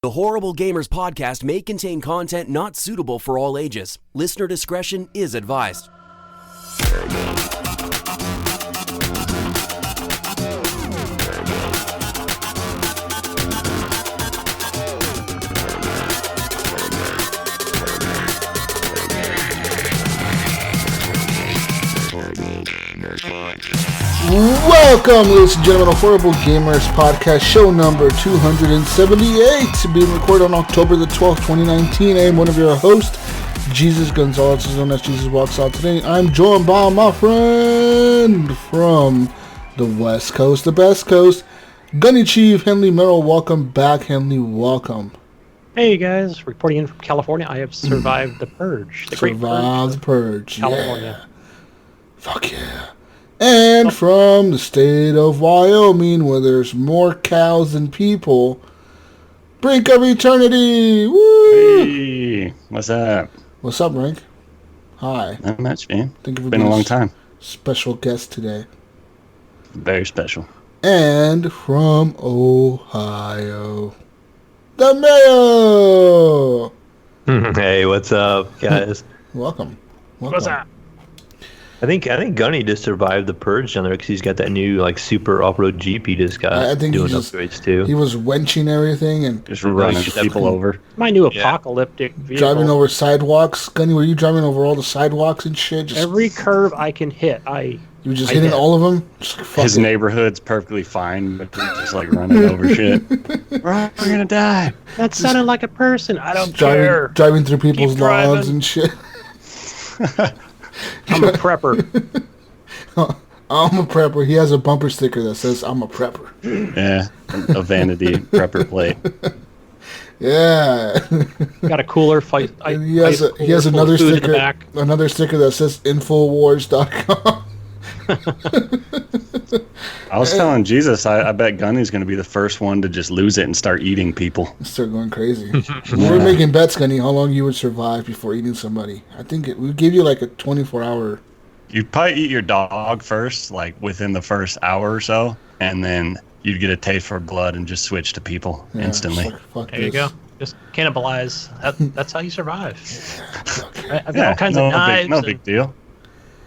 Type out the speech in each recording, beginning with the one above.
The Horrible Gamers podcast may contain content not suitable for all ages. Listener discretion is advised. Welcome, ladies and gentlemen, to Horrible Gamers Podcast, show number 278, being recorded on October the 12th, 2019. I am one of your hosts, Jesus Gonzalez, is known as Jesus Walks Out. Today, I'm joined by my friend from the West Coast, the best coast, Gunny Chief, Henley Merrill. Welcome back, Henley, welcome. Hey guys, reporting in from California. I have survived the purge. Survived the purge, California. Yeah. Fuck yeah. And from the state of Wyoming, where there's more cows than people, Brink of Eternity! Woo! Hey, what's up? What's up, Brink? Hi. Not much, man. Thank you for Been a long time. Special guest today. Very special. And from Ohio, the Mayo! Hey, what's up, guys? Welcome. What's up? I think Gunny just survived the purge down there because he's got that new super off-road Jeep he just got. I think doing upgrades too. He was wenching everything and Just running people over. My new apocalyptic vehicle. driving over sidewalks. Gunny, were you driving over all the sidewalks and shit? Just Every curve I can hit, You were just hitting all of them? Just, fuck His it. neighborhood's perfectly fine, but he's just running over shit. We're gonna die. That sounded like a person. I don't care. Driving through people's Keep driving. lawns and shit. I'm a prepper. I'm a prepper. He has a bumper sticker that says, I'm a prepper. Yeah, a vanity prepper plate. Yeah. Got a cooler fight. And he has another sticker that says Infowars.com. I was telling Jesus, I bet Gunny's gonna be the first one to just lose it and start eating people. Start going crazy. We were making bets, Gunny, how long you would survive before eating somebody. I think we give you a 24-hour. You'd probably eat your dog first, within the first hour or so, and then you'd get a taste for blood and just switch to people instantly. Fuck There you go. Just cannibalize. That's how you survive. Yeah. I've got all kinds of knives. No big deal.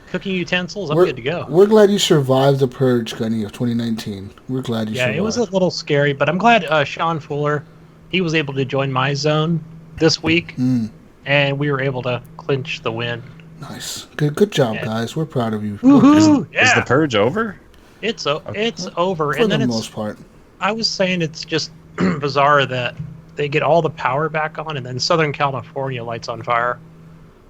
Cooking utensils. I'm good to go. We're glad you survived the purge, Gunny, of 2019. We're glad you survived. Yeah, it was a little scary, but I'm glad Sean Fuller, he was able to join my zone this week, and we were able to clinch the win. Nice. Good job, guys. We're proud of you. Woohoo! Is the purge over? It's over. For the most part. I was saying it's just bizarre that they get all the power back on, and then Southern California lights on fire.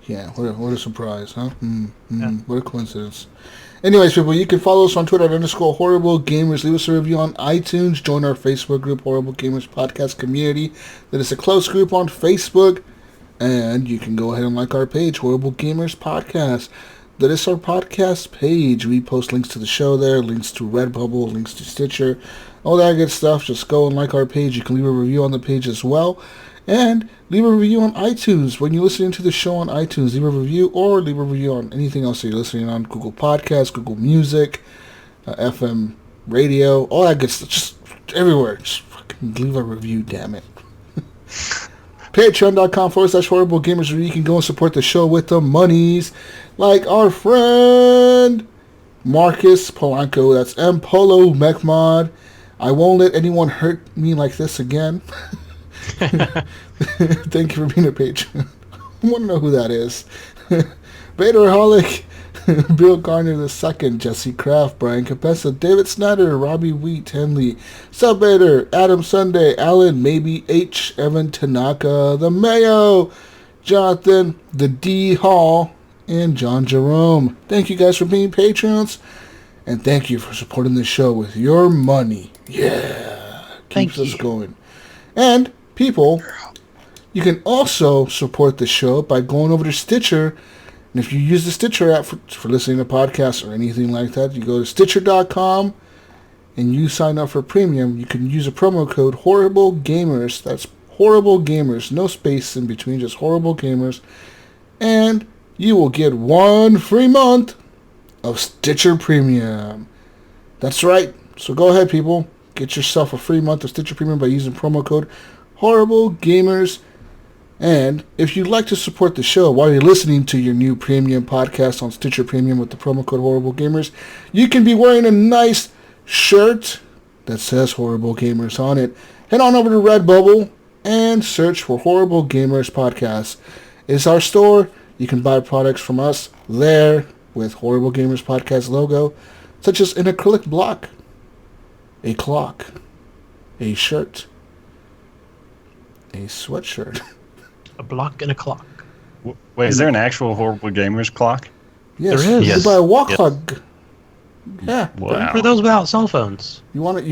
Yeah, what a surprise, huh? Yeah. What a coincidence. Anyways, people, you can follow us on Twitter at _HorribleGamers. Leave us a review on iTunes. Join our Facebook group, Horrible Gamers Podcast Community. That is a close group on Facebook. And you can go ahead and like our page, Horrible Gamers Podcast. That is our podcast page. We post links to the show there, links to Redbubble, links to Stitcher, all that good stuff. Just go and like our page. You can leave a review on the page as well. And leave a review on iTunes. When you're listening to the show on iTunes, leave a review or leave a review on anything else that you're listening on. Google Podcasts, Google Music, FM radio, all that good stuff. Just everywhere. Just fucking leave a review, damn it. Patreon.com/HorribleGamers, where you can go and support the show with the monies. Like our friend Marcus Polanco. That's M. Polo Mechmod. I won't let anyone hurt me like this again. Thank you for being a patron. I want to know who that is. Vaderholic, Bill Garner II, Jesse Kraft, Brian Capessa, David Snyder, Robbie Wheat, Henley, Subvader, Adam Sunday, Alan, Maybe H, Evan Tanaka, the Mayo, Jonathan, the D Hall, and John Jerome. Thank you guys for being patrons, and thank you for supporting the show with your money. Yeah, keeps us going. And people, you can also support the show by going over to Stitcher. And if you use the Stitcher app for listening to podcasts or anything like that, you go to Stitcher.com and you sign up for premium. You can use a promo code Horrible Gamers. That's Horrible Gamers. No space in between, just Horrible Gamers. And you will get 1 free month of Stitcher Premium. That's right. So go ahead, people. Get yourself a free month of Stitcher Premium by using promo code Horrible Gamers. And if you'd like to support the show while you're listening to your new premium podcast on Stitcher Premium with the promo code Horrible Gamers, you can be wearing a nice shirt that says Horrible Gamers on it. Head on over to Redbubble and search for Horrible Gamers Podcast. It's our store. You can buy products from us there with Horrible Gamers Podcast logo, such as an acrylic block, a clock, a shirt, a sweatshirt. A block and a clock. Wait, is there an actual Horrible Gamers clock? Yes, There is. you Yes. can buy a wall Yes. clock. Yeah. Wow. For those without cell phones. You want to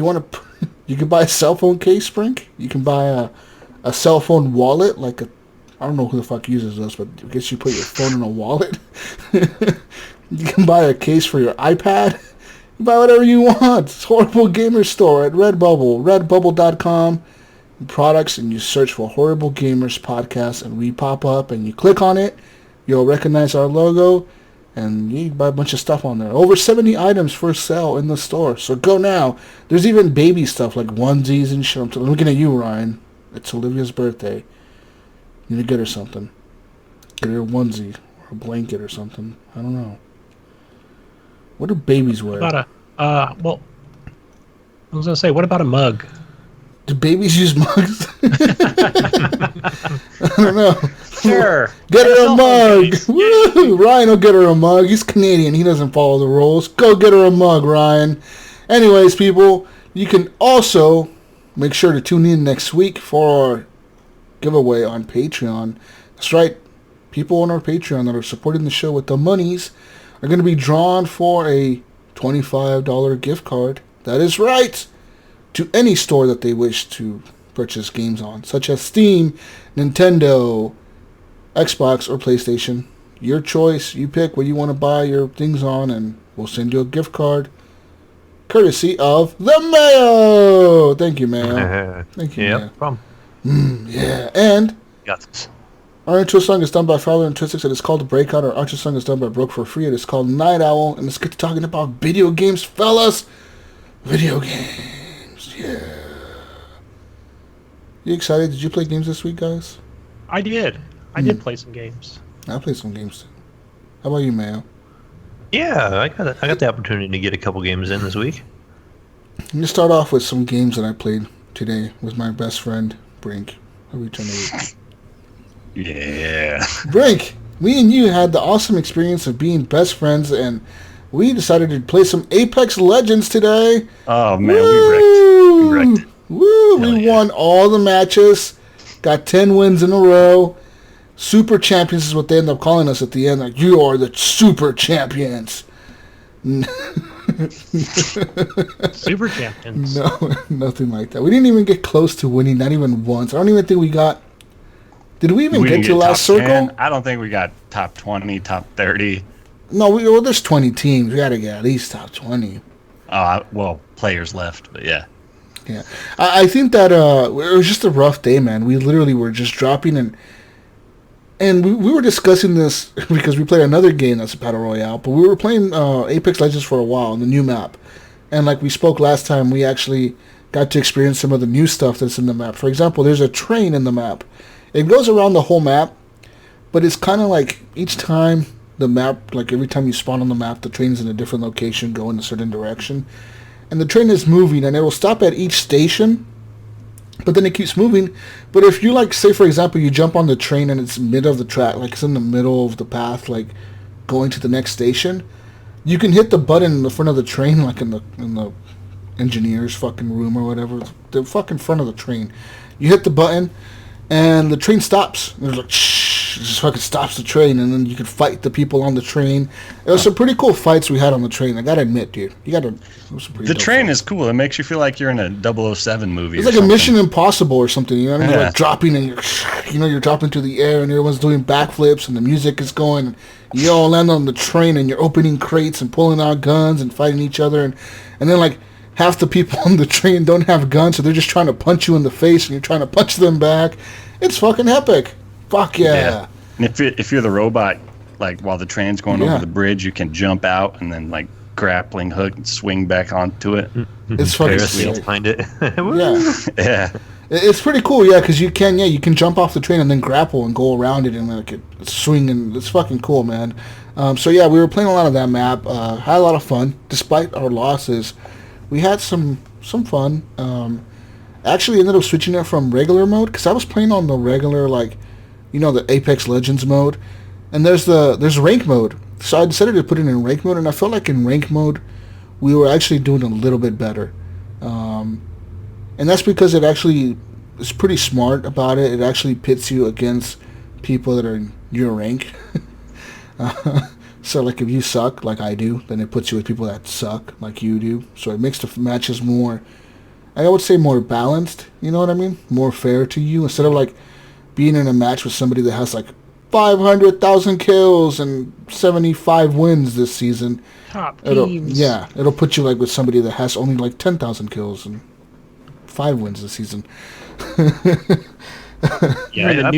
you can buy a cell phone case, Brink. You can buy a cell phone wallet, like a, I don't know who the fuck uses this, but I guess you put your phone in a wallet. You can buy a case for your iPad. You can buy whatever you want. It's Horrible Gamer Store at Redbubble, redbubble.com. Products, and you search for Horrible Gamers Podcast, and we pop up, and you click on it. You'll recognize our logo, and you can buy a bunch of stuff on there. Over 70 items for sale in the store, so go now. There's even baby stuff like onesies and shit. I'm looking at you, Ryan. It's Olivia's birthday. You need to get her something. Get her a onesie or a blanket or something. I don't know. What do babies wear? About I was gonna say, what about a mug? Do babies use mugs? I don't know. Sure. Get her a Cell phone mug. case. Woo! Ryan will get her a mug. He's Canadian. He doesn't follow the rules. Go get her a mug, Ryan. Anyways, people, you can also make sure to tune in next week for our giveaway on Patreon. That's right. People on our Patreon that are supporting the show with the monies are going to be drawn for a $25 gift card. That is right. To any store that they wish to purchase games on, such as Steam, Nintendo, Xbox, or PlayStation. Your choice. You pick what you want to buy your things on, and we'll send you a gift card courtesy of the Mayo. Thank you, Mayo. Thank you, Yep, Mayo. problem. Yeah, and Got this. our intro song is done by Fowler and Twistics. It is called Breakout. Our outro song is done by Broke for Free. It is called Night Owl. And let's get to talking about video games, fellas. Video games. Yeah. You excited? Did you play games this week, guys? I did. I did play some games. I played some games too. How about you, Mayo? Yeah, I got the opportunity to get a couple games in this week. I'm going to start off with some games that I played today with my best friend, Brink. How we turn it? Yeah. Brink, me and you had the awesome experience of being best friends, and we decided to play some Apex Legends today. Oh man, Woo! we wrecked it. Woo! Hell We yeah. won all the matches. Got 10 wins in a row. Super champions is what they end up calling us at the end. Like, you are the super champions. Super champions. No, nothing like that. We didn't even get close to winning, not even once. I don't even think we got... Did we even We get didn't to the last top circle? 10. I don't think we got top 20, top 30. No, well, there's 20 teams. We got to get at least top 20. Well, players left, but yeah. Yeah. I think that it was just a rough day, man. We literally were just dropping, and we were discussing this because we played another game that's a Battle Royale, but we were playing Apex Legends for a while on the new map. And like we spoke last time, we actually got to experience some of the new stuff that's in the map. For example, there's a train in the map. It goes around the whole map, but it's kind of like each time the map, like every time you spawn on the map, the train's in a different location, go in a certain direction. And the train is moving, and it will stop at each station, but then it keeps moving. But if you, like, say, for example, you jump on the train and it's mid of the track, like it's in the middle of the path, like going to the next station, you can hit the button in the front of the train, like in the engineer's fucking room or whatever, the fucking front of the train. You hit the button, and the train stops. And there's like, shh, it just fucking stops the train, and then you can fight the people on the train. There was some pretty cool fights we had on the train. I gotta admit, dude, it was some pretty The dope train fights. is cool. It makes you feel like you're in a 007 movie. It's or like a something. Mission Impossible or something, you know what I mean? Yeah. Like dropping and you're dropping to the air and everyone's doing backflips and the music is going and you all land on the train and you're opening crates and pulling out guns and fighting each other and then like half the people on the train don't have guns, so they're just trying to punch you in the face and you're trying to punch them back. It's fucking epic. Fuck yeah. And if you're the robot, like while the train's going Yeah. over the bridge, you can jump out and then like grappling hook and swing back onto it. It's fucking Ferris wheel sick. behind it. Yeah. Yeah. It's pretty cool, yeah, because you can jump off the train and then grapple and go around it and like swing, and it's fucking cool, man. So yeah, we were playing a lot of that map. Had a lot of fun despite our losses. We had some fun. Actually ended up switching it from regular mode because I was playing on the regular, like, the Apex Legends mode, and there's rank mode. So I decided to put it in rank mode, and I felt like in rank mode we were actually doing a little bit better. And that's because it actually is pretty smart about it. It actually pits you against people that are in your rank. So, like, if you suck, like I do, then it puts you with people that suck, like you do. So it makes the matches more, I would say, more balanced, you know what I mean? More fair to you. Instead of, like, being in a match with somebody that has, like, 500,000 kills and 75 wins this season. Top teams. It'll put you, like, with somebody that has only, like, 10,000 kills and 5 wins this season. Yeah,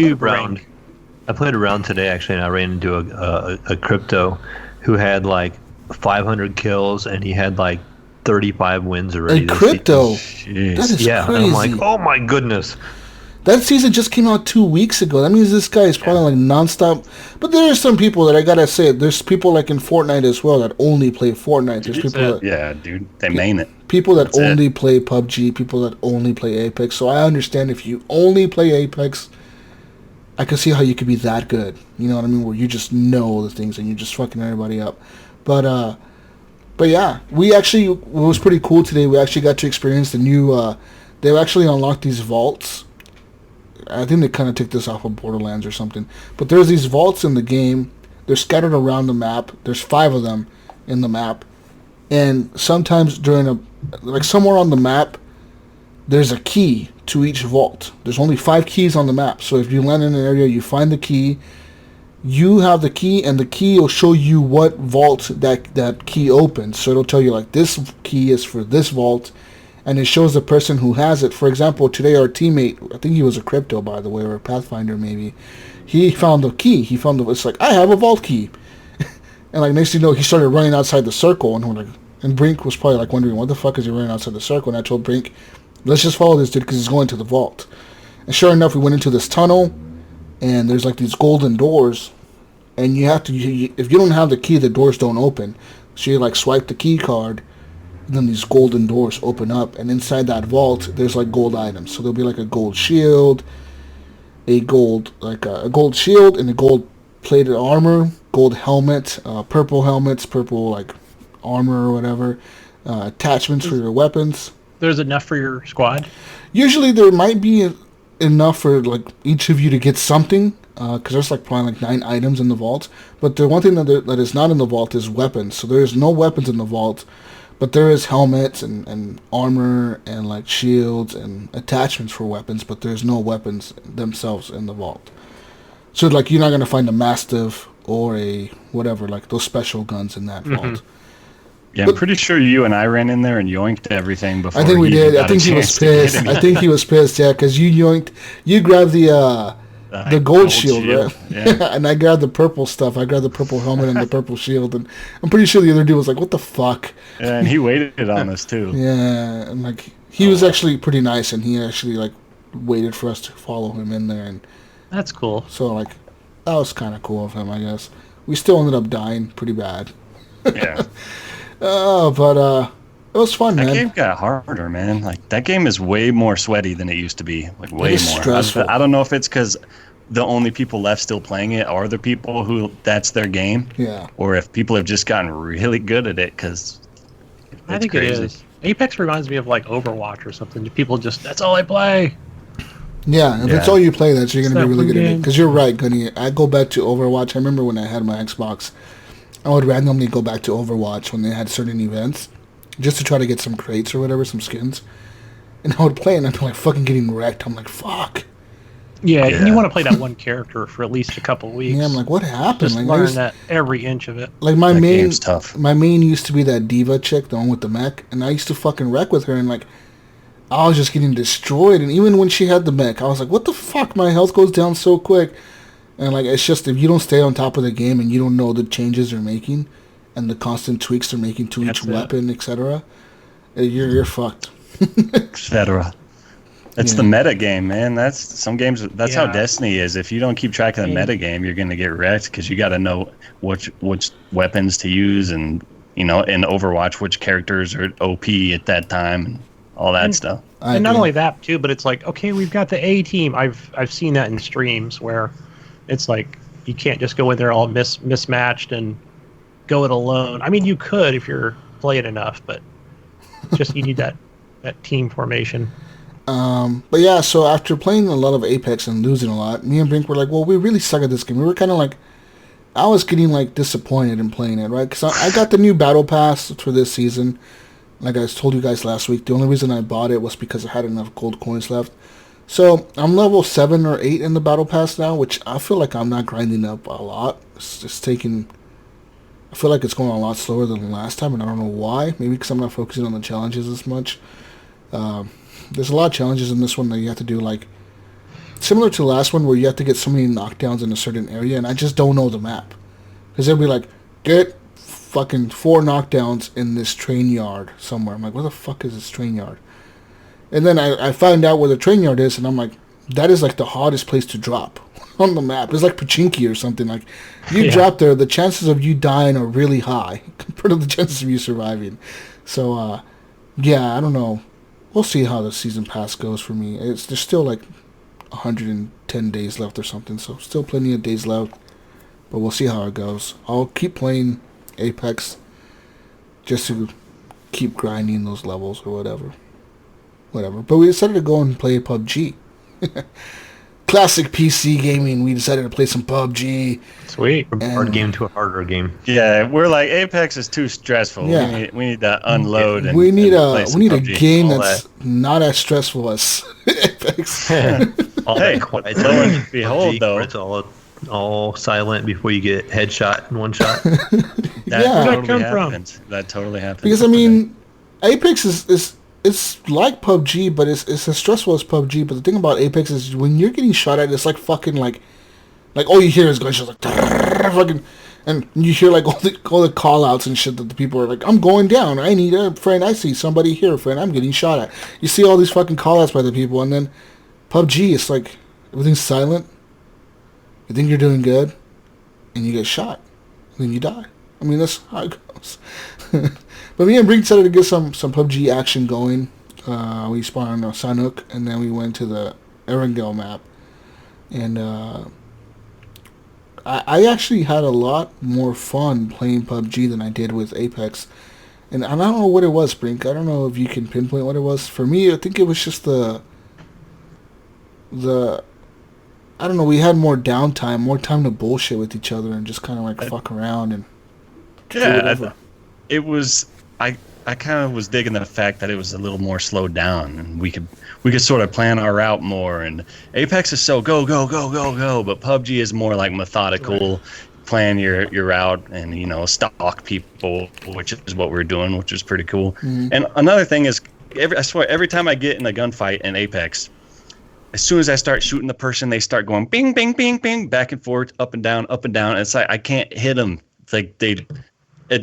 I played a round today, actually, and I ran into a crypto who had like 500 kills, and he had like 35 wins already. A crypto? That is crazy. And I'm like, oh my goodness. That season just came out 2 weeks ago. That means this guy is probably like nonstop. But there are some people that I gotta say, there's people like in Fortnite as well that only play Fortnite. There's people dude, they main it. People that only play PUBG, people that only play Apex. So I understand if you only play Apex, I can see how you could be that good. You know what I mean? Where you just know the things and you're just fucking everybody up. But yeah, it was pretty cool today. We actually got to experience the new, they've actually unlocked these vaults. I think they kind of took this off of Borderlands or something. But there's these vaults in the game. They're scattered around the map. There's 5 of them in the map. And sometimes somewhere on the map, there's a key to each vault. There's only 5 keys on the map. So if you land in an area, you find the key. You have the key, and the key will show you what vault that key opens. So it'll tell you, like, this key is for this vault, and it shows the person who has it. For example, today our teammate, I think he was a crypto, by the way, or a Pathfinder maybe, he found the key. It's like, I have a vault key. And like next thing you know, he started running outside the circle, and Brink was probably like wondering, what the fuck is he running outside the circle? And I told Brink, let's just follow this dude because he's going to the vault. And sure enough, we went into this tunnel, and there's like these golden doors, and you have to, if you don't have the key, the doors don't open. So you like swipe the key card, and then these golden doors open up, and inside that vault, there's like gold items. So there'll be like a gold shield, a gold shield, and a gold plated armor, gold helmet, purple helmets, purple like armor or whatever, attachments for your weapons. There's enough for your squad? Usually there might be enough for like each of you to get something, because there's like probably like 9 items in the vault. But the one thing that is not in the vault is weapons. So there is no weapons in the vault, but there is helmets and armor and like shields and attachments for weapons, but there's no weapons themselves in the vault. So like you're not gonna find a Mastiff or a whatever, like those special guns in that vault. Yeah, I'm pretty sure you and I ran in there and yoinked everything before. I think we did. I think he was pissed. I think he was pissed, yeah, because you grabbed the gold shield, right? Yeah. And I grabbed the purple stuff. I grabbed the purple helmet and the purple shield, and I'm pretty sure the other dude was like, "What the fuck?" Yeah, and he waited on us too. Yeah, and like he was actually pretty nice, and he actually like waited for us to follow him in there, and that's cool. So like that was kind of cool of him, I guess. We still ended up dying pretty bad. Yeah. But it was fun, man. That game got harder, man. Like that game is way more sweaty than it used to be. Like way more. Stressful. I don't know if it's because the only people left still playing it are the people who that's their game. Yeah. Or if people have just gotten really good at it, because I think crazy. It is. Apex reminds me of like Overwatch or something. People just, that's all I play. Yeah, if it's all you play, you're going to be really good at it. Because you're right, Gunny. I go back to Overwatch. I remember when I had my Xbox, I would randomly go back to Overwatch when they had certain events, just to try to get some crates or whatever, some skins. And I would play, and I'd be like fucking getting wrecked. I'm like, fuck. Yeah, and you want to play that one character for at least a couple weeks. Yeah, I'm like, what happened? Just like, learn that every inch of it. Like my game's tough. My main used to be that diva chick, the one with the mech, and I used to fucking wreck with her, and like, I was just getting destroyed. And even when she had the mech, I was like, what the fuck? My health goes down so quick. And like, it's just if you don't stay on top of the game and you don't know the changes they're making and the constant tweaks they're making to each weapon, etc., you're fucked. Etc. That's the meta game, man. That's some games. That's how Destiny is. If you don't keep track of the meta game, you're gonna get wrecked because you got to know which weapons to use, and in Overwatch which characters are OP at that time, and all that stuff. And not only that too, but it's like, okay, we've got the A team. I've seen that in streams where it's like you can't just go in there all mismatched and go it alone. I mean, you could if you're playing enough, but it's just you need that team formation. But yeah, so after playing a lot of Apex and losing a lot, me and Brink were like, well, we really suck at this game. We were kind of like, I was getting like disappointed in playing it, right? Because I got the new Battle Pass for this season. Like I told you guys last week, the only reason I bought it was because I had enough gold coins left. So I'm level 7 or 8 in the Battle Pass now, which I feel like I'm not grinding up a lot. It's just taking... I feel like it's going a lot slower than the last time, and I don't know why. Maybe because I'm not focusing on the challenges as much. There's a lot of challenges in this one that you have to do, like... Similar to the last one, where you have to get so many knockdowns in a certain area, and I just don't know the map. Because they'll be like, get fucking 4 knockdowns in this train yard somewhere. I'm like, where the fuck is this train yard? And then I find out where the train yard is, and I'm like, that is like the hardest place to drop on the map. It's like Pachinki or something. Like, you drop there, the chances of you dying are really high compared to the chances of you surviving. So, yeah, I don't know. We'll see how the season pass goes for me. There's still like 110 days left or something, so still plenty of days left. But we'll see how it goes. I'll keep playing Apex just to keep grinding those levels or whatever. But we decided to go and play PUBG. Classic PC gaming. We decided to play some PUBG. Sweet. From a hard game to a harder game. Yeah, we're like, Apex is too stressful. Yeah. We need to unload. We need play some a PUBG. game that's not as stressful as Apex. All Hey, that quiet lo and time. behold, PUBG, though. where it's all silent before you get headshot in one shot. That Yeah. Where'd that come from? happens. That totally happens. Because I mean, Apex is it's like PUBG, but it's as stressful as PUBG. But the thing about Apex is when you're getting shot at, it's like fucking like all you hear is gunshots like fucking, and you hear like all the call outs and shit that the people are like, I'm going down. I need a friend. I see somebody here, friend. I'm getting shot at. You see all these fucking call outs by the people, and then PUBG, it's like everything's silent. You think you're doing good, and you get shot, and then you die. I mean, that's how it goes. But me and Brink decided to get some PUBG action going. We spawned on Sanuk, and then we went to the Erangel map. And I actually had a lot more fun playing PUBG than I did with Apex. And I don't know what it was, Brink. I don't know if you can pinpoint what it was. For me, I think it was just the I don't know, we had more downtime, more time to bullshit with each other and just kind of like fuck around and it was. I kind of was digging the fact that it was a little more slowed down, and we could sort of plan our route more. And Apex is so go, but PUBG is more like methodical, plan your route, and stalk people, which is what we're doing, which is pretty cool. Mm-hmm. And another thing is, I swear, every time I get in a gunfight in Apex, as soon as I start shooting the person, they start going bing, bing, bing, bing, back and forth, up and down, up and down. It's like I can't hit them. It's like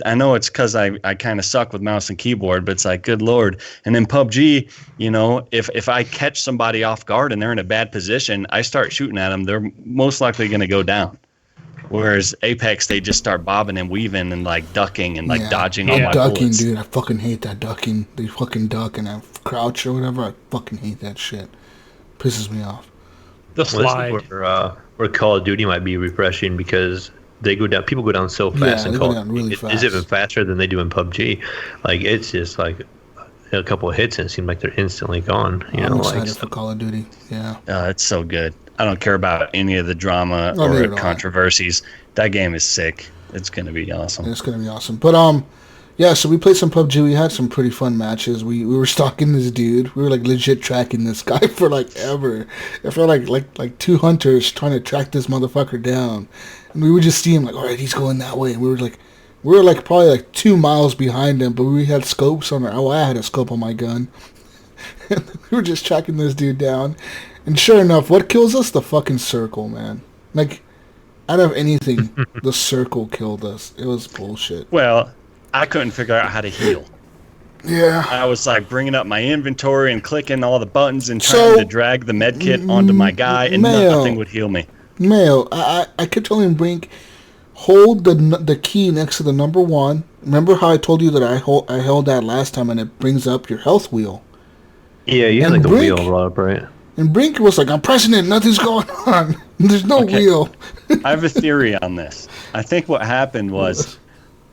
I know it's because I kind of suck with mouse and keyboard, but it's like, good Lord. And in PUBG, if I catch somebody off guard and they're in a bad position, I start shooting at them, they're most likely going to go down. Whereas Apex, they just start bobbing and weaving and like ducking and like dodging all my ducking, bullets. dude. I fucking hate that ducking. They fucking duck and I crouch or whatever. I fucking hate that shit. Pisses me off. The slide. This is where Call of Duty might be refreshing because they go down. People go down so fast in Call of Duty. It's even faster than they do in PUBG. Like it's just like a couple of hits and it seems like they're instantly gone. I'm excited for Call of Duty. Yeah. It's so good. I don't care about any of the drama or controversies. That game is sick. It's gonna be awesome. It's gonna be awesome. But yeah. So we played some PUBG. We had some pretty fun matches. We were stalking this dude. We were like legit tracking this guy for like ever. I felt like two hunters trying to track this motherfucker down. And we would just see him like, all right, he's going that way. And we were like probably like 2 miles behind him, but we had scopes on I had a scope on my gun. And we were just tracking this dude down. And sure enough, what kills us? The fucking circle, man. Like, out of anything, the circle killed us. It was bullshit. Well, I couldn't figure out how to heal. Yeah. I was like bringing up my inventory and clicking all the buttons and trying to drag the med kit onto my guy, and nothing would heal me. Mayo, I kept telling Brink, hold the key next to the number 1. Remember how I told you that I held that last time and it brings up your health wheel? Yeah, you had like the wheel up, right? And Brink was like, I'm pressing it, nothing's going on. There's no wheel. I have a theory on this. I think what happened was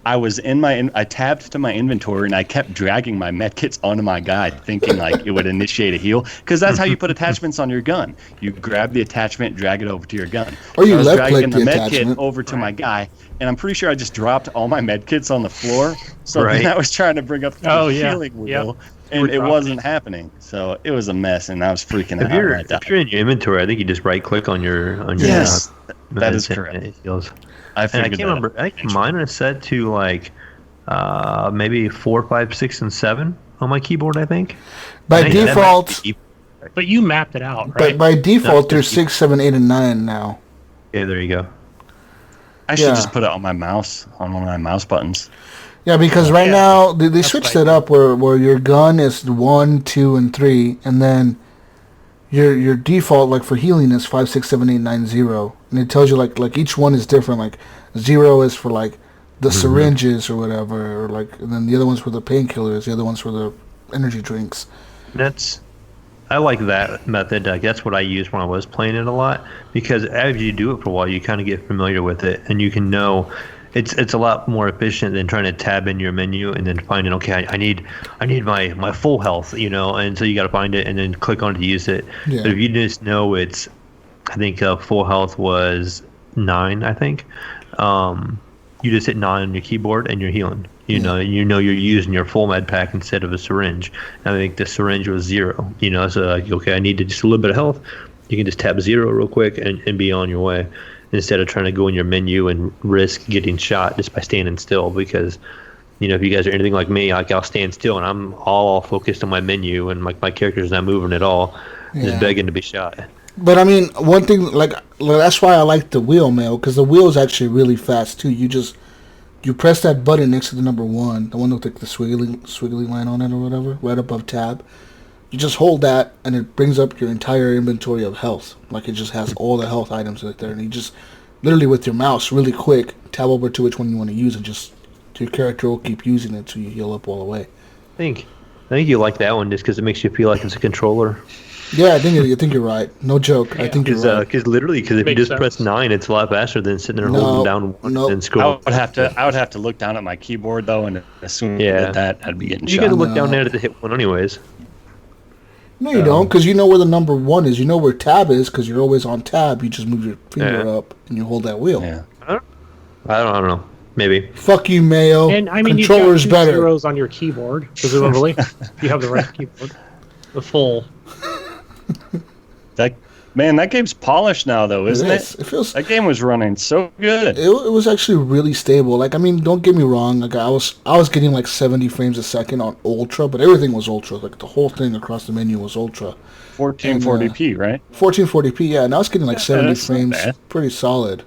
I was I tabbed to my inventory and I kept dragging my medkits onto my guy, thinking like it would initiate a heal, because that's how you put attachments on your gun. You grab the attachment, drag it over to your gun. Or you left dragging click the medkit over to my guy, and I'm pretty sure I just dropped all my medkits on the floor. So then I was trying to bring up the healing wheel. And it wasn't happening, so it was a mess, and I was freaking out. If you're in your inventory, I think you just right click on your. Yes, that is correct. I can't remember. I think mine is set to like maybe 4, 5, 6, and 7 on my keyboard. I think by default. But you mapped it out, right? But by default, there's 6, 7, 8, and 9 now. Yeah, there you go. I should just put it on my mouse, on one of my mouse buttons. Yeah, because right now they switched it up where your gun is 1, 2, and 3, and then your default like for healing is 5, 6, 7, 8, 9, 0, and it tells you like each one is different. Like 0 is for like the syringes or whatever, or like, and then the other one's for the painkillers, the other one's for the energy drinks. I like that method. That's what I used when I was playing it a lot, because as you do it for a while, you kind of get familiar with it, and you can know. It's a lot more efficient than trying to tab in your menu and then finding, okay, I need my full health, and so you got to find it and then click on it to use it. Yeah. But if you just know I think full health was 9, I think. You just hit 9 on your keyboard and you're healing. You know you're using your full med pack instead of a syringe. And I think the syringe was 0. So like, okay, I need just a little bit of health. You can just tap 0 real quick and be on your way, instead of trying to go in your menu and risk getting shot just by standing still. Because, if you guys are anything like me, I'll stand still and I'm all focused on my menu and my character's not moving at all, just begging to be shot. But I mean, one thing, like that's why I like the wheel, Mail, because the wheel is actually really fast too. You press that button next to the number 1, the one with like the swiggly line on it or whatever, right above tab. You just hold that, and it brings up your entire inventory of health. Like, it just has all the health items right there. And you just, literally with your mouse, really quick, tab over to which one you want to use, and just, your character will keep using it until you heal up all the way. I think you like that one just because it makes you feel like it's a controller. Yeah, I think you're right. No joke. I think you're right. Because if you just press 9, it's a lot faster than sitting there holding down 1 and scroll. I would have to look down at my keyboard, though, and assume that I'd be getting shot. You got to look down there to hit 1 anyways. No, you don't, because you know where the number 1 is. You know where tab is, because you're always on tab. You just move your finger up, and you hold that wheel. Yeah. I don't know. Maybe. Fuck you, Mayo. And I mean, controller's you've got 2 better. zeros on your keyboard, presumably. If you have the right keyboard. The full. That game's polished now, though, isn't it? It feels. That game was running so good. It was actually really stable. Like, I mean, don't get me wrong. Like, I was getting like 70 frames a second on ultra, but everything was ultra. Like, the whole thing across the menu was ultra. 1440p, right? 1440p, yeah. And I was getting like 70 frames, pretty solid.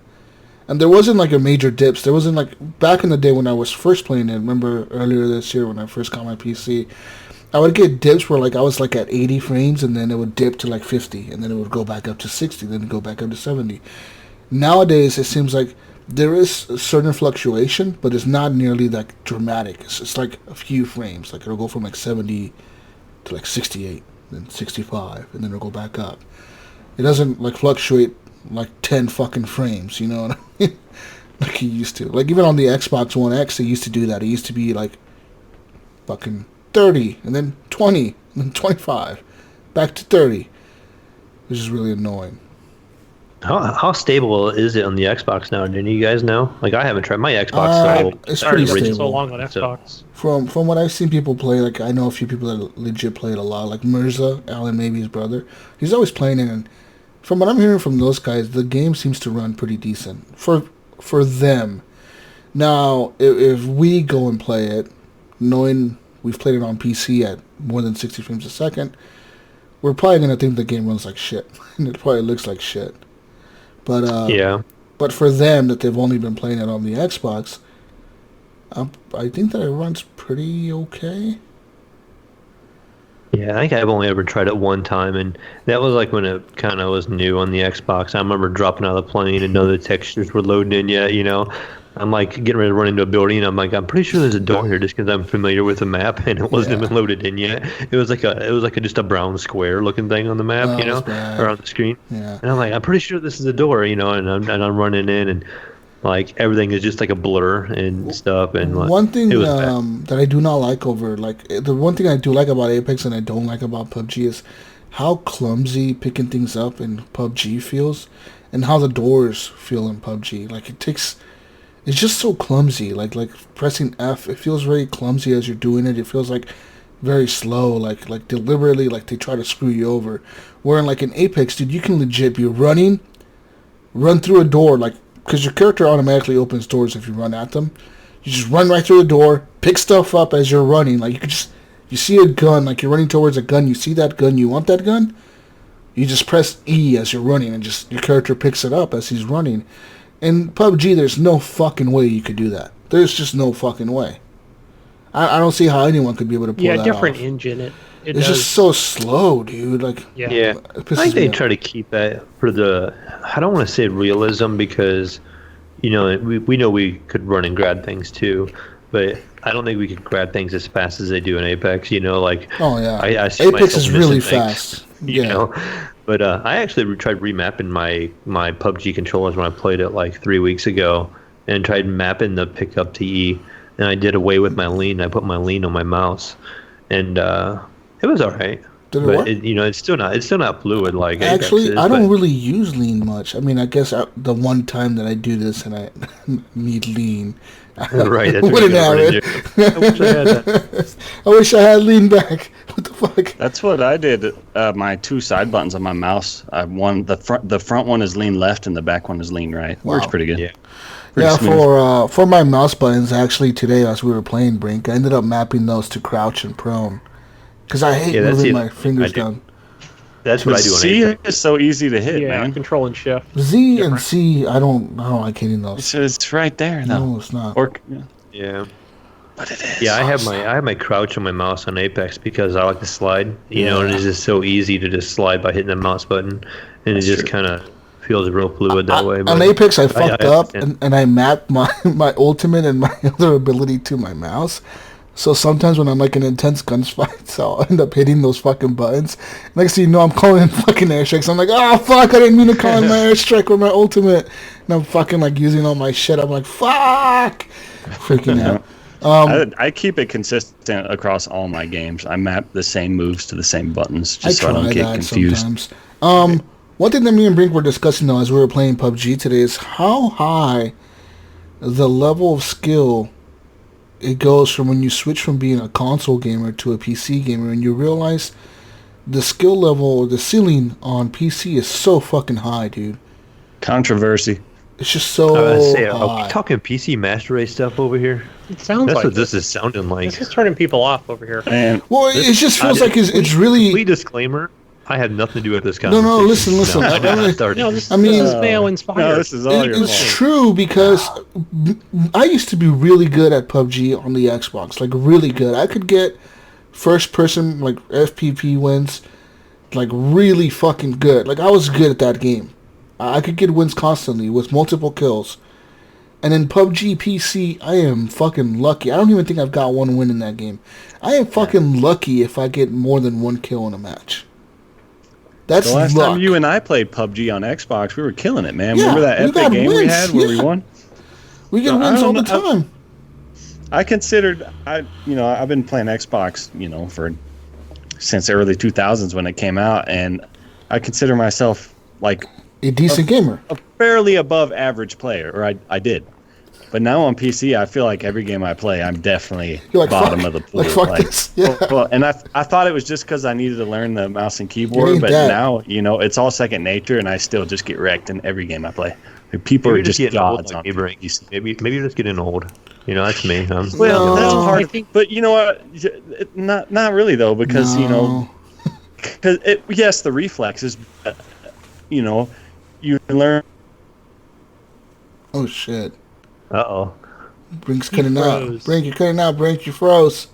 And there wasn't like a major dips. There wasn't like back in the day when I was first playing it. Remember earlier this year when I first got my PC. I would get dips where like I was like at 80 frames and then it would dip to like 50 and then it would go back up to 60, then go back up to 70. Nowadays it seems like there is a certain fluctuation, but it's not nearly that dramatic. It's like a few frames. Like it'll go from like 70 to like 68, then 65, and then it'll go back up. It doesn't like fluctuate like 10 fucking frames, you know what I mean? Like it used to. Like even on the Xbox One X, it used to do that. It used to be like fucking 30, and then 20, and then 25, back to 30, which is really annoying. How stable is it on the Xbox now? Do you guys know? Like, I haven't tried my Xbox. It's pretty stable. So long on Xbox. From what I've seen people play, like I know a few people that legit play it a lot. Like Mirza, Alan Maybe's brother, he's always playing it, and from what I'm hearing from those guys, the game seems to run pretty decent for them. Now, if we go and play it, knowing we've played it on PC at more than 60 frames a second, we're probably going to think the game runs like shit. And it probably looks like shit. But yeah. But for them, that they've only been playing it on the Xbox, I think that it runs pretty okay. Yeah, I think I've only ever tried it one time, and that was like when it kind of was new on the Xbox. I remember dropping out of the plane and none of the textures were loading in yet, you know. I'm like getting ready to run into a building, and I'm like, I'm pretty sure there's a door here just because I'm familiar with the map, and it wasn't even loaded in yet. It was like just a brown square looking thing on the map, you know, or on the screen. Yeah. And I'm like, I'm pretty sure this is a door, you know, and I'm running in, and like everything is just like a blur and stuff. And like, one thing that I do not like the one thing I do like about Apex and I don't like about PUBG is how clumsy picking things up in PUBG feels, and how the doors feel in PUBG. Like it's just so clumsy. Like pressing F, it feels very clumsy as you're doing it. It feels like very slow, like deliberately, like they try to screw you over. Where in Apex, dude, you can legit be run through a door, because your character automatically opens doors if you run at them. You just run right through the door, pick stuff up as you're running. Like you see a gun, like you're running towards a gun, you see that gun, you want that gun, you just press E as you're running, and just your character picks it up as he's running. In PUBG, there's no fucking way you could do that. There's just no fucking way. I don't see how anyone could be able to pull that off. Yeah, different engine. It's just so slow, dude. Yeah. I think they try to keep that for the, I don't want to say realism, because, you know, we know we could run and grab things too, but I don't think we could grab things as fast as they do in Apex, you know, like. Oh, yeah. I see Apex is really fast. You know? But I actually tried remapping my PUBG controllers when I played it like 3 weeks ago, and tried mapping the pickup to E, and I did away with my lean. I put my lean on my mouse, and it was all right. Did it but work? It's still not fluid like Actually, Apex is, I don't really use lean much. I mean, I guess the one time that I do this and I need lean, right? That's wouldn't have it. I wish I had that. I wish I had lean back. What the fuck? That's what I did. My two side buttons on my mouse. The front one is lean left and the back one is lean right. Wow. Works pretty good. Yeah. Yeah, for my mouse buttons, actually today as we were playing Brink, I ended up mapping those to crouch and prone, because I hate moving my fingers down. That's what I do on C Apex. is so easy to hit, Yeah, man. control and shift. Z and C, I don't like hitting those. It's right there. No, it's not. Yeah. But it is. Yeah, I have my crouch on my mouse on Apex because I like to slide, you know, and it's just so easy to just slide by hitting the mouse button, and it just kind of feels real fluid that way. On Apex, I fucked up, and I mapped my ultimate and my other ability to my mouse. So sometimes when I'm like in intense gunfight, so I'll end up hitting those fucking buttons. Next thing you know, I'm calling in fucking airstrikes. I'm like, oh fuck, I didn't mean to call in my airstrike with my ultimate. And I'm fucking like using all my shit. I'm like, fuck, freaking out. I keep it consistent across all my games. I map the same moves to the same buttons, just so I don't get confused. Sometimes. One thing that me and Brink were discussing though as we were playing PUBG today is how high the level of skill it goes from when you switch from being a console gamer to a PC gamer, and you realize the skill level or the ceiling on PC is so fucking high, dude. Controversy. It's just so high. Are we talking PC Master Race stuff over here? It sounds That's like what this is sounding like. This is turning people off over here. And Well, it just feels like it's really... Complete disclaimer, I had nothing to do with this No, conversation. listen. No, I did not start No, it. this I mean- is Mayo inspired. no, this is all your It's fault. true, because I used to be really good at PUBG on the Xbox. Like, really good. I could get first person, like, FPP wins, like, really fucking good. Like, I was good at that game. I could get wins constantly with multiple kills. And in PUBG PC, I am fucking lucky. I don't even think I've got one win in that game. I am fucking lucky if I get more than one kill in a match. That's The last luck. time you and I played PUBG on Xbox, we were killing it, man. Yeah, Remember that we epic got game we wins, had where we yeah. won? We get No, I wins all the don't know. time. I considered, I've been playing Xbox, for since the early 2000s when it came out, and I consider myself like A decent gamer. a fairly above average player, or I did. But now on PC, I feel like every game I play, I'm definitely You're like, bottom fuck, of the pool. like, fuck this. Yeah. Well, and I thought it was just because I needed to learn the mouse and It keyboard, ain't but that. now, it's all second nature, and I still just get wrecked in every game I play. Like, people Maybe are just getting old gods like on me, Brink. PC. Maybe you're just getting old. That's me. Well, No. that's part I of think- but you know what? Not really though, because No. yes, the reflexes. You learn. Oh shit. Uh-oh. Brink's cutting out. froze. Brink, you're cutting out. Brink, you froze.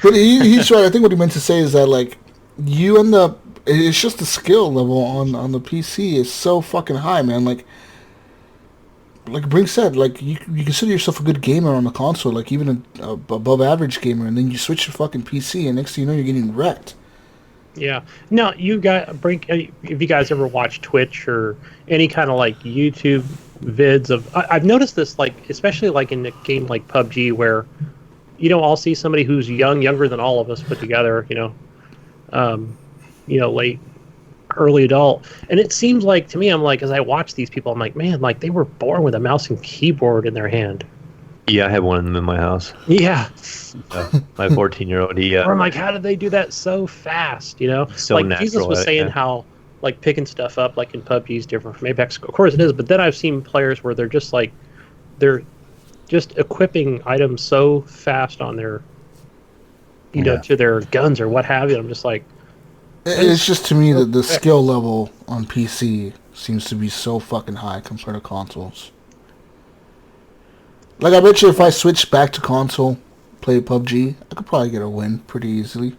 But he's right. I think what he meant to say is that, like, you end up. It's just the skill level on the PC is so fucking high, man. Like Brink said, like you consider yourself a good gamer on the console, like even a above average gamer, and then you switch to fucking PC, and next thing you know, you're getting wrecked. Yeah. No, you got Brink. If you guys ever watch Twitch or any kind of like YouTube vids of, I've noticed this, like especially like in a game like PUBG, where I'll see somebody who's younger than all of us put together, late, early adult, and it seems like to me, I'm like, as I watch these people, I'm like, man, like they were born with a mouse and keyboard in their hand. Yeah, I have one of them in my house. Yeah. My 14-year-old. Or I'm like, how did they do that so fast? So like natural, Jesus was saying how like picking stuff up like in PUBG is different from Apex. Of course it is, but then I've seen players where they're just equipping items so fast on their, to their guns or what have you. I'm just like, it's just to me that the skill level on PC seems to be so fucking high compared to consoles. Like, I bet you if I switch back to console, play PUBG, I could probably get a win pretty easily.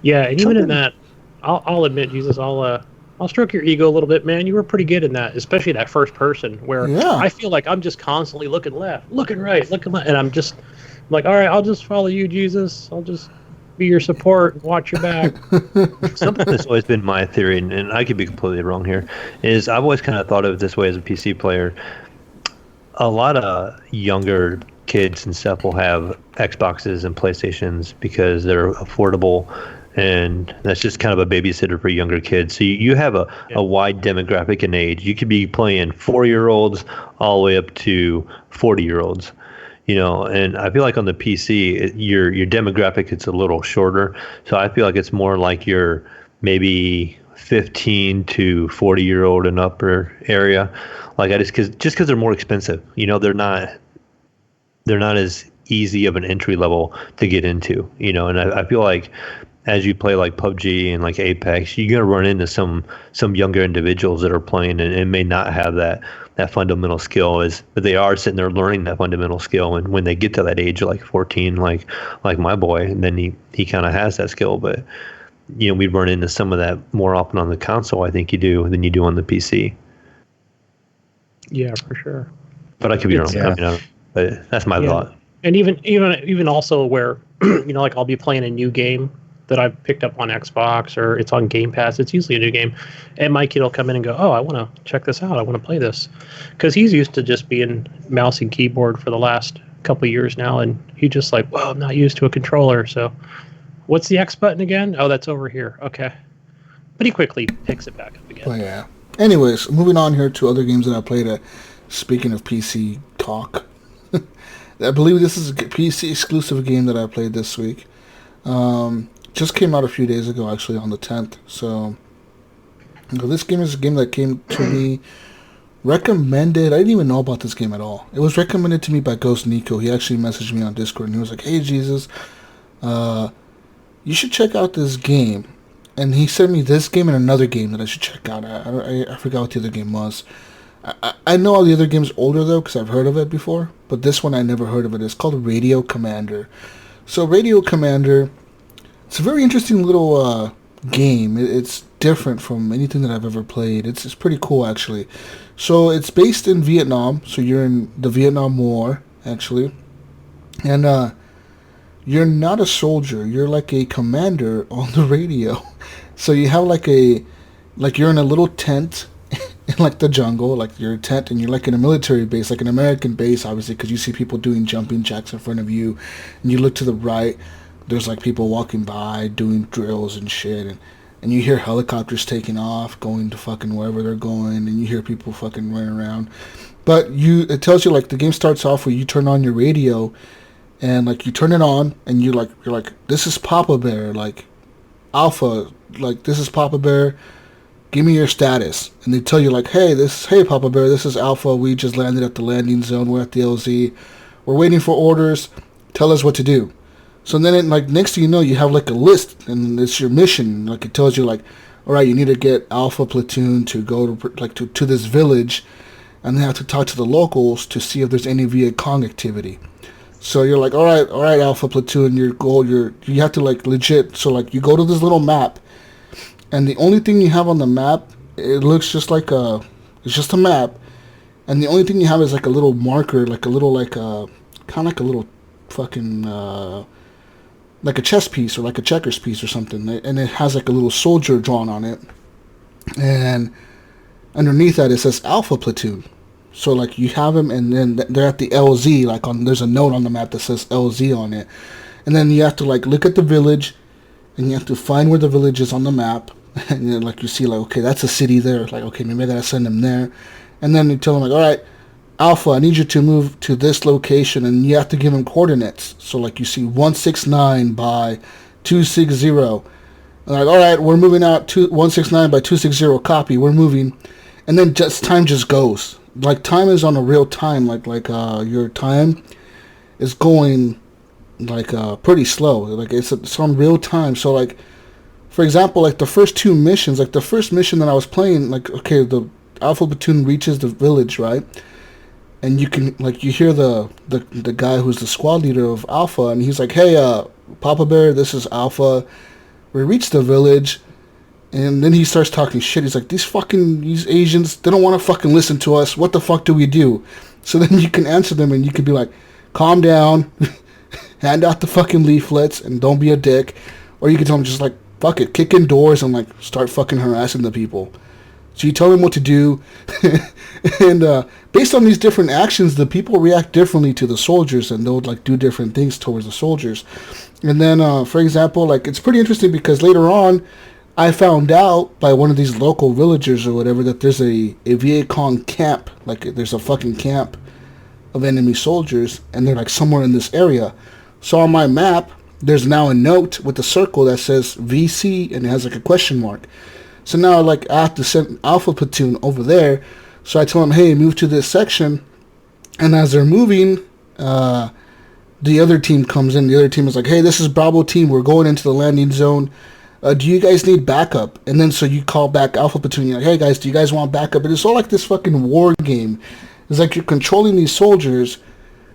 Yeah, and even in that, I'll admit, Jesus, I'll stroke your ego a little bit, man. You were pretty good in that, especially that first person, where I feel like I'm just constantly looking left, looking right, looking left, and I'm just like, all right, I'll just follow you, Jesus. I'll just be your support and watch your back. Something that's always been my theory, and I could be completely wrong here, is I've always kind of thought of it this way as a PC player. A lot of younger kids and stuff will have Xboxes and PlayStations because they're affordable, and that's just kind of a babysitter for younger kids. So you have a wide demographic in age. You could be playing 4-year-olds all the way up to 40-year-olds. And I feel like on the PC, your demographic is a little shorter. So I feel like it's more like your maybe 15 to 40-year-old and upper area. Like because they're more expensive. They're not as easy of an entry level to get into. And I feel like as you play like PUBG and like Apex, you're gonna run into some younger individuals that are playing and may not have that fundamental skill, but they are sitting there learning that fundamental skill, and when they get to that age of like 14, like my boy, and then he kind of has that skill. But we run into some of that more often on the console, I think, than you do on the PC. Yeah, for sure. But I could be wrong. But that's my thought. And even also where like I'll be playing a new game that I've picked up on Xbox or it's on Game Pass. It's usually a new game, and my kid will come in and go, "Oh, I want to check this out. I want to play this," because he's used to just being mouse and keyboard for the last couple of years now, and he just like, "Well, I'm not used to a controller." So, what's the X button again? Oh, that's over here. Okay, but he quickly picks it back up again. Oh yeah. Anyways, moving on here to other games that I played. Speaking of PC talk, I believe this is a PC exclusive game that I played this week. Just came out a few days ago, actually, on the 10th. So, this game is a game that came to me recommended. I didn't even know about this game at all. It was recommended to me by Ghost Nico. He actually messaged me on Discord, and he was like, "Hey, Jesus, you should check out this game." And he sent me this game and another game that I should check out. I forgot what the other game was. I know all the other games older, though, because I've heard of it before. But this one, I never heard of it. It's called Radio Commander. So, Radio Commander, it's a very interesting little game. It's different from anything that I've ever played. It's pretty cool, actually. So, it's based in Vietnam. So, you're in the Vietnam War, actually. And you're not a soldier. You're like a commander on the radio. So, you have you're in a little tent in like the jungle, like you're a tent, and you're like in a military base, like an American base, obviously, because you see people doing jumping jacks in front of you, and you look to the right, there's like people walking by doing drills and shit, and you hear helicopters taking off, going to fucking wherever they're going, and you hear people fucking running around. But it tells you, like, the game starts off where you turn on your radio, and like you turn it on, and you're like, this is Papa Bear, like Alpha, like this is Papa Bear. Give me your status. And they tell you, like, hey Papa Bear, this is Alpha. We just landed at the landing zone. We're at the LZ. We're waiting for orders. Tell us what to do. So then, next thing you know, you have, like, a list, and it's your mission. Like, it tells you, like, all right, you need to get Alpha Platoon to go to this village, and they have to talk to the locals to see if there's any Viet Cong activity. So you're like, all right, Alpha Platoon, you have to like legit. So like you go to this little map, and the only thing you have on the map, it looks just like it's just a map, and the only thing you have is like a little marker, like a little like kind of like a little fucking like a chess piece or like a checkers piece or something, and it has like a little soldier drawn on it, and underneath that it says Alpha Platoon. So like you have them, and then they're at the LZ, like there's a note on the map that says LZ on it, and then you have to like look at the village, and you have to find where the village is on the map, and then like you see like, okay, that's a city there, like, okay, maybe I gotta send them there, and then you tell them like, all right, Alpha, I need you to move to this location, and you have to give them coordinates. So like you see 169 by 260, and like, all right, we're moving out to 169 by 260, copy, we're moving, and then time just goes. Like time is on a real time, like your time is going like pretty slow, like it's on real time. So like, for example, like the first two missions, like the first mission that I was playing, like, okay, the Alpha Platoon reaches the village, right, and you can like you hear the guy who's the squad leader of Alpha, and he's like, hey, Papa Bear, this is Alpha, we reached the village. And then he starts talking shit. He's like, these Asians, they don't want to fucking listen to us. What the fuck do we do? So then you can answer them, and you can be like, calm down, hand out the fucking leaflets, and don't be a dick. Or you can tell them just like, fuck it, kick in doors and like start fucking harassing the people. So you tell them what to do. And based on these different actions, the people react differently to the soldiers, and they'll like do different things towards the soldiers. And then, for example, like it's pretty interesting because later on, I found out by one of these local villagers or whatever that there's a Viet Cong camp, like there's a fucking camp of enemy soldiers, and they're like somewhere in this area. So on my map, there's now a note with a circle that says VC, and it has like a question mark. So now like I have to send Alpha Platoon over there. So I tell them, hey, move to this section, and as they're moving, the other team comes in. The other team is like, hey, this is Bravo team, we're going into the landing zone. Do you guys need backup? And then so you call back Alpha Platoon. You're like, hey guys, do you guys want backup? And it's all like this fucking war game. It's like you're controlling these soldiers.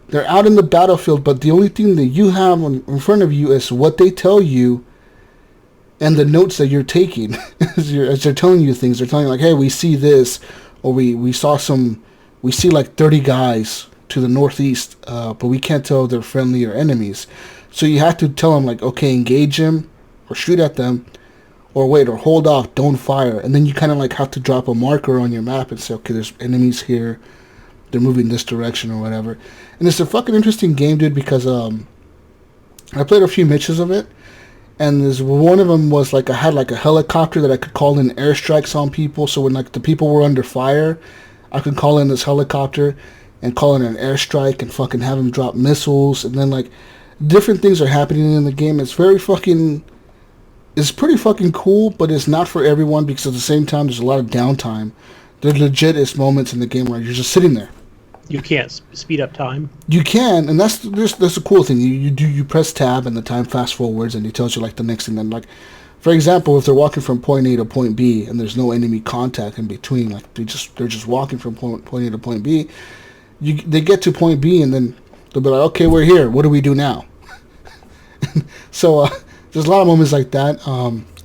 They're out in the battlefield, but the only thing that you have in front of you is what they tell you and the notes that you're taking. as they're telling you things. They're telling you like, hey, we see this, or we see like 30 guys to the northeast, but we can't tell if they're friendly or enemies. So you have to tell them like, okay, engage them, or shoot at them, or wait, or hold off, don't fire. And then you kind of like have to drop a marker on your map and say, okay, there's enemies here, they're moving this direction or whatever. And it's a fucking interesting game, dude, because I played a few missions of it, and there's one of them was like I had like a helicopter that I could call in airstrikes on people. So when like the people were under fire, I could call in this helicopter and call in an airstrike and fucking have them drop missiles. And then like different things are happening in the game. It's pretty fucking cool, but it's not for everyone because at the same time there's a lot of downtime. There's legit moments in the game where you're just sitting there. You can't speed up time. You can, and that's a cool thing. You press tab and the time fast forwards and it tells you like the next thing. Then like, for example, if they're walking from point A to point B and there's no enemy contact in between, like they're just walking from point A to point B. They get to point B and then they'll be like, okay, we're here. What do we do now? So. There's a lot of moments like that.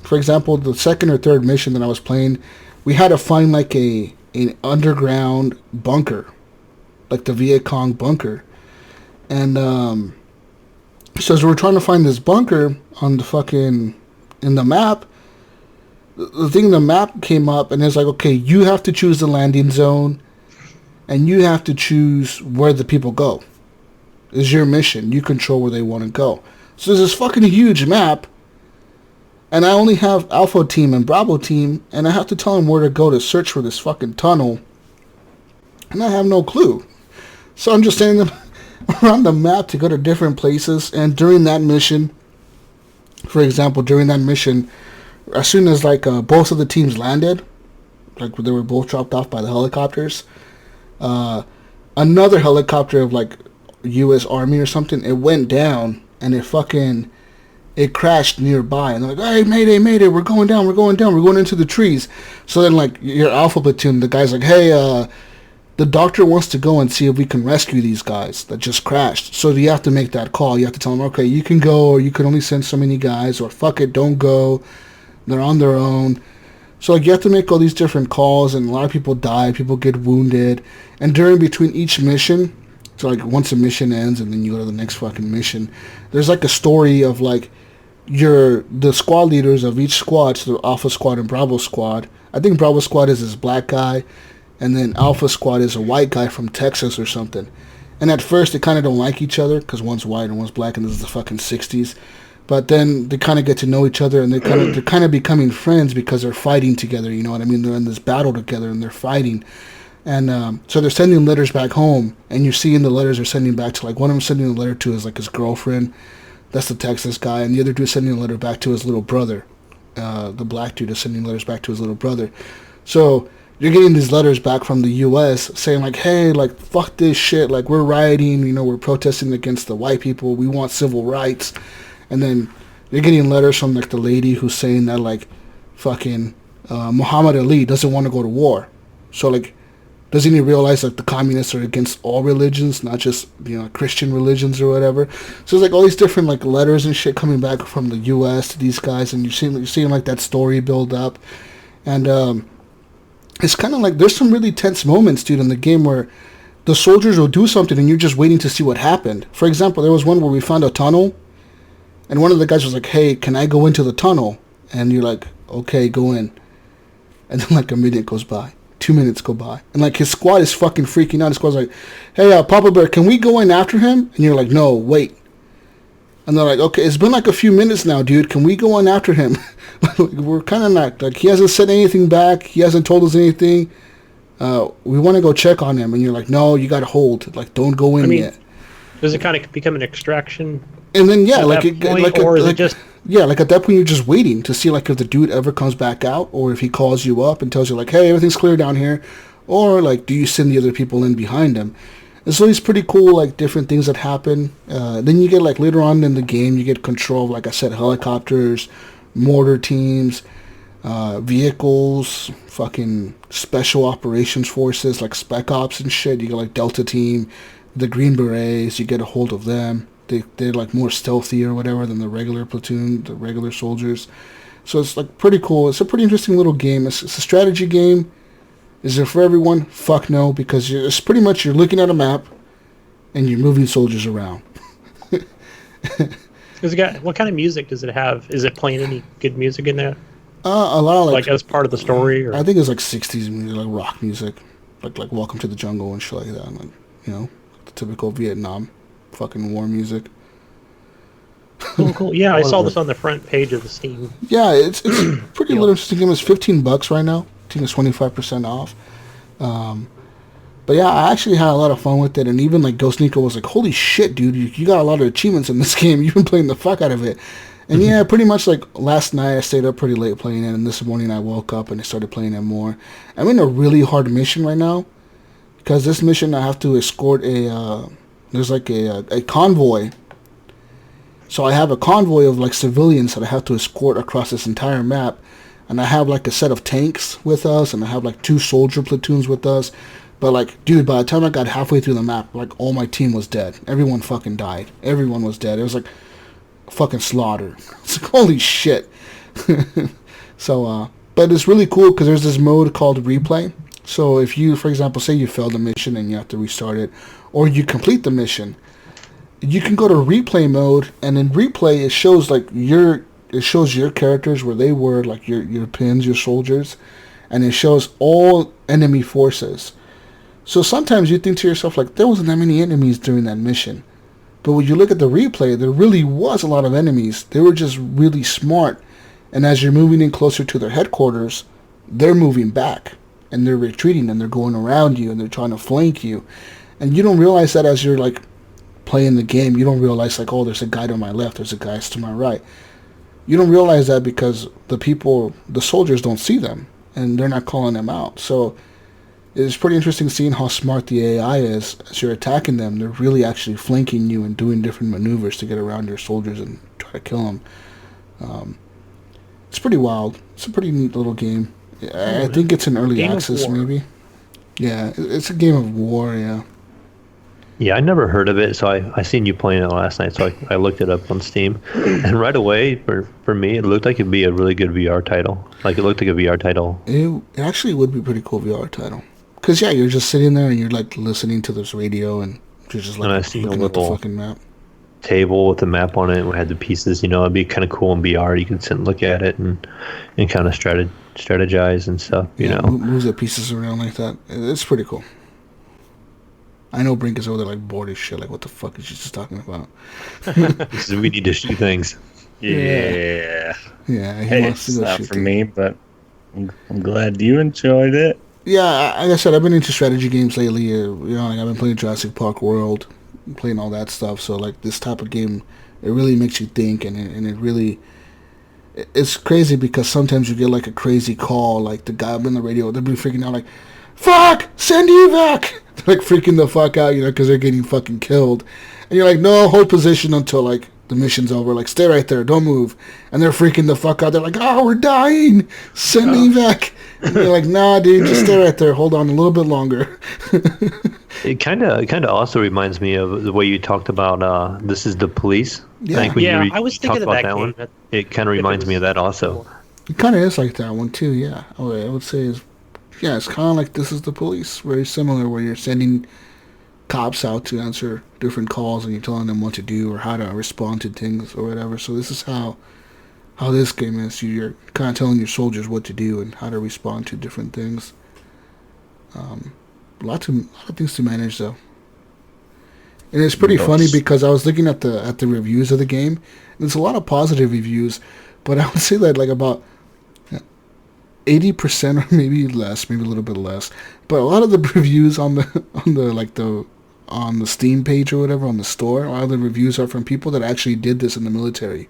For example, the second or third mission that I was playing, we had to find like an underground bunker, like the Viet Cong bunker. And so as we're trying to find this bunker on the in the map, the map came up and it's like, okay, you have to choose the landing zone, and you have to choose where the people go. It's your mission. You control where they want to go. So there's this fucking huge map, and I only have Alpha Team and Bravo Team, and I have to tell them where to go to search for this fucking tunnel, and I have no clue. So I'm just standing around the map to go to different places, and during that mission, for example, as soon as like both of the teams landed, like they were both dropped off by the helicopters, another helicopter of like U.S. Army or something, it went down. And it crashed nearby. And they're like, hey, mayday, we're going down, we're going into the trees. So then, like, your Alpha Platoon, the guy's like, hey, the doctor wants to go and see if we can rescue these guys that just crashed. So you have to make that call. You have to tell them, okay, you can go, or you can only send so many guys, or fuck it, don't go. They're on their own. So like you have to make all these different calls, and a lot of people die, people get wounded, and between each mission, so like once a mission ends and then you go to the next fucking mission, there's like a story of like the squad leaders of each squad, so the Alpha Squad and Bravo Squad. I think Bravo Squad is this black guy, and then Alpha Squad is a white guy from Texas or something. And at first they kind of don't like each other because one's white and one's black, and this is the fucking 60s. But then they kind of get to know each other, and they're kind of becoming friends because they're fighting together. You know what I mean? They're in this battle together, and they're fighting. And so they're sending letters back home, and you're seeing the letters they're sending back to, like, one of them sending a letter to his girlfriend. That's the Texas guy. And the other dude is sending a letter back to his little brother. The black dude is sending letters back to his little brother. So you're getting these letters back from the U.S. saying, like, hey, like, fuck this shit. Like, we're rioting. You know, we're protesting against the white people. We want civil rights. And then you're getting letters from, like, the lady who's saying that, like, fucking Muhammad Ali doesn't want to go to war. So, like, doesn't he realize that the communists are against all religions, not just, you know, Christian religions or whatever? So it's like all these different, like, letters and shit coming back from the U.S. to these guys, and you're seeing like that story build up. And it's kind of like there's some really tense moments, dude, in the game where the soldiers will do something and you're just waiting to see what happened. For example, there was one where we found a tunnel, and one of the guys was like, hey, can I go into the tunnel? And you're like, okay, go in. And then like a minute goes by. 2 minutes go by. And like his squad is fucking freaking out. His squad's like, hey, Papa Bear, can we go in after him? And you're like, no, wait. And they're like, okay, it's been like a few minutes now, dude. Can we go in after him? We're kind of not, like, he hasn't said anything back. He hasn't told us anything. We want to go check on him. And you're like, no, you got to hold. Like, don't go in yet. Does it kind of become an extraction? And then, yeah, like, or is it just... Yeah, like at that point you're just waiting to see like if the dude ever comes back out, or if he calls you up and tells you like, hey, everything's clear down here, or like do you send the other people in behind him? And so these pretty cool like different things that happen. Then you get like later on in the game you get control of, like I said, helicopters, mortar teams, vehicles, fucking special operations forces like Spec Ops and shit. You get like Delta Team, the Green Berets. You get a hold of them. They're like more stealthy or whatever than the regular platoon, the regular soldiers. So it's like pretty cool. It's a pretty interesting little game. It's a strategy game. Is it for everyone? Fuck no, because it's pretty much you're looking at a map and you're moving soldiers around. What kind of music does it have? Is it playing any good music in there? A lot of like as part of the story. Or? I think it's like 60s music, like rock music, like Welcome to the Jungle and shit like that. Like, you know, the typical Vietnam fucking war music. Cool. Yeah, I saw this on the front page of the Steam. Yeah, it's pretty little interesting game. It's $15 right now. I think it's 25% off. But yeah, I actually had a lot of fun with it, and even like Ghost Nico was like, holy shit, dude, you got a lot of achievements in this game. You've been playing the fuck out of it. And yeah, pretty much like last night I stayed up pretty late playing it, and this morning I woke up and I started playing it more. I'm in a really hard mission right now, because this mission I have to escort there's like a convoy. So I have a convoy of like civilians that I have to escort across this entire map. And I have like a set of tanks with us, and I have like 2 soldier platoons with us. But like, dude, by the time I got halfway through the map, like all my team was dead. Everyone fucking died. Everyone was dead. It was like fucking slaughter. It's like, holy shit. So, but it's really cool because there's this mode called replay. So if you, for example, say you failed a mission and you have to restart it, or you complete the mission, you can go to replay mode, and in replay it shows like it shows your characters where they were, like your pins, your soldiers, and it shows all enemy forces. So sometimes you think to yourself like there wasn't that many enemies during that mission, but when you look at the replay, there really was a lot of enemies. They were just really smart, and as you're moving in closer to their headquarters, they're moving back and they're retreating and they're going around you and they're trying to flank you. And you don't realize that as you're like playing the game. You don't realize like, oh, there's a guy to my left, there's a guy to my right. You don't realize that because the soldiers don't see them and they're not calling them out. So it's pretty interesting seeing how smart the AI is as you're attacking them. They're really actually flanking you and doing different maneuvers to get around your soldiers and try to kill them. It's pretty wild. It's a pretty neat little game. I think it's in early access maybe. Yeah, it's a game of war, yeah. Yeah, I never heard of it, so I seen you playing it last night, so I looked it up on Steam. And right away, for me, it looked like it'd be a really good VR title. Like, it looked like a VR title. It actually would be a pretty cool VR title. Because, yeah, you're just sitting there and you're, like, listening to this radio and you're just, like, looking at the fucking map. Table with the map on it, and we had the pieces, it'd be kind of cool in VR. You could sit and look at it and kind of strategize and stuff, move the pieces around like that. It's pretty cool. I know Brink is over there like bored as shit. Like, what the fuck is she just talking about? We need to shoot things. Yeah. Yeah. Hey, it's not for me, but I'm glad you enjoyed it. Yeah, like I said, I've been into strategy games lately. Like I've been playing Jurassic Park World, playing all that stuff. So like this type of game, it really makes you think, and it really. It's crazy because sometimes you get like a crazy call, like the guy up in the radio, they'll be freaking out like, "Fuck! Send evac!" They're like freaking the fuck out, because they're getting fucking killed. And you're like, no, hold position until like the mission's over. Like, stay right there, don't move. And they're freaking the fuck out. They're like, oh, we're dying. Send evac. And you're like, nah, dude, just stay right there. Hold on a little bit longer. It kind of also reminds me of the way you talked about This Is the Police. Yeah, I was thinking of that game. One. It kind of reminds me of that also. It kind of is like that one too, yeah. I would say it's kind of like This Is the Police. Very similar, where you're sending cops out to answer different calls and you're telling them what to do or how to respond to things or whatever. So this is how this game is. You're kind of telling your soldiers what to do and how to respond to different things. A lot of things to manage though. And it's pretty funny because I was looking at the reviews of the game, and there's a lot of positive reviews, but I would say that like about 80% or maybe less, maybe a little bit less, but a lot of the reviews on the Steam page or whatever, on the store, a lot of the reviews are from people that actually did this in the military.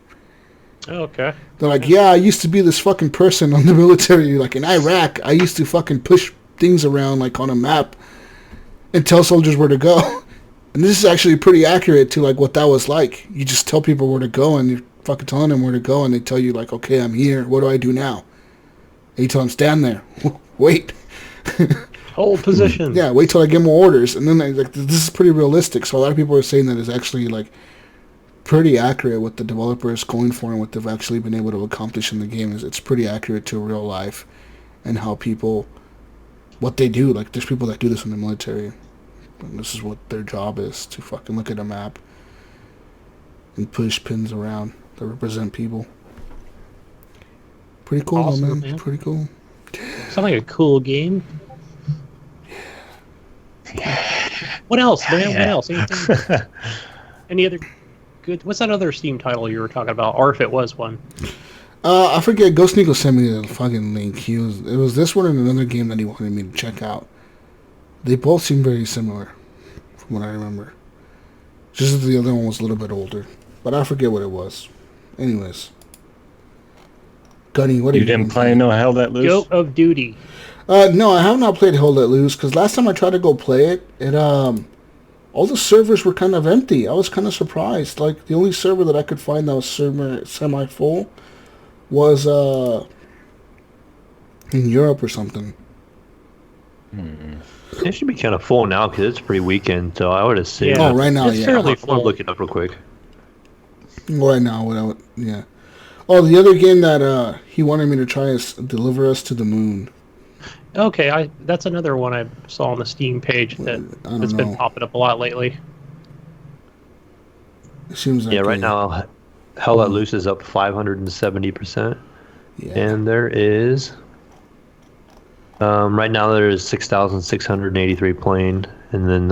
Oh, okay. They're like, yeah, I used to be this fucking person on the military, like in Iraq. I used to fucking push things around like on a map and tell soldiers where to go. And this is actually pretty accurate to like what that was like. You just tell people where to go and you're fucking telling them where to go, and they tell you like, okay, I'm here. What do I do now? And you tell them, stand there. Wait. Hold position. Yeah, wait till I get more orders. And then like, this is pretty realistic. So a lot of people are saying that it's actually like pretty accurate what the developer is going for and what they've actually been able to accomplish in the game. It's pretty accurate to real life and how people, what they do. Like there's people that do this in the military. And this is what their job is, to fucking look at a map and push pins around that represent people. Pretty cool, awesome, man. Pretty cool. Sounds like a cool game. Yeah. What else, man? What else? Anything? Any other good? What's that other Steam title you were talking about? Or if it was one? I forget. Ghost Nico sent me the fucking link. It was this one and another game that he wanted me to check out. They both seem very similar, from what I remember. Just that the other one was a little bit older. But I forget what it was. Anyways. Gunny, what you didn't play no Hell Let Loose? Goat of Duty. No, I have not played Hell Let Loose, because last time I tried to go play it, all the servers were kind of empty. I was kind of surprised. Like, the only server that I could find that was semi-full was in Europe or something. It should be kind of full now because it's pre-weekend, so I would assume. Yeah. Oh, right now, it's fairly full. I'll look it up real quick. Right now, yeah. Oh, the other game that he wanted me to try is Deliver Us to the Moon. Okay, that's another one I saw on the Steam page that's been popping up a lot lately. It seems like right now, Hell Let Loose is up 570%. Yeah. And there is... right now there is 6,683 playing, and then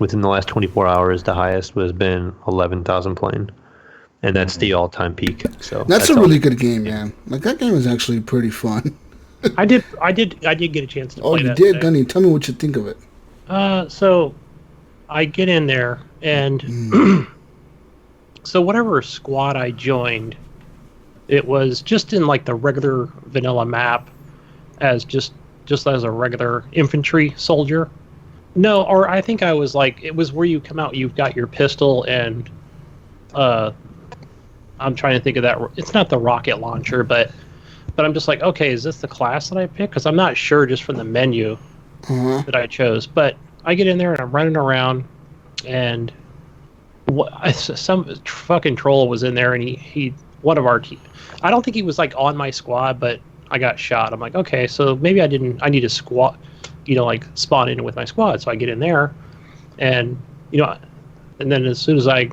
within the last 24 hours, the highest has been 11,000 playing, and that's the all-time peak. So that's a really good game, man. Like that game is actually pretty fun. I did get a chance to play that. Oh, you did, Gunny. Tell me what you think of it. So I get in there, and so whatever squad I joined, it was just in like the regular vanilla map, as just as a regular infantry soldier. No, or I think I was like, it was where you come out, you've got your pistol, and I'm trying to think of that. It's not the rocket launcher, but I'm just like, okay, is this the class that I pick? Because I'm not sure just from the menu. that I chose. But I get in there and I'm running around, and some fucking troll was in there, and he one of our team. I don't think he was like on my squad, but I got shot. I'm like, okay, so maybe I need to squad, like spawn in with my squad. So I get in there, and and then as soon as I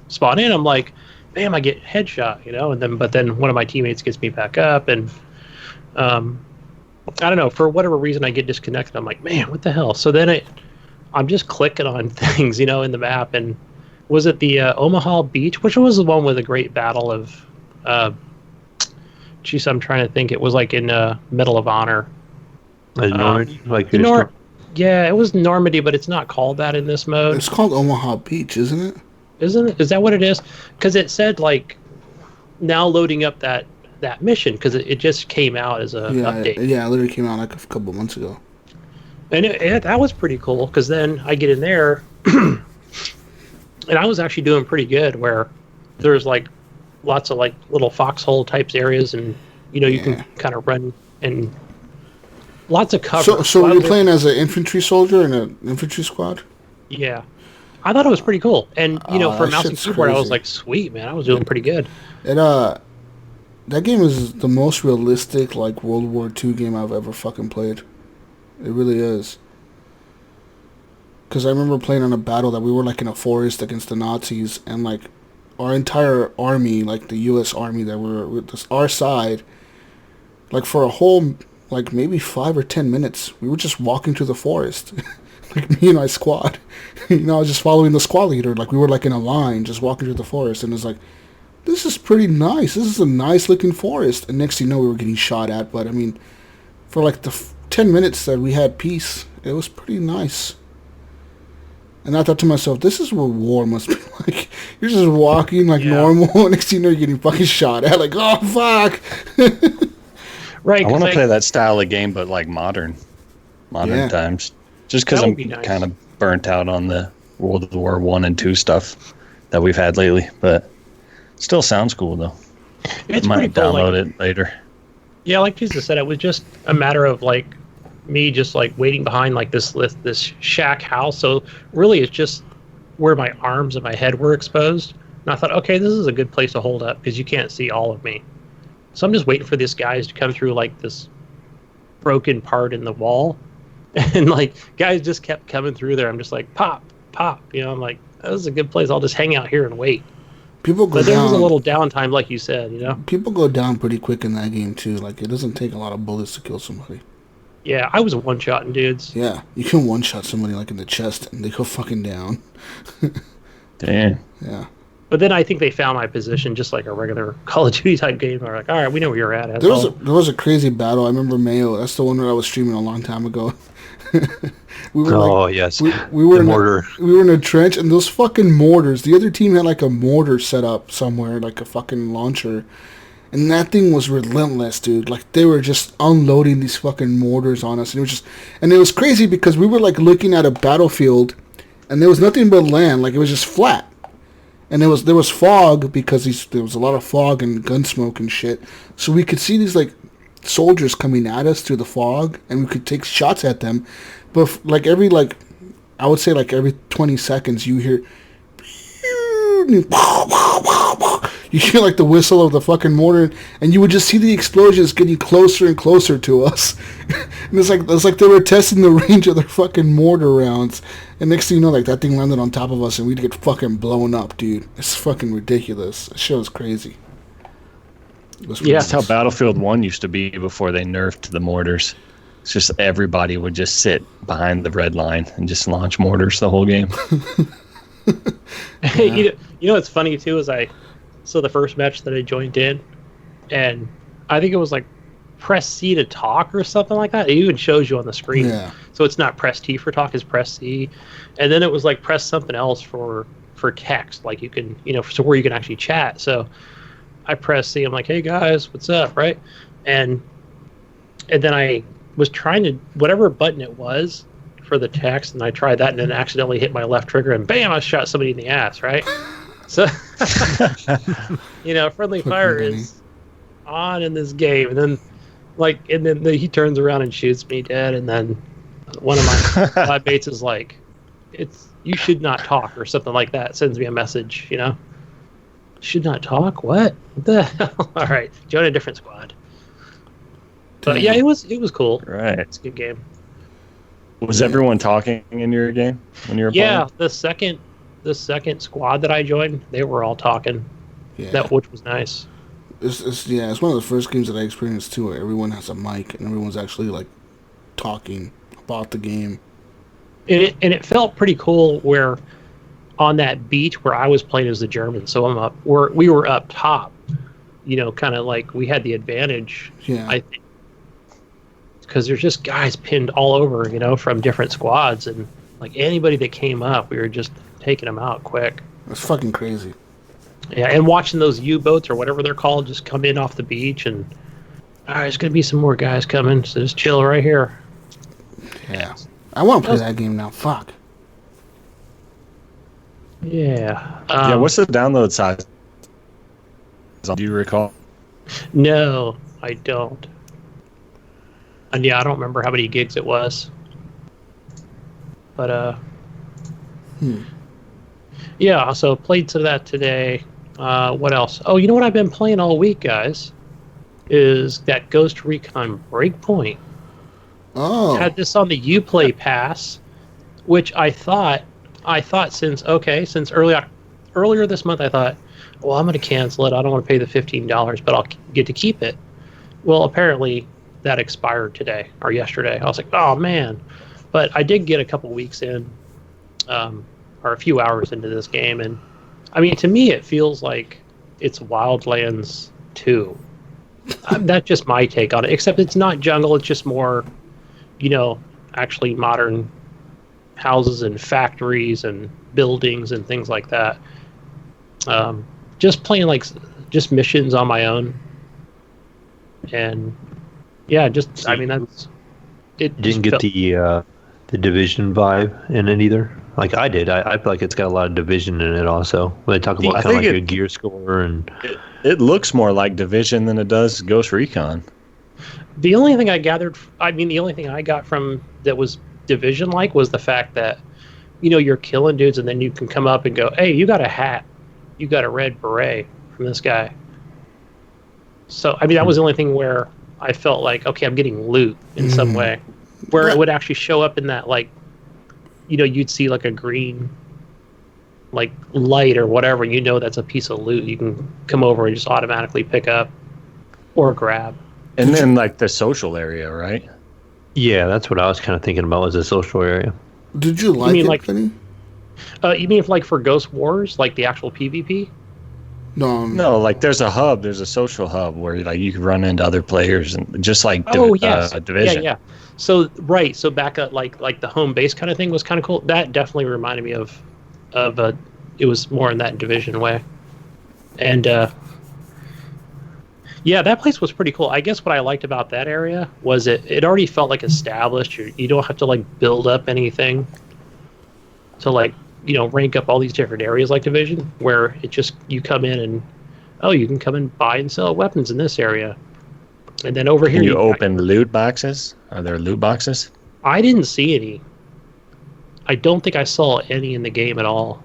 spawn in, I'm like, bam, I get headshot, but then one of my teammates gets me back up, and I don't know, for whatever reason I get disconnected. I'm like, man, what the hell? So then I'm just clicking on things, in the map, and was it the Omaha Beach, which was the one with a great battle of I'm trying to think. It was like in Medal of Honor. Normandy? Yeah, it was Normandy, but it's not called that in this mode. It's called Omaha Beach, isn't it? Isn't it? Is that what it is? Because it said, like, now loading up that mission, because it just came out as a update. Yeah, it literally came out like a couple months ago. And that was pretty cool, because then I get in there, and I was actually doing pretty good, where there's, like, lots of, like, little foxhole types areas, and, you can kind of run, and lots of cover. So were you playing as an infantry soldier in an infantry squad? Yeah. I thought it was pretty cool. And, for mouse and keyboard, I was like, sweet, man, I was doing pretty good. That game is the most realistic, like, World War II game I've ever fucking played. It really is. Because I remember playing on a battle that we were, like, in a forest against the Nazis, and, like, our entire army, like, the U.S. Army that were with our side, like, for a whole, like, maybe 5 or 10 minutes, we were just walking through the forest. Like, me and my squad. I was just following the squad leader. Like, we were, like, in a line, just walking through the forest, and it's like, this is pretty nice. This is a nice-looking forest. And next thing you know, we were getting shot at. But, I mean, for, like, the 10 minutes that we had peace, it was pretty nice. And I thought to myself, this is what war must be like. You're just walking like normal, and next thing you know, you're getting fucking shot at. Like, oh, fuck. Right. I want to play that style of game, but, like, modern times. Just because I'm kind of burnt out on the World War I and II stuff that we've had lately. But still sounds cool, though. It's might pretty cool, download it later. Yeah, like Jesus said, it was just a matter of, like, me just, like, waiting behind, like, this shack house. So really it's just where my arms and my head were exposed. And I thought, okay, this is a good place to hold up because you can't see all of me. So I'm just waiting for these guys to come through, like, this broken part in the wall. And, like, guys just kept coming through there. I'm just like, pop, pop. I'm like, this is a good place. I'll just hang out here and wait. But there was a little downtime, like you said, People go down pretty quick in that game, too. Like, it doesn't take a lot of bullets to kill somebody. Yeah, I was one-shotting dudes. Yeah, you can one-shot somebody, like, in the chest, and they go fucking down. Damn. Yeah. But then I think they found my position just like a regular Call of Duty type game. They're like, all right, we know where you're at. There was a crazy battle. I remember Mayo. That's the one that I was streaming a long time ago. We were yes. We were in a trench, and those fucking mortars. The other team had like a mortar set up somewhere, like a fucking launcher, and that thing was relentless, dude. Like they were just unloading these fucking mortars on us, and it was crazy because we were like looking at a battlefield, and there was nothing but land. Like it was just flat, and there was fog because there was a lot of fog and gun smoke and shit. So we could see these like soldiers coming at us through the fog, and we could take shots at them. But like I would say like every 20 seconds you hear like the whistle of the fucking mortar, and you would just see the explosions getting closer and closer to us. And it's like they were testing the range of their fucking mortar rounds. And next thing you know, like that thing landed on top of us, and we'd get fucking blown up, dude. It's fucking ridiculous. That shit was crazy. That's how Battlefield 1 used to be before they nerfed the mortars. It's just everybody would just sit behind the red line and just launch mortars the whole game. Yeah. You know what's funny too is so the first match that I joined in, and I think it was like press C to talk or something like that. It even shows you on the screen. Yeah. So it's not press T for talk, it's press C. And then it was like press something else for text, like you can, so where you can actually chat. So I press C, I'm like, hey guys, what's up, right? And then I was trying to, whatever button it was for the text, and I tried that and then accidentally hit my left trigger and bam, I shot somebody in the ass, right? So, friendly fire is on in this game. And then he turns around and shoots me dead, and then one of my squad mates is like, you should not talk or something like that. Sends me a message, Should not talk? What the hell? All right, join a different squad. But yeah, it was cool. Right. It's a good game. Was everyone talking in your game when you were playing? Yeah, the second squad that I joined, they were all talking. Yeah. Which was nice. It's one of the first games that I experienced too, where everyone has a mic and everyone's actually like talking about the game. And it felt pretty cool where on that beach where I was playing as the German, so we were up top, kind of like we had the advantage. Yeah. I think because there's just guys pinned all over, from different squads, and like anybody that came up, we were just taking them out quick. That's fucking crazy. Yeah, and watching those U-boats or whatever they're called just come in off the beach, and all right, there's gonna be some more guys coming, so just chill right here. Yeah, I want to play that game now. Fuck. Yeah. What's the download size? Do you recall? No, I don't. And yeah, I don't remember how many gigs it was. But yeah, so played to that today. What else? Oh, you know what I've been playing all week, guys? Is that Ghost Recon Breakpoint. Oh. Had this on the Uplay Pass, which I thought since earlier this month, I thought, well, I'm going to cancel it. I don't want to pay the $15, but I'll get to keep it. Well, apparently that expired today or yesterday. I was like, oh man. But I did get a couple weeks in, or a few hours into this game, and I mean, to me, it feels like it's Wildlands 2. That's just my take on it. Except it's not jungle; it's just more, actually modern houses and factories and buildings and things like that. Just playing just missions on my own, and yeah, I mean that's it. Didn't get the Division vibe in it either. Like I did. I feel like it's got a lot of Division in it also. When they talk about kind of like a gear score and it looks more like Division than it does Ghost Recon. The only thing I got from that was Division-like was the fact that, you're killing dudes and then you can come up and go, hey, you got a hat. You got a red beret from this guy. So, I mean, that was the only thing where I felt like, okay, I'm getting loot in some way. Where it would actually show up in that, like, you'd see like a green, like, light or whatever, that's a piece of loot you can come over and just automatically pick up or grab. And then, like, the social area, right? Yeah, that's what I was kind of thinking about, was the social area. Did you like it, Gunny? You mean like for Ghost Wars, like the actual PvP? No, like there's a hub, there's a social hub where like you can run into other players and just like Division. Yeah. So back at like the home base kind of thing was kind of cool. That definitely reminded me of it was more in that Division way. And yeah, that place was pretty cool. I guess what I liked about that area was it already felt like established. You don't have to like build up anything to like, rank up all these different areas like Division, where it just, you come in and, you can come and buy and sell weapons in this area. And then over here... you open loot boxes? Are there loot boxes? I didn't see any. I don't think I saw any in the game at all.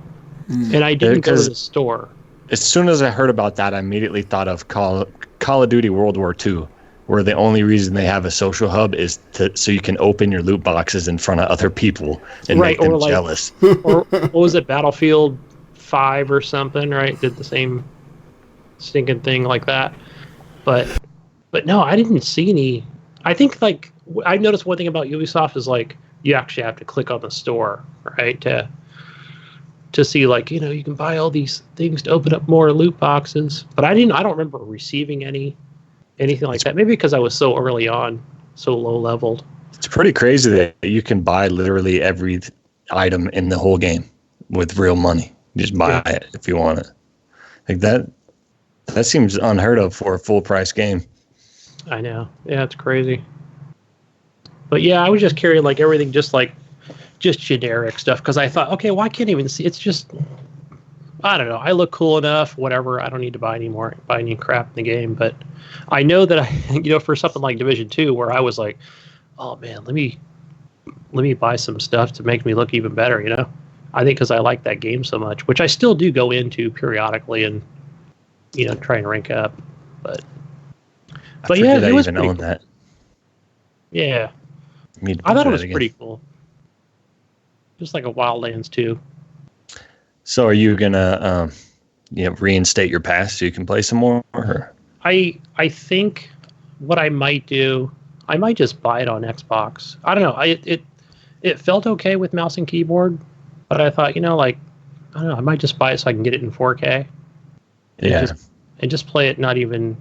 And I didn't go to the store. As soon as I heard about that, I immediately thought of Call of Duty World War II, where the only reason they have a social hub is so you can open your loot boxes in front of other people and make them jealous. Or what was it, Battlefield 5 or something, right? Did the same stinking thing like that. But no, I didn't see any. I think, like, I noticed one thing about Ubisoft is, like, you actually have to click on the store, right, to see, like, you can buy all these things to open up more loot boxes. But I don't remember receiving anything like that. Maybe because I was so early on, so low leveled. It's pretty crazy that you can buy literally every item in the whole game with real money. You just buy it if you want it. Like that seems unheard of for a full price game. I know. Yeah, it's crazy. But yeah, I was just carrying like everything just generic stuff because I thought, okay, well, I can't even see. It's just, I don't know. I look cool enough, whatever. I don't need to buy any crap in the game. But I know that for something like Division 2, where I was like, oh man, let me buy some stuff to make me look even better. I think because I like that game so much, which I still do go into periodically and try and rank up. But yeah, it was pretty cool. That. Yeah, I thought it was pretty cool. Just like a Wildlands 2. So are you gonna reinstate your pass so you can play some more? Or? I think what I might do, I might just buy it on Xbox. I don't know. It felt okay with mouse and keyboard, but I thought, I don't know, I might just buy it so I can get it in 4K. And just play it not even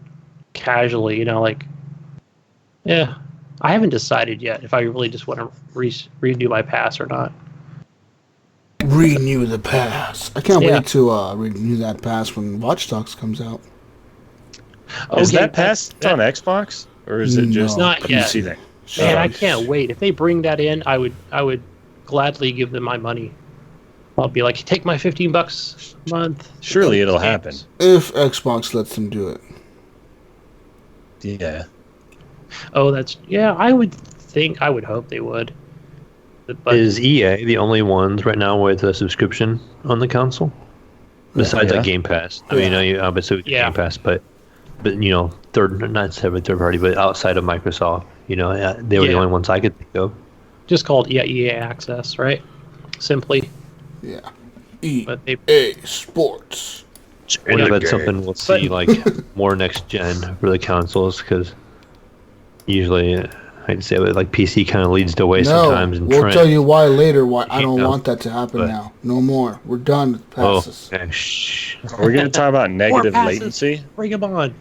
casually, yeah. I haven't decided yet if I really just want to redo my pass or not. Renew the pass. I can't wait to renew that pass when Watch Dogs comes out. Is that pass on Xbox, or is it just not PC thing? Man, I can't wait. If they bring that in, I would gladly give them my money. I'll be like, take my $15 a month. Surely it'll happen if Xbox lets them do it. Yeah. Oh, I would hope they would. But is EA the only ones right now with a subscription on the console? Besides like Game Pass. I mean, obviously with Game Pass, but not third party, but outside of Microsoft, they were the only ones I could think of. Just called EA Access, right? Simply. Yeah. EA Sports. I wonder if that's something we'll see more next gen for the consoles, because usually I'd say like PC kind of leads the way sometimes. We'll tell you why later. Why I don't want that to happen now. No more. We're done with passes. Okay. Shh. Are we going to talk about negative latency? Bring them on.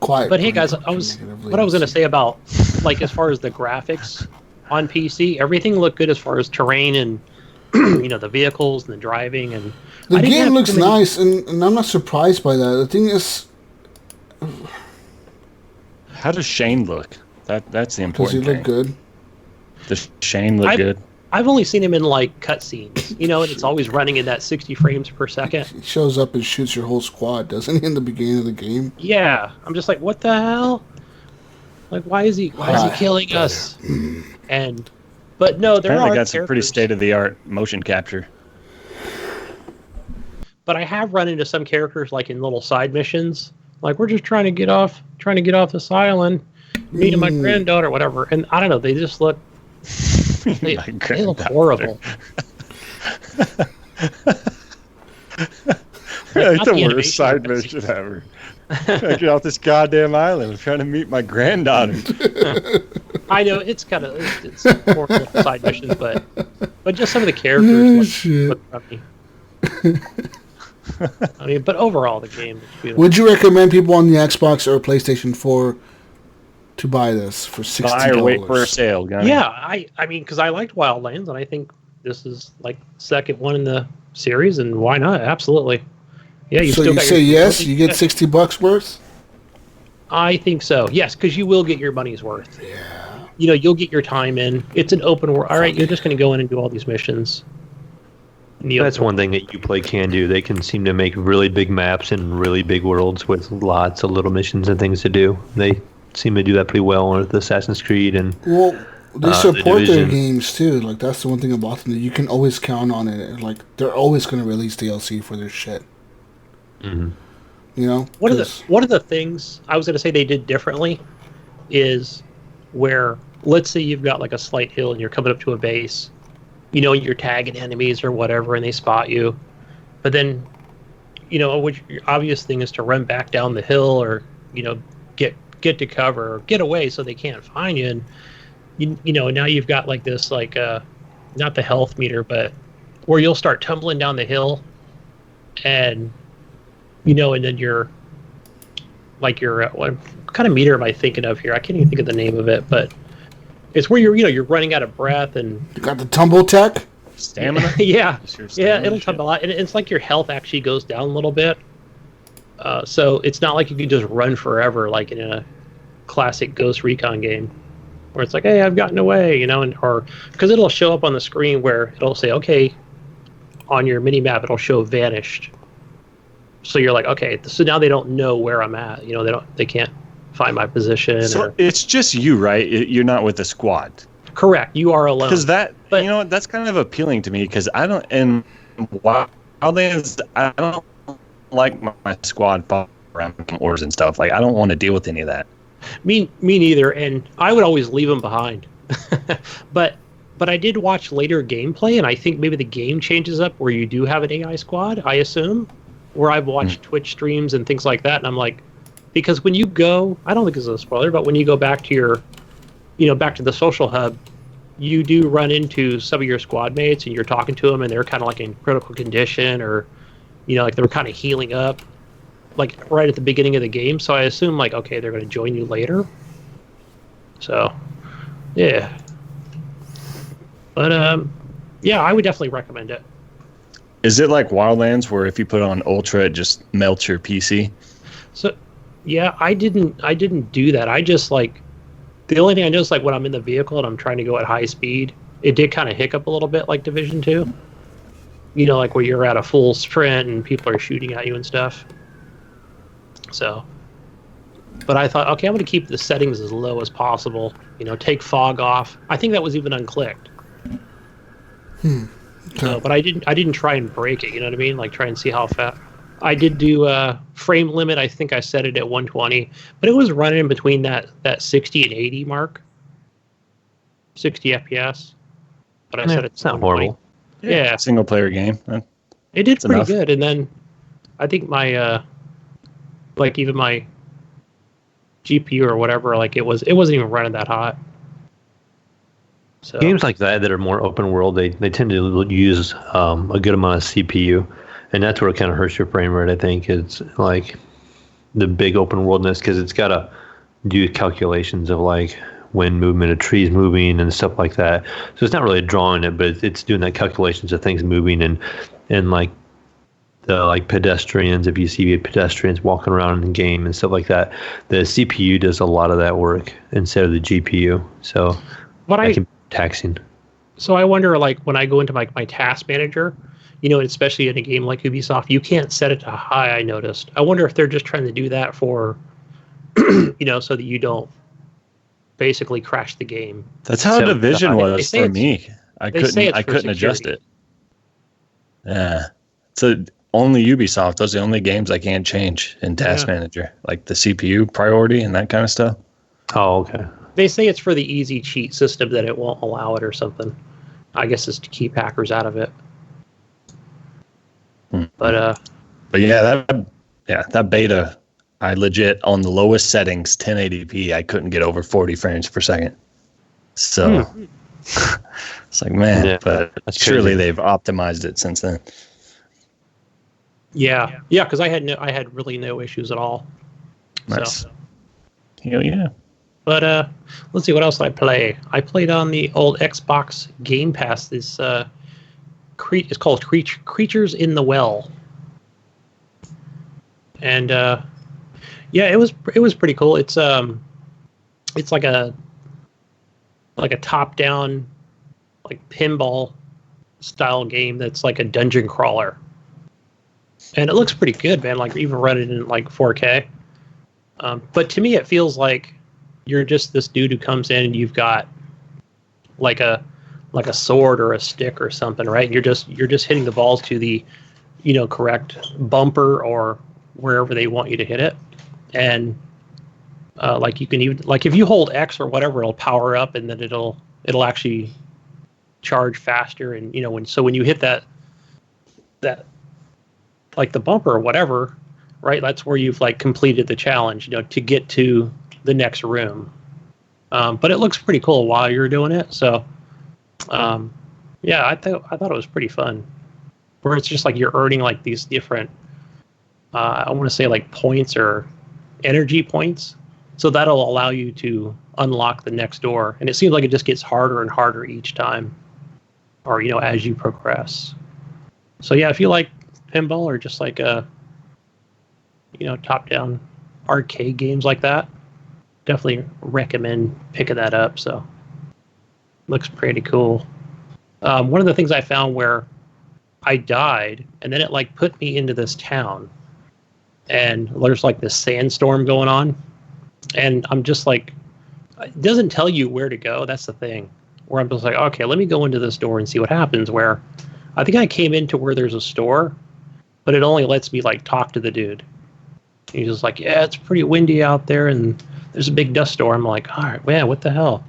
Quiet. But hey, guys, what I was going to say about as far as the graphics on PC, everything looked good as far as terrain and the vehicles and the driving, and the game looks nice, and I'm not surprised by that. The thing is, how does Shane look? That's the important thing. Does he look good? Does Shane look good? I've only seen him in cutscenes, and it's always running in that 60 frames per second. He shows up and shoots your whole squad, doesn't he, in the beginning of the game? Yeah, I'm just like, what the hell? Why is he killing us? But no, there apparently are got some pretty state-of-the-art motion capture. But I have run into some characters in little side missions. We're just trying to get off this island, meeting my granddaughter, whatever. And I don't know, they just look they look horrible. That's the worst side mission ever. I get off this goddamn island. I'm trying to meet my granddaughter. I know it's horrible side missions, but just some of the characters look funny. I mean, but overall, the game is beautiful. Would you recommend people on the Xbox or PlayStation 4 to buy this for $60? Buy or wait for a sale, Gunny. Yeah, I mean, because I liked Wildlands, and I think this is second one in the series, and why not? Absolutely. Yeah, so you say yes, you get $60 worth? I think so. Yes, because you will get your money's worth. Yeah. You'll get your time in. It's an open world. All right, you're just going to go in and do all these missions. That's one thing that Uplay can do. They can seem to make really big maps and really big worlds with lots of little missions and things to do. They seem to do that pretty well with Assassin's Creed and they support their games too. That's the one thing about them that you can always count on it. They're always going to release DLC for their shit. Mm-hmm. One of the things I was going to say they did differently is where, let's say you've got a slight hill and you're coming up to a base, you're tagging enemies or whatever, and they spot you. But then, which obvious thing is to run back down the hill or, get to cover or get away so they can't find you. And, now you've got this, not the health meter, but where you'll start tumbling down the hill and, and then you're what kind of meter am I thinking of here? I can't even think of the name of it, but it's where you're running out of breath and you got the tumble tech, stamina. Yeah, it'll tumble out, and it's your health actually goes down a little bit. So it's not like you can just run forever like in a classic Ghost Recon game, where it's hey, I've gotten away, or because it'll show up on the screen where it'll say, okay, on your mini map it'll show vanished. So you're okay, so now they don't know where I'm at. They can't find my position. So it's just you, right? You're not with the squad. Correct. You are alone. Because that's kind of appealing to me. Because I don't in Wildlands, I don't like my squad around orders and stuff. Like I don't want to deal with any of that. Me neither. And I would always leave them behind. But I did watch later gameplay, and I think maybe the game changes up where you do have an AI squad. I assume, where I've watched Twitch streams and things like that, and I'm like, because when you go, I don't think it's a spoiler, but when you go back to your, back to the social hub, you do run into some of your squad mates, and you're talking to them, and they're kind of like in critical condition, or, like they're kind of healing up, like right at the beginning of the game. So I assume like, okay, they're going to join you later. So, yeah. But I would definitely recommend it. Is it like Wildlands where if you put on Ultra, it just melts your PC? So, yeah, I didn't do that. I just like, the only thing I noticed, like when I'm in the vehicle and I'm trying to go at high speed, it did kind of hiccup a little bit like Division 2. Like where you're at a full sprint and people are shooting at you and stuff. So, but I thought, okay, I'm going to keep the settings as low as possible. Take fog off. I think that was even unclicked. So, but I didn't try and break it. You know what I mean? Like try and see how fast. I did do frame limit. I think I set it at 120, but it was running in between that 60 and 80 mark. 60 FPS. But I set it to 120. Horrible. Yeah, single player game. It did pretty good, and then I think my even my GPU or whatever, like it wasn't even running that hot. So games like that are more open world, they tend to use a good amount of CPU, and that's where it kind of hurts your frame rate. I think it's like the big open worldness, because it's got to do calculations of like wind movement of trees moving and stuff like that. So it's not really drawing it, but it's doing that calculations of things moving and like the like pedestrians, if you see pedestrians walking around in the game and stuff like that, the CPU does a lot of that work instead of the GPU. So that can be taxing. So I wonder, like when I go into my task manager, especially in a game like Ubisoft, you can't set it to high. I noticed. I wonder if they're just trying to do that for, so that you don't basically crash the game. That's how Division was for me. I couldn't adjust it. Yeah. So only Ubisoft. Those are the only games I can't change in Task Manager, like the CPU priority and that kind of stuff. Oh, okay. They say it's for the easy cheat system that it won't allow it or something. I guess it's to keep hackers out of it. But yeah, that beta, I legit on the lowest settings, 1080p, I couldn't get over 40 frames per second. So it's like, man, but surely they've optimized it since then. Yeah, because I had really no issues at all. Nice. So. Hell yeah. But let's see, what else did I play? I played on the old Xbox Game Pass. This it's called Creatures in the Well, and it was pretty cool. It's like a top-down, like pinball style game that's like a dungeon crawler, and it looks pretty good, man. Like even running in like 4K. But to me, it feels like you're just this dude who comes in and you've got like a sword or a stick or something, right? And you're just hitting the balls to the, correct bumper or wherever they want you to hit it. And like you can even, like if you hold X or whatever, it'll power up and then it'll actually charge faster. And when you hit that like the bumper or whatever, right? That's where you've like completed the challenge, to get to the next room. But it looks pretty cool while you're doing it. So, I thought it was pretty fun. Where it's just like you're earning like these different, I want to say like points or energy points. So that'll allow you to unlock the next door. And it seems like it just gets harder and harder each time, or as you progress. So yeah, if you like pinball or just like top-down arcade games like that, definitely recommend picking that up. So looks pretty cool. One of the things I found where I died and then it like put me into this town and there's like this sandstorm going on and I'm just like, it doesn't tell you where to go. That's the thing. where I'm just like, okay, let me go into this door and see what happens. Where I think I came into where there's a store, but it only lets me like talk to the dude. He's just like, yeah, it's pretty windy out there, and there's a big dust storm. I'm like, all right, man, what the hell?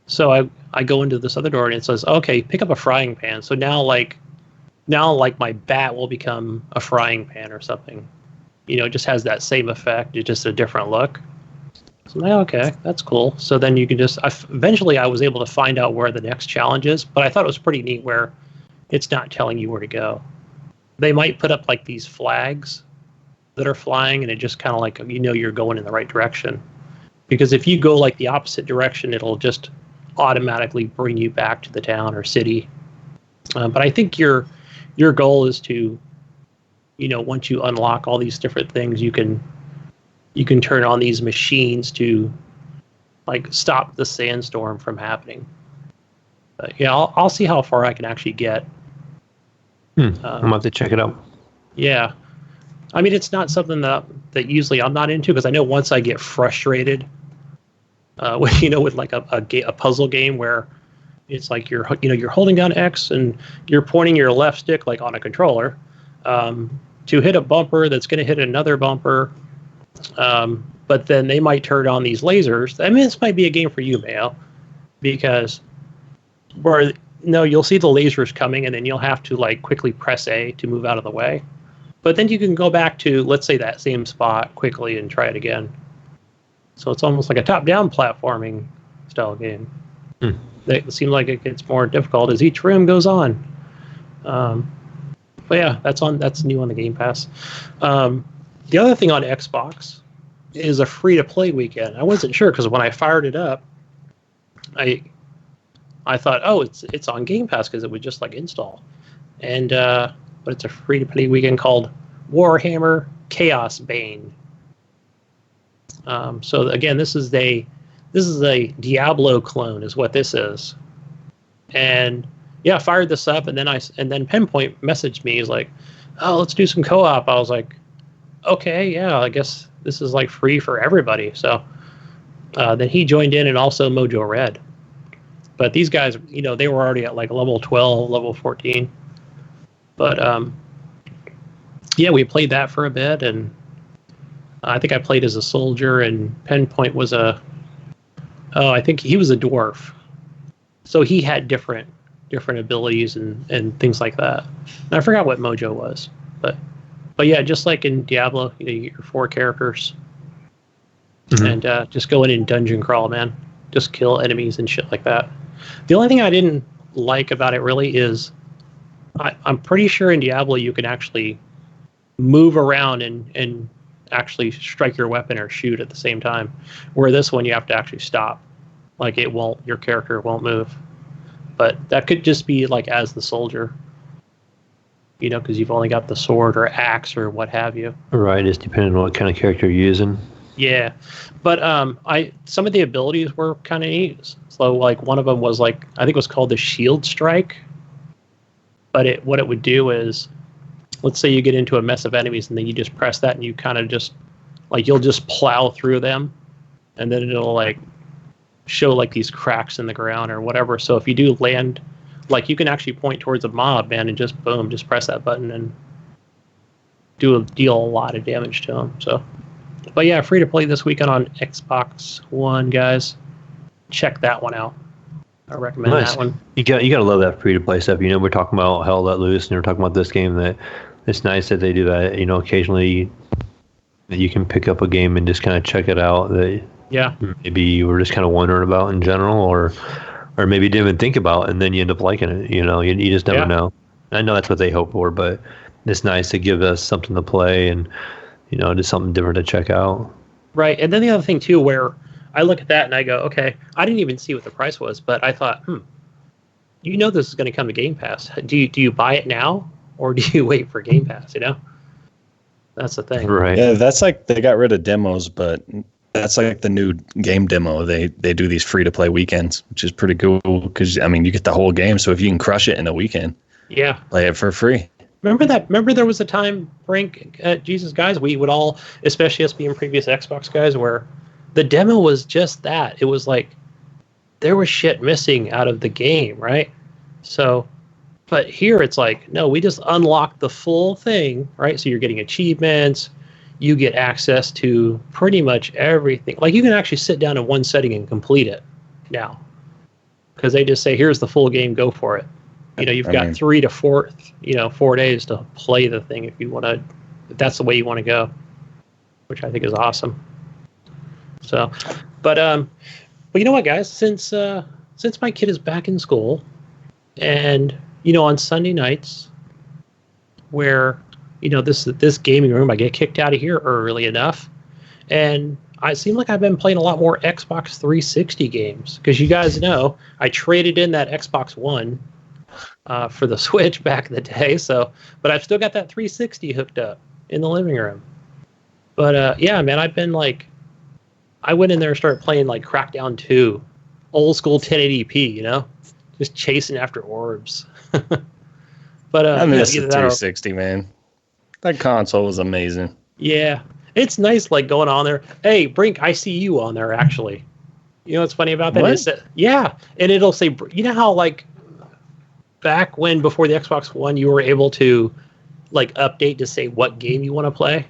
So I go into this other door, and it says, okay, pick up a frying pan. So now my bat will become a frying pan or something. You know, it just has that same effect. It's just a different look. So I'm like, okay, that's cool. So then you can just, eventually I was able to find out where the next challenge is, but I thought it was pretty neat where it's not telling you where to go. They might put up like these flags that are flying, and it just kind of like, you know, you're going in the right direction. Because if you go like the opposite direction, it'll just automatically bring you back to the town or city. But I think your goal is to, you know, once you unlock all these different things, you can turn on these machines to like stop the sandstorm from happening. But yeah, I'll see how far I can actually get. I'm gonna have to check it out. Yeah, I mean, it's not something that usually I'm not into, because I know once I get frustrated, with like a puzzle game where it's like you're holding down X and you're pointing your left stick like on a controller to hit a bumper that's going to hit another bumper, but then they might turn on these lasers. I mean, this might be a game for you, Mayo, because you'll see the lasers coming, and then you'll have to like quickly press A to move out of the way. But then you can go back to, let's say, that same spot quickly and try it again. So it's almost like a top-down platforming style game. It seems like it gets more difficult as each room goes on. But yeah, that's new on the Game Pass. The other thing on Xbox is a free-to-play weekend. I wasn't sure, because when I fired it up, I thought, oh, it's on Game Pass because it would just like install. And but it's a free-to-play weekend called Warhammer Chaos Bane. So again, this is a Diablo clone, is what this is. And yeah, I fired this up, and then Pinpoint messaged me. He's like, "Oh, let's do some co-op." I was like, "Okay, yeah, I guess this is like free for everybody." So then he joined in, and also Mojo Red. But these guys, you know, they were already at like level 12, level 14. But yeah, we played that for a bit, and I think I played as a soldier, and Pinpoint was I think he was a dwarf. So he had different abilities and things like that. And I forgot what Mojo was, but yeah, just like in Diablo, you know, you get your 4 characters, and just go in and dungeon crawl, man. Just kill enemies and shit like that. The only thing I didn't like about it really is I'm pretty sure in Diablo you can actually move around and actually strike your weapon or shoot at the same time. Where this one you have to actually stop. Like your character won't move. But that could just be like as the soldier. You know, because you've only got the sword or axe or what have you. Right, it's depending on what kind of character you're using. Yeah, but some of the abilities were kind of neat. So like one of them was like, I think it was called the Shield Strike. But what it would do is, let's say you get into a mess of enemies, and then you just press that, and you kind of just like you'll just plow through them, and then it'll like show like these cracks in the ground or whatever. So if you do land, like you can actually point towards a mob, man, and just boom, just press that button and deal a lot of damage to them. So. But yeah, free to play this weekend on Xbox One, guys. Check that one out. I recommend that one. You gotta love that free to play stuff. You know, we're talking about Hell Let Loose, and we're talking about this game. That it's nice that they do that. You know, occasionally that you can pick up a game and just kind of check it out. That maybe you were just kind of wondering about in general, or maybe didn't even think about, and then you end up liking it. You know, you just never know. I know that's what they hope for, but it's nice to give us something to play and, you know, just something different to check out. Right. And then the other thing, too, where I look at that and I go, okay, I didn't even see what the price was, but I thought, you know this is going to come to Game Pass. Do you buy it now, or do you wait for Game Pass, you know? That's the thing. Right. Yeah, that's like they got rid of demos, but that's like the new game demo. They do these free-to-play weekends, which is pretty cool because, I mean, you get the whole game, so if you can crush it in a weekend, play it for free. Remember there was a time, Brink, Jesus, guys, we would all, especially us being previous Xbox guys, where the demo was just that. It was like there was shit missing out of the game, right? So, but here it's like, no, we just unlock the full thing, right? So you're getting achievements, you get access to pretty much everything. Like you can actually sit down in one setting and complete it now, because they just say, here's the full game, go for it. You've got 3 to 4, 4 days to play the thing if that's the way you want to go, which I think is awesome. So, but you know what, guys? Since my kid is back in school, and on Sunday nights, where this gaming room, I get kicked out of here early enough, and I seem like I've been playing a lot more Xbox 360 games, because you guys know I traded in that Xbox One for the Switch back in the day. So, but I've still got that 360 hooked up in the living room. But yeah, man, I've been like, I went in there and started playing like Crackdown 2, old school 1080p, just chasing after orbs. But I miss the 360, man. That console was amazing. Yeah, it's nice, like going on there. Hey, Brink, I see you on there actually. You know what's funny about that? Is that, yeah, and it'll say, how like back when before the Xbox One, you were able to like update to say what game you want to play.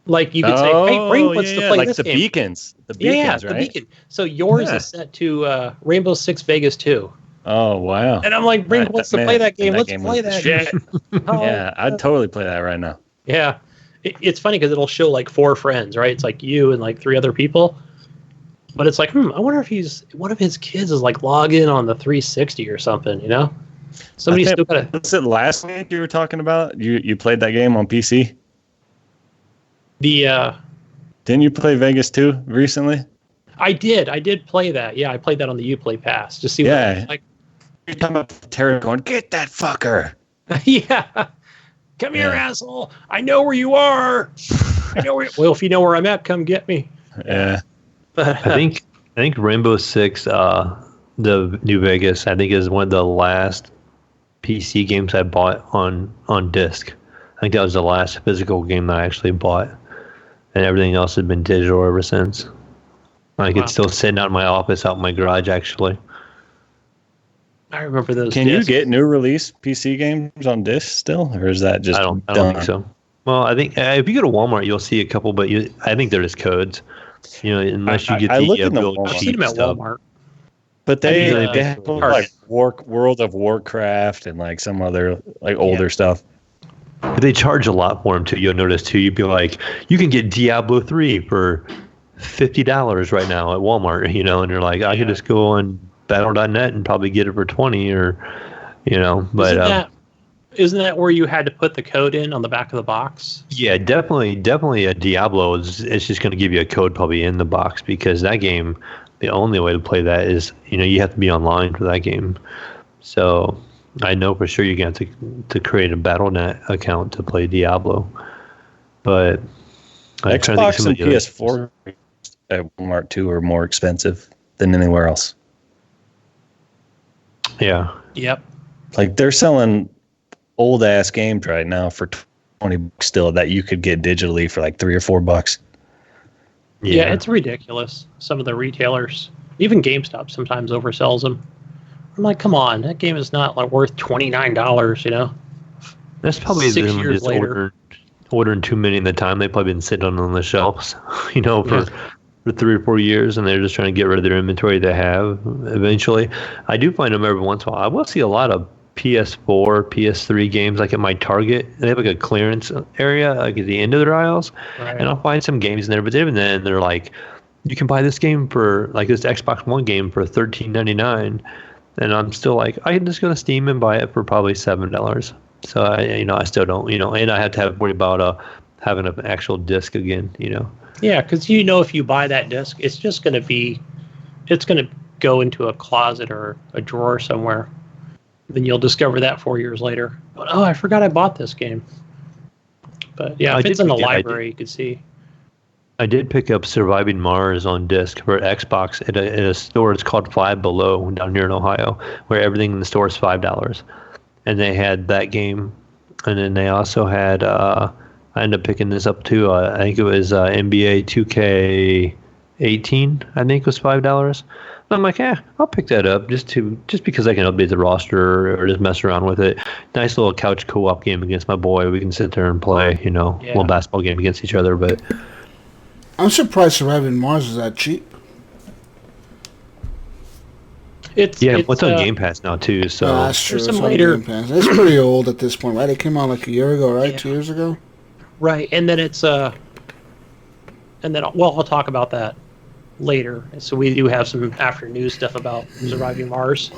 Like you could say, "Hey, Brink wants to play like this the game." Beacons. The beacons, right? The beacon. So yours is set to Rainbow Six Vegas 2. Oh wow! And I'm like, Brink wants to play that game. Let's play that shit. Yeah, I'd totally play that right now. Yeah, it's funny because it'll show like 4 friends, right? It's like you and like 3 other people. But it's like, I wonder if one of his kids is like log in on the 360 or something, Somebody's still got to. Was it last week you were talking about? You played that game on PC? Didn't you play Vegas 2 recently? I did play that. Yeah, I played that on the Uplay Pass. Just see what it's like. You're talking about Terry going, get that fucker. Yeah. Come here, asshole. I know where you are. Well, if you know where I'm at, come get me. Yeah. I think Rainbow Six, the New Vegas, I think is one of the last PC games I bought on disc. I think that was the last physical game that I actually bought, and everything else has been digital ever since. Like it's still sitting out in my office, out in my garage, actually. I remember those. Can you get new release PC games on disc still, or is that just? I don't think so. Well, I think if you go to Walmart, you'll see a couple, but I think they're just codes. Unless you get the real cheap stuff. Walmart. But they have like World of Warcraft and like some other like older stuff. But they charge a lot for them too. You'll notice too. You'd be like, you can get Diablo 3 for $50 right now at Walmart. And you're like, I could just go on Battle.net and probably get it for $20 or, But isn't that where you had to put the code in on the back of the box? Yeah, definitely a Diablo it's just going to give you a code probably in the box, because that game, the only way to play that is, you have to be online for that game. So I know for sure you're going to have to create a Battle.net account to play Diablo. But Xbox and PS4 at Walmart 2 are more expensive than anywhere else. Yeah. Yep. Like they're selling old ass games right now for $20 still that you could get digitally for like $3 or $4. Yeah, it's ridiculous. Some of the retailers, even GameStop, sometimes oversells them. I'm like, come on, that game is not like worth $29. That's probably 6 years just later. Ordering too many at the time. They've probably been sitting on the shelves, for 3 or 4 years, and they're just trying to get rid of their inventory they have eventually. I do find them every once in a while. I will see a lot of PS4, PS3 games like at my Target. They have like a clearance area like at the end of their aisles, and I'll find some games in there. But even then, they're like, you can buy this game for like this Xbox One game for $13.99, and I'm still like, I can just go to Steam and buy it for probably $7. So I still don't, and I have to worry about having an actual disc again, Yeah, because if you buy that disc, it's just going to go into a closet or a drawer somewhere. Then you'll discover that 4 years later. Oh, I forgot I bought this game. But yeah, if it's in the library, you could see. I did pick up Surviving Mars on disc for Xbox at a store. It's called Five Below down here in Ohio, where everything in the store is $5. And they had that game. And then they also had, I ended up picking this up too. I think it was NBA 2K18, I think was $5. I'm like, I'll pick that up just because I can update the roster or just mess around with it. Nice little couch co-op game against my boy. We can sit there and play, a little basketball game against each other. But I'm surprised Surviving Mars is that cheap. It's on Game Pass now too. So that's true. It's later. Game Pass. It's pretty old at this point, right? It came out like a year ago, right? Yeah. 2 years ago. Right, and then I'll talk about that later. So we do have some after news stuff about Surviving Mars.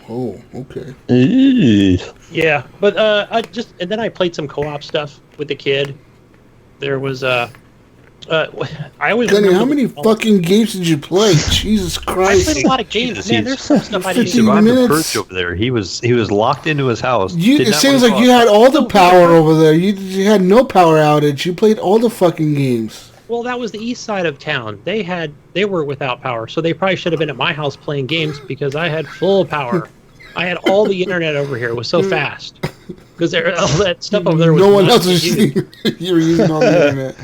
Oh, okay. Yeah, but I played some co-op stuff with the kid. There was I always Gunny, how many fucking games did you play? Jesus Christ! I played a lot of games. Man, there's some stuff I didn't do. The perch over there. He was locked into his house. It seems like you had all the power over there. You had no power outage. You played all the fucking games. Well, that was the east side of town. They were without power, so they probably should have been at my house playing games because I had full power. I had all the internet over here. It was so fast because all that stuff over there was no one else was using. You were using all the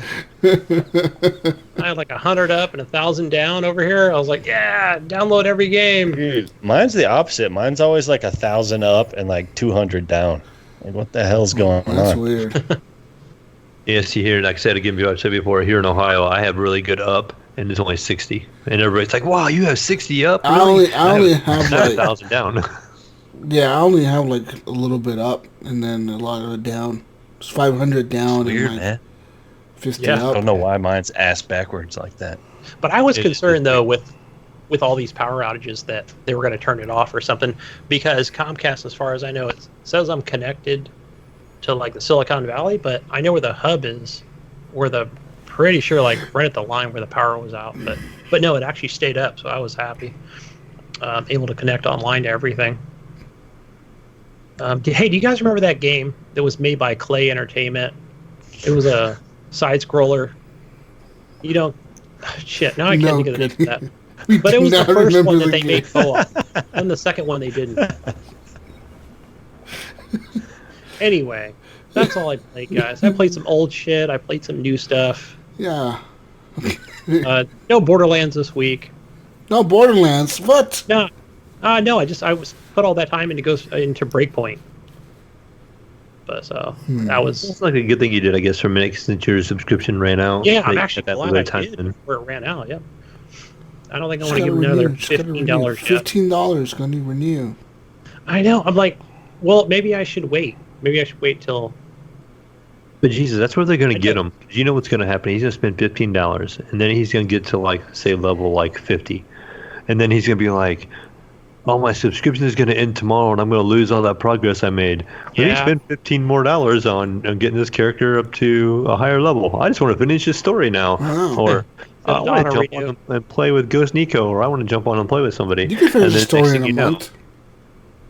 internet. I had like 100 up and 1,000 down over here. I was like, yeah, download every game. Dude, mine's the opposite. Mine's always like 1,000 up and like 200 down. Like, what the hell's going on? That's weird. Yes, here, like I said again, I've said before, here in Ohio, I have really good up, and it's only 60. And everybody's like, wow, you have 60 up? Really? I only have like 1,000 down. Yeah, I only have like a little bit up, and then a lot of it down. It's 500 down. It's weird, and like man. 50 up. I don't know why mine's ass backwards like that. But I was concerned, though, with all these power outages that they were going to turn it off or something, because Comcast, as far as I know, it says I'm connected to like the Silicon Valley, but I know where the hub is, pretty sure like right at the line where the power was out. But no, it actually stayed up, so I was happy. Able to connect online to everything. Hey, do you guys remember that game that was made by Clay Entertainment? It was a side scroller. You don't. Shit, now I can't think of the name of that. But it was the first one that they made co-op, and the second one they didn't. Anyway, that's all I played, guys. I played some old shit. I played some new stuff. Yeah. No Borderlands this week. No Borderlands? What? No. No, I was put all that time into Breakpoint. But so that was. It's like a good thing you did, I guess, for a minute since your subscription ran out. Yeah, I'm actually glad I did before it ran out. Yeah. I don't think I want to give another $15. $15 going to renew. I know. I'm like, well, maybe I should wait. Maybe I should wait till. But Jesus, that's where they're going to get him. You know what's going to happen? He's going to spend $15, and then he's going to get to like say level like 50, and then he's going to be like, "Oh, my subscription is going to end tomorrow, and I'm going to lose all that progress I made." Let me spend $15 more on getting this character up to a higher level. I just want to finish his story now, or I want to jump on and play with Ghost Nico, or I want to jump on and play with somebody. You can finish the story in a month.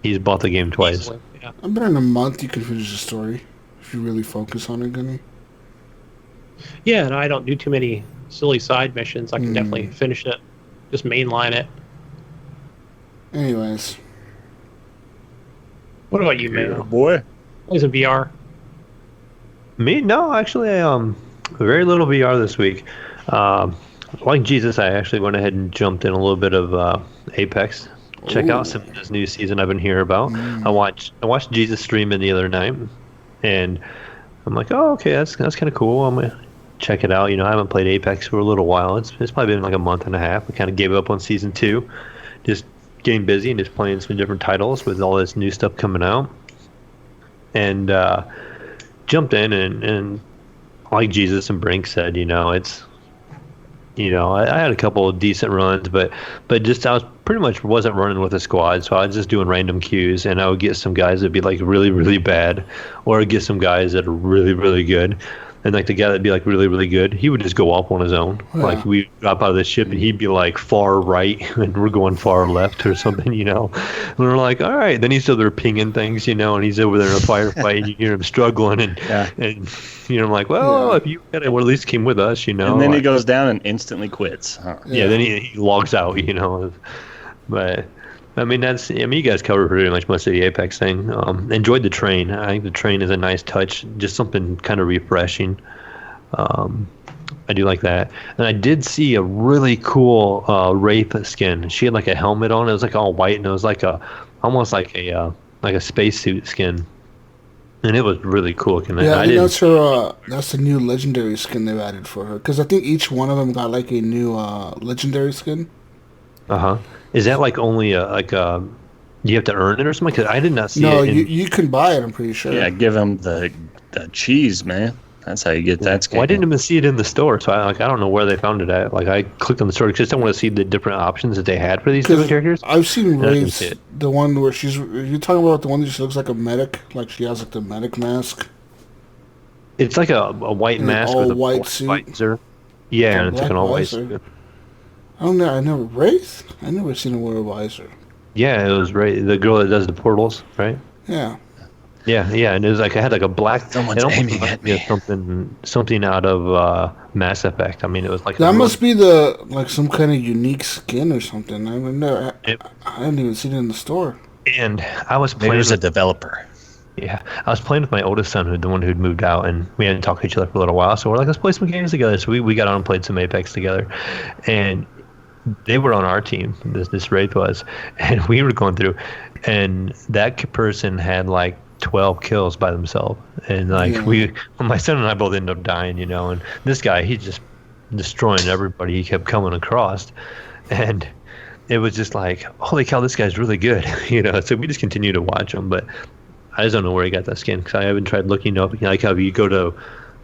He's bought the game twice. Easily, yeah. I bet in a month you can finish the story if you really focus on it, Gunny. Yeah, and I don't do too many silly side missions. I can definitely finish it, just mainline it. Anyways, what about you, Mayo? Boy, Plays in VR. Me? No, actually, very little VR this week. Like Jesus, I actually went ahead and jumped in a little bit of Apex. Check out some of this new season I've been hearing about. I watched Jesus stream in the other night, and I'm like, oh, okay, that's kind of cool. I'm gonna check it out. I haven't played Apex for a little while. It's probably been like a month and a half. I kind of gave up on season 2, just getting busy and just playing some different titles with all this new stuff coming out, and jumped in and like Jesus and Brink said, it's. I had a couple of decent runs, but just I was pretty much wasn't running with a squad, so I was just doing random queues, and I would get some guys that'd be like really, really bad, or I'd get some guys that are really, really good. And like the guy that'd be like really, really good, he would just go up on his own. Yeah. Like we'd drop out of the ship and he'd be like far right and we're going far left or something, And we're like, all right. Then he's still there pinging things, and he's over there in a firefight and you hear him struggling and I'm like, well, if you at least came with us, And then he goes down and instantly quits. Huh? Yeah, then he logs out, But you guys covered pretty much most of the Apex thing. Enjoyed the train. I think the train is a nice touch, just something kind of refreshing. I do like that. And I did see a really cool Wraith skin. She had like a helmet on. It was like all white, and it was like almost like a spacesuit skin. And it was really cool. Yeah, that's her. That's the new legendary skin they've added for her. Because I think each one of them got like a new legendary skin. Is that like only you have to earn it or something? Because I did not see it. No, you can buy it. I'm pretty sure. Yeah, give them the cheese, man. That's how you get that skin. Well, I didn't even see it in the store, so I don't know where they found it at. Like, I clicked on the store because I just don't want to see the different options that they had for these different characters. I've seen Wraith's, the one where you're talking about the one that she looks like a medic, like she has like the medic mask. It's like a white mask with a white suit. Visor. Yeah, and it's like an all white suit. I don't know. Wraith? I never seen her wear a visor. Yeah, it was the girl that does the portals, right? Yeah. Yeah, and it was like I had like a black. Someone's aiming at me. Something out of Mass Effect. I mean, it was like that must be some kind of unique skin or something. I mean, I hadn't even seen it in the store. And I was playing. There's a developer. Yeah, I was playing with my oldest son, the one who'd moved out, and we hadn't talked to each other for a little while. So we're like, let's play some games together. So we got on and played some Apex together, and they were on our team. This Wraith was, and we were going through, and that person had like 12 kills by themselves, and like my son and I both ended up dying, and this guy, he's just destroying everybody he kept coming across, and it was just like, holy cow, this guy's really good. So we just continue to watch him, but I just don't know where he got that skin, because I haven't tried looking up, like how you go to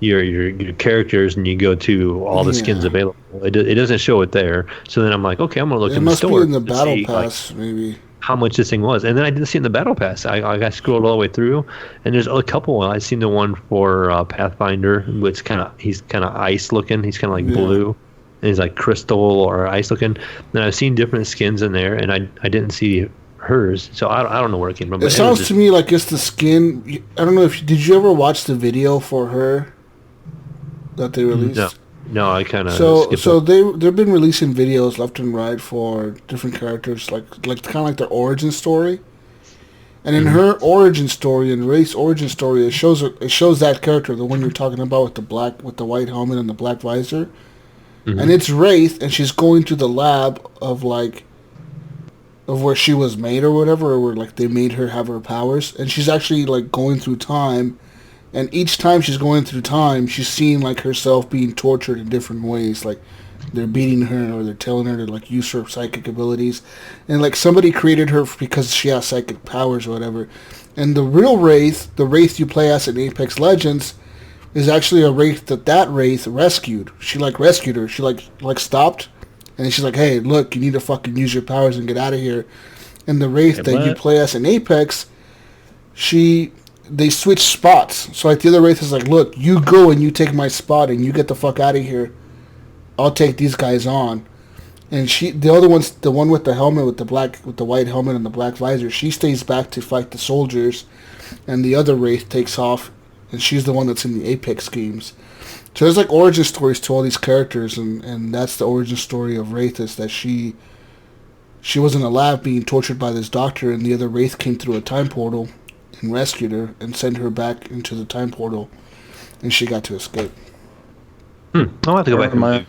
your characters and you go to all the skins available, it doesn't show it there. So then I'm like, okay, I'm gonna look in the store. It must be in the battle pass, maybe. How much this thing was, and then I didn't see it in the battle pass. I scrolled all the way through, and there's a couple. I seen the one for Pathfinder, which he's kind of ice looking. He's kind of like blue, and he's like crystal or ice looking. And I've seen different skins in there, and I didn't see hers, so I don't know where it came from. It sounds to me like it's the skin. I don't know did you ever watch the video for her that they released? No, I kind of so they've been releasing videos left and right for different characters, like kind of like their origin story. And in her origin story, in Wraith's origin story, it shows that character, the one you're talking about with the white helmet and the black visor, and it's Wraith, and she's going to the lab of where she was made or whatever, or where like they made her have her powers, and she's actually like going through time. And each time she's going through time, she's seeing like herself being tortured in different ways. Like they're beating her, or they're telling her to like use her psychic abilities, and like somebody created her because she has psychic powers or whatever. And the real Wraith, the Wraith you play as in Apex Legends, is actually a Wraith that Wraith rescued. She like rescued her. She like stopped, and she's like, "Hey, look, you need to fucking use your powers and get out of here." And the Wraith that you play as in Apex, they switch spots. So like the other Wraith is like, look, you go and you take my spot and you get the fuck out of here. I'll take these guys on. And the one with the helmet with the white helmet and the black visor, she stays back to fight the soldiers, and the other Wraith takes off, and she's the one that's in the Apex games. So there's like origin stories to all these characters, and that's the origin story of Wraith, is that she was in a lab being tortured by this doctor, and the other Wraith came through a time portal and rescued her and sent her back into the time portal, and she got to escape. I'll have to go back and probably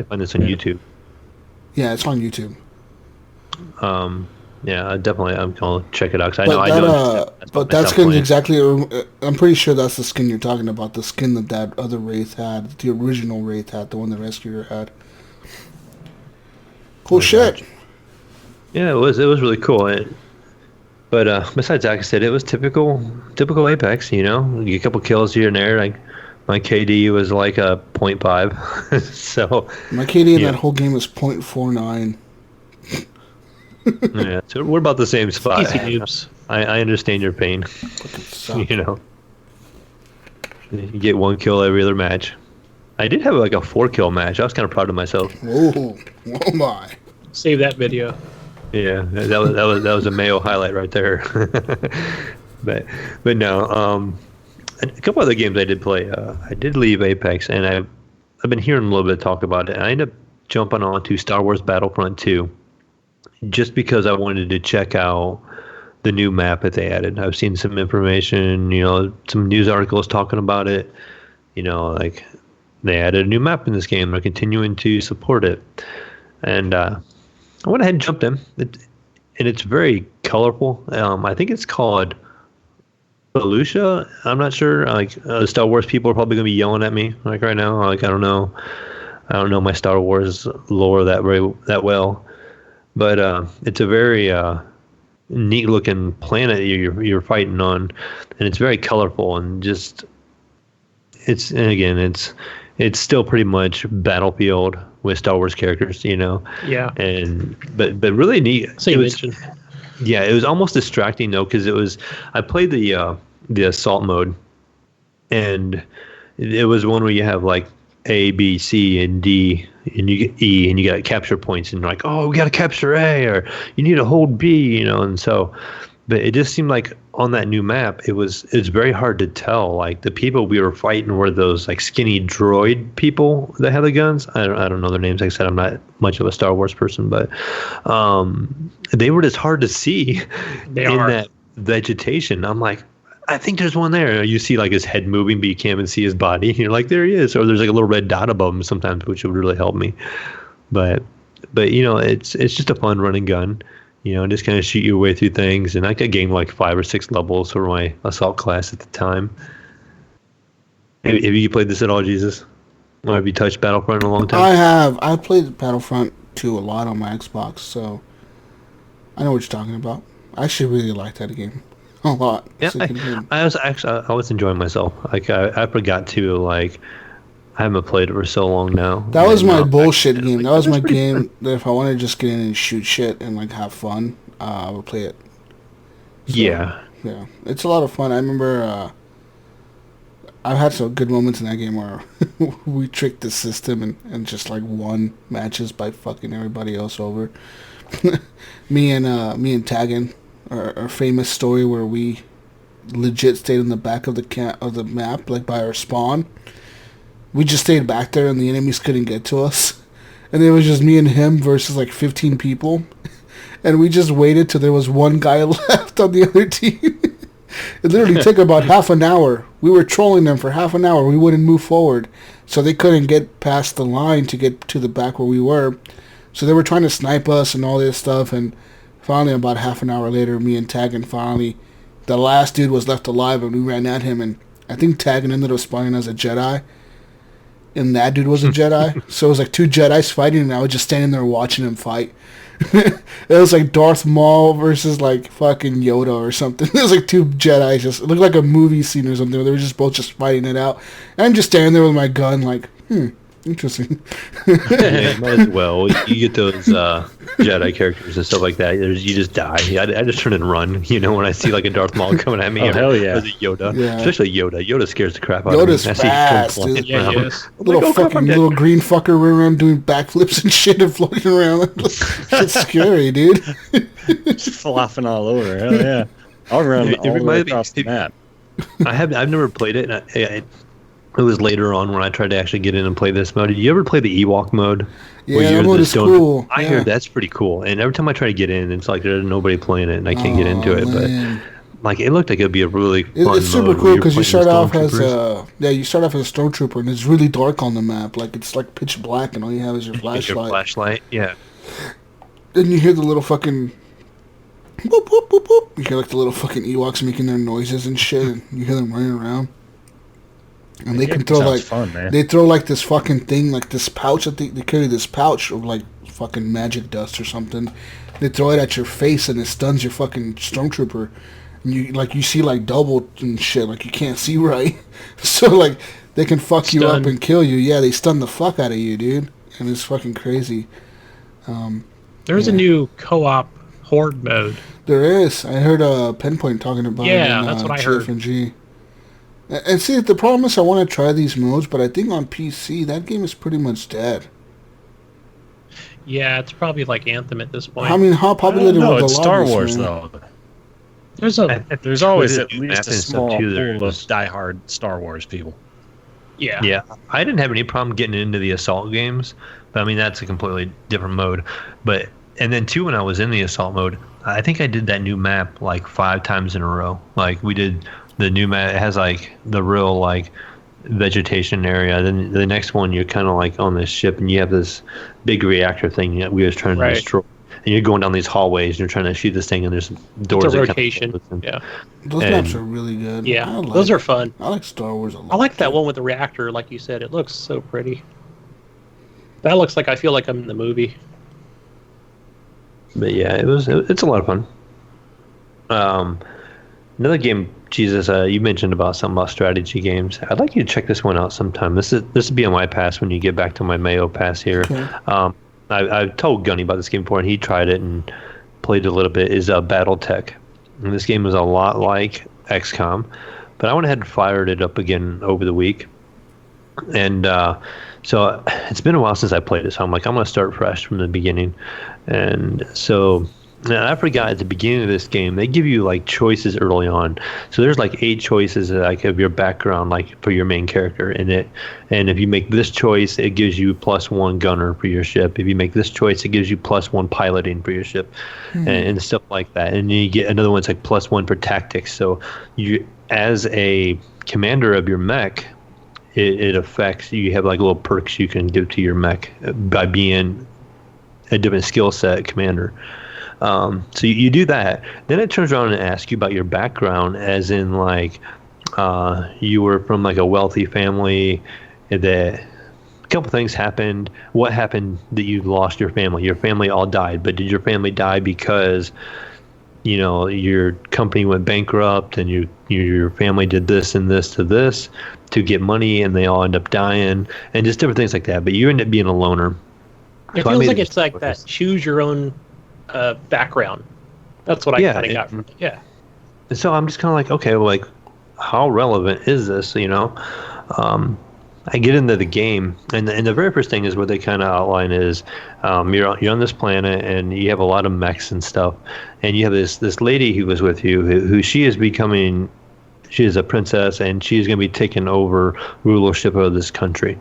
find this on YouTube. Yeah, it's on YouTube. Yeah, definitely. I'm gonna check it out. Cause that skin's exactly. I'm pretty sure that's the skin you're talking about. The skin that other Wraith had, the original Wraith had, the one that rescued her had. Cool shit. Yeah, it was really cool. But besides that, like I said, it was typical Apex. You get a couple kills here and there. Like my KD was like a 0.5. So my KD in that whole game was 0.49. Yeah, so we're about the same spot. I understand your pain. You get one kill every other match. I did have like a 4-kill match. I was kind of proud of myself. Oh my! Save that video. Yeah, that was a Mayo highlight right there. but no, a couple other games I did play. I did leave Apex, and I've been hearing a little bit of talk about it. I ended up jumping on to Star Wars Battlefront 2, just because I wanted to check out the new map that they added. I've seen some information, some news articles talking about it. Like they added a new map in this game. They're continuing to support it, and I went ahead and jumped in. And it's very colorful. I think it's called Volusia. I'm not sure. Like Star Wars people are probably gonna be yelling at me like right now. Like I don't know my Star Wars lore that well, but it's a very neat looking planet you're fighting on, and it's very colorful and just it's still pretty much Battlefield with Star Wars characters, you know. Yeah. And but really neat. Yeah, it was almost distracting though, because I played the assault mode, and it was one where you have like A, B, C, and D, and you get E, and you got capture points, and like, oh, we got to capture A, or you need to hold B, you know, and so, but it just seemed like on that new map, it's very hard to tell. Like the people we were fighting were those like skinny droid people that had the guns. I don't know their names. Like I said, I'm not much of a Star Wars person, but they were just hard to see that vegetation. I'm like, I think there's one there. You see like his head moving, but you can't even see his body. You're like, there he is. Or there's like a little red dot above him sometimes, which would really help me. But you know, it's just a fun running gun. You know, just kind of shoot your way through things. And I could gain like 5 or 6 levels for my assault class at the time. Have you played this at all, Jesus? Or have you touched Battlefront in a long time? I have. I played Battlefront 2 a lot on my Xbox, so I know what you're talking about. I actually really like that game a lot. Yeah, I was enjoying myself. Like I forgot to like. I haven't played it for so long now. That was my bullshit game. That was my game that if I wanted to just get in and shoot shit and like have fun, I would play it. So, yeah, it's a lot of fun. I remember I've had some good moments in that game where we tricked the system and just like won matches by fucking everybody else over. me and Taggin, our famous story where we legit stayed in the back of the map, like by our spawn. We just stayed back there and the enemies couldn't get to us. And it was just me and him versus like 15 people. And we just waited till there was one guy left on the other team. It literally took about half an hour. We were trolling them for half an hour. We wouldn't move forward. So they couldn't get past the line to get to the back where we were. So they were trying to snipe us and all this stuff. And finally, about half an hour later, me and Taggin finally, the last dude was left alive and we ran at him. And I think Taggin ended up spawning as a Jedi. And that dude was a Jedi. So it was like 2 Jedis fighting, and I was just standing there watching them fight. It was like Darth Maul versus like fucking Yoda or something. It was like 2 Jedis. It looked like a movie scene or something. They were just both just fighting it out. And I'm just standing there with my gun like, interesting. Yeah, might as well. You get those Jedi characters and stuff like that. You just die. I just turn and run. You know, when I see like a Darth Maul coming at me, hell yeah, or a Yoda, especially Yoda. Yoda scares the crap out Yoda's of me. fast, dude. Yeah, yes. Little green fucker running around doing backflips and shit and floating around. It's scary, dude. Just flopping all over. Hell yeah, I'll run all the way across the map. I've never played it. And it was later on when I tried to actually get in and play this mode. Did you ever play the Ewok mode? Yeah, that mode is cool. I hear that's pretty cool. And every time I try to get in, it's like there's nobody playing it, and I can't get into it. Man. But like, it looked like it'd be a really fun It's super mode cool because you start off as a stormtrooper, and it's really dark on the map. Like it's like pitch black, and all you have is your flashlight. Yeah. Then you hear the little fucking boop boop boop boop. You hear like the little fucking Ewoks making their noises and shit, and you hear them running around. And they can throw like fun, man. They throw like this fucking thing, like this pouch. I think they carry this pouch of like fucking magic dust or something. They throw it at your face and it stuns your fucking stormtrooper. And you see like double and shit, like you can't see right. So like they can fuck you up and kill you. Yeah, they stun the fuck out of you, dude. And it's fucking crazy. There's a new co-op horde mode. There is. I heard Pinpoint talking about it. Yeah, that's what I heard. GFNG. And see, the problem is I want to try these modes, but I think on PC, that game is pretty much dead. Yeah, it's probably like Anthem at this point. I mean, how popular no, was it's the Star lobbies, Wars, man? though. There's always at least a small pool of diehard Star Wars people. Yeah. Yeah, I didn't have any problem getting into the assault games, but I mean, that's a completely different mode. And then too, when I was in the assault mode, I think I did that new map like 5 times in a row. Like we did the new map. It has like the real like vegetation area. Then the next one, you're kind of like on this ship, and you have this big reactor thing that we was trying to destroy. And you're going down these hallways, and you're trying to shoot this thing, and there's doors. It's a rotation. Those maps are really good. Yeah, those are fun. I like Star Wars a lot. I like that one with the reactor, like you said. It looks so pretty. That looks like I feel like I'm in the movie. But yeah, it's a lot of fun. Another game, Jesus, you mentioned something about strategy games. I'd like you to check this one out sometime. This will be on my pass when you get back to my Mayo pass here. Okay. I've told Gunny about this game before, and he tried it and played a little bit. Is BattleTech, and this game is a lot like XCOM, but I went ahead and fired it up again over the week, and so it's been a while since I played it. So I'm like, I'm gonna start fresh from the beginning, and so. Now, I forgot at the beginning of this game, they give you like choices early on. So there's like 8 choices like of your background, like for your main character in it. And if you make this choice, it gives you +1 gunner for your ship. If you make this choice, it gives you +1 piloting for your ship, and stuff like that. And then you get another one, it's like +1 for tactics. So you, as a commander of your mech, it affects, you have like little perks you can give to your mech by being a different skill set commander. So you do that. Then it turns around and asks you about your background, as in like you were from like a wealthy family, that a couple things happened. What happened that you lost your family? Your family all died, but did your family die because your company went bankrupt and your family did this and this to get money, and they all end up dying, and just different things like that. But you end up being a loner. It feels like it's like that. Choose your own background. That's what I kind of got from it. Yeah. And so I'm just kind of like, okay, well, like, how relevant is this? I get into the game, and the very first thing is what they kind of outline is you're on this planet, and you have a lot of mechs and stuff, and you have this lady who was with you, who she is a princess, and she is going to be taking over rulership of this country.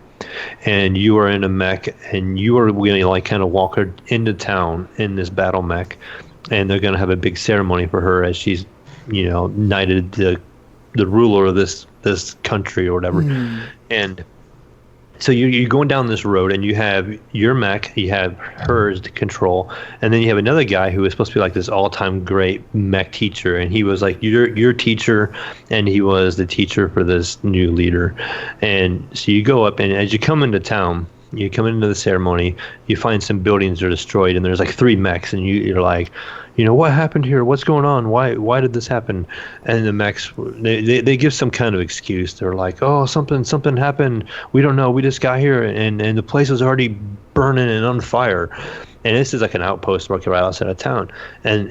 And you are in a mech, and you are going to like kind of walk her into town in this battle mech, and they're going to have a big ceremony for her as she's, knighted the ruler of this country or whatever. And so you're going down this road, and you have your mech, you have hers to control, and then you have another guy who is supposed to be like this all-time great mech teacher, and he was like your teacher, and he was the teacher for this new leader. And so you go up, and as you come into town, you come into the ceremony, you find some buildings are destroyed, and there's like 3 mechs, and you're like, what happened here? What's going on? Why did this happen? And the mechs, they give some kind of excuse. They're like, oh, something happened. We don't know. We just got here, and the place was already burning and on fire. And this is like an outpost right outside of town. And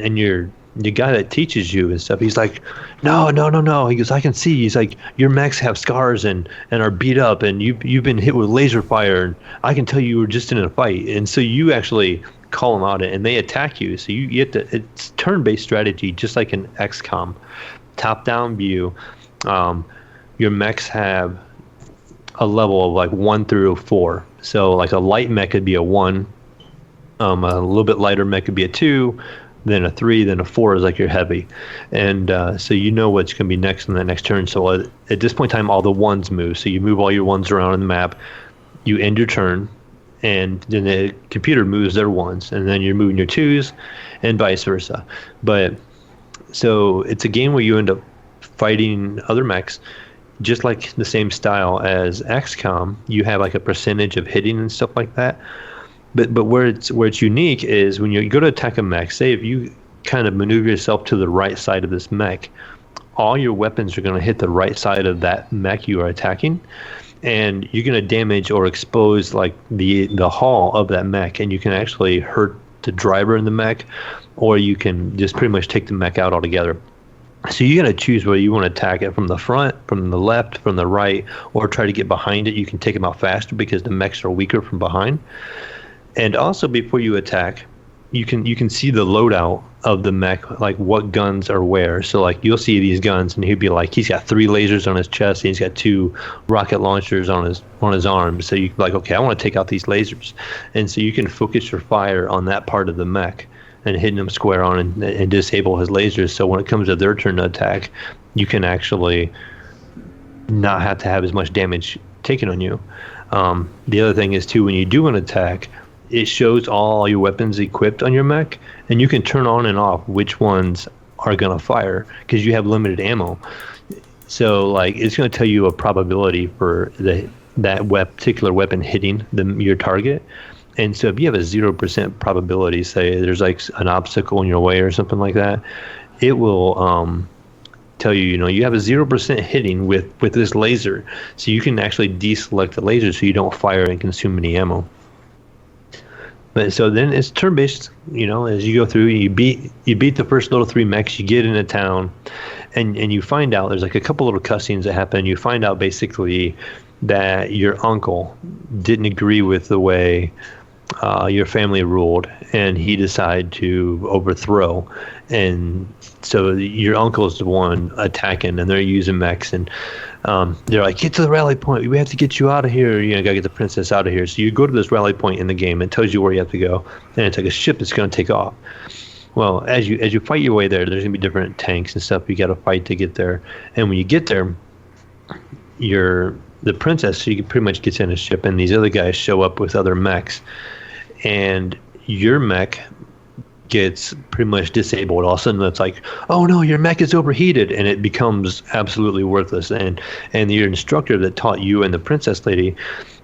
the guy that teaches you and stuff, he's like, no. He goes, I can see. He's like, your mechs have scars and are beat up, and you've been hit with laser fire, and I can tell you were just in a fight. And so you actually call them out, and they attack you. So you get it's turn-based strategy, just like in XCOM, top-down view. Your mechs have a level of like 1 through 4. So like a light mech could be a 1, a little bit lighter mech could be a 2, then a 3, then a 4 is like your heavy. And so what's going to be next in the next turn. So at this point in time, all the 1s move. So you move all your 1s around in the map, you end your turn, and then the computer moves their 1s, and then you're moving your 2s, and vice versa. But so it's a game where you end up fighting other mechs, just like the same style as XCOM. You have like a percentage of hitting and stuff like that. But where it's unique is when you go to attack a mech, say if you kind of maneuver yourself to the right side of this mech, all your weapons are going to hit the right side of that mech you are attacking, and you're going to damage or expose like the hull of that mech, and you can actually hurt the driver in the mech, or you can just pretty much take the mech out altogether. So you got to choose whether you want to attack it from the front, from the left, from the right, or try to get behind it. You can take them out faster because the mechs are weaker from behind. And also before you attack, you can see the loadout of the mech, like what guns are where. So like you'll see these guns, and he'd be like, he's got 3 lasers on his chest, and he's got 2 rocket launchers on his arms. So you like, okay, I want to take out these lasers, and so you can focus your fire on that part of the mech and hitting them square on and disable his lasers. So when it comes to their turn to attack, you can actually not have to have as much damage taken on you. The other thing is too, when you do an attack, it shows all your weapons equipped on your mech, and you can turn on and off which ones are going to fire because you have limited ammo. So like it's going to tell you a probability for that particular weapon hitting your target. And so if you have a 0% probability, say there's like an obstacle in your way or something like that, it will tell you, you have a 0% hitting with this laser. So you can actually deselect the laser so you don't fire and consume any ammo. But so then it's turn-based, as you go through, you beat the first little 3 mechs, you get into town, and you find out there's like a couple little cutscenes that happen. You find out basically that your uncle didn't agree with the way your family ruled, and he decided to overthrow. And so your uncle's the one attacking, and they're using mechs, and they're like, get to the rally point. We have to get you out of here. Gotta get the princess out of here. So you go to this rally point in the game. It tells you where you have to go, and it's like a ship that's going to take off. Well, as you fight your way there, there's going to be different tanks and stuff you got to fight to get there. And when you get there, the princess, she pretty much gets in a ship, and these other guys show up with other mechs, and your mech gets pretty much disabled. All of a sudden it's like, oh no, your mech is overheated, and it becomes absolutely worthless. And your instructor that taught you and the princess lady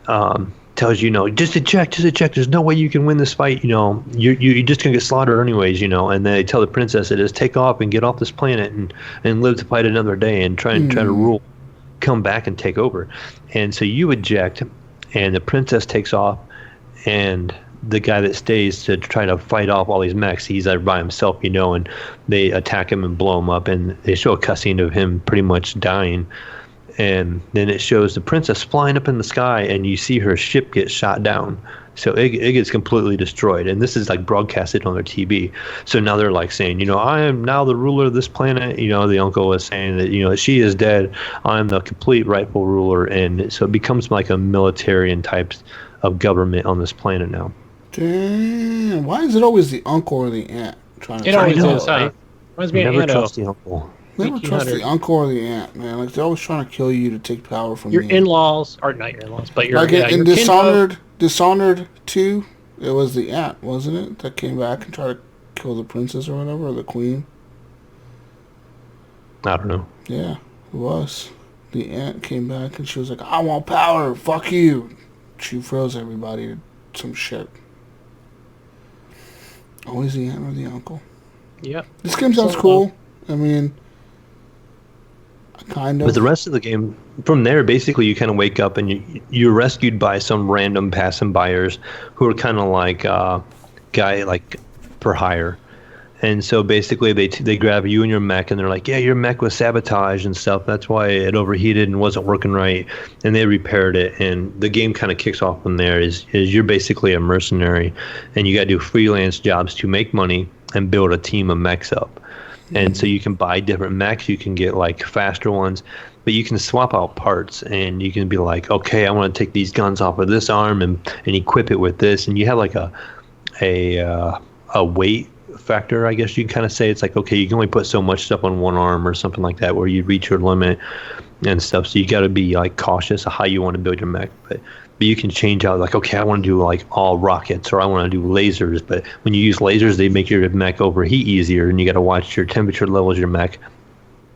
tells you, just eject, there's no way you can win this fight, you're just gonna get slaughtered anyways, and they tell the princess to just take off and get off this planet and live to fight another day and try to rule, come back and take over. And so you eject, and the princess takes off, and the guy that stays to try to fight off all these mechs, he's there by himself, and they attack him and blow him up, and they show a cutscene of him pretty much dying. And then it shows the princess flying up in the sky, and you see her ship get shot down. So it gets completely destroyed, and this is like broadcasted on their TV. So now they're like saying, I am now the ruler of this planet. The uncle is saying that, she is dead. I am the complete rightful ruler. And so it becomes like a military type of government on this planet now. Damn. Why is it always the uncle or the aunt trying to? It always is. Reminds me of Never trust the uncle. Never trust the uncle or the aunt, man. Like they're always trying to kill you to take power from your you. in-laws, or not your in-laws, but your in Dishonored 2, it was the aunt, wasn't it, that came back and tried to kill the princess or whatever, or the queen. I don't know. Yeah, it was. The aunt came back and she was like, I want power, fuck you. She froze everybody to some shit. Always the aunt or the uncle. Yep. This game sounds cool. I mean, kind of. But the rest of the game, from there, basically you kind of wake up and you're rescued by some random passing buyers who are kind of like guy like for hire. And so basically they grab you and your mech, and they're like, yeah, your mech was sabotaged and stuff. That's why it overheated and wasn't working right. And they repaired it. And the game kind of kicks off from there is you're basically a mercenary, and you got to do freelance jobs to make money and build a team of mechs up. Mm-hmm. And so you can buy different mechs. You can get like faster ones, but you can swap out parts, and you can be like, okay, I want to take these guns off of this arm and equip it with this. And you have like a weight factor, I guess you can kind of say. It's like, okay, you can only put so much stuff on one arm or something like that, where you reach your limit and stuff. So you got to be like cautious of how you want to build your mech. But you can change out, like, okay, I want to do like all rockets, or I want to do lasers. But when you use lasers, they make your mech overheat easier, and you got to watch your temperature levels, your mech,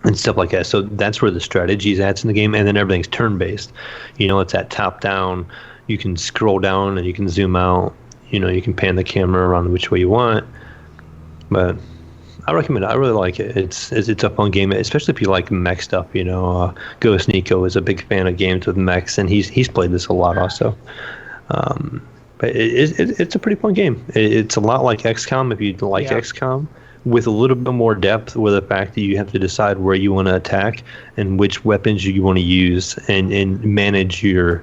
and stuff like that. So that's where the strategy is at in the game. And then everything's turn-based. It's at top-down. You can scroll down and you can zoom out. You can pan the camera around which way you want. But I recommend it. I really like it. It's a fun game, especially if you like mech stuff. Ghost Nico is a big fan of games with mechs, and he's played this a lot also. But it's a pretty fun game. It's a lot like XCOM, if you like XCOM, with a little bit more depth, with the fact that you have to decide where you want to attack and which weapons you want to use, and manage your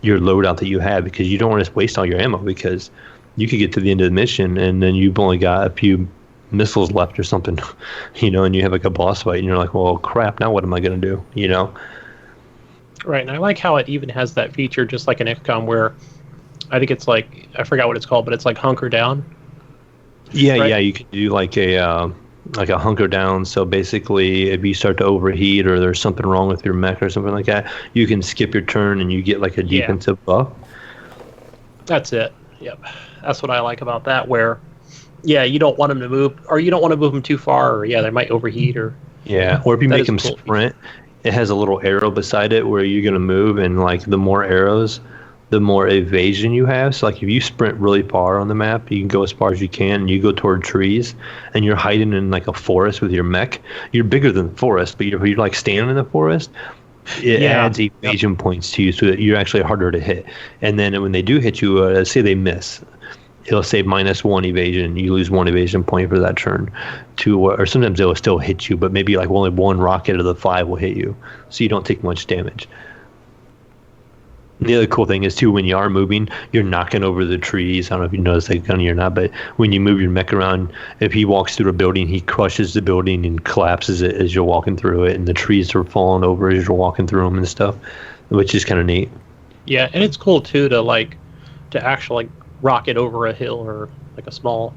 loadout that you have, because you don't want to waste all your ammo, because you could get to the end of the mission and then you've only got a few missiles left or something, and you have like a boss fight and you're like, well, crap, now what am I going to do, Right, and I like how it even has that feature, just like in XCOM, where I think it's like, I forgot what it's called, but it's like hunker down. Yeah, right? yeah, you can do like a a hunker down. So basically, if you start to overheat or there's something wrong with your mech or something like that, you can skip your turn and you get like a defensive buff. That's it. Yep. That's what I like about that, where, you don't want them to move, or you don't want to move them too far, or, they might overheat, or... Yeah, or if you make them sprint, it has a little arrow beside it where you're going to move, and, like, the more arrows, the more evasion you have. So, like, if you sprint really far on the map, you can go as far as you can, and you go toward trees, and you're hiding in, like, a forest with your mech. You're bigger than the forest, but you're like, standing in the forest. It adds evasion points to you, so that you're actually harder to hit. And then when they do hit you, say they miss, it'll say -1 evasion. You lose 1 evasion point for that turn. Or sometimes they'll still hit you, but maybe like only 1 rocket of the 5 will hit you, so you don't take much damage. And the other cool thing is too, when you are moving, you're knocking over the trees. I don't know if you notice that, Gunny, or not, but when you move your mech around, if he walks through a building, he crushes the building and collapses it as you're walking through it, and the trees are falling over as you're walking through them and stuff, which is kind of neat. Yeah, and it's cool too to actually rocket over a hill or like a small.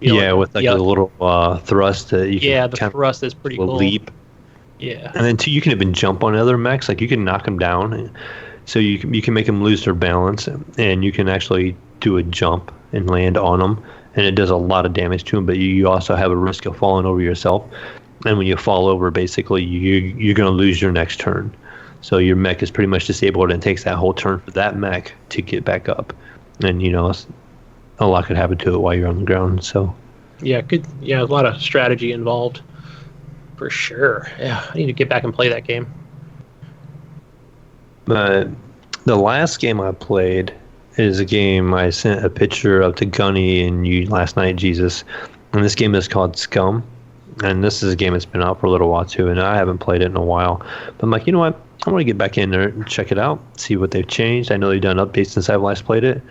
With a little thrust that you can. The thrust is pretty cool. Leap. Yeah. And then too, you can even jump on other mechs. Like you can knock them down, so you can make them lose their balance, and you can actually do a jump and land on them, and it does a lot of damage to them. But you also have a risk of falling over yourself, and when you fall over, basically you're going to lose your next turn. So your mech is pretty much disabled, and it takes that whole turn for that mech to get back up. And a lot could happen to it while you're on the ground. So good. A lot of strategy involved, for sure. I need to get back and play that game. The last game I played is a game I sent a picture of to Gunny and you last night, Jesus. And this game is called Scum. And this is a game that's been out for a little while too, and I haven't played it in a while. But I'm like, you know what? I want to get back in there and check it out, see what they've changed. I know they've done updates since I've last played it.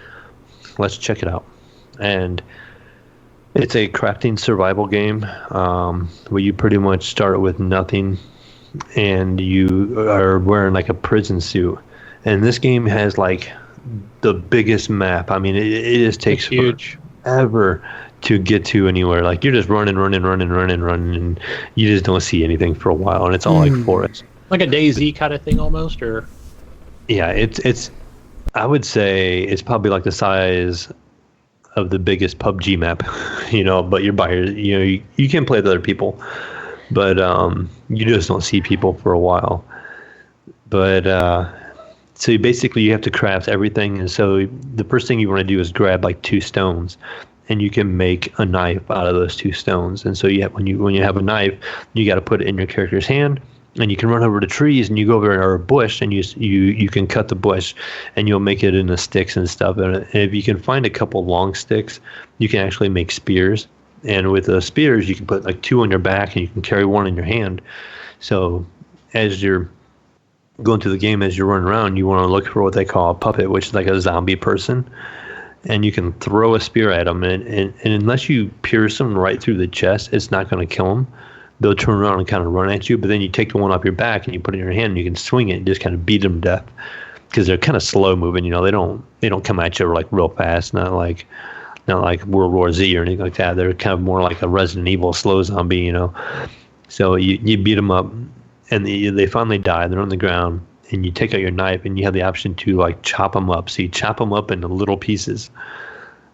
Let's check it out. And it's a crafting survival game where you pretty much start with nothing, and you are wearing like a prison suit. And this game has like the biggest map. I mean, it just takes forever to get to anywhere. Like you're just running, and you just don't see anything for a while, and it's all like forest. Like a DayZ kind of thing almost, or? Yeah, it's. I would say it's probably like the size of the biggest PUBG map, but you're by you can play with other people, but you just don't see people for a while. But so you have to craft everything, and so the first thing you want to do is grab like 2 stones, and you can make a knife out of those 2 stones. And so when you have a knife, you got to put it in your character's hand. And you can run over to trees, and you go over to a bush, and you can cut the bush, and you'll make it into sticks and stuff. And if you can find a couple long sticks, you can actually make spears. And with the spears, you can put like 2 on your back, and you can carry 1 in your hand. So as you're going through the game, as you're running around, you want to look for what they call a puppet, which is like a zombie person. And you can throw a spear at them, and unless you pierce them right through the chest, it's not going to kill them. They'll turn around and kind of run at you, but then you take the one off your back and you put it in your hand, and you can swing it and just kind of beat them to death, because they're kind of slow moving. They don't come at you like real fast, not like World War Z or anything like that. They're kind of more like a Resident Evil slow zombie, So you beat them up, and they finally die. They're on the ground, and you take out your knife, and you have the option to like chop them up. So you chop them up into little pieces,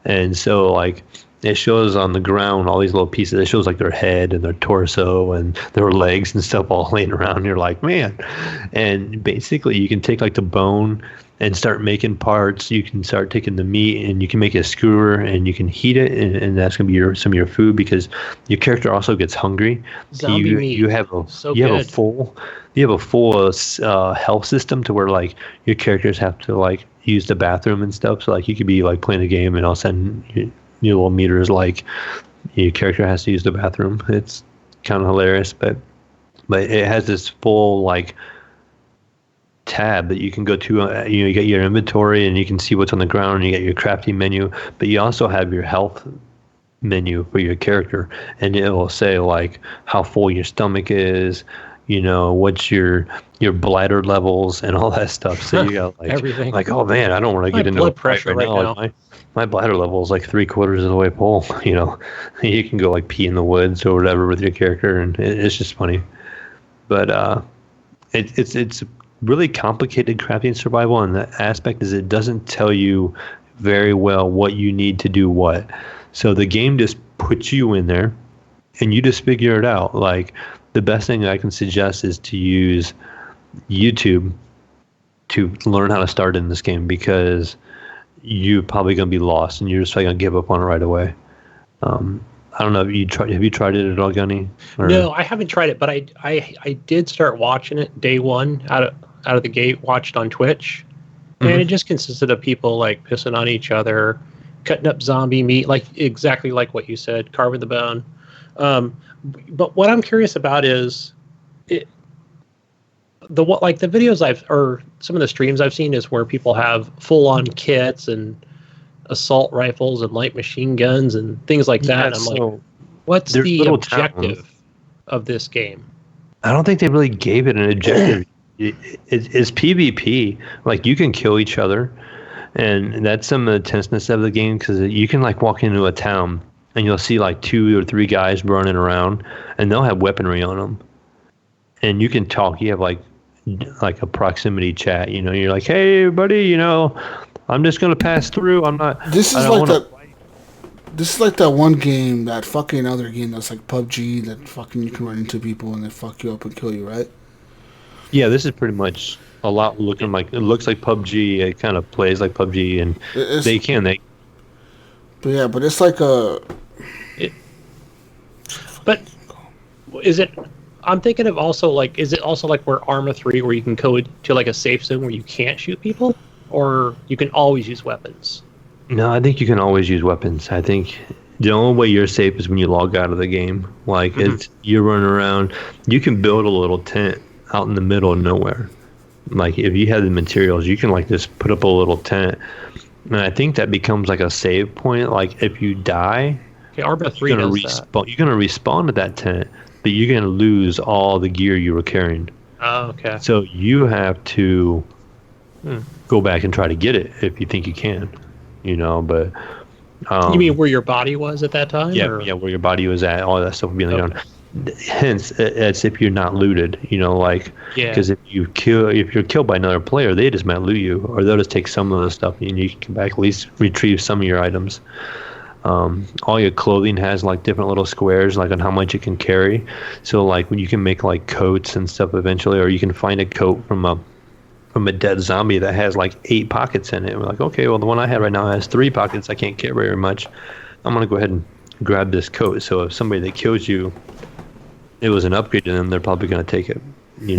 and so like. It shows on the ground all these little pieces. It shows like their head and their torso and their legs and stuff all laying around. And you're like, man. And basically you can take like the bone and start making parts. You can start taking the meat, and you can make a skewer, and you can heat it, and that's going to be some of your food, because your character also gets hungry. Zombie meat. You have a full health system to where like your characters have to like use the bathroom and stuff. So like you could be like playing a game, and all of a sudden your little meter is like your character has to use the bathroom. It's kind of hilarious, but it has this full like tab that you can go to. You get your inventory, and you can see what's on the ground, and you get your crafting menu, but you also have your health menu for your character, and it will say like how full your stomach is, what's your bladder levels and all that stuff. So you got like everything. Like, oh man, I don't want to get into blood a pressure right now. Like, my bladder level is like 3/4 of the way full. You can go like pee in the woods or whatever with your character, and it's just funny. But it's really complicated crafting survival, and the aspect is it doesn't tell you very well what you need to do what. So the game just puts you in there, and you just figure it out. Like, the best thing I can suggest is to use YouTube to learn how to start in this game, because you're probably going to be lost and you're just going to give up on it right away. I don't know. Have you tried it at all, Gunny? No, I haven't tried it, but I did start watching it day one out of the gate. Watched on Twitch, and it just consisted of people like pissing on each other, cutting up zombie meat, like exactly like what you said, carving the bone. But what I'm curious about is the videos or some of the streams I've seen is where people have full on kits and assault rifles and light machine guns and things like that. And I'm like, what's the objective of this game? I don't think they really gave it an objective. It's PvP. Like, you can kill each other, and that's some of the tenseness of the game, because you can like walk into a town and you'll see like 2 or 3 guys running around, and they'll have weaponry on them, and you can talk. You have like a proximity chat. You're like, hey buddy, I'm just gonna pass through. I'm not. This is like that one game, that fucking other game that's like PUBG, that fucking you can run into people and they fuck you up and kill you, right? Yeah, this is pretty much a lot looking like, it looks like PUBG. It kind of plays like PUBG, and But it's like a. But is it? I'm thinking of also like, is it also like where Arma 3, where you can go to like a safe zone where you can't shoot people, or you can always use weapons? No, I think you can always use weapons. I think the only way you're safe is when you log out of the game. Like, you're running around. You can build a little tent out in the middle of nowhere. Like, if you have the materials, you can like just put up a little tent, and I think that becomes like a save point. Like, if you die, Arma 3 you're gonna respawn at that tent, but you're gonna lose all the gear you were carrying. Oh, okay. So you have to go back and try to get it if you think you can. But you mean where your body was at that time? Yeah, where your body was at, all that stuff will be on. Hence, it's if you're not looted, because if you're killed by another player, they just might loot you, or they'll just take some of the stuff, and you can come back, at least retrieve some of your items. All your clothing has like different little squares, like on how much you can carry. So like, when you can make like coats and stuff eventually, or you can find a coat from a dead zombie that has like 8 pockets in it. We're like, okay, well, the one I have right now has 3 pockets. I can't carry very much. I'm gonna go ahead and grab this coat. So if somebody that kills you, it was an upgrade to them, they're probably gonna take it. But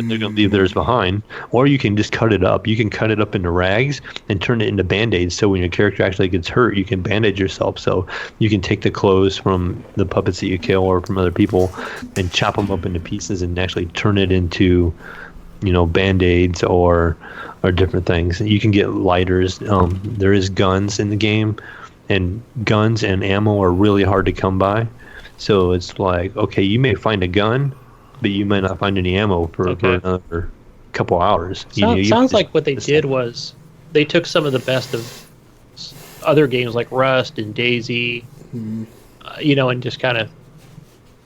they're gonna leave theirs behind. Or you can just cut it up. You can cut it up into rags and turn it into band-aids. So when your character actually gets hurt, you can bandage yourself. So you can take the clothes from the puppets that you kill or from other people and chop them up into pieces and actually turn it into, band-aids or different things. You can get lighters. There is guns in the game, and guns and ammo are really hard to come by. So it's like, okay, you may find a gun, but you might not find any ammo for another couple hours. Sounds like what they did was they took some of the best of other games like Rust and DayZ, and just kind of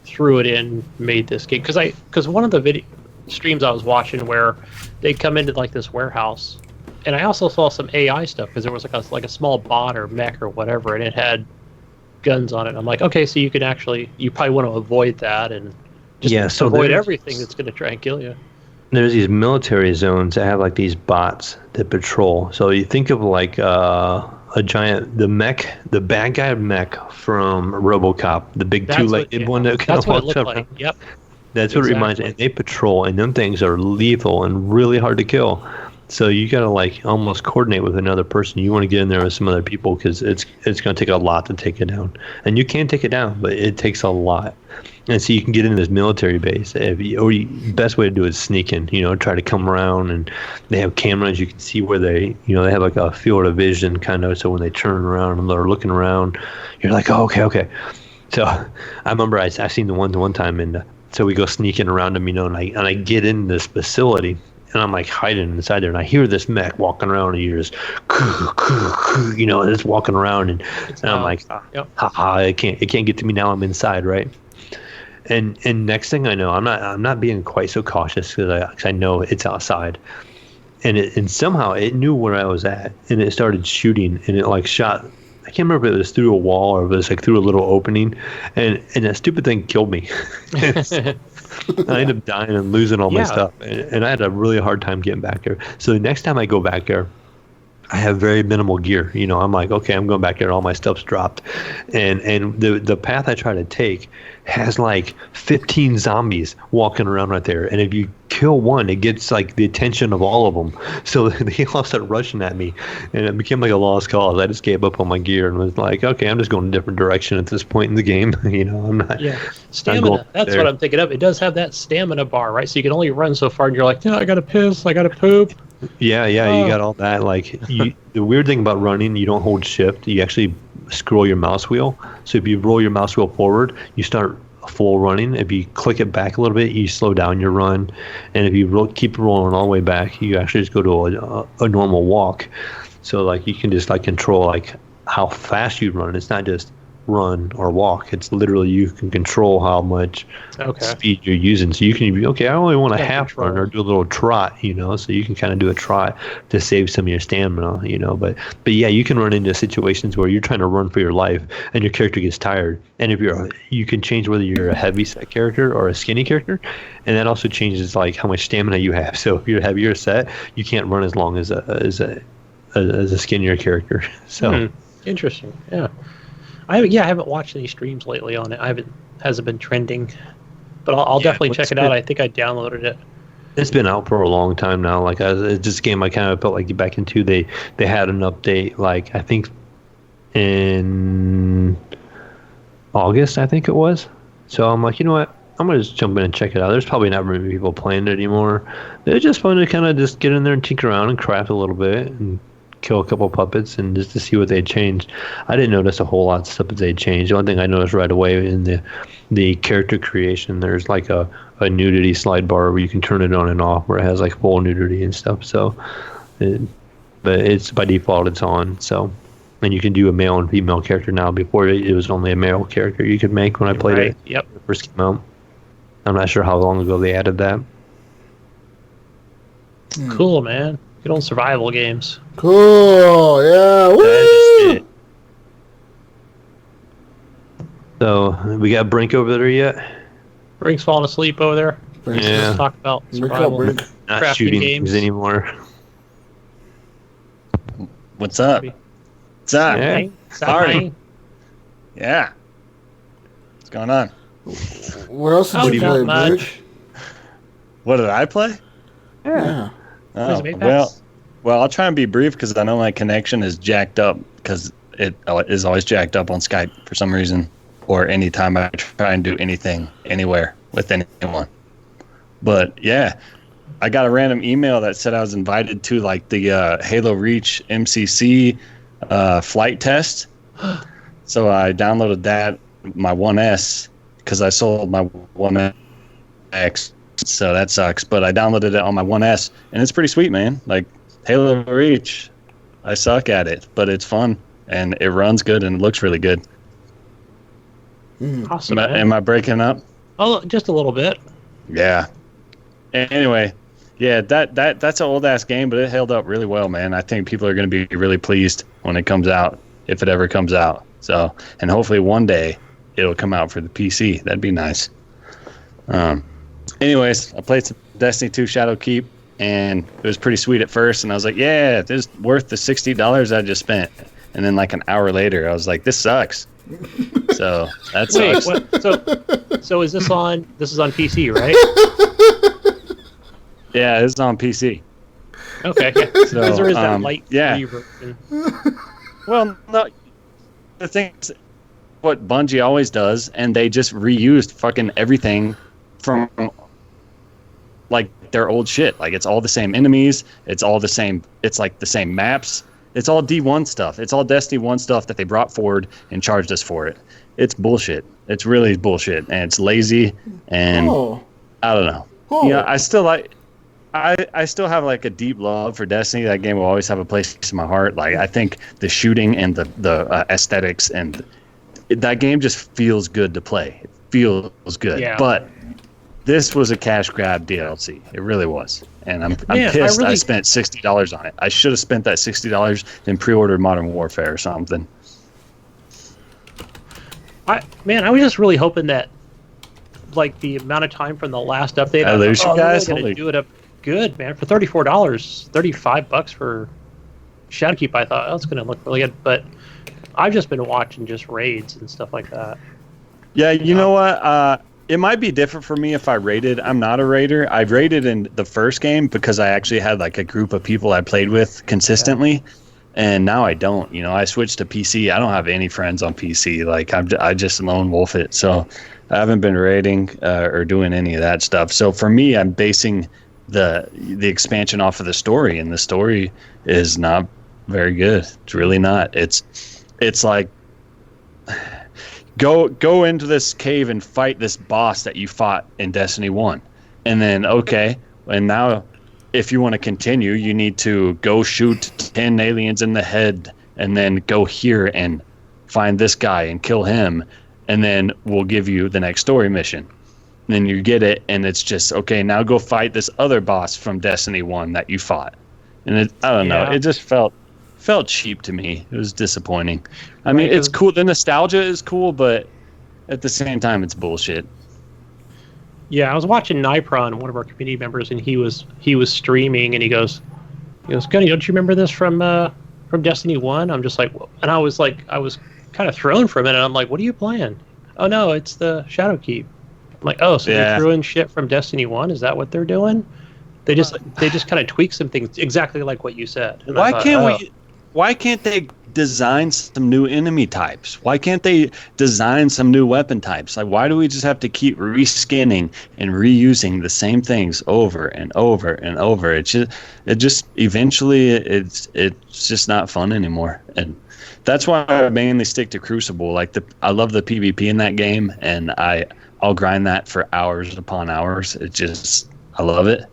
threw it in, made this game. Because one of the video streams I was watching where they come into like this warehouse, and I also saw some AI stuff, because there was like a small bot or mech or whatever, and it had guns on it. I'm like, okay, so you probably want to avoid that and just avoid everything that's going to try and kill you. There's these military zones that have like these bots that patrol. So you think of like the bad guy mech from RoboCop, the big two-legged one that kind of walks around. Like. Yep. That's what it reminds me. And they patrol, and them things are lethal and really hard to kill. So you got to like almost coordinate with another person. You want to get in there with some other people, because it's going to take a lot to take it down. And you can take it down, but it takes a lot. And so you can get into this military base. Best way to do it is sneak in, try to come around, and they have cameras. You can see where they have like a field of vision kind of. So when they turn around and they're looking around, you're like, oh, okay. So I remember I seen the one time, and So we go sneaking around them, and I get in this facility, and I'm like hiding inside there, and I hear this mech walking around, and you're just, and it's walking around, and I'm like, haha, it can't get to me now. I'm inside, right? And next thing I know, I'm not being quite so cautious because I know it's outside, and somehow it knew where I was at, and it started shooting, and it like shot. I can't remember if it was through a wall or if it was like through a little opening, and that stupid thing killed me. I ended up dying and losing all my stuff, and I had a really hard time getting back there. So the next time I go back there, I have very minimal gear. I'm like, okay, I'm going back there. All my stuff's dropped, and the path I try to take has like 15 zombies walking around right there, and if you kill one, it gets like the attention of all of them. So they all start rushing at me, and it became like a lost cause. I just gave up on my gear and was like, okay, I'm just going a different direction at this point in the game. I'm not. Yeah, stamina. That's what I'm thinking of. It does have that stamina bar, right? So you can only run so far, and you're like, I gotta piss, I gotta poop. Yeah, you got all that. Like the weird thing about running, you don't hold shift. You actually scroll your mouse wheel. So if you roll your mouse wheel forward, you start full running. If you click it back a little bit, you slow down your run. And if you keep rolling all the way back, you actually just go to a normal walk. So like you can just like control like how fast you run. It's not just run or walk. It's literally you can control how much speed you're using. So you can be I only want a half run or do a little trot, so you can kind of do a trot to save some of your stamina, but yeah, you can run into situations where you're trying to run for your life and your character gets tired, and if you can change whether you're a heavy set character or a skinny character, and that also changes like how much stamina you have. So if you're heavier set, you can't run as long as a skinnier character. So interesting. Yeah. I haven't watched any streams lately on it. Hasn't been trending, but I'll definitely check it out. I think I downloaded it. It's been out for a long time now. Like it's just a game I kind of felt like back into. They had an update like I think in August, I think it was. So I'm like, you know what? I'm gonna just jump in and check it out. There's probably not many people playing it anymore. It's just fun to kind of just get in there and tinker around and craft a little bit and kill a couple puppets and just to see what they changed. I didn't notice a whole lot of stuff that they changed. The only thing I noticed right away in the character creation, there's like a nudity slide bar where you can turn it on and off, where it has like full nudity and stuff. So, but it's by default it's on. So, and you can do a male and female character now. Before it was only a male character you could make when I played it. Yep. When it first came out. I'm not sure how long ago they added that. Cool, man. Good old survival games. Cool, yeah. Woo! So, we got Brink over there yet? Brink's falling asleep over there. Let's talk about survival. Not shooting games anymore. What's up? What's up? Yeah. Sorry. Yeah. What's going on? What else did you play, Brink? What did I play? Yeah. Oh, well, I'll try and be brief because I know my connection is jacked up because it is always jacked up on Skype for some reason, or anytime I try and do anything anywhere with anyone. But yeah, I got a random email that said I was invited to like the Halo Reach MCC flight test. So I downloaded that, my 1S, because I sold my 1X. So that sucks, but I downloaded it on my 1S, and it's pretty sweet, man. Like, Halo Reach, I suck at it, but it's fun, and it runs good, and it looks really good. Awesome, am I breaking up? Oh, just a little bit. Yeah. Anyway, yeah, that's an old-ass game, but it held up really well, man. I think people are going to be really pleased when it comes out, if it ever comes out. So, and hopefully one day it'll come out for the PC. That'd be nice. Anyways, I played some Destiny 2 Shadowkeep, and it was pretty sweet at first, and I was like, yeah, this is worth the $60 I just spent. And then like an hour later, I was like, this sucks. So that sucks. Wait, so is this on PC, right? Yeah, it's on PC. Okay. So there is that light version. Well, no, the thing is, what Bungie always does, and they just reused fucking everything from like their old shit. Like, it's all the same enemies, it's all the same, it's like the same maps, it's all D1 stuff, it's all Destiny 1 stuff that they brought forward and charged us for it. it's bullshit. It's really bullshit, and it's lazy, and I don't know. You know, I still have like a deep love for Destiny. That game will always have a place in my heart. Like, I think the shooting and the aesthetics and that game just feels good to play. It feels good. Yeah. But this was a cash grab DLC. It really was. And I'm pissed I spent $60 on it. I should have spent that $60 and pre-ordered Modern Warfare or something. I was just really hoping that, like, the amount of time from the last update, guys, they're going to do it up good, man. For $34, $35 for Shadowkeep, I thought that's going to look really good. But I've just been watching just raids and stuff like that. Yeah, you know what? It might be different for me if I raided. I'm not a raider. I raided in the first game because I actually had like a group of people I played with consistently. Yeah. And now I don't. You know, I switched to PC. I don't have any friends on PC. Like, I just lone wolf it. So I haven't been raiding or doing any of that stuff. So for me, I'm basing the expansion off of the story, and the story is not very good. It's really not. It's like, go into this cave and fight this boss that you fought in Destiny 1. And then, okay, and now if you want to continue, you need to go shoot 10 aliens in the head and then go here and find this guy and kill him. And then we'll give you the next story mission. And then you get it, and it's just, okay, now go fight this other boss from Destiny 1 that you fought. And I don't know, it just felt cheap to me. It was disappointing. I mean, it's cool. The nostalgia is cool, but at the same time, it's bullshit. Yeah, I was watching Nipron, one of our community members, and he was streaming, and he goes, Gunny, don't you remember this from Destiny 1? I'm just like, and I was kind of thrown for a minute. I'm like, what are you playing? Oh no, it's the Shadowkeep. I'm like, oh, so they threw in shit from Destiny 1? Is that what they're doing? They just kind of tweak some things exactly like what you said. And why can't they design some new enemy types? Why can't they design some new weapon types? Like, why do we just have to keep reskinning and reusing the same things over and over and over? It's just not fun anymore. And that's why I mainly stick to Crucible. Like, I love the PvP in that game, and I'll grind that for hours upon hours. I love it.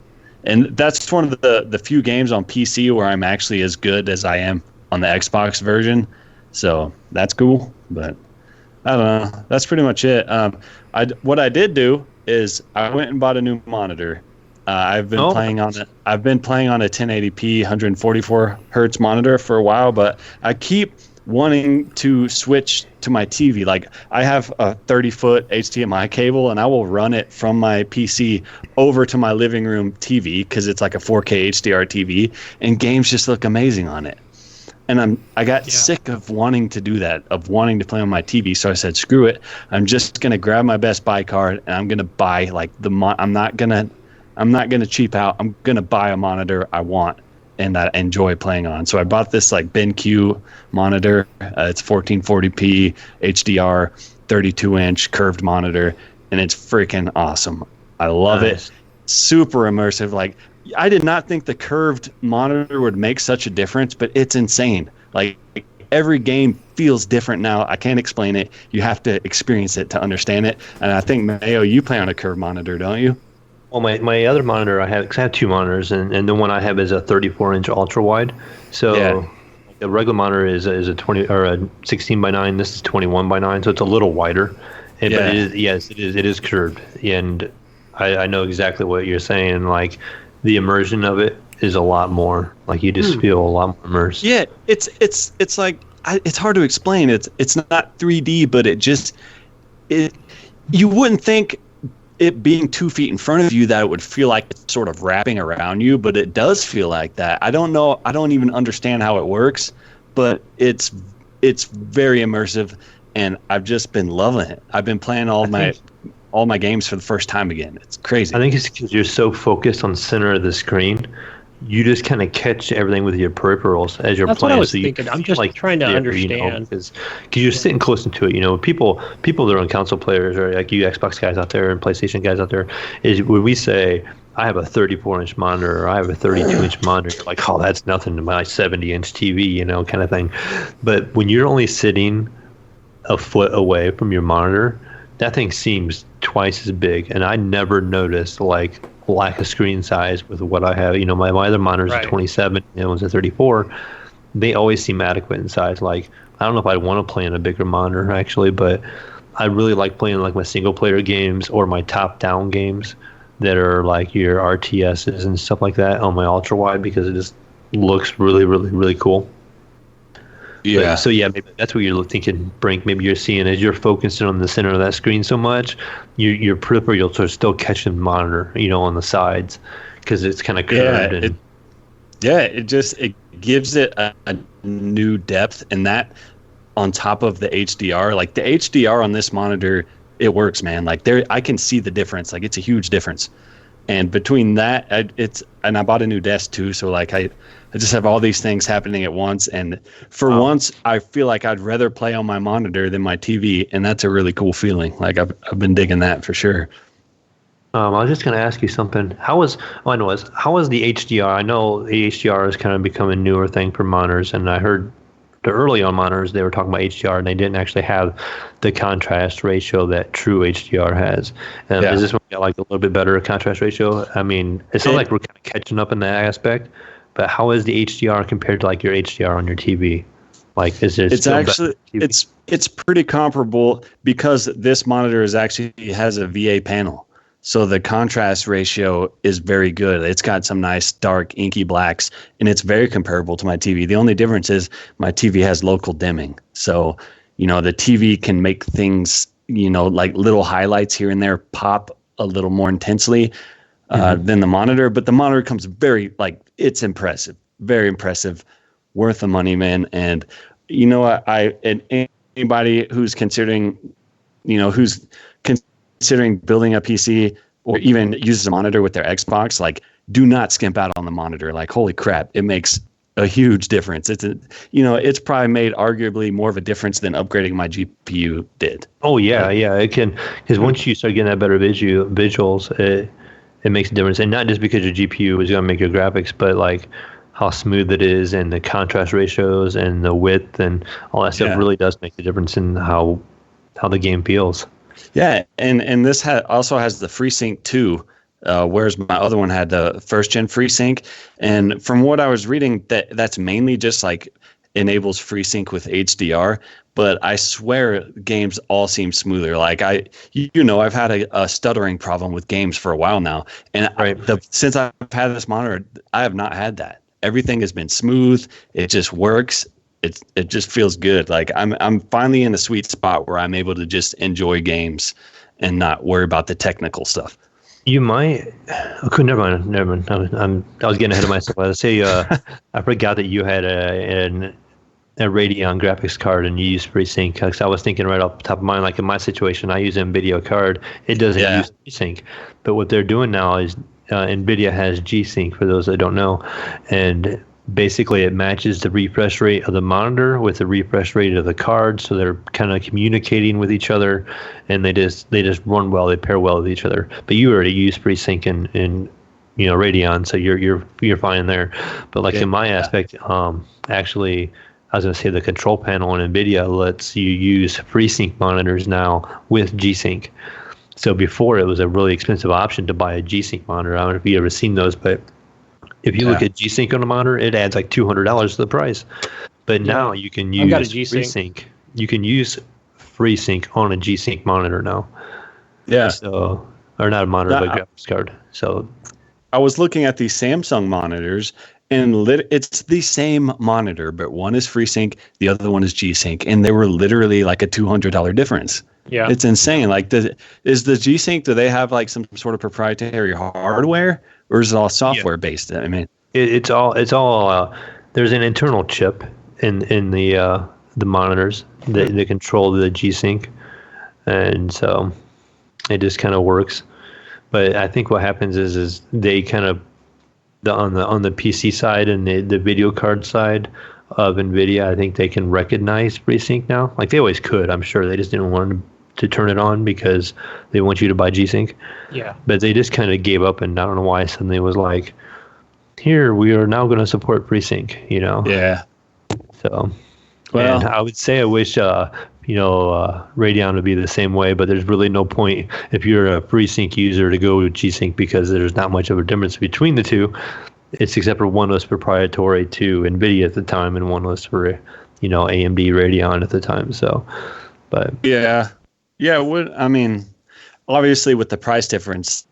And that's one of the few games on PC where I'm actually as good as I am on the Xbox version. So that's cool. But I don't know. That's pretty much it. What I did do is I went and bought a new monitor. I've been playing on it. I've been playing on a 1080p 144 hertz monitor for a while, but I keep wanting to switch to my TV. Like, I have a 30-foot HDMI cable, and I will run it from my PC over to my living room TV because it's like a 4K HDR TV, and games just look amazing on it. And I got sick of wanting to do that, of wanting to play on my TV. So I said, screw it. I'm just gonna grab my Best Buy card, and I'm gonna buy like I'm not gonna cheap out. I'm gonna buy a monitor I want and I enjoy playing on. So I bought this like BenQ monitor. It's 1440p HDR, 32-inch curved monitor, and it's freaking awesome. I love it. Super immersive. Like, I did not think the curved monitor would make such a difference, but it's insane. Like, every game feels different now. I can't explain it. You have to experience it to understand it. And I think, Mayo, you play on a curved monitor, don't you? Well, my other monitor, I have two monitors, and the one I have is a 34-inch ultra wide. So the regular monitor is a 20 or a 16 by 9. This is 21 by 9, so it's a little wider. But it is curved, and I know exactly what you're saying. Like, the immersion of it is a lot more. Like, you just feel a lot more immersed. Yeah, it's like it's hard to explain. It's not 3D, but you wouldn't think it being 2 feet in front of you that it would feel like it's sort of wrapping around you, but it does feel like that. I don't know. I don't even understand how it works, but it's very immersive, and I've just been loving it. I've been playing all my games for the first time again. It's crazy. I think it's because you're so focused on the center of the screen. You just kind of catch everything with your peripherals as you're playing. That's what I was thinking. I'm just trying to understand. Because you're sitting close into it. You know, people that are on console players, or like you Xbox guys out there and PlayStation guys out there, is when we say, I have a 34-inch monitor, or I have a 32-inch monitor, like, oh, that's nothing to my 70-inch TV, you know, kind of thing. But when you're only sitting a foot away from your monitor, that thing seems twice as big. And I never noticed like lack of screen size with what I have. You know, my other monitor's a 27, and one's a 34. They always seem adequate in size. Like, I don't know if I'd want to play on a bigger monitor actually, but I really like playing like my single player games or my top down games that are like your RTSs and stuff like that on my ultra wide, because it just looks really, really, really cool. Yeah. But, so yeah, maybe that's what you're thinking, Brink. Maybe you're seeing as you're focusing on the center of that screen so much, your peripheral are still catching the monitor, you know, on the sides, because it's kind of curved. It gives it a new depth, and that on top of the HDR, like the HDR on this monitor, it works, man. Like I can see the difference. Like it's a huge difference. And between that, I bought a new desk too, so like I just have all these things happening at once. And for once, I feel like I'd rather play on my monitor than my TV, and that's a really cool feeling. Like I've been digging that for sure. I was just going to ask you something. How was the HDR? I know the HDR is kind of becoming a newer thing for monitors, and I heard the early on monitors they were talking about HDR, and they didn't actually have the contrast ratio that true HDR has. Is this one got like a little bit better contrast ratio? I mean, it sounds like we're kind of catching up in that aspect. But how is the HDR compared to like your HDR on your TV? Like, is it? It's actually it's pretty comparable, because this monitor has a VA panel. So the contrast ratio is very good. It's got some nice dark inky blacks, and it's very comparable to my TV. The only difference is my TV has local dimming. So, you know, the TV can make things, you know, like little highlights here and there pop a little more intensely than the monitor. But the monitor comes it's impressive, very impressive, worth the money, man. And, you know, anybody who's considering building a PC or even uses a monitor with their Xbox, like, do not skimp out on the monitor. Like, holy crap, it makes a huge difference. It's probably made arguably more of a difference than upgrading my GPU did. Oh yeah, it can, because once you start getting that better visuals, it makes a difference. And not just because your GPU is going to make your graphics, but like how smooth it is, and the contrast ratios and the width and all that stuff really does make a difference in how the game feels. Yeah, and this also has the FreeSync 2, whereas my other one had the first-gen FreeSync. And from what I was reading, that's mainly just like enables FreeSync with HDR. But I swear games all seem smoother. Like I've had a stuttering problem with games for a while now, and since I've had this monitor, I have not had that. Everything has been smooth. It just works. It just feels good. Like I'm finally in the sweet spot where I'm able to just enjoy games and not worry about the technical stuff. You might. Okay, never mind. I was getting ahead of myself. I was say I forgot that you had a Radeon graphics card and you use FreeSync. Because I was thinking right off the top of mind, like in my situation, I use NVIDIA card. It doesn't use FreeSync, but what they're doing now is NVIDIA has G-Sync, for those that don't know, and basically it matches the refresh rate of the monitor with the refresh rate of the card, so they're kind of communicating with each other, and they just run well, they pair well with each other. But you already use FreeSync in Radeon, so you're fine there. But like in my aspect, actually, I was going to say the control panel on NVIDIA lets you use FreeSync monitors now with G-Sync. So before, it was a really expensive option to buy a G-Sync monitor. I don't know if you've ever seen those, but if you look at G-Sync on a monitor, it adds like $200 to the price. But now you can use FreeSync. You can use FreeSync on a G-Sync monitor now. Yeah. So, or not a monitor, but a graphics card. So I was looking at these Samsung monitors, and it's the same monitor, but one is FreeSync, the other one is G-Sync, and they were literally like a $200 difference. Yeah, it's insane. Like, is the G-Sync? Do they have like some sort of proprietary hardware, or is it all software based? I mean, it's all. There's an internal chip in the monitors that control the G-Sync, and so it just kind of works. But I think what happens is they kind of on the PC side and the video card side of NVIDIA, I think they can recognize FreeSync now. Like they always could, I'm sure. They just didn't want to turn it on because they want you to buy G-Sync. Yeah. But they just kind of gave up, and I don't know why suddenly it was like, here, we are now going to support FreeSync, Yeah. So, Well, and I would say I wish Radeon would be the same way, but there's really no point if you're a FreeSync user to go to G-Sync because there's not much of a difference between the two. It's except for one was proprietary to NVIDIA at the time and one was for AMD Radeon at the time. So, but yeah. I mean, obviously with the price difference,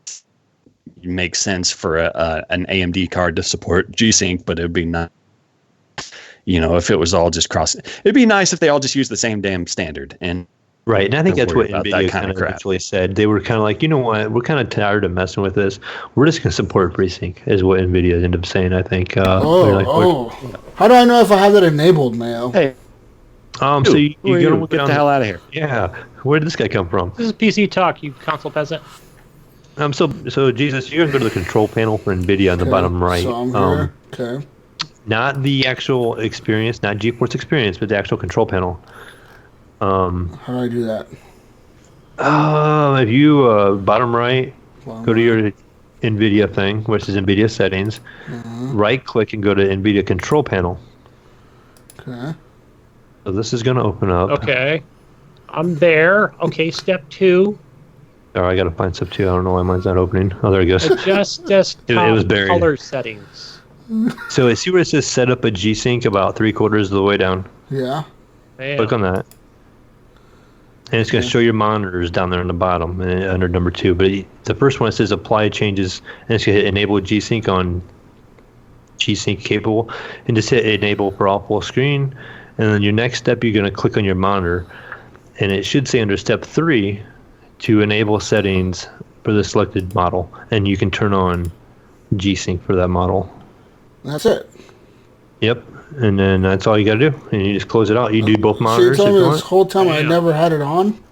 it makes sense for an AMD card to support G-Sync, but it'd be not. If it was all just it'd be nice if they all just used the same damn standard. And right, and I think that's what NVIDIA kind of eventually said. They were kind of like, you know what, we're kind of tired of messing with this. We're just going to support FreeSync, is what NVIDIA ended up saying, I think. How do I know if I have that enabled, Mayo? Hey. So you're going to get the hell out of here. Yeah. Where did this guy come from? This is PC Talk, you console peasant. So Jesus, you're going to go to the control panel for NVIDIA on the bottom right. So I'm here. Okay. Not the actual experience, not GeForce Experience, but the actual control panel. How do I do that? If you bottom right, go to your NVIDIA thing, which is NVIDIA settings. Right click and go to NVIDIA control panel. Okay. So this is going to open up. Okay. I'm there. Okay, step 2. Oh, I got to find step 2. I don't know why mine's not opening. Oh, there it goes. Adjust desktop it was buried. Color settings. So see where it says set up a G-Sync about 3/4 of the way down? Yeah. Man. Click on that. And it's going to show your monitors down there on the bottom under number 2. But the first one, it says apply changes, and it's going to hit enable G-Sync on G-Sync capable, and just hit enable for all full screen. And then your next step, you're going to click on your monitor, and it should say under step 3 to enable settings for the selected model, and you can turn on G-Sync for that model. That's it. Yep, and then that's all you got to do, and you just close it out. You do both monitors. So you told me this whole time I never had it on?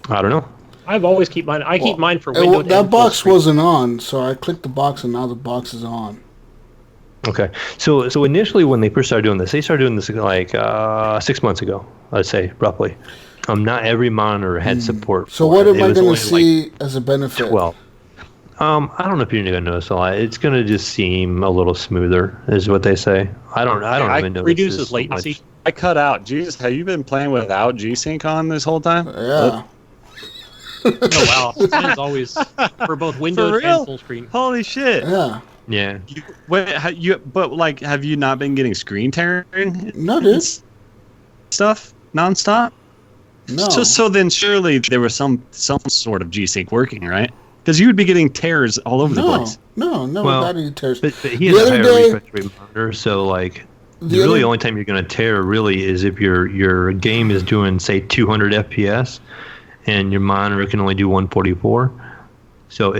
I don't know. I've always keep mine. I keep mine for Windows. That box wasn't on, so I clicked the box, and now the box is on. Okay, so initially when they first started doing this like 6 months ago, I'd say roughly. Not every monitor had support. So what am I going to see as a benefit? Well, I don't know if you're going to notice a lot. It's going to just seem a little smoother, is what they say. I don't even notice. Reduces latency. I cut out. Jesus, have you been playing without G-Sync on this whole time? Yeah. Oh wow! It's always for both Windows and full screen. Holy shit! Yeah. Yeah. Have you not been getting screen tearing? No, dude. Stuff nonstop. No. So then surely there was some sort of G-Sync working, right? Because you would be getting tears all over the place. No, never got any tears. But he has a higher refresh rate monitor, so like the only time you're going to tear really is if your game is doing say 200 FPS and your monitor can only do 144. So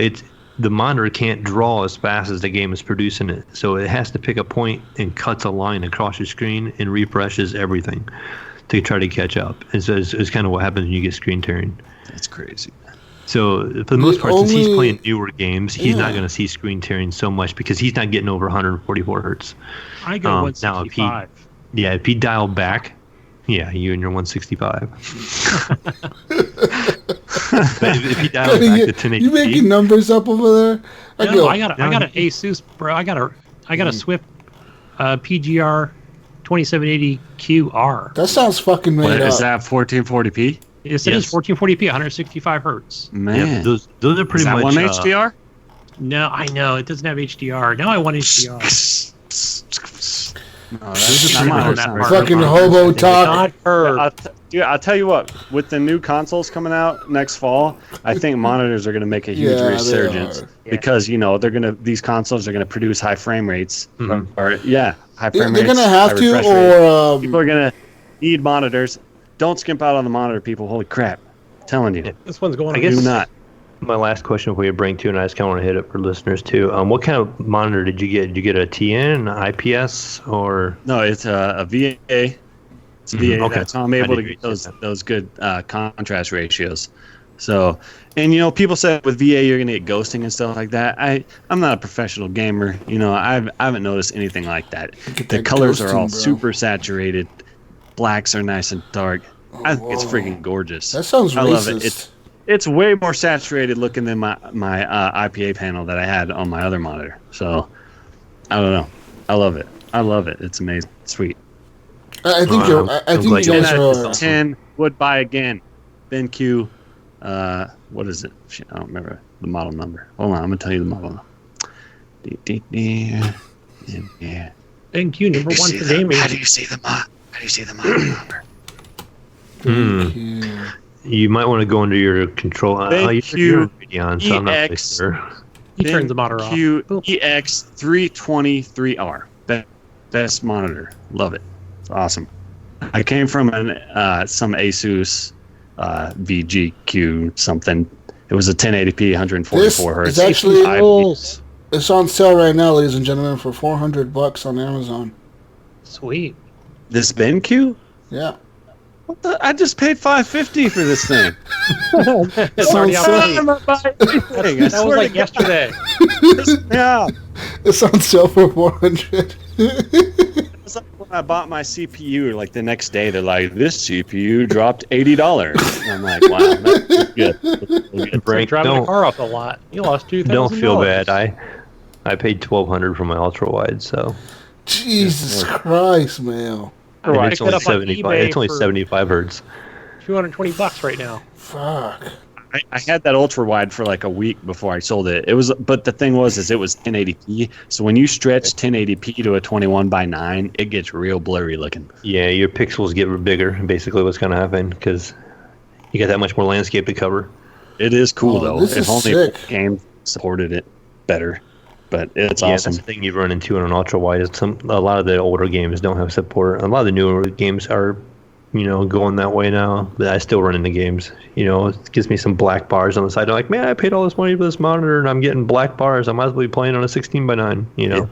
the monitor can't draw as fast as the game is producing it. So it has to pick a point and cuts a line across your screen and refreshes everything to try to catch up. And so it's kind of what happens when you get screen tearing. That's crazy. So for the most part, since he's playing newer games, he's not going to see screen tearing so much because he's not getting over 144 hertz. I go 165. Now, if he dialed back, you and your 165. But if he dialed back to 1080p, you making numbers up over there? I got an Asus, bro. I got a Swift PGR 2780QR. That sounds fucking made up. Is that 1440p? Yes, it is 1440p, 165 hertz. Man, those are pretty much. Is that one HDR? No, I know it doesn't have HDR. Now I want HDR. Fucking hobo talk. I'll tell you what. With the new consoles coming out next fall, I think monitors are going to make a huge resurgence because these consoles are going to produce high frame rates. High frame rates. They're going to have to, or people are going to need monitors. Don't skimp out on the monitor, people. Holy crap. I'm telling you. This one's going on. I guess do not. My last question for you, Brink, too, and I just kind of want to hit it for listeners, too. What kind of monitor did you get? Did you get a TN, an IPS, or? No, it's a VA. It's VA. Okay. That's how I'm able to get those good contrast ratios. So, and, people say with VA you're going to get ghosting and stuff like that. I'm not a professional gamer. I haven't noticed anything like that. The colors are all super saturated. Blacks are nice and dark. I think it's freaking gorgeous. That sounds racist. I love it. It's way more saturated looking than my IPA panel that I had on my other monitor. So, I don't know. I love it. It's amazing. Sweet. I think I think you guys are 10 would buy again. BenQ, what is it? Shit, I don't remember the model number. Hold on, I'm gonna tell you the model number. Yeah. BenQ number 1 for gaming. How do you see the model number? You might want to go into your control. BenQ Radeon, so I'm not really sure. He turns the monitor off. BenQ EX323R. Best monitor. Love it. It's awesome. I came from some Asus VGQ something. It was a 1080p 144 hertz. It's actually it's on sale right now, ladies and gentlemen, for $400 on Amazon. Sweet. This BenQ? Yeah. What the? I just paid $550 for this thing. It's already out. That was like yesterday. Yeah. It's on sale for $400. It's like when I bought my CPU, like the next day, they're like, "This CPU dropped $80." And I'm like, "Wow, that's good." Brink, driving the car up a lot. You lost $2,000. Don't feel bad. I paid $1,200 for my ultra wide, so. Jesus Christ, Mayo. It's only 75. It's only 75 hertz. $220 right now. Fuck. I had that ultra wide for like a week before I sold it. But the thing was, it was 1080p. So when you stretch 1080p to a 21:9, it gets real blurry looking. Yeah, your pixels get bigger. Basically, what's going to happen because you got that much more landscape to cover. It is cool though. If only the game supported it better. But it's awesome. That's the thing you run into on an ultra wide. A lot of the older games don't have support. A lot of the newer games are, going that way now. But I still run into games. It gives me some black bars on the side. I'm like, man, I paid all this money for this monitor, and I'm getting black bars. I might as well be playing on a 16:9. Yeah.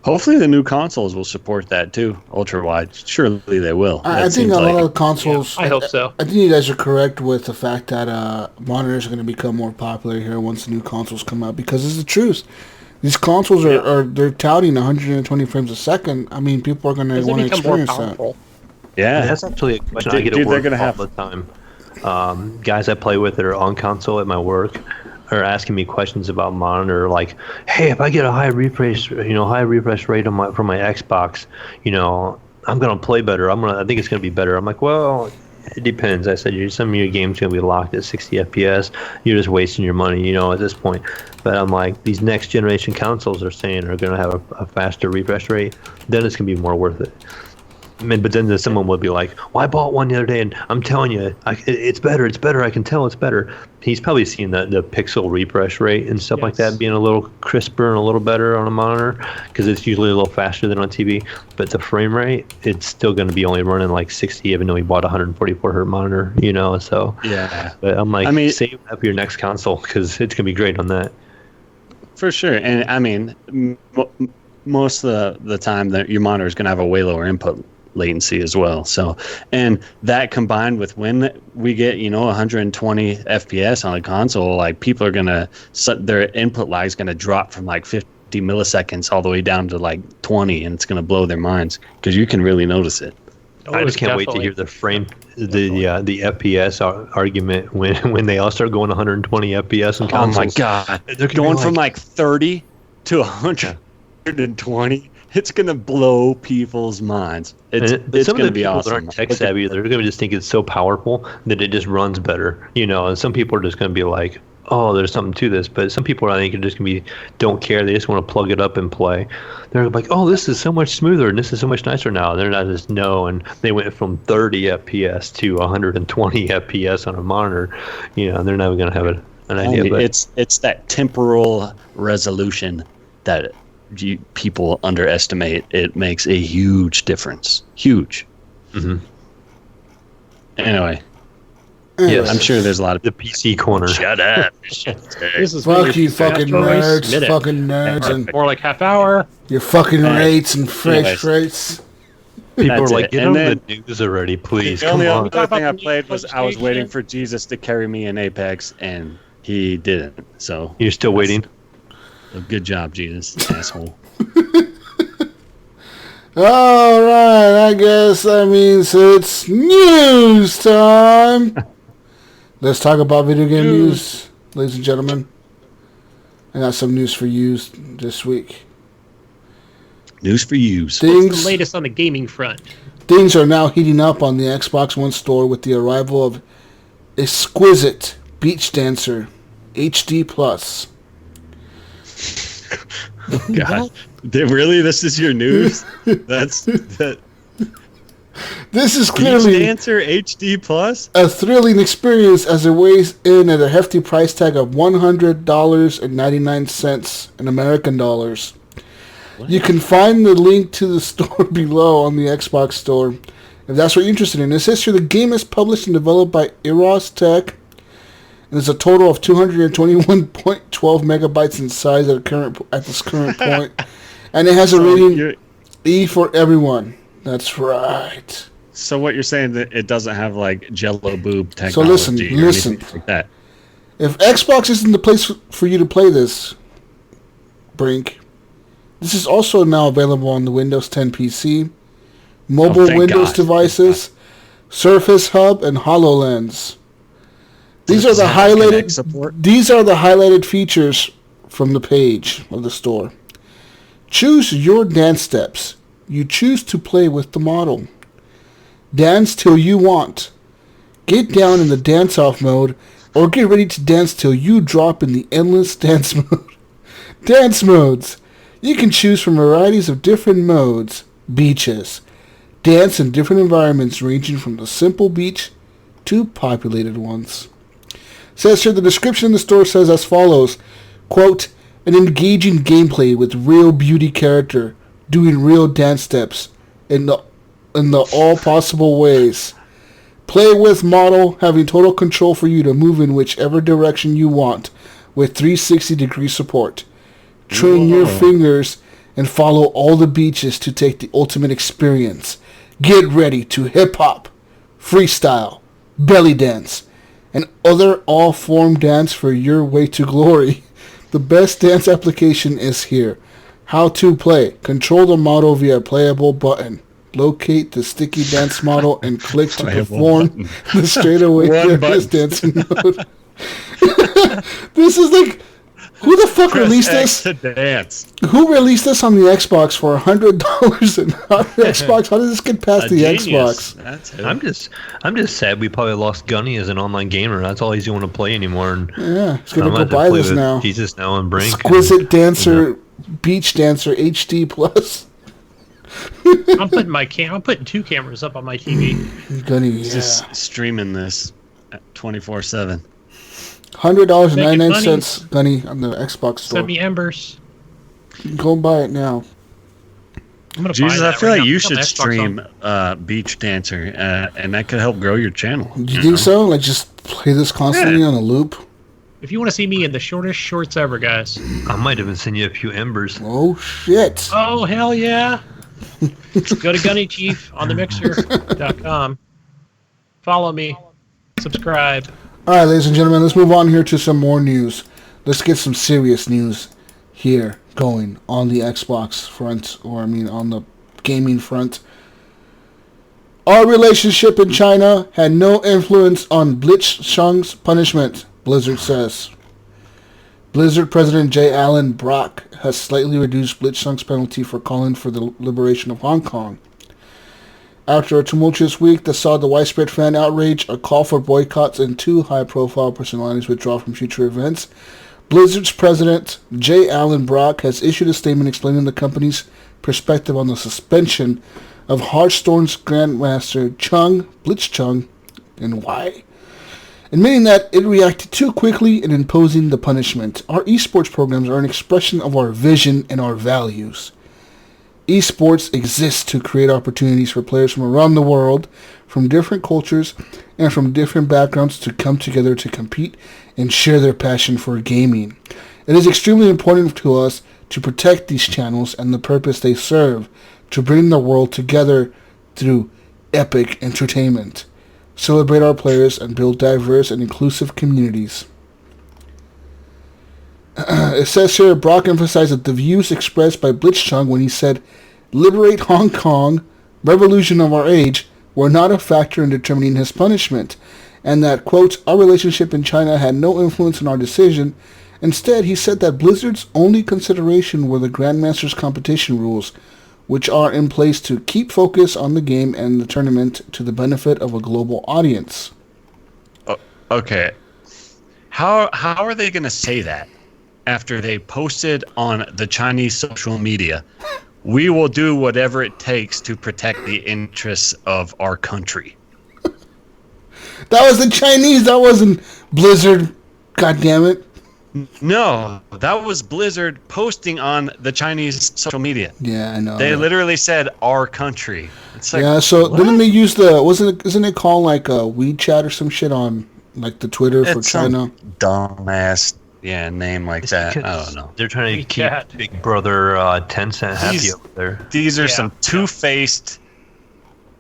Hopefully, the new consoles will support that too. Ultra wide. Surely they will. I think a lot of consoles. Yeah, I hope so. I think you guys are correct with the fact that monitors are going to become more popular here once the new consoles come out. Because it's the truth. These consoles they're touting 120 frames a second. I mean, people are going to want to experience that. Yeah, that's actually a question I get at work all the time. Guys I play with that are on console at my work are asking me questions about monitor, like, "Hey, if I get a high refresh rate from my Xbox, I'm gonna play better. I think it's gonna be better." I'm like, "Well, it depends." I said, "Some of your games gonna be locked at 60 FPS. You're just wasting your money, at this point." But I'm like, these next generation consoles are saying are gonna have a faster refresh rate. Then it's gonna be more worth it. But then someone would be like, "Well, I bought one the other day, and I'm telling you, it's better. It's better. I can tell it's better." He's probably seen the pixel refresh rate and stuff like that being a little crisper and a little better on a monitor because it's usually a little faster than on TV. But the frame rate, it's still going to be only running like 60, even though he bought a 144 hertz monitor. So yeah. But I'm like, save up your next console because it's going to be great on that. For sure, and I mean, most of the time that your monitor is going to have a way lower input latency as well. So, and that combined with when we get 120 FPS on a console, like people are gonna their input lag is gonna drop from like 50 milliseconds all the way down to like 20, and it's gonna blow their minds because you can really notice it. I just can't wait to hear the FPS argument when they all start going 120 FPS in consoles. Oh my god, they're going from like 30 to 120. It's gonna blow people's minds. It's gonna be awesome. Some aren't tech savvy. They're gonna just think it's so powerful that it just runs better. And some people are just gonna be like, "Oh, there's something to this." But some people, I think, are just gonna don't care. They just want to plug it up and play. They're like, "Oh, this is so much smoother and this is so much nicer now." They're not just and they went from 30 FPS to 120 FPS on a monitor. They're never gonna have an idea. But it's that temporal resolution that people underestimate. It makes a huge difference. Huge. Mm-hmm. Anyway, yes, I'm sure there's a lot of the PC corner. Shut up. This is fuck you, fucking nerds, fucking nerds, and more like half hour. Your fucking rates and fresh rates. People are like, "Get on the news already, please." The only other thing I played was I was waiting for Jesus to carry me in Apex, and he didn't. So you're still waiting. Good job, Jesus, asshole. All right, I guess that means it's news time. Let's talk about video game news, ladies and gentlemen. I got some news for you this week. News for you. What's the latest on the gaming front? things are now heating up on the Xbox One store with the arrival of exquisite Beach Dancer HD Plus. God, really? This is your news? That. This is clearly Beach Dancer HD Plus, a thrilling experience as it weighs in at a hefty price tag of $100.99 in American dollars. What? You can find the link to the store below on the Xbox store if that's what you're interested in. It says here the game is published and developed by Eros Tech, and there's a total of 221.12 megabytes in size at this current point, and it has a rating E for everyone. That's right. So what you're saying that it doesn't have like Jello boob technology so listen, or anything like that? If Xbox isn't the place for you to play this, Brink, this is also now available on the Windows 10 PC, mobile Windows devices, Surface Hub, and HoloLens. These are the highlighted features from the page of the store. Choose your dance steps. You choose to play with the model. Dance till you want. Get down in the dance-off mode, or get ready to dance till you drop in the endless dance mode. Dance modes. You can choose from varieties of different modes. Beaches. Dance in different environments ranging from the simple beach to populated ones. Says here the description in the store says as follows, quote, an engaging gameplay with real beauty character, doing real dance steps in the all possible ways. Play with model, having total control for you to move in whichever direction you want with 360-degree support. Train your fingers and follow all the beaches to take the ultimate experience. Get ready to hip-hop, freestyle, belly dance, and other all-form dance for your way to glory. The best dance application is here. How to play. Control the model via playable button. Locate the sticky dance model and click to perform the straightaway dancing mode. This is like, who the fuck released this? To dance. Who released this on the Xbox for $100 and on the Xbox? How did this get past the Xbox? I'm just sad we probably lost Gunny as an online gamer. That's all he's going to play anymore. And yeah, he's gonna go buy this now. Jesus now and Brink. Exquisite Dancer, Beach Dancer HD Plus. I'm putting two cameras up on my TV. Gunny, just streaming this 24/7. $100.99, Gunny, on the Xbox store. Send me embers. Go buy it now. Jesus, I feel like you should stream Beach Dancer, and that could help grow your channel. Do you think so? Like, just play this constantly on a loop? If you want to see me in the shortest shorts ever, guys. I might even send you a few embers. Oh, shit. Oh, hell yeah. Go to Gunny Chief on the Mixer.com. Follow me. Subscribe. All right, ladies and gentlemen, let's move on here to some more news. Let's get some serious news here going on the Xbox front, on the gaming front. Our relationship in China had no influence on Blitzchung's punishment, Blizzard says. Blizzard President J. Allen Brock has slightly reduced Blitzchung's penalty for calling for the liberation of Hong Kong. After a tumultuous week that saw the widespread fan outrage, a call for boycotts, and two high-profile personalities withdraw from future events, Blizzard's president, J. Allen Brock, has issued a statement explaining the company's perspective on the suspension of Hearthstone's Grandmaster Blitzchung, and why. Admitting that it reacted too quickly in imposing the punishment. Our esports programs are an expression of our vision and our values. Esports exists to create opportunities for players from around the world, from different cultures, and from different backgrounds to come together to compete and share their passion for gaming. It is extremely important to us to protect these channels and the purpose they serve, to bring the world together through epic entertainment, celebrate our players, and build diverse and inclusive communities. It says here, Brock emphasized that the views expressed by Blitzchung when he said, "Liberate Hong Kong, revolution of our age," were not a factor in determining his punishment, and that, quote, "our relationship in China had no influence on our decision." Instead, he said that Blizzard's only consideration were the Grandmaster's competition rules, which are in place to keep focus on the game and the tournament to the benefit of a global audience. Okay. How are they going to say that after they posted on the Chinese social media, "We will do whatever it takes to protect the interests of our country"? That was the Chinese. That wasn't Blizzard. God damn it. No, that was Blizzard posting on the Chinese social media. Yeah, I know. They literally said "our country." It's like, yeah, so what? didn't they use isn't it called like WeChat or some shit on like the Twitter for China? Some dumbass name like that. I don't know. They're trying to keep Big Brother Tencent happy over there. These are some two-faced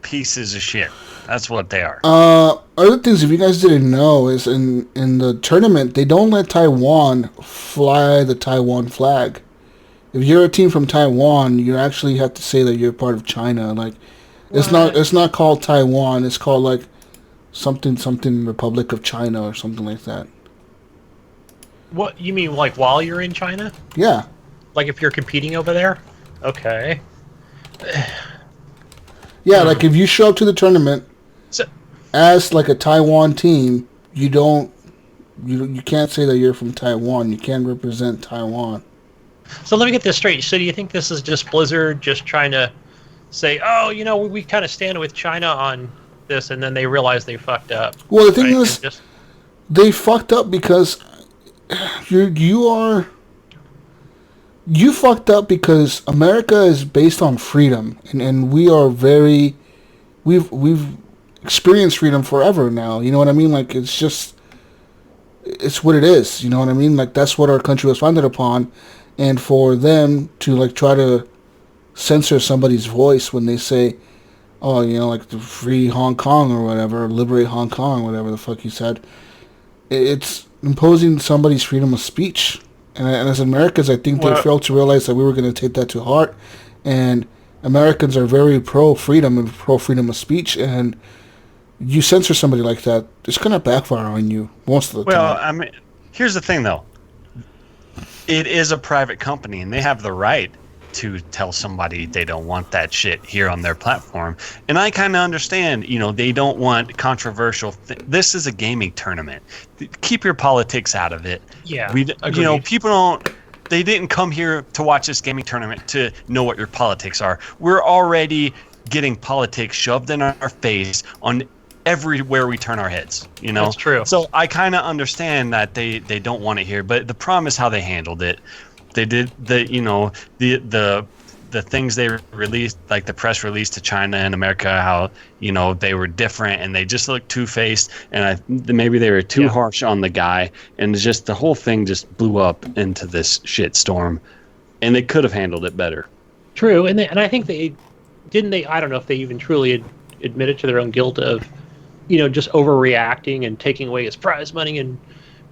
pieces of shit. That's what they are. Other things, if you guys didn't know, is in the tournament, they don't let Taiwan fly the Taiwan flag. If you're a team from Taiwan, you actually have to say that you're part of China. Like, it's not called Taiwan. It's called like something Republic of China or something like that. What you mean, like while you're in China? Yeah. Like if you're competing over there? Okay. Yeah, like if you show up to the tournament as like a Taiwan team, you can't say that you're from Taiwan. You can't represent Taiwan. So let me get this straight. So do you think this is just Blizzard just trying to say, oh, you know, we kind of stand with China on this, and then they realize they fucked up? Well, the thing is, they fucked up because you fucked up because America is based on freedom, and we've experienced freedom forever now. You know what I mean? Like it's what it is. You know what I mean? Like that's what our country was founded upon, and for them to like try to censor somebody's voice when they say, oh, you know, like to free Hong Kong or whatever, liberate Hong Kong, whatever the fuck he said, it's imposing somebody's freedom of speech. And as Americans, I think they failed to realize that we were going to take that to heart. And Americans are very pro-freedom and pro-freedom of speech. And you censor somebody like that, it's going to backfire on you most of the time. Well, I mean, here's the thing, though. It is a private company, and they have the right to tell somebody they don't want that shit here on their platform. And I kind of understand, you know, they don't want controversial this is a gaming tournament. Keep your politics out of it. Yeah. You know, people they didn't come here to watch this gaming tournament to know what your politics are. We're already getting politics shoved in our face on everywhere we turn our heads, you know. That's true. So I kind of understand that they don't want it here, but the problem is how they handled it. They did the things they released, like the press release to China and America, how, you know, they were different and they just looked two-faced, and maybe they were too harsh on the guy, and just the whole thing just blew up into this shit storm, and they could have handled it better. True, and I think I don't know if they even truly admitted to their own guilt of, you know, just overreacting and taking away his prize money and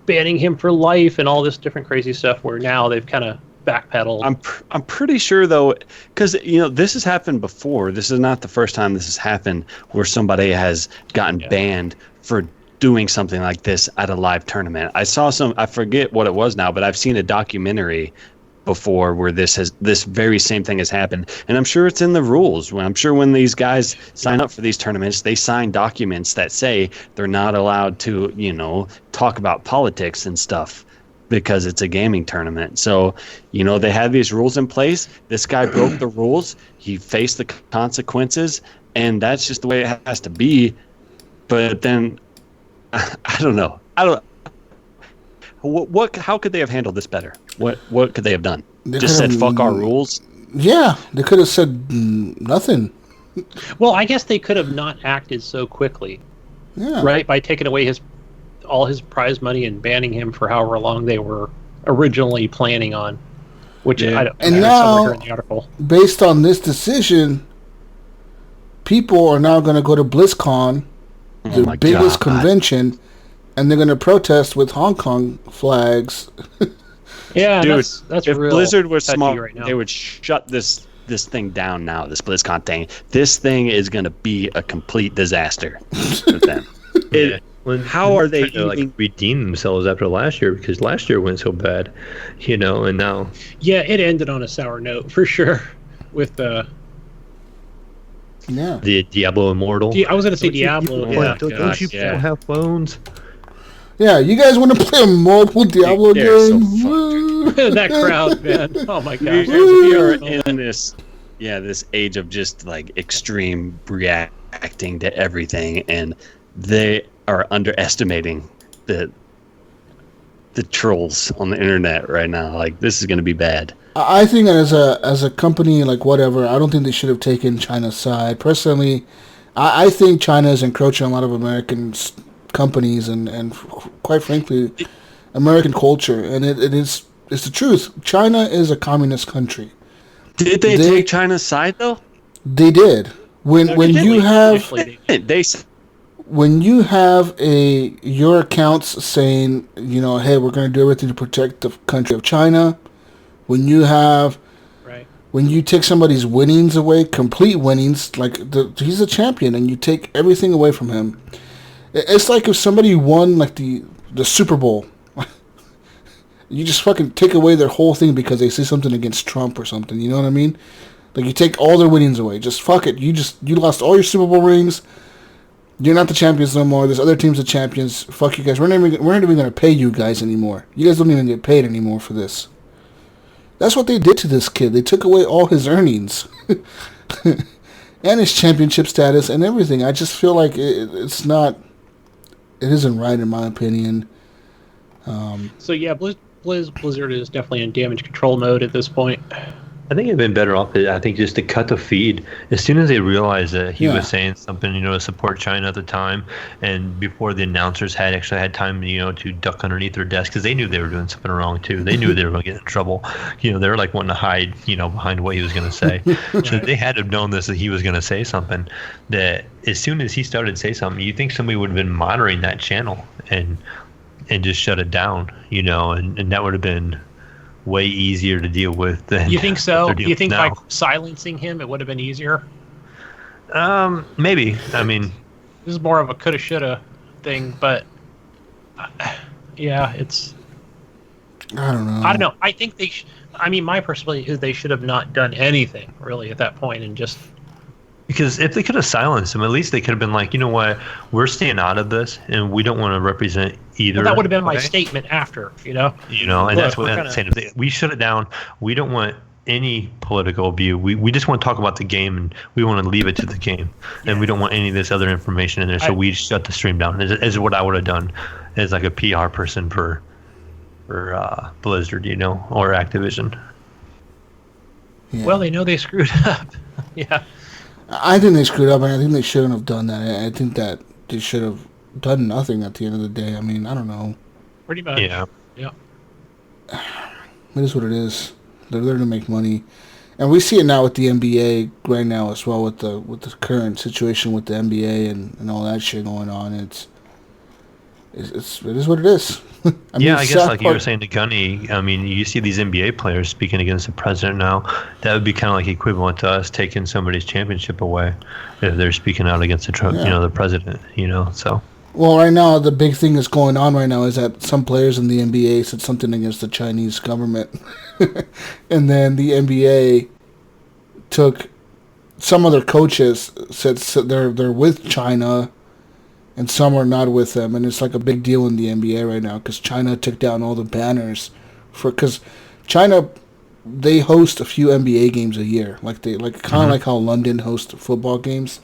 banning him for life and all this different crazy stuff, where now they've kind of backpedaled. I'm pretty sure, though, because, you know, this has happened before. This is not the first time this has happened where somebody has gotten banned for doing something like this at a live tournament. I forget what it was now, but I've seen a documentary before where this very same thing has happened, and I'm sure it's in the rules. I'm sure when these guys sign up for these tournaments, they sign documents that say they're not allowed to, you know, talk about politics and stuff because it's a gaming tournament. So, you know, they had these rules in place. This guy broke the rules. He faced the consequences, and that's just the way it has to be. But then, I don't know. How could they have handled this better? What could they have done? Just said fuck our rules? Yeah, they could have said nothing. Well, I guess they could have not acted so quickly. Yeah. Right? By taking away all his prize money and banning him for however long they were originally planning on. Which I don't know. And now, in the article, based on this decision, people are now going to go to BlizzCon, the biggest convention, and they're going to protest with Hong Kong flags. Yeah, dude, that's if real Blizzard was smart, right now. they would shut this thing down now, this BlizzCon thing. This thing is going to be a complete disaster for them. How are they like redeem themselves after last year? Because last year went so bad, you know, and now... Yeah, it ended on a sour note, for sure, with Yeah. The Diablo Immortal. I was going to say Diablo. Don't you people have phones? Yeah, you guys want to play a mobile Diablo game? So that crowd, man. Oh my gosh. We are in this age of just like extreme reacting to everything, and they are underestimating the trolls on the internet right now. Like, this is going to be bad. I think that as a company, like, whatever, I don't think they should have taken China's side. Personally, I think China is encroaching on a lot of American companies and quite frankly, American culture. And it's the truth. China is a communist country. Did they take China's side, though? They did. When you have your accounts saying, you know, hey, we're going to do everything to protect the country of China. When you take somebody's winnings away, complete winnings, like he's a champion, and you take everything away from him. It's like if somebody won like the Super Bowl. You just fucking take away their whole thing because they say something against Trump or something. You know what I mean? Like, you take all their winnings away. Just fuck it. You lost all your Super Bowl rings. You're not the champions no more. There's other teams the champions. Fuck you guys. We're not even going to pay you guys anymore. You guys don't even get paid anymore for this. That's what they did to this kid. They took away all his earnings. And his championship status and everything. I just feel like it's not... It isn't right in my opinion. So yeah, Blizzard is definitely in damage control mode at this point. I think it'd been better off, I think, just to cut the feed as soon as they realized that he was saying something, you know, to support China at the time, and before the announcers had actually had time, you know, to duck underneath their desk, because they knew they were doing something wrong too. They knew they were going to get in trouble. You know, they were like wanting to hide, you know, behind what he was going to say. So they had to have known that he was going to say something. That as soon as he started to say something, you think somebody would have been monitoring that channel and just shut it down, you know, and that would have been way easier to deal with than... You think so? You think now. by silencing him it would have been easier? Maybe. I mean, this is more of a coulda shoulda thing, but yeah, it's... I don't know. I think they my perspective is they should have not done anything really at that point and just... Because if they could have silenced him, at least they could have been like, you know what, we're staying out of this, and we don't want to represent either. Well, that would have been my statement after, you know. You know, and that's what I'm saying. We shut it down. We don't want any political view. We just want to talk about the game, and we want to leave it to the game, and we don't want any of this other information in there. So we shut the stream down. Is what I would have done as like a PR person for Blizzard, you know, or Activision. Yeah. Well, they know they screwed up. Yeah. I think they screwed up, and I think they shouldn't have done that. I think that they should have done nothing at the end of the day. I mean, I don't know. Pretty much. Yeah. Yeah. It is what it is. They're there to make money, and we see it now with the NBA right now as well with the current situation with the NBA and all that shit going on. It is what it is. I guess like you were saying to Gunny, I mean, you see these NBA players speaking against the president now. That would be kind of like equivalent to us taking somebody's championship away if they're speaking out against the the president, you know. So. Well, right now the big thing that's going on right now is that some players in the NBA said something against the Chinese government, and then the NBA took some of their coaches said they're with China. And some are not with them, and it's like a big deal in the NBA right now because China took down all the banners because China, they host a few NBA games a year, like how London hosts football games.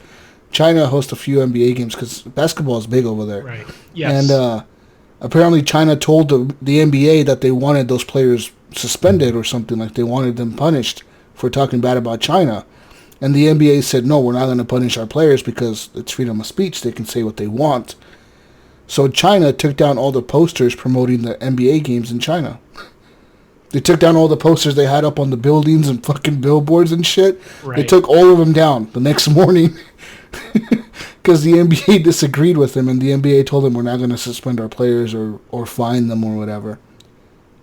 China hosts a few NBA games because basketball is big over there. Right. Yes. And apparently China told the NBA that they wanted those players suspended or something, like they wanted them punished for talking bad about China. And the NBA said, no, we're not going to punish our players because it's freedom of speech. They can say what they want. So China took down all the posters promoting the NBA games in China. They took down all the posters they had up on the buildings and fucking billboards and shit. Right. They took all of them down the next morning because the NBA disagreed with them, and the NBA told them we're not going to suspend our players or fine them or whatever.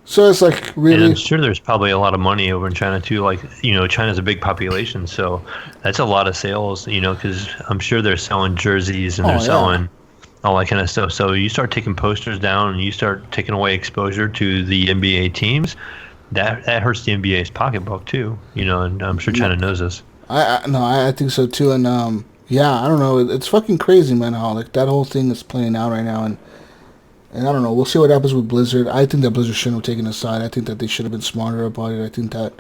So it's like really... And I'm sure there's probably a lot of money over in China too. Like, you know, China's a big population, so that's a lot of sales, you know, because I'm sure they're selling jerseys and they're selling all that kind of stuff. So you start taking posters down and you start taking away exposure to the NBA teams, that hurts the NBA's pocketbook too, you know, and I'm sure China knows this. I think so too. And yeah, I don't know. It's fucking crazy, man. How like that whole thing is playing out right now, and I don't know. We'll see what happens with Blizzard. I think that Blizzard shouldn't have taken a side. I think that they should have been smarter about it. I think that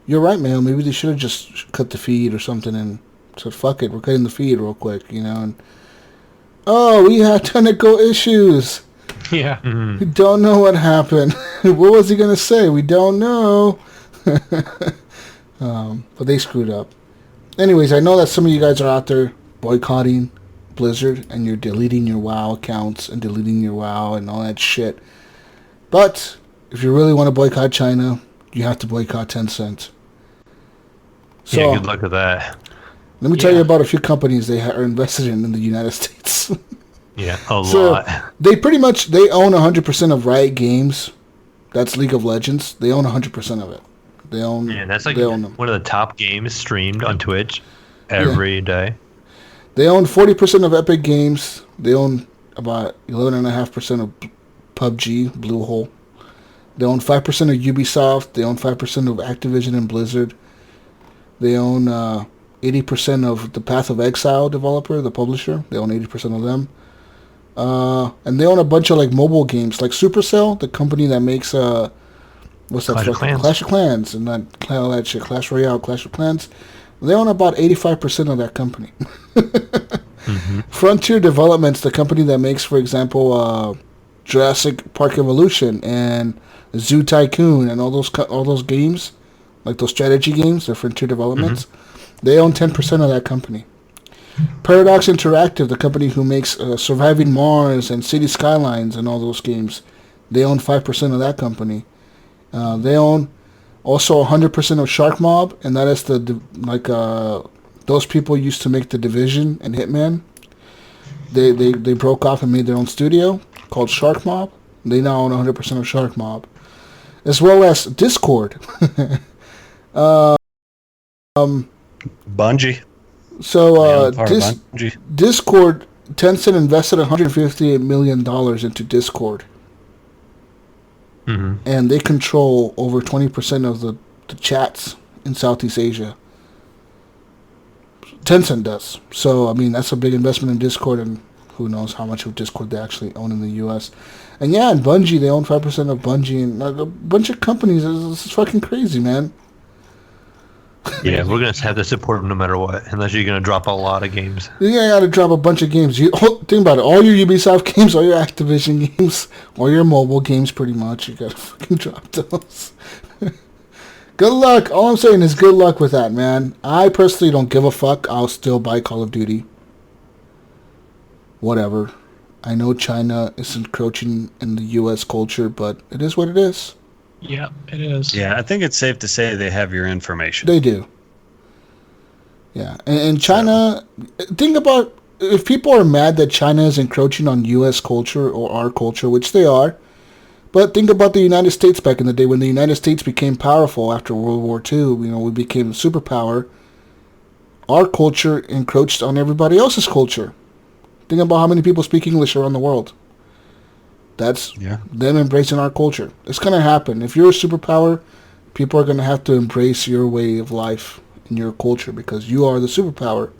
you're right, man. Maybe they should have just cut the feed or something and said, "Fuck it, we're cutting the feed real quick," you know. And we had technical issues. Yeah. We don't know what happened. What was he gonna say? We don't know. But they screwed up. Anyways, I know that some of you guys are out there boycotting Blizzard and you're deleting your WoW accounts and deleting your WoW and all that shit. But if you really want to boycott China, you have to boycott Tencent. So, yeah, good luck with that. Let me tell you about a few companies they are invested in the United States. Yeah, a lot. They pretty much, they own 100% of Riot Games. That's League of Legends. They own 100% of it. They own. Yeah, that's like one of the top games streamed on Twitch every day. They own 40% of Epic Games. They own about 11.5% of PUBG, Bluehole. They own 5% of Ubisoft. They own 5% of Activision and Blizzard. They own 80% of the Path of Exile developer, the publisher. They own 80% of them. And they own a bunch of like mobile games, like Supercell, the company that makes what's that? Clash of Clans and all that shit. Clash Royale, Clash of Clans. They own about 85% of that company. Frontier Developments, the company that makes, for example, Jurassic Park Evolution and Zoo Tycoon and all those games, like those strategy games, they're Frontier Developments. They own 10% of that company. Paradox Interactive, the company who makes Surviving Mars and City Skylines and all those games, they own 5% of that company. They own also 100% of Shark Mob, and that is those people used to make The Division and Hitman. They broke off and made their own studio called Shark Mob. They now own 100% of Shark Mob, as well as Discord. Bungie. So Discord, Tencent invested $158 million into Discord. And they control over 20% of the chats in Southeast Asia. Tencent does. So, I mean, that's a big investment in Discord, and who knows how much of Discord they actually own in the U.S. And yeah, and Bungie, they own 5% of Bungie, and a bunch of companies. It's fucking crazy, man. Yeah, we're going to have to support them no matter what, unless you're going to drop a lot of games. You got to drop a bunch of games. Think about it. All your Ubisoft games, all your Activision games, all your mobile games, pretty much, you got to fucking drop those. Good luck. All I'm saying is good luck with that, man. I personally don't give a fuck. I'll still buy Call of Duty. Whatever. I know China is encroaching in the U.S. culture, but it is what it is. Yeah, it is. Yeah, I think it's safe to say they have your information. They do. Yeah, and China, think about if people are mad that China is encroaching on U.S. culture or our culture, which they are, but think about the United States back in the day when the United States became powerful after World War II. We became a superpower. Our culture encroached on everybody else's culture. Think about how many people speak English around the world. That's them embracing our culture. It's going to happen. If you're a superpower, people are going to have to embrace your way of life and your culture because you are the superpower.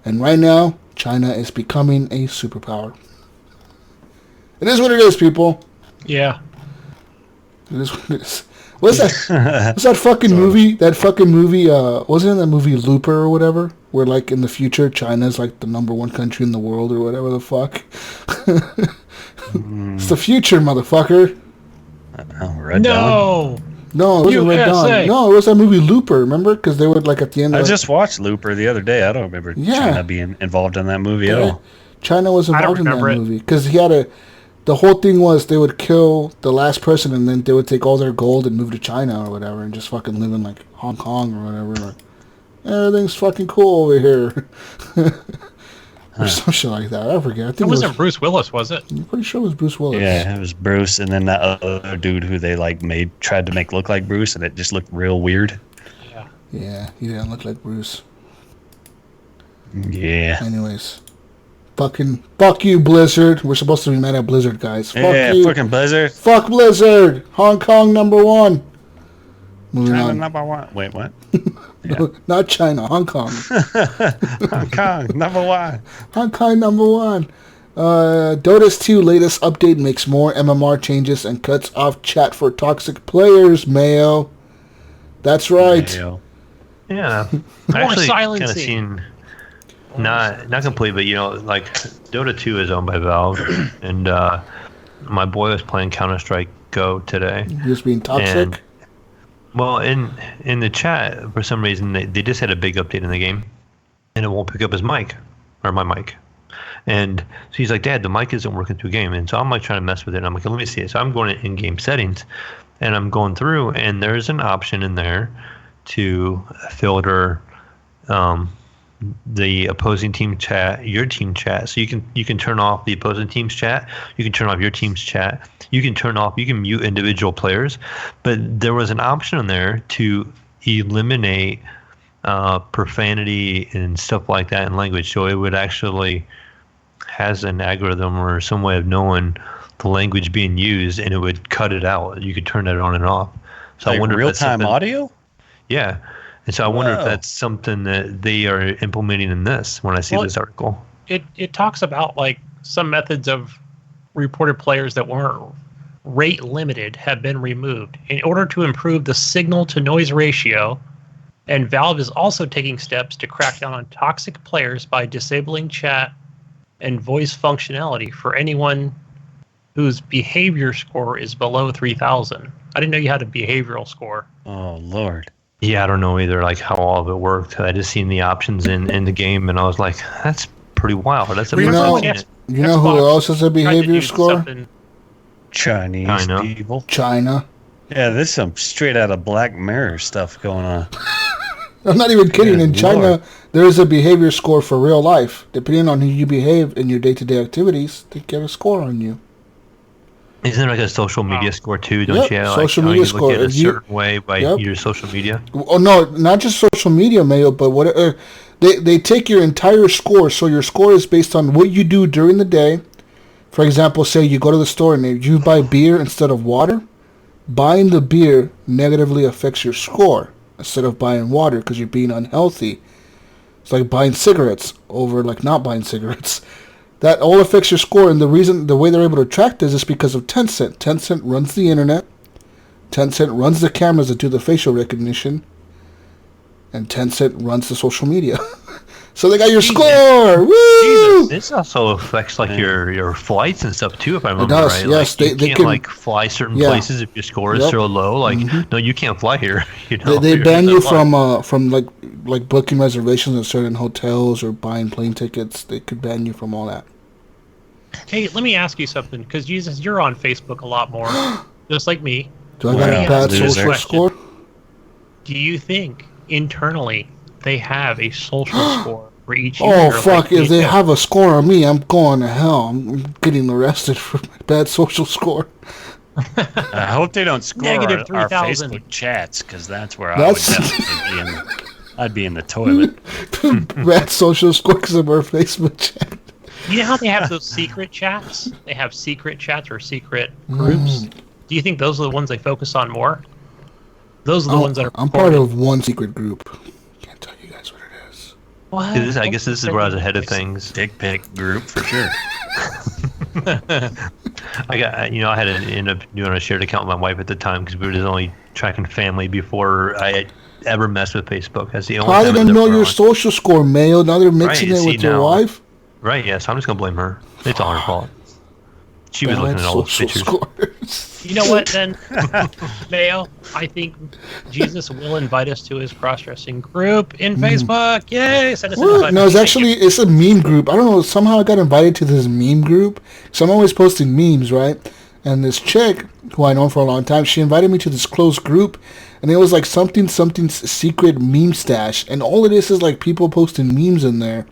And right now, China is becoming a superpower. It is what it is, people. Yeah. It is what it is. What's that? What's that fucking movie? That fucking movie, wasn't it that movie Looper or whatever? Where, like, in the future, China's, like, the #1 country in the world or whatever the fuck. It's the future, motherfucker. Red Dawn? No, it wasn't Red Dawn. No, it was that movie Looper, remember? Because they would, like, at the end I just watched Looper the other day. I don't remember China being involved in that movie at all. China was involved in that movie. Because the whole thing was they would kill the last person and then they would take all their gold and move to China or whatever and just fucking live in, like, Hong Kong or whatever. Like, everything's fucking cool over here. Or some shit like that. I forget. I think it wasn't Bruce Willis, was it? I'm pretty sure it was Bruce Willis. Yeah, it was Bruce, and then that other dude who they tried to make look like Bruce, and it just looked real weird. Yeah, he didn't look like Bruce. Yeah. Anyways, fuck you, Blizzard. We're supposed to be mad at Blizzard, guys. Fuck you. Fucking Blizzard. Fuck Blizzard. Hong Kong #1. Moving China on. number one. Wait, what? No, not China, Hong Kong. Hong Kong number one. Hong Kong number one. Dota's 2 latest update makes more MMR changes and cuts off chat for toxic players, Mayo. That's right. Mayo. Yeah. I actually kind of seen, not complete, but like Dota 2 is owned by Valve, and my boy was playing Counter-Strike Go today. He was being toxic? And, well, in the chat, for some reason, they just had a big update in the game, and it won't pick up his mic, or my mic. And so he's like, Dad, the mic isn't working through game. And so I'm like trying to mess with it. And I'm like, let me see it. So I'm going in game settings, and I'm going through, and there's an option in there to filter the opposing team chat, your team chat. So you can turn off the opposing team's chat. You can turn off your team's chat. You can mute individual players. But there was an option in there to eliminate profanity and stuff like that in language. So it would actually has an algorithm or some way of knowing the language being used, and it would cut it out. You could turn that on and off. So like I wonder real-time audio? Yeah. And so I wonder if that's something that they are implementing in this when I see this article. It talks about like some methods of reported players that weren't rate limited have been removed in order to improve the signal to noise ratio. And Valve is also taking steps to crack down on toxic players by disabling chat and voice functionality for anyone whose behavior score is below 3,000. I didn't know you had a behavioral score. Oh, Lord. Yeah, I don't know either, like how all of it worked. I just seen the options in the game, and I was like, that's pretty wild. That's you know who else has a behavior score? Chinese people. China. Yeah, there's some straight out of Black Mirror stuff going on. I'm not even kidding. In China, there is a behavior score for real life. Depending on how you behave in your day-to-day activities, they get a score on you. Isn't there like a social media score too? Don't you have social media score. You look at a certain way by your social media? Oh no, not just social media, Mayo, but whatever. They take your entire score. So your score is based on what you do during the day. For example, say you go to the store and you buy beer instead of water. Buying the beer negatively affects your score instead of buying water because you're being unhealthy. It's like buying cigarettes over like not buying cigarettes. That all affects your score, and the way they're able to track this is because of Tencent. Tencent runs the internet. Tencent runs the cameras that do the facial recognition. And Tencent runs the social media. So they got your score! Woo! This also affects like your flights and stuff too, if I remember right. Yes, like, you can't like fly certain places if your score is so low. Like, no, you can't fly here. They ban you from like booking reservations at certain hotels or buying plane tickets. They could ban you from all that. Hey, let me ask you something, because Jesus, you're on Facebook a lot more, just like me. Do I got a bad social score? Do you think internally they have a social score for each user? Oh, fuck. Like, if they have a score on me, I'm going to hell. I'm getting arrested for my bad social score. I hope they don't score our Facebook chats, because that's where I would definitely I'd be in the toilet. Bad social score because of our Facebook chat. You know how they have those secret chats? They have secret chats or secret groups. Do you think those are the ones they focus on more? Those are the ones that are... I'm part of one secret group. Can't tell you guys what it is. What? I guess this is where I was ahead of things. Dick pic group for sure. I had to end up doing a shared account with my wife at the time because we were just only tracking family before I ever messed with Facebook. That's the only time. How did they know your social score, Mayo? Now they're mixing it with your wife? Right, yeah, so I'm just going to blame her. It's all her fault. She was looking at all those pictures. Scores. You know what, then, Mayo? I think Jesus will invite us to his cross-dressing group in Facebook. Yay! Send us an invite. No, it's a meme group. I don't know, somehow I got invited to this meme group. So I'm always posting memes, right? And this chick, who I know for a long time, she invited me to this closed group. And it was like something secret meme stash. And all it is like people posting memes in there.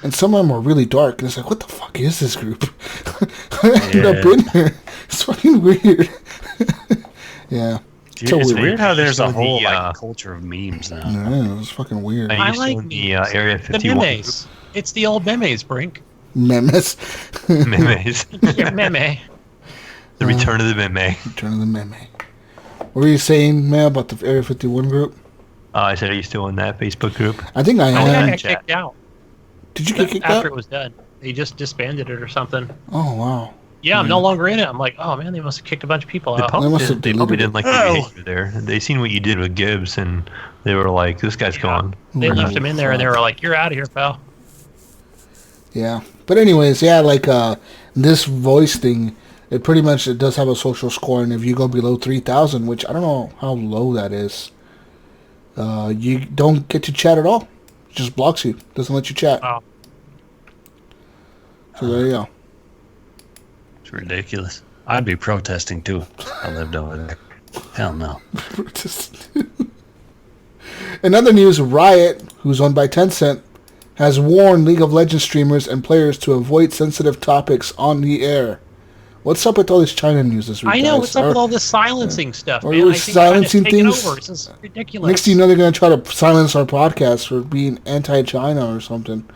And some of them are really dark, and it's like, what the fuck is this group? I ended up in here. It's fucking weird. Yeah. Dude, it's weird how there's a whole culture of memes now. Yeah, it's fucking weird. I like the Area 51 the memes. It's the old memes, Brink. Memes. Memes. Yeah, meme. The return of the meme. Return of the meme. What were you saying, man, about the Area 51 group? I said, are you still in that Facebook group? I think I am. I got kicked out. Did you get kicked out? After it was done. They just disbanded it or something. Oh, wow. Yeah, I'm no longer in it. I'm like, oh, man, they must have kicked a bunch of people out. They probably didn't like the behavior there. They seen what you did with Gibbs, and they were like, this guy's gone. They left him in there, and they were like, you're out of here, pal. Yeah. But anyways, yeah, like this voice thing, it pretty much it does have a social score, and if you go below 3,000, which I don't know how low that is, you don't get to chat at all. It just blocks you. Doesn't let you chat. Oh. So there you go. It's ridiculous. I'd be protesting too. I lived over there. Hell no. In other news, Riot, who's owned by Tencent, has warned League of Legends streamers and players to avoid sensitive topics on the air. What's up with all this China news this week? I know. Guys? What's up with all this silencing stuff, man? We're silencing things. Over. This is ridiculous. Next thing you know, they're going to try to silence our podcast for being anti-China or something.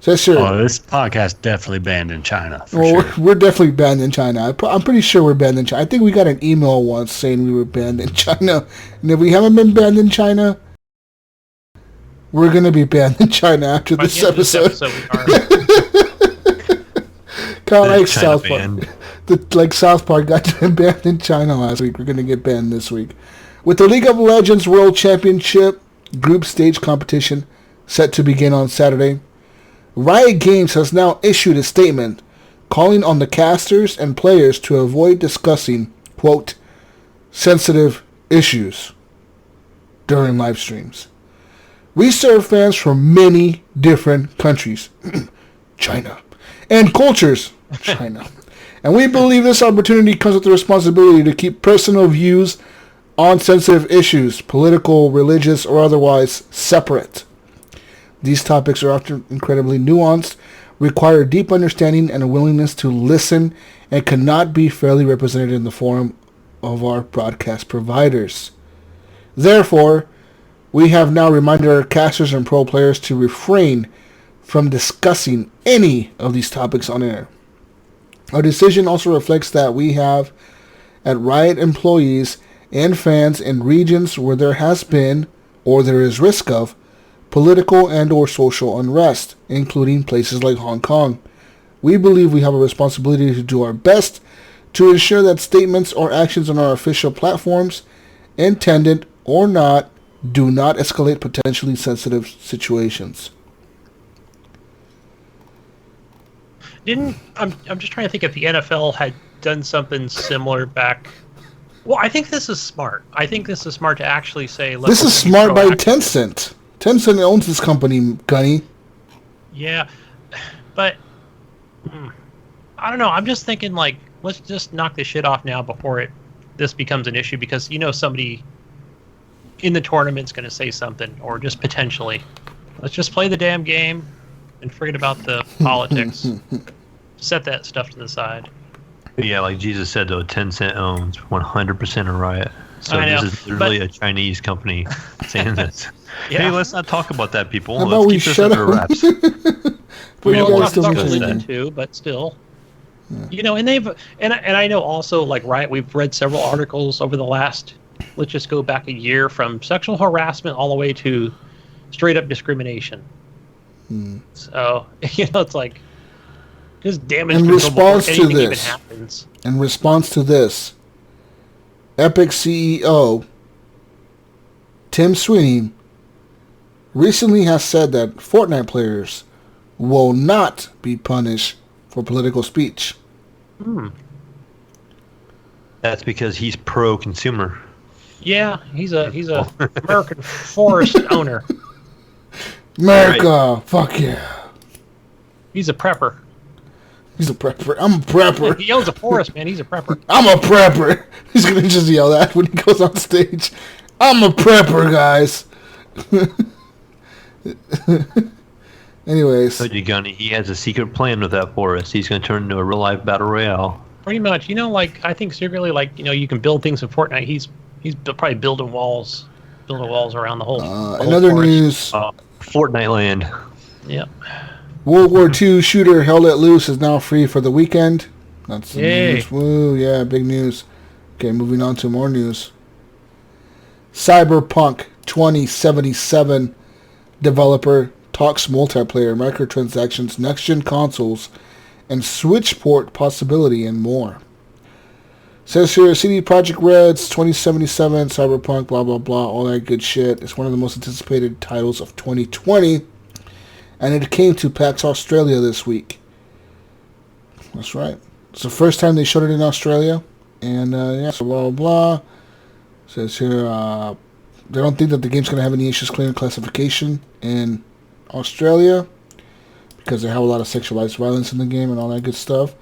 So sure. Oh, this podcast definitely banned in China. Sure. We're definitely banned in China. I'm pretty sure we're banned in China. I think we got an email once saying we were banned in China. And if we haven't been banned in China, we're going to be banned in China after this episode. Kind of like South Park. Like South Park got banned in China last week. We're going to get banned this week. With the League of Legends World Championship group stage competition set to begin on Saturday, Riot Games has now issued a statement calling on the casters and players to avoid discussing, quote, sensitive issues during live streams. We serve fans from many different countries, China, and cultures, China. And we believe this opportunity comes with the responsibility to keep personal views on sensitive issues, political, religious, or otherwise, separate. These topics are often incredibly nuanced, require deep understanding and a willingness to listen, and cannot be fairly represented in the forum of our broadcast providers. Therefore, we have now reminded our casters and pro players to refrain from discussing any of these topics on air. Our decision also reflects that we have, at Riot, employees and fans in regions where there has been, or there is risk of, political and or social unrest, including places like Hong Kong. We believe we have a responsibility to do our best to ensure that statements or actions on our official platforms, intended or not, do not escalate potentially sensitive situations. I'm just trying to think if the NFL had done something similar back. Well, I think this is smart. I think this is smart to actually say. This is smart by Tencent. Tencent owns this company, Gunny. Yeah, but I don't know. I'm just thinking, like, let's just knock this shit off now before this becomes an issue, because somebody in the tournament's going to say something, or just potentially. Let's just play the damn game and forget about the politics. Set that stuff to the side. Yeah, like Jesus said, though, Tencent owns 100% of Riot. So this is really a Chinese company saying this. Yeah. Hey, let's not talk about that, people. How let's about keep this under wraps. We don't talk about religion too, but still. Yeah. And I know also, like, Riot, we've read several articles over the last, let's just go back a year, from sexual harassment all the way to straight up discrimination. So, it's like, just damage control before anything even happens. In response to this, Epic CEO Tim Sweeney recently has said that Fortnite players will not be punished for political speech. That's because he's pro-consumer. Yeah, he's a American forest owner. America, right. Fuck yeah. He's a prepper. He's a prepper. I'm a prepper. He owns a forest, man. He's a prepper. I'm a prepper. He's going to just yell that when he goes on stage. I'm a prepper, guys. Anyways. Told you, Gunny, he has a secret plan with that forest. He's going to turn into a real-life battle royale. Pretty much. I think secretly, you can build things in Fortnite. He's probably building walls around the whole another forest. News. Fortnite land. Yep. World War II shooter Hell Let Loose is now free for the weekend. That's the news. Woo, yeah, big news. Okay, moving on to more news. Cyberpunk 2077 developer talks multiplayer, microtransactions, next-gen consoles, and Switch port possibility, and more. Says here, CD Projekt Red's 2077, Cyberpunk, blah, blah, blah, all that good shit. It's one of the most anticipated titles of 2020, and it came to PAX Australia this week. That's right. It's the first time they showed it in Australia, and so blah, blah, blah. Says here, they don't think that the game's going to have any issues clearing classification in Australia because they have a lot of sexualized violence in the game and all that good stuff.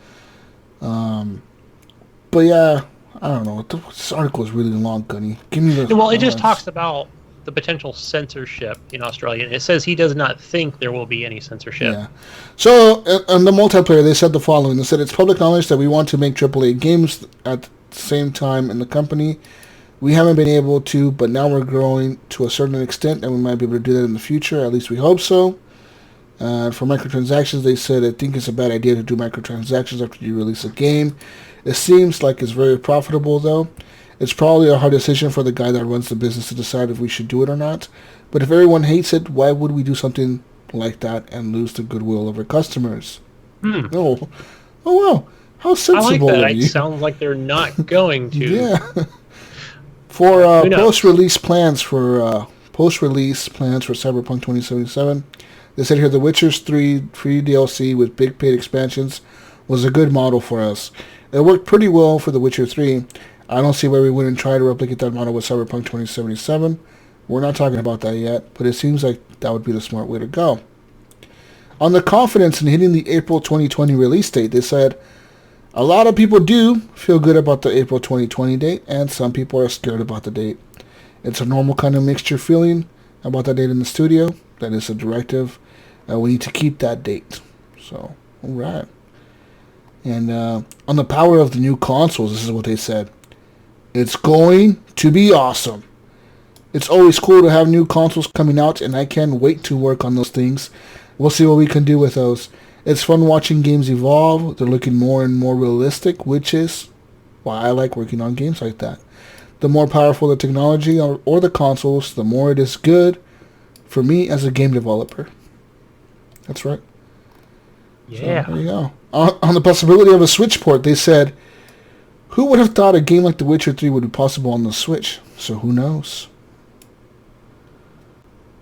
But yeah, I don't know. This article is really long, Gunny. Give me the... Well, it just talks about the potential censorship in Australia. And it says he does not think there will be any censorship. Yeah. So, on the multiplayer, they said the following. They said, it's public knowledge that we want to make AAA games at the same time in the company. We haven't been able to, but now we're growing to a certain extent, and we might be able to do that in the future. At least we hope so. For microtransactions, they said, I think it's a bad idea to do microtransactions after you release a game. It seems like it's very profitable, though. It's probably a hard decision for the guy that runs the business to decide if we should do it or not. But if everyone hates it, why would we do something like that and lose the goodwill of our customers? Oh, wow. How sensible I like that. of you. It sounds like they're not going to. Yeah. For post-release plans for Cyberpunk 2077, they said here The Witcher's 3 free DLC with big paid expansions was a good model for us. It worked pretty well for The Witcher 3. I don't see why we wouldn't try to replicate that model with Cyberpunk 2077. We're not talking about that yet, but it seems like that would be the smart way to go. On the confidence in hitting the April 2020 release date, they said, a lot of people do feel good about the April 2020 date, and some people are scared about the date. It's a normal kind of mixture feeling about that date in the studio. That is a directive. We need to keep that date. So, all right. And on the power of the new consoles, this is what they said. It's going to be awesome. It's always cool to have new consoles coming out, and I can't wait to work on those things. We'll see what we can do with those. It's fun watching games evolve. They're looking more and more realistic, which is why I like working on games like that. The more powerful the technology or the consoles, the more it is good for me as a game developer. That's right. Yeah. So, there you go. On the possibility of a Switch port, they said, who would have thought a game like The Witcher 3 would be possible on the Switch? So who knows?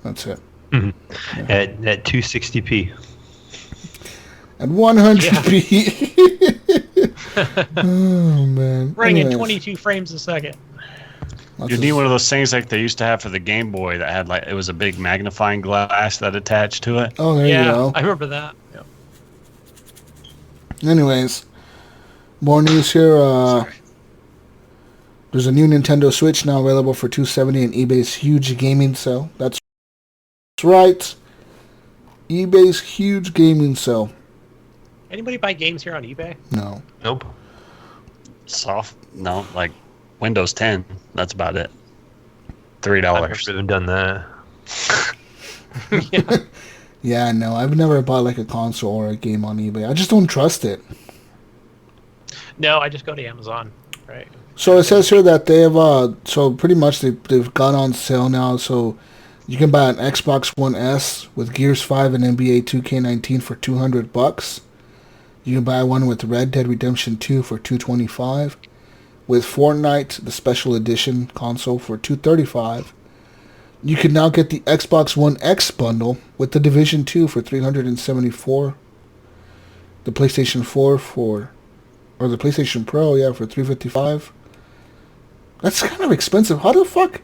That's it. Mm-hmm. Yeah. At 260p. At 100p. Oh, man. Running in 22 frames a second. You need one of those things like they used to have for the Game Boy that had it was a big magnifying glass that attached to it. Oh, there you go. I remember that. Yeah. Anyways, more news here. There's a new Nintendo Switch now available for $270 in eBay's huge gaming sale. That's right. eBay's huge gaming sale. Anybody buy games here on eBay? No. Nope. No, like Windows 10. That's about it. $3. I've never even done that. Yeah. Yeah, no, I've never bought like a console or a game on eBay. I just don't trust it. No, I just go to Amazon. Right. So it says here that they have, so pretty much they've gone on sale now. So you can buy an Xbox One S with Gears 5 and NBA 2K19 for $200. You can buy one with Red Dead Redemption 2 for $225. With Fortnite, the special edition console, for $235. You can now get the Xbox One X bundle with the Division 2 for $374. The PlayStation 4 or the PlayStation Pro, for $355. That's kind of expensive. How the fuck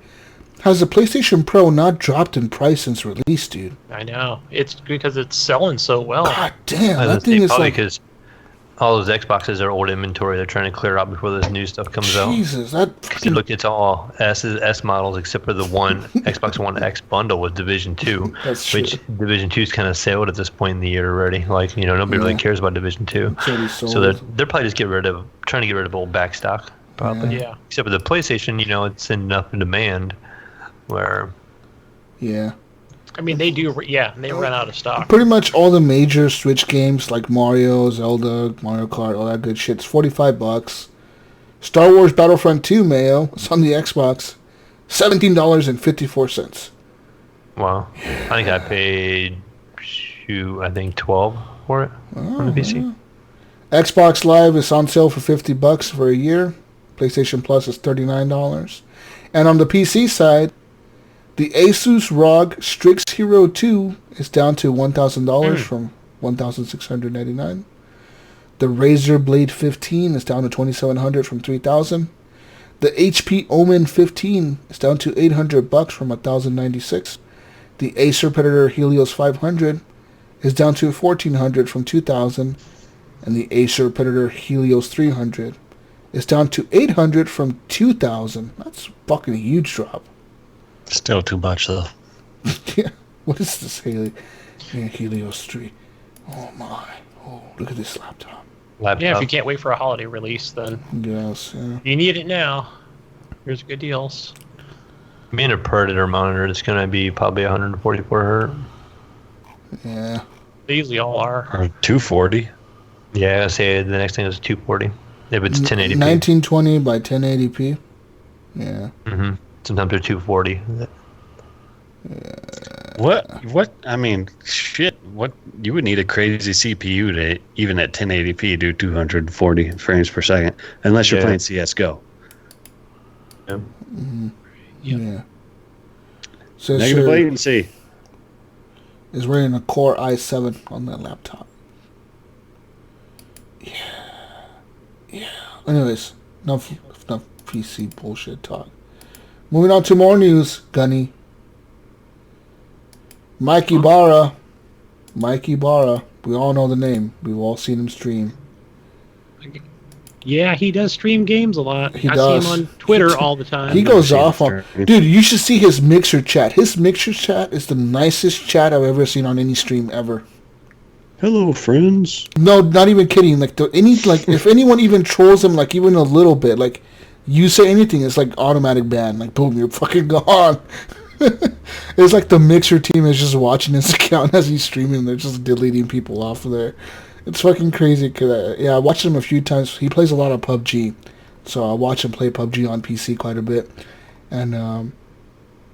has the PlayStation Pro not dropped in price since release, dude? I know. It's because it's selling so well. God damn, that thing is like... because all those Xboxes are old inventory. They're trying to clear out before this new stuff comes out. Jesus, that... Look, it's all S models except for the one Xbox One X bundle with Division 2. That's true. Which Division 2's kind of sailed at this point in the year already. Like, nobody really cares about Division 2. So they're probably just trying to get rid of old back stock. Probably. Yeah. Except with the PlayStation, it's enough in demand where... Yeah. I mean, they do, they run out of stock. Pretty much all the major Switch games like Mario, Zelda, Mario Kart, all that good shit, it's $45. Star Wars Battlefront 2, Mayo, it's on the Xbox, $17.54. Wow. I think I paid, $12 for it on the PC. Xbox Live is on sale for $50 for a year. PlayStation Plus is $39. And on the PC side, the Asus ROG Strix Hero 2 is down to $1,000 from $1,699. The Razer Blade 15 is down to $2,700 from $3,000. The HP Omen 15 is down to $800 from $1,096. The Acer Predator Helios 500 is down to $1,400 from $2,000. And the Acer Predator Helios 300 is down to $800 from $2,000. That's fucking a huge drop. Still too much, though. Yeah. What is this Helios 3? Oh, my. Oh, look at this laptop. Yeah, if you can't wait for a holiday release, then yes, yeah. You need it now. Here's good deals. Being a Predator monitor, it's going to be probably 144 hertz. Yeah. They usually all are. Or 240. Yeah, I say the next thing is 240. If it's 1080p. 1920 by 1080p. Yeah. Mm-hmm. Sometimes they're 240. What? I mean, shit. What? You would need a crazy CPU to, even at 1080p, do 240 frames per second, unless you're playing CS:GO. Yeah. Mm-hmm. Yep. Yeah. So Negative latency. Is running a Core i7 on that laptop. Yeah. Anyways, enough PC bullshit talk. Moving on to more news, Gunny. Mike Ibarra. We all know the name. We've all seen him stream. Yeah, he does stream games a lot. He I does. see him on Twitter all the time. He goes off on... Dude, you should see his Mixer chat. His Mixer chat is the nicest chat I've ever seen on any stream ever. Hello, friends. No, not even kidding. Like, if anyone even trolls him, like, even a little bit, like, you say anything, it's like automatic ban. Like, boom, you're fucking gone. It's like the Mixer team is just watching his account as he's streaming. They're just deleting people off of there. It's fucking crazy. Cause I watched him a few times. He plays a lot of PUBG. So I watch him play PUBG on PC quite a bit. And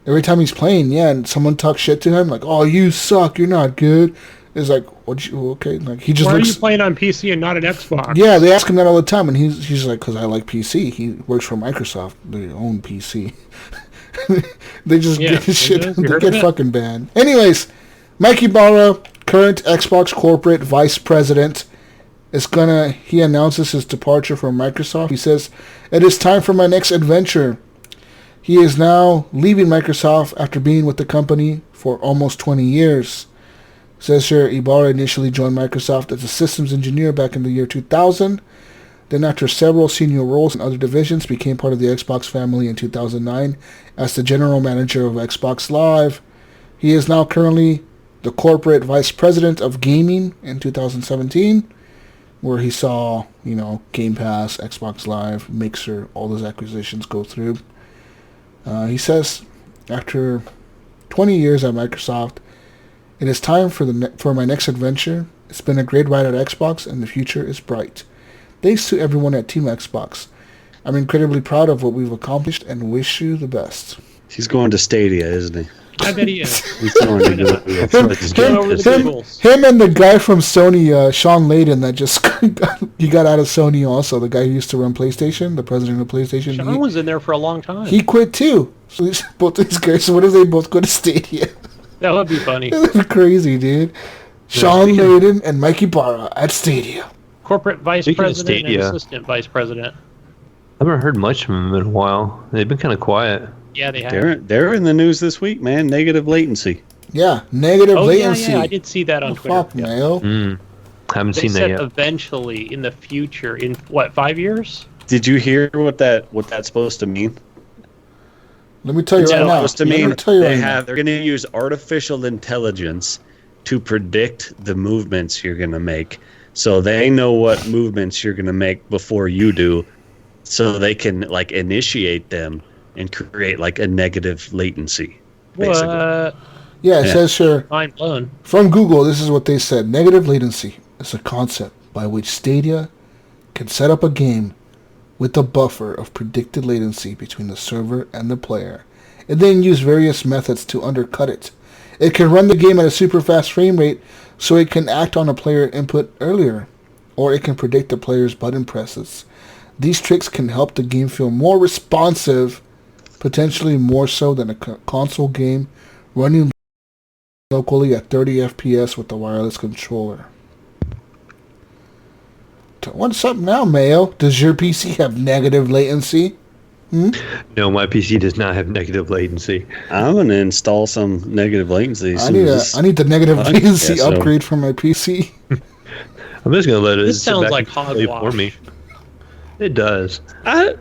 every time he's playing, and someone talks shit to him, like, oh, you suck, you're not good. It's like, okay. Like, he just Why looks... are you playing on PC and not an Xbox? Yeah, they ask him that all the time. And he's like, because I like PC. He works for Microsoft. They own PC. They just get shit. They get fucking banned. Anyways, Mike Ibarra, current Xbox corporate vice president, he announces his departure from Microsoft. He says, "It is time for my next adventure." He is now leaving Microsoft after being with the company for almost 20 years. It says here, Ibarra initially joined Microsoft as a systems engineer back in the year 2000. Then after several senior roles in other divisions, became part of the Xbox family in 2009 as the general manager of Xbox Live. He is now currently the corporate vice president of gaming in 2017, where he saw, Game Pass, Xbox Live, Mixer, all those acquisitions go through. He says, after 20 years at Microsoft, it is time for my next adventure. It's been a great ride at Xbox, and the future is bright. Thanks to everyone at Team Xbox. I'm incredibly proud of what we've accomplished and wish you the best. He's going to Stadia, isn't he? I bet he is. He's going to go. Him and the guy from Sony, Sean Layden, that just he got out of Sony also. The guy who used to run PlayStation, the president of PlayStation. Sean was in there for a long time. He quit too. So both these guys, so what if they both go to Stadia? That would be funny. That would be crazy, dude. Sean Layden and Mike Ibarra at Stadia. Corporate vice president and assistant vice president. I haven't heard much from them in a while. They've been kind of quiet. Yeah, they have. They're in the news this week, man. Negative latency. Yeah, negative latency. Yeah, I did see that on Twitter. Fuck, Mayo. Haven't seen that yet. Eventually, in the future, in what, 5 years? Did you hear what that's supposed to mean? Let me tell you right now. Supposed to mean they're going to use artificial intelligence to predict the movements you're going to make. So they know what movements you're going to make before you do, so they can initiate them and create a negative latency. Basically. What? Yeah, it says here. Mind blown. From Google, this is what they said. Negative latency is a concept by which Stadia can set up a game with a buffer of predicted latency between the server and the player, and then use various methods to undercut it. It can run the game at a super fast frame rate so it can act on a player input earlier, or it can predict the player's button presses. These tricks can help the game feel more responsive, potentially more so than a console game running locally at 30 FPS with a wireless controller. What's up now, Mayo? Does your PC have negative latency? No, my PC does not have negative latency. I'm gonna install some negative latency. I need the negative latency upgrade for my PC. I'm just gonna let it. This sounds like hogwash for me. It does. No.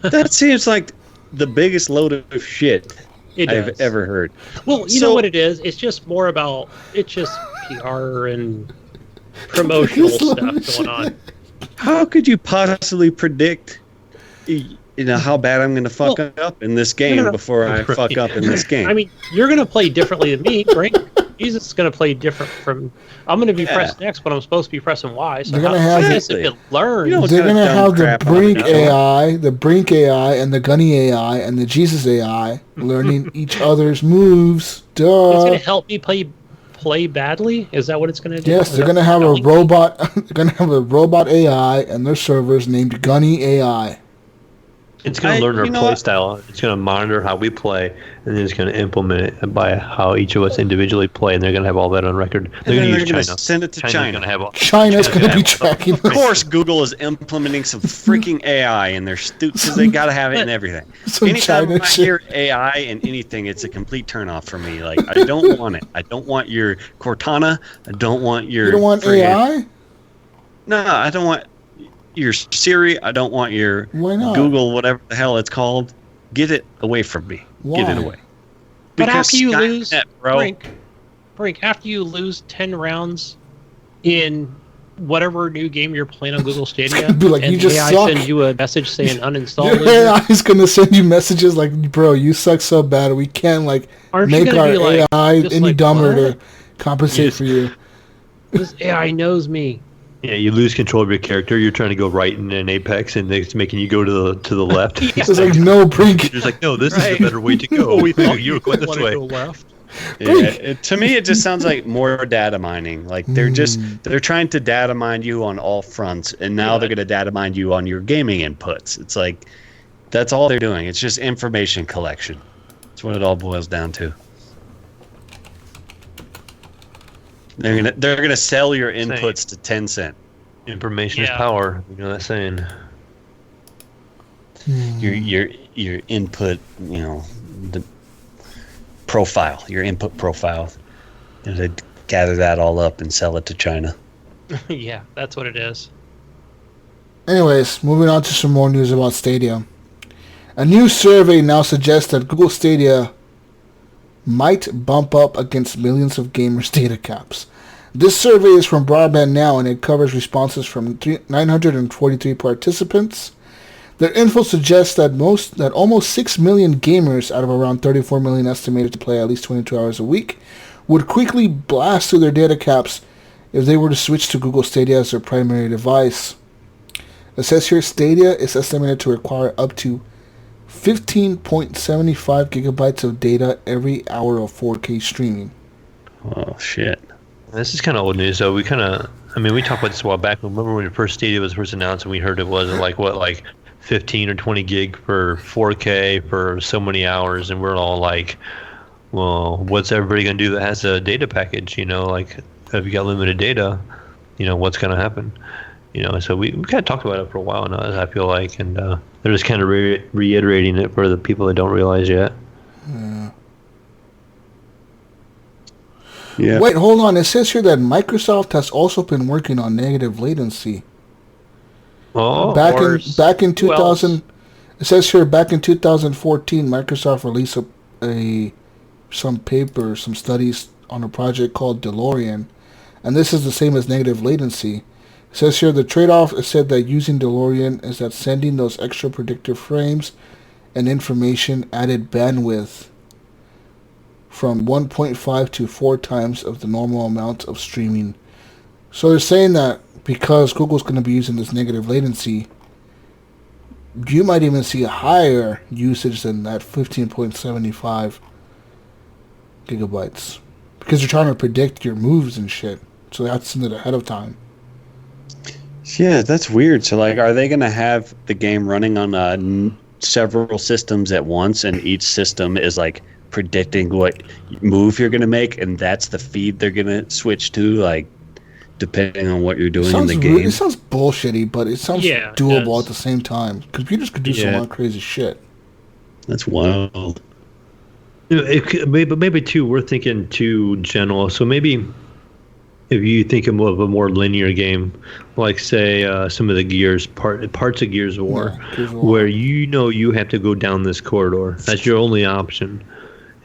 That seems like the biggest load of shit I've ever heard. Well, you know what it is? It's just more about it's just PR and promotional stuff going on. How could you possibly predict how bad I'm going to fuck up in this game before I fuck up in this game? I mean, you're going to play differently than me, Brink. Jesus is going to play different from. I'm going to be pressing X, but I'm supposed to be pressing Y. So they're going to have it learns. They're going to have the Brink AI, and the Gunny AI, and the Jesus AI learning each other's moves. Duh. It's going to help me play badly. Is that what it's going to do? Yes, they're going to have a robot. They're going to have a robot AI and their servers named Gunny AI. It's going to learn our play style. It's going to monitor how we play, and then it's going to implement it by how each of us individually play, and they're going to have all that on record. They're going to use China. Send it to China. China's going to be tracking. Of course, Google is implementing some freaking AI in their because they got to have it in everything. Anytime I hear AI in anything, it's a complete turnoff for me. Like, I don't want it. I don't want your Cortana. I don't want your. You don't want AI? No, I don't want your Siri. I don't want your Google, whatever the hell it's called. Get it away from me. Why? Get it away. But after you lose, Brink, after you lose 10 rounds in whatever new game you're playing on Google Stadia, be like, and you just AI suck. sends you a message saying uninstall. Your AI is going to send you messages like, bro, you suck so bad. We can't make our AI any dumber to compensate for you. This AI knows me. Yeah, you lose control of your character. You're trying to go right in an Apex, and it's making you go to the left. It's like, no, Brink. You're like, no, this is the better way to go. We thought you were going this way. Yeah, to me, it just sounds like more data mining. Like they're trying to data mine you on all fronts, and now they're going to data mine you on your gaming inputs. It's like that's all they're doing. It's just information collection. That's what it all boils down to. They're gonna sell your inputs to Tencent. Information is power. You know that saying. Your input, the profile, your input profile. They gather that all up and sell it to China. Yeah, that's what it is. Anyways, moving on to some more news about Stadia. A new survey now suggests that Google Stadia might bump up against millions of gamers' data caps. This survey is from Broadband Now, and it covers responses from 943 participants. Their info suggests that almost 6 million gamers out of around 34 million estimated to play at least 22 hours a week would quickly blast through their data caps if they were to switch to Google Stadia as their primary device. It says here Stadia is estimated to require up to 15.75 gigabytes of data every hour of 4K streaming. Oh, shit. This is kind of old news, though. We talked about this a while back. Remember when the first Stadia was first announced, and we heard it was like 15 or 20 gig for 4K for so many hours, and we're all like, well, what's everybody going to do that has a data package? Like if you got limited data, what's going to happen? So we kind of talked about it for a while now, I feel like, and they're just kind of reiterating it for the people that don't realize yet. Yeah. Wait, hold on. It says here that Microsoft has also been working on negative latency. Oh, back in 2000, it says here back in 2014, Microsoft released some studies on a project called DeLorean, and this is the same as negative latency. It says here the trade-off is said that using DeLorean is that sending those extra predictive frames and information added bandwidth from 1.5 to 4 times of the normal amount of streaming. So they're saying that because Google's going to be using this negative latency, you might even see a higher usage than that 15.75 gigabytes. Because you're trying to predict your moves and shit. So that's it ahead of time. Yeah, that's weird. So, like, are they going to have the game running on several systems at once, and each system is, like, predicting what move you're going to make, and that's the feed they're going to switch to, like, depending on what you're doing in the game? It sounds bullshitty, but it sounds doable at the same time. Computers could do some lot of crazy shit. That's wild. Maybe too, we're thinking too general. So maybe if you think of a more linear game, like say some of the parts of Gears of War, where you have to go down this corridor. That's your only option.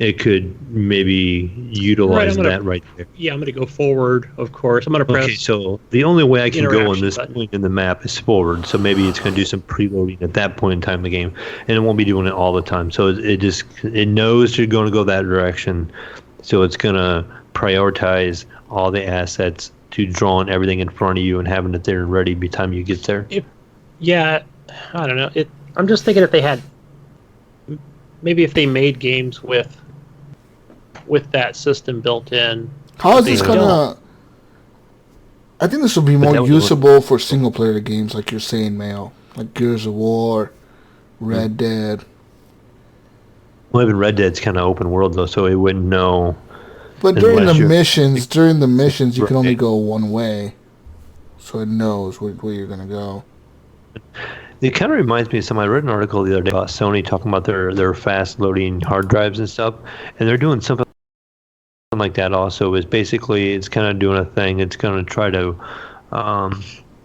It could maybe utilize that right there. Yeah, I'm going to go forward, of course. I'm going to press. Okay, so the only way I can go on this point in the map is forward. So maybe it's going to do some preloading at that point in time in the game, and it won't be doing it all the time. So it knows you're going to go that direction. So it's going to prioritize all the assets to drawing everything in front of you and having it there and ready by the time you get there. I don't know. I'm just thinking if they had, maybe if they made games with that system built in. How is this gonna? I think this will be more usable for single player games, like you're saying, Mayo, like Gears of War, Red Dead. Well, even Red Dead's kind of open world though, so it wouldn't know. But during the missions, you can only go one way, so it knows where you're gonna go. It kind of reminds me of something. I read an article the other day about Sony talking about their fast loading hard drives and stuff, and they're doing something like that also. Is basically it's kind of doing a thing. It's going to try to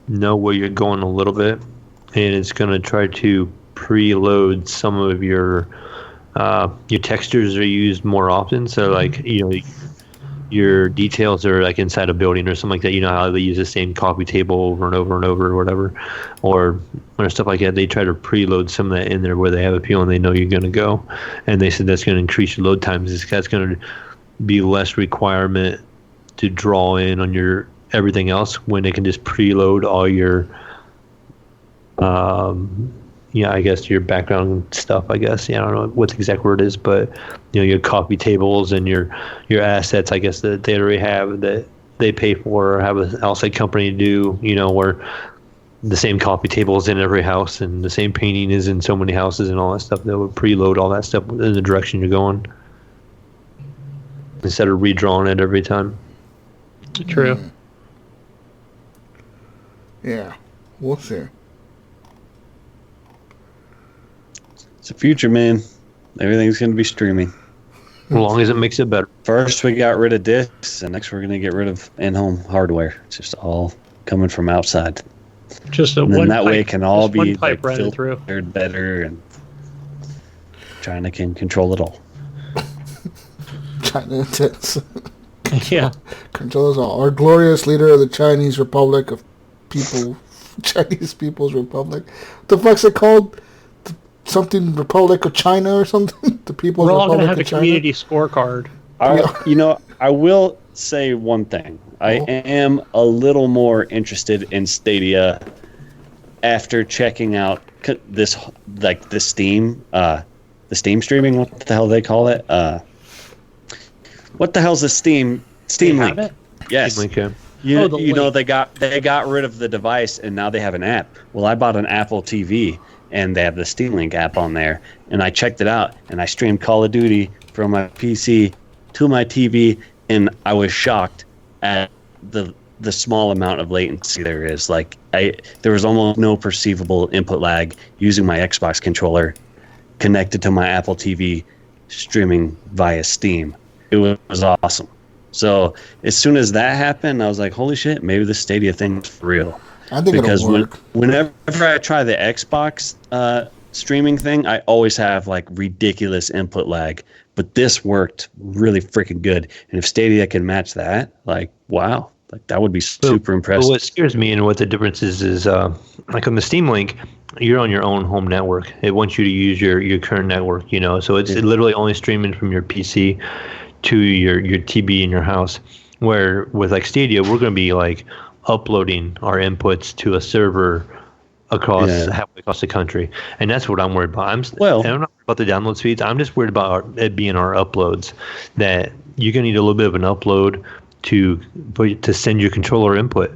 know where you're going a little bit, and it's going to try to preload some of your textures are used more often. So like your details are like inside a building or something like that. You know how they use the same coffee table over and over and over or whatever, or stuff like that. They try to preload some of that in there where they have a PO and they know you're going to go. And they said that's going to increase your load times. That's going to be less requirement to draw in on your everything else when they can just preload all your, I guess your background stuff, I guess. I don't know what the exact word is, but your coffee tables and your assets, I guess, that they already have that they pay for or have an outside company do, where the same coffee table is in every house and the same painting is in so many houses and all that stuff. That would preload all that stuff in the direction you're going instead of redrawing it every time. True. Yeah. We'll see. It's the future, man. Everything's going to be streaming. As long as it makes it better. First, we got rid of discs, and next we're going to get rid of in-home hardware. It's just all coming from outside. Just and then that way it can all be like, filtered better, and China can control it all. China controls all. Our glorious leader of the Chinese Republic of People, Chinese People's Republic. What the fuck's it called? Something Republic of China or something? The People's We're all Republic going to have a community scorecard. I will say one thing. I am a little more interested in Stadia after checking out this, like the Steam streaming. What the hell they call it? What the hell's the Steam Link? Yes. Steam Link, yeah. They got rid of the device and now they have an app. Well, I bought an Apple TV and they have the Steam Link app on there, and I checked it out and I streamed Call of Duty from my PC to my TV, and I was shocked at the small amount of latency there is. Like there was almost no perceivable input lag using my Xbox controller connected to my Apple TV streaming via Steam. It was awesome. So as soon as that happened, I was like, holy shit, maybe the Stadia thing's for real. I think it'll work. Whenever I try the Xbox streaming thing, I always have like ridiculous input lag. But this worked really freaking good. And if Stadia can match that, like, wow. Like, that would be super impressive. But what scares me and what the difference is like on the Steam Link, you're on your own home network. It wants you to use your current network, So it's literally only streaming from your PC to your TV in your house. Where with like Stadia, we're going to be like uploading our inputs to a server across halfway across the country, and that's what I'm worried about. I'm not worried about the download speeds. I'm just worried about it being our uploads. That you're gonna need a little bit of an upload to send your controller input.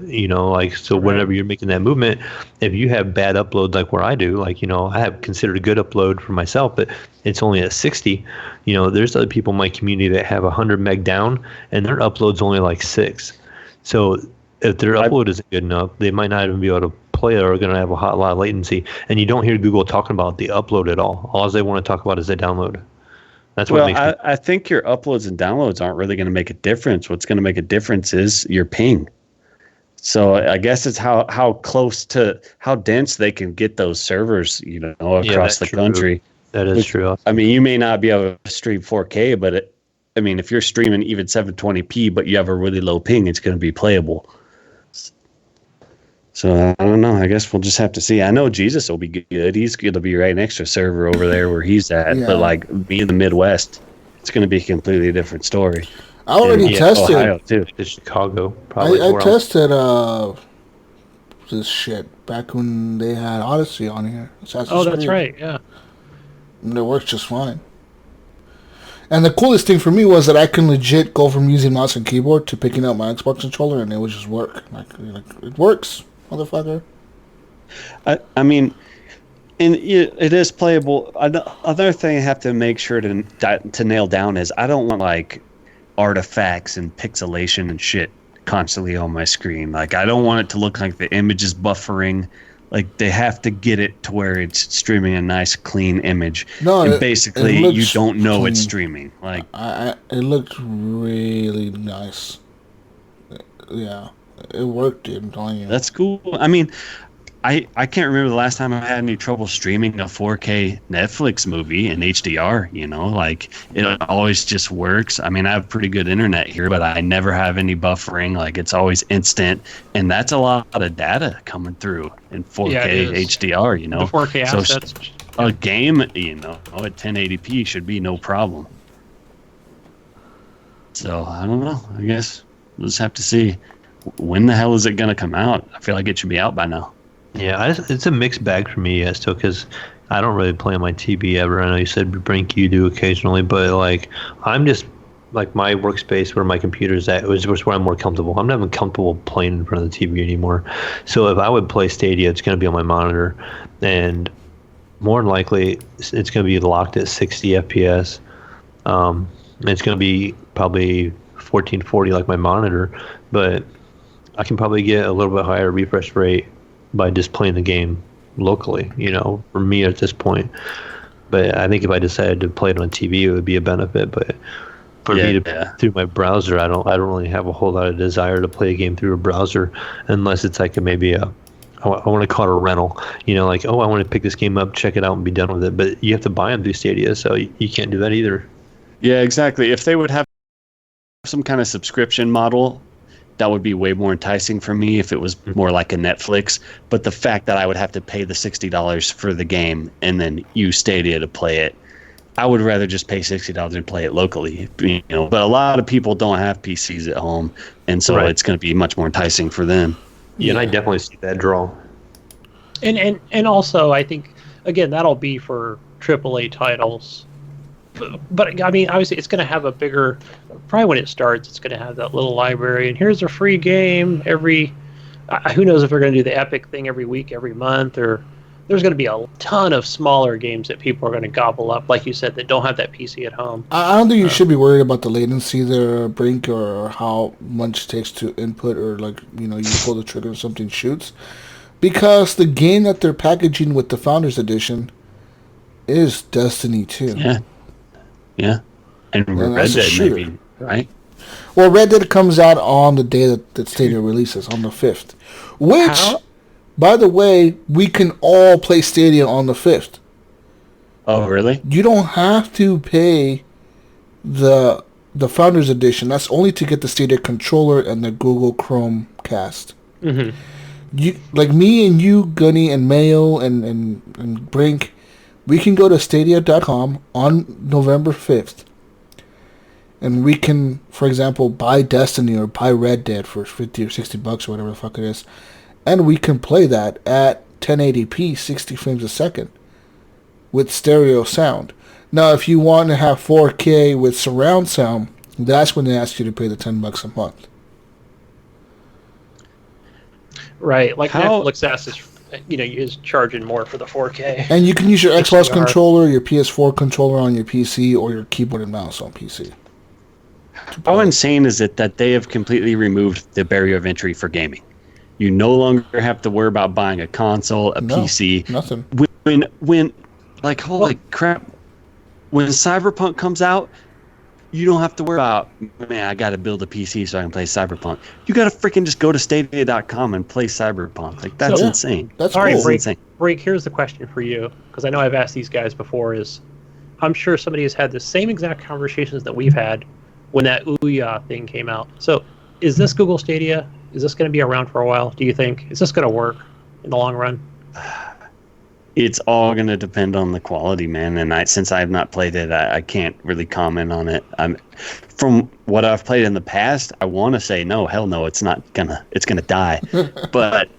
So whenever you're making that movement, if you have bad uploads like where I do, I have considered a good upload for myself, but it's only at 60. There's other people in my community that have 100 meg down, and their upload's only like 6. So if their upload isn't good enough, they might not even be able to play it, or are going to have a lot of latency. And you don't hear Google talking about the upload at all. All they want to talk about is the download. That's what makes I think your uploads and downloads aren't really going to make a difference. What's going to make a difference is your ping. So I guess it's how close to how dense they can get those servers, across the country. That is true. I mean, you may not be able to stream 4K, but if you're streaming even 720p, but you have a really low ping, it's going to be playable. So I don't know. I guess we'll just have to see. I know Jesus will be good. He's going to be right next to a server over there where he's at. Yeah. But like me in the Midwest, it's going to be a completely different story. I already tested Ohio too. It's Chicago. Probably. I tested this shit back when they had Odyssey on here. That's right. Yeah. And it works just fine. And the coolest thing for me was that I can legit go from using mouse and keyboard to picking up my Xbox controller, and it would just work. Like it works, motherfucker. I mean, it is playable. Another thing I have to make sure to nail down is I don't want like artifacts and pixelation and shit constantly on my screen. Like I don't want it to look like the image is buffering. Like they have to get it to where it's streaming a nice clean image. No, and basically you don't know clean. It's streaming. Like it looked really nice. Yeah, it worked, dude. I'm telling you. That's cool. I mean, I can't remember the last time I had any trouble streaming a 4K Netflix movie in HDR. Like it always just works. I mean, I have pretty good internet here, but I never have any buffering. Like it's always instant, and that's a lot of data coming through in 4K HDR. The 4K assets. So a game, at 1080p should be no problem. So I don't know. I guess we'll just have to see when the hell is it going to come out. I feel like it should be out by now. Yeah, it's a mixed bag for me, still, because I don't really play on my TV ever. I know you said Brink you do occasionally, but like I'm just like my workspace where my computer's at was where I'm more comfortable. I'm not even comfortable playing in front of the TV anymore. So if I would play Stadia, it's going to be on my monitor, and more than likely it's going to be locked at 60 FPS. It's going to be probably 1440 like my monitor, but I can probably get a little bit higher refresh rate by just playing the game locally, for me at this point. But I think if I decided to play it on TV, it would be a benefit. But for me to through my browser, I don't really have a whole lot of desire to play a game through a browser, unless it's like I want to call it a rental. Like, I want to pick this game up, check it out, and be done with it. But you have to buy them through Stadia, so you can't do that either. Yeah, exactly. If they would have some kind of subscription model, that would be way more enticing for me if it was more like a Netflix. But the fact that I would have to pay the $60 for the game and then use Stadia to play it, I would rather just pay $60 and play it locally. But a lot of people don't have PCs at home, and so it's going to be much more enticing for them. Yeah, and I definitely see that draw. And also, I think again that'll be for AAA titles. But I mean, obviously, it's going to have a bigger. Probably when it starts, it's going to have that little library, and here's a free game every. Who knows if they're going to do the Epic thing every week, every month, or there's going to be a ton of smaller games that people are going to gobble up, like you said, that don't have that PC at home. I don't think you should be worried about the latency there, Brink, or how much it takes to input, or like you pull the trigger and something shoots, because the game that they're packaging with the Founders Edition is Destiny 2. Yeah, and Red Dead maybe, right? Well, Red Dead comes out on the day that Stadia releases, on the 5th. Which, by the way, we can all play Stadia on the 5th. Oh, really? You don't have to pay the Founders Edition. That's only to get the Stadia controller and the Google Chromecast. Mm-hmm. You, like me and you, Gunny and Mayo and Brink, we can go to Stadia.com on November 5th, and we can, for example, buy Destiny or buy Red Dead for $50 or $60 or whatever the fuck it is, and we can play that at 1080p, 60 frames a second, with stereo sound. Now, if you want to have 4K with surround sound, that's when they ask you to pay the $10 a month. Right, like Netflix asks, is charging more for the 4K. And you can use your Xbox HDR. controller, your PS4 controller on your PC, or your keyboard and mouse on PC. How insane is it that they have completely removed the barrier of entry for gaming? You no longer have to worry about buying a console, PC. Nothing. When like, holy crap, when Cyberpunk comes out, you don't have to worry about, man, I got to build a PC so I can play Cyberpunk. You got to freaking just go to Stadia.com and play Cyberpunk. Like, that's insane. That's all right, cool. Brink, here's the question for you, because I know I've asked these guys before, is I'm sure somebody has had the same exact conversations that we've had when that Ouya thing came out. So is this Google Stadia, is this going to be around for a while, do you think? Is this going to work in the long run? It's all going to depend on the quality, man. And since I have not played it, I can't really comment on it. From what I've played in the past, I want to say no, hell no, it's gonna die. but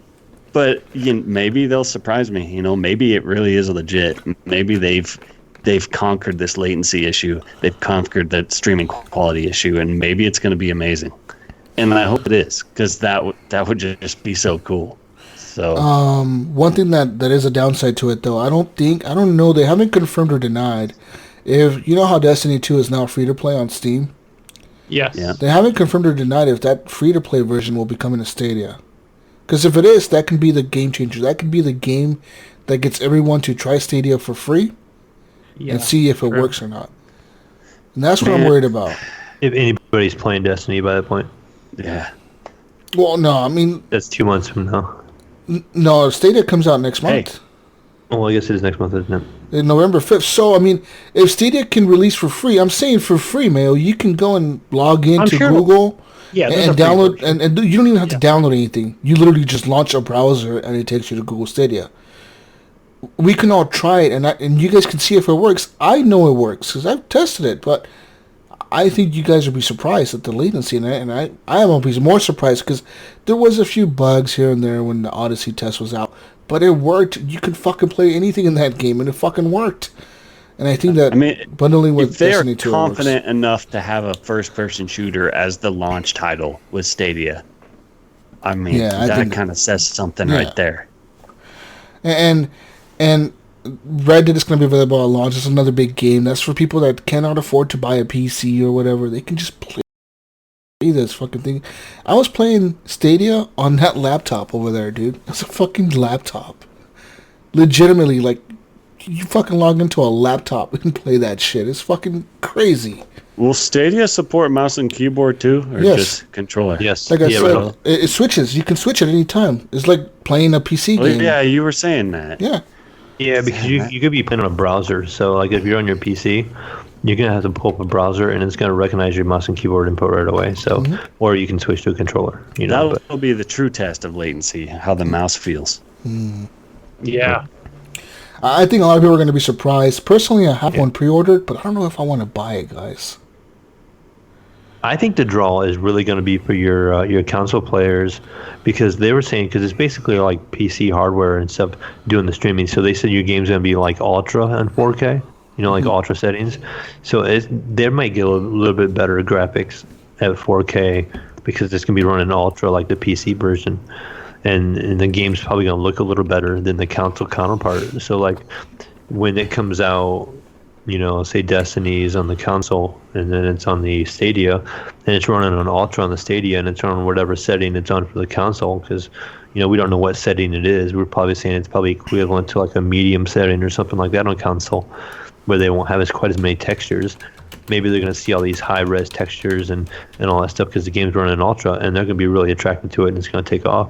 maybe they'll surprise me. Maybe it really is legit. Maybe they've conquered this latency issue. They've conquered the streaming quality issue, and maybe it's going to be amazing. And I hope it is, because that would just be so cool. So one thing that is a downside to it, though, I don't know, they haven't confirmed or denied. If you know how Destiny 2 is now free to play on Steam? Yes. Yeah. They haven't confirmed or denied if that free to play version will be coming to Stadia. Because if it is, that can be the game changer. That could be the game that gets everyone to try Stadia for free and see if it works or not. And that's what I'm worried about. If anybody's playing Destiny by that point. Yeah. Well, no, I mean... That's 2 months from now. No, Stadia comes out next month. Well, I guess it is next month, isn't it? In November 5th. So, I mean, if Stadia can release for free, I'm saying for free, Mayo, you can go and log into Google and download, and you don't even have to download anything. You literally just launch a browser and it takes you to Google Stadia. We can all try it, and you guys can see if it works. I know it works because I've tested it, but I think you guys will be surprised at the latency, and I am more surprised because there was a few bugs here and there when the Odyssey test was out, but it worked. You could fucking play anything in that game, and it fucking worked. And I think that bundling with Destiny 2 if they're confident enough to have a first-person shooter as the launch title with Stadia, I mean, that kind of says something right there. And Red Dead is going to be available at launch. It's another big game. That's for people that cannot afford to buy a PC or whatever. They can just play this fucking thing. I was playing Stadia on that laptop over there, dude. It's a fucking laptop. Legitimately, like, you fucking log into a laptop and play that shit. It's fucking crazy. Will Stadia support mouse and keyboard too, or just controller? Yes. Like I said, it switches. You can switch at any time. It's like playing a PC game. Yeah, you were saying that. Yeah. Yeah, because you could be playing on a browser. So, like, if you're on your PC, you're going to have to pull up a browser, and it's going to recognize your mouse and keyboard input right away. So, or you can switch to a controller. That will be the true test of latency, how the mouse feels. Yeah. I think a lot of people are going to be surprised. Personally, I have one pre-ordered, but I don't know if I want to buy it, guys. I think the draw is really going to be for your console players, because they were saying, because it's basically like PC hardware and stuff doing the streaming. So they said your game's going to be like ultra and 4K, like ultra settings. So they might get a little bit better graphics at 4K because it's going to be running ultra like the PC version. And the game's probably going to look a little better than the console counterpart. So like when it comes out, say Destiny's on the console, and then it's on the Stadia, and it's running on Ultra on the Stadia, and it's on whatever setting it's on for the console, because, we don't know what setting it is. We're probably saying it's probably equivalent to like a medium setting or something like that on console, where they won't have quite as many textures. Maybe they're going to see all these high-res textures and all that stuff because the game's running in Ultra, and they're going to be really attracted to it, and it's going to take off.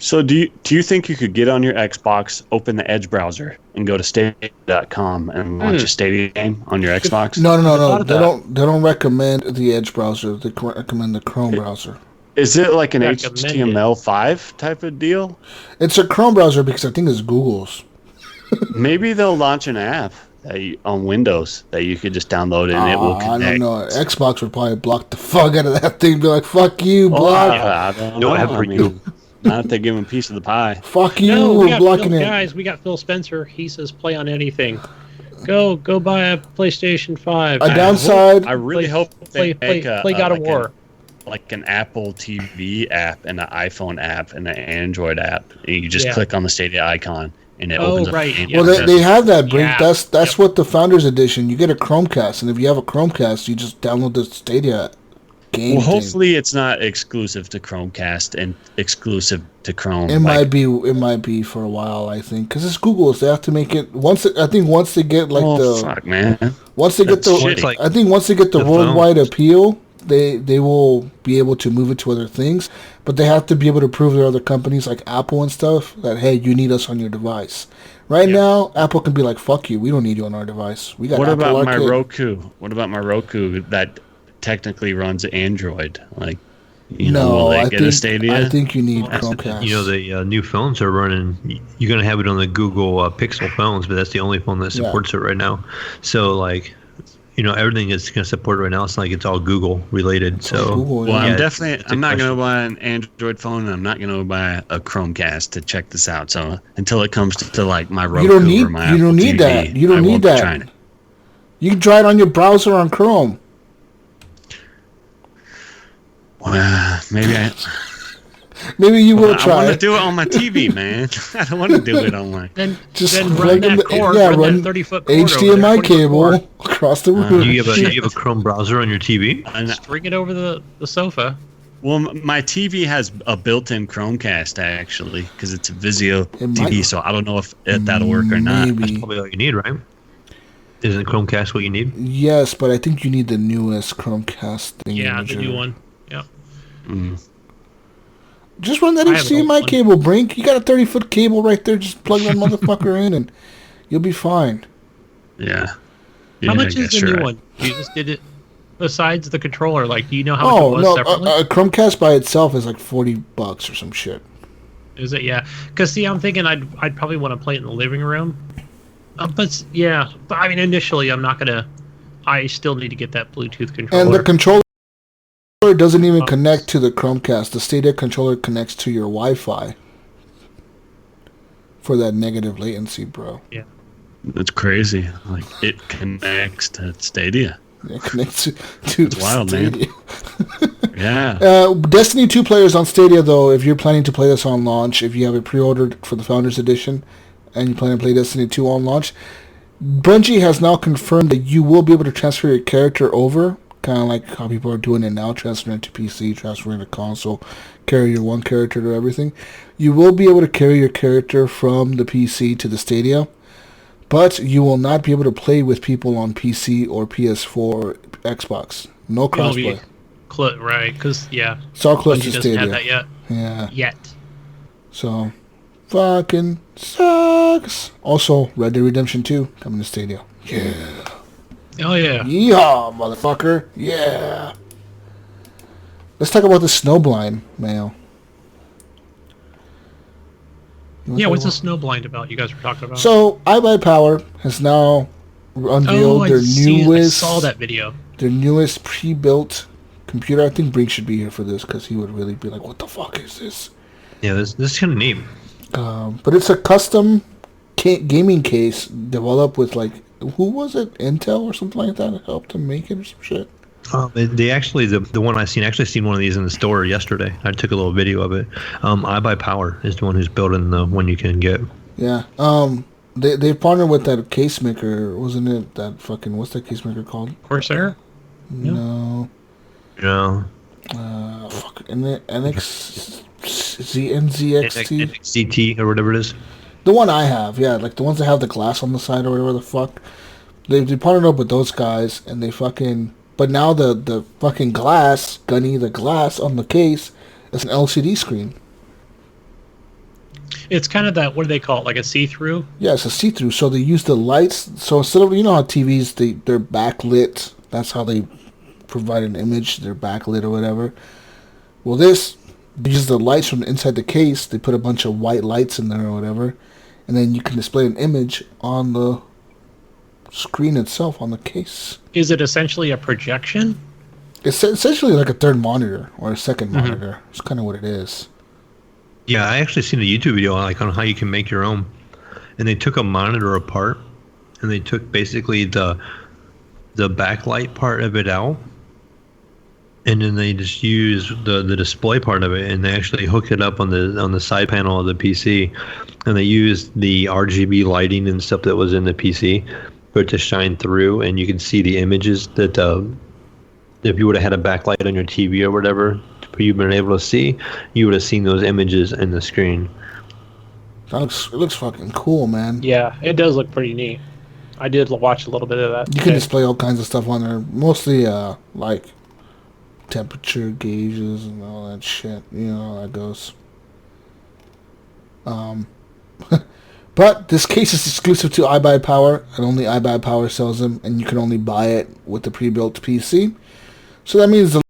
So do you think you could get on your Xbox, open the Edge browser, and go to Stadia.com and launch a Stadia game on your Xbox? No. They don't recommend the Edge browser. They recommend the Chrome browser. Is it like an HTML5 type of deal? It's a Chrome browser because I think it's Google's. Maybe they'll launch an app on Windows that you could just download and it will connect. I don't know. Xbox would probably block the fuck out of that thing. Be like, fuck you, block. I don't know. You. Not if they give him a piece of the pie. Fuck you, No, we got blocking Phil, it. guys. We got Phil Spencer. He says play on anything. Go buy a PlayStation 5. A downside. I really hope they play make God of War. like an Apple TV app and an iPhone app and an Android app. And you just click on the Stadia icon and it opens up. Right. Well, they have that, Brink. Yeah. That's what the Founders Edition. You get a Chromecast, and if you have a Chromecast, you just download the Stadia game. Well, hopefully it's not exclusive to Chromecast and exclusive to Chrome. It might be. It might be for a while. I think because it's Google, so they have to make it. Once they get like fuck, man. Once they get I think once they get the worldwide appeal, they will be able to move it to other things. But they have to be able to prove to other companies like Apple and stuff that hey, you need us on your device. Right now, Apple can be like, "Fuck you, we don't need you on our device. We got." What Apple about Arcade. my Roku? What about my Roku that technically runs Android? Like, will they get a Stadia? I think you need Chromecast. The new phones are running. You're gonna have it on the Google Pixel phones, but that's the only phone that supports it right now. So like, everything is gonna support it right now. It's like it's all Google related. I'm not gonna buy an Android phone, and I'm not gonna buy a Chromecast to check this out. So until it comes to like my Roku or my Apple TV, You don't need that. You can try it on your browser on Chrome. Well, maybe you will try. I want to do it on my TV, man. I don't want to do it on my. Then run that cord. Run that 30-foot cord. HDMI cable across the room. Do you have a Chrome browser on your TV? String it over the sofa. Well, my TV has a built-in Chromecast actually, because it's a Vizio TV. So I don't know if that'll work or not. That's probably all you need, right? Isn't Chromecast what you need? Yes, but I think you need the newest Chromecast thing. Yeah, the new one. Yep. Just run that HDMI cable, Brink. You got a 30-foot cable right there. Just plug that motherfucker in, and you'll be fine. Yeah. How much is the new one? You just did it besides the controller. Like, do you know how much it was separately? A Chromecast by itself is like $40 or some shit. Is it? Yeah. Because see, I'm thinking I'd probably want to play it in the living room. But I mean, initially, I'm not gonna. I still need to get that Bluetooth controller. And the controller doesn't even connect to the Chromecast. The Stadia controller connects to your Wi-Fi for that negative latency, bro. Yeah. That's crazy. Like, it connects to Stadia. It connects to it's wild, Stadia. Man. Yeah. Destiny 2 players on Stadia, though, if you're planning to play this on launch, if you have it pre-ordered for the Founders Edition, and you plan to play Destiny 2 on launch, Bungie has now confirmed that you will be able to transfer your character over, kind of like how people are doing it now, transferring to PC, transferring to console, carry your one character to everything. You will be able to carry your character from the PC to the Stadia, but you will not be able to play with people on PC or PS4 or Xbox. No crossplay. Right, because, it's all close to Bungie Stadia. doesn't have that yet. Yeah. Yet. So, fucking sucks. Also, Red Dead Redemption 2 coming to Stadia. Yeah. Oh, yeah. Yeehaw, motherfucker. Yeah. Let's talk about the Snowblind, Mayo. Yeah, what's the Snowblind about you guys were talking about? So, iBuyPower has now unveiled their newest... I saw that video. Their newest pre-built computer. I think Brink should be here for this because he would really be like, what the fuck is this? Yeah, this is kind of neat. But it's a custom gaming case developed with, like, who was it? Intel or something like that helped them make it or some shit? They actually, the one I seen one of these in the store yesterday. I took a little video of it. iBuyPower is the one who's building the one you can get. Yeah. They partnered with that case maker, wasn't it? That fucking, what's that case maker called? Corsair? No. No. Fuck. NZXT? NXT or whatever it is. The one I have, yeah, like the ones that have the glass on the side or whatever the fuck. They partnered up with those guys, and they fucking... But now the fucking glass, Gunny, the glass on the case, is an LCD screen. It's kind of that, what do they call it, like a see-through? Yeah, it's a see-through, so they use the lights. So instead of, you know how TVs, they're backlit, that's how they provide an image, they're backlit or whatever. Well, this uses the lights from inside the case, they put a bunch of white lights in there or whatever, and then you can display an image on the screen itself, on the case. Is it essentially a projection? It's essentially like a third monitor or a second monitor. It's kind of what it is. Yeah, I actually seen a YouTube video like on how you can make your own, and they took a monitor apart, and they took basically the backlight part of it out, and then they just used the display part of it, and they actually hooked it up on the side panel of the PC, and they used the RGB lighting and stuff that was in the PC for it to shine through, and you can see the images that if you would have had a backlight on your TV or whatever you've been able to see, you would have seen those images in the screen. It looks fucking cool, man. Yeah, it does look pretty neat. I did watch a little bit of that. You can display all kinds of stuff on there, mostly like temperature gauges and all that shit. You know how that goes. But this case is exclusive to iBuyPower, and only iBuyPower sells them, and you can only buy it with the pre-built PC. So that means the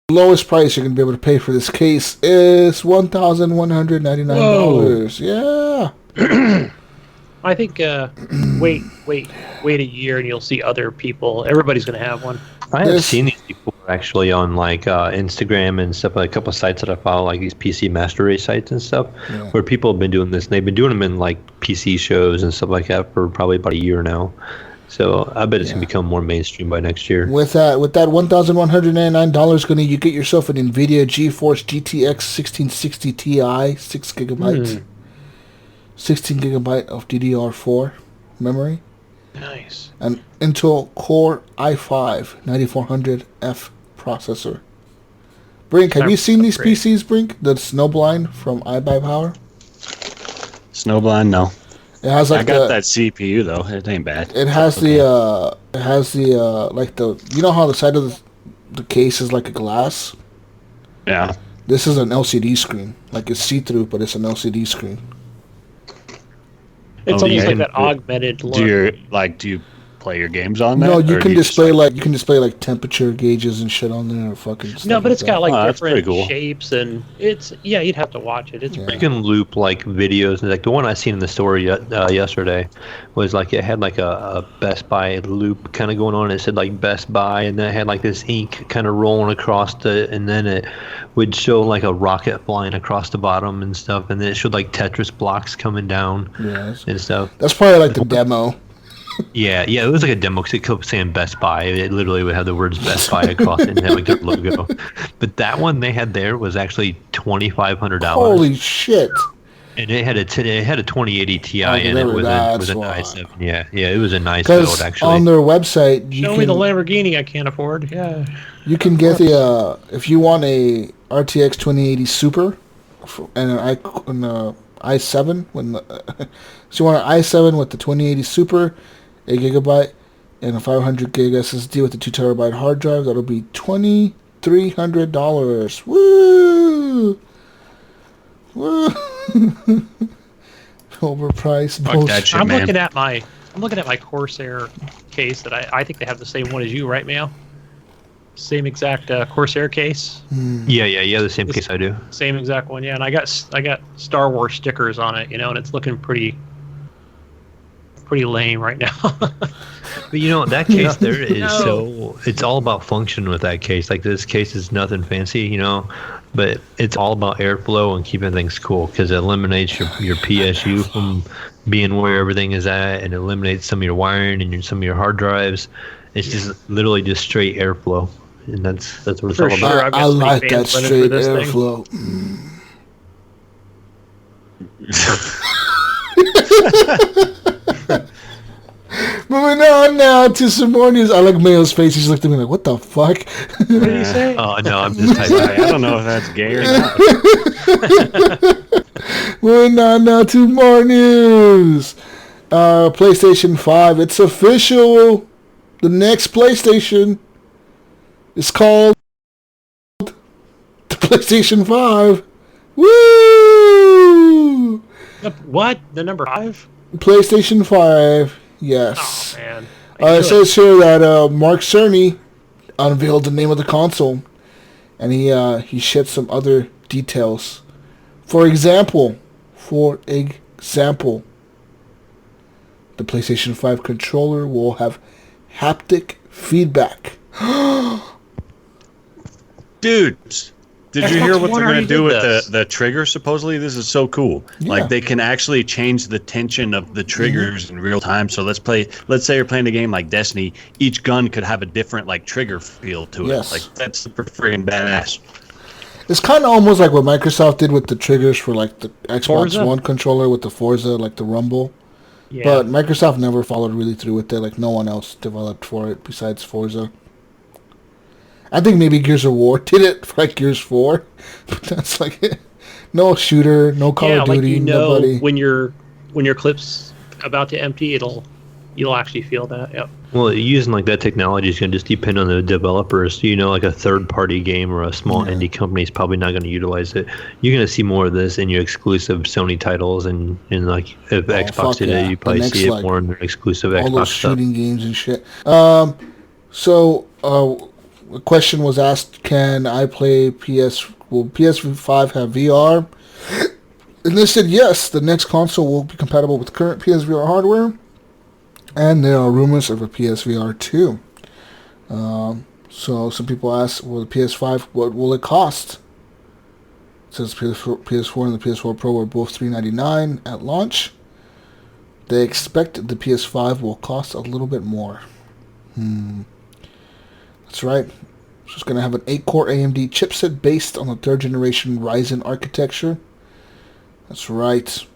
lowest price you're going to be able to pay for this case is $1,199. Yeah. I think wait a year and you'll see other people. Everybody's going to have one. I have seen these people actually on like Instagram and stuff, like a couple of sites that I follow, like these PC Master Race sites and stuff, where people have been doing this, and they've been doing them in like PC shows and stuff like that for probably about a year now. So I bet it's gonna become more mainstream by next year. With that $1,199, Gunny, you get yourself an NVIDIA GeForce GTX 1660 Ti, 6 gigabytes, 16 gigabyte of DDR4 memory. Nice. An Intel Core i5 9400F processor. Brink, have you seen these PCs, Brink? The Snowblind from iBuyPower? Snowblind, no. It has like I got that CPU though. It ain't bad. It has like the you know how the side of the case is like a glass? Yeah. This is an LCD screen. Like it's see-through, but it's an LCD screen. It's almost like that augmented look. Do you play your games on that? No, you can display like temperature gauges and shit on there, or fucking stuff. No, but it's got like different cool shapes, and it's you'd have to watch it. It's you can loop like videos. Like the one I seen in the story yesterday was like it had like a Best Buy loop kind of going on. It said like Best Buy, and then it had like this ink kind of rolling across and then it would show like a rocket flying across the bottom and stuff, and then it showed like Tetris blocks coming down and stuff. That's probably like the demo. Yeah, it was like a demo because it kept saying Best Buy. It literally would have the words Best Buy across it and have like their logo. But that one they had there was actually $2,500. Holy shit! And it had a 2080 Ti in it with an i7. Yeah, it was a nice build actually. On their website, show me the Lamborghini I can't afford. Yeah, you can get the if you want a RTX 2080 Super and an i7 so you want an i7 with the 2080 Super, 8 gigabyte, and a 500 gig SSD with a 2 terabyte hard drive. That'll be $2,300. Woo! Woo! Overpriced bullshit. I'm looking at my Corsair case that I think they have the same one as you, right, Mayo? Same exact Corsair case. Yeah, the same case I do. Same exact one, yeah. And I got Star Wars stickers on it, and it's looking pretty lame right now. But that case there is so it's all about function with that case. Like this case is nothing fancy, but it's all about airflow and keeping things cool because it eliminates your PSU from being where everything is at, and it eliminates some of your wiring and some of your hard drives. It's just literally just straight airflow, and that's what it's all about. I like that straight airflow. Moving on now to some more news. I like Mayo's face. He's looked at me like, what the fuck? What did he say? Oh, no, I'm just typing. I don't know if that's gay or not. Moving on now to more news. PlayStation 5. It's official. The next PlayStation is called the PlayStation 5. Woo! What? The number 5? PlayStation 5. Yes. Oh, man. It says here that Mark Cerny unveiled the name of the console, and he shed some other details. For example, the PlayStation 5 controller will have haptic feedback. Dude, Did you hear what they're going to do with the trigger? Supposedly, this is so cool. Yeah. Like they can actually change the tension of the triggers in real time. So let's say you're playing a game like Destiny. Each gun could have a different like trigger feel to it. Like that's super freaking badass. It's kind of almost like what Microsoft did with the triggers for like the Xbox One controller with the Forza, like the Rumble. Yeah. But Microsoft never followed really through with it. Like no one else developed for it besides Forza. I think maybe Gears of War did it for like Gears 4. But that's like no shooter, no Call of Duty, nobody. when your clip's about to empty, you'll actually feel that. Yep. Well, using like that technology is going to just depend on the developers. Like a third-party game or a small indie company is probably not going to utilize it. You're going to see more of this in your exclusive Sony titles, and like if Xbox did it, you probably see it more in their exclusive Xbox stuff. All those shooting games and shit. A question was asked: can I play PS? Will PS5 have VR? And they said yes. The next console will be compatible with current PSVR hardware. And there are rumors of a PSVR 2. So some people ask, well, the PS5, what will it cost? It says PS4 and the PS4 Pro were both $399 at launch. They expect the PS5 will cost a little bit more. That's right. So it's going to have an 8-core AMD chipset based on the 3rd generation Ryzen architecture. That's right.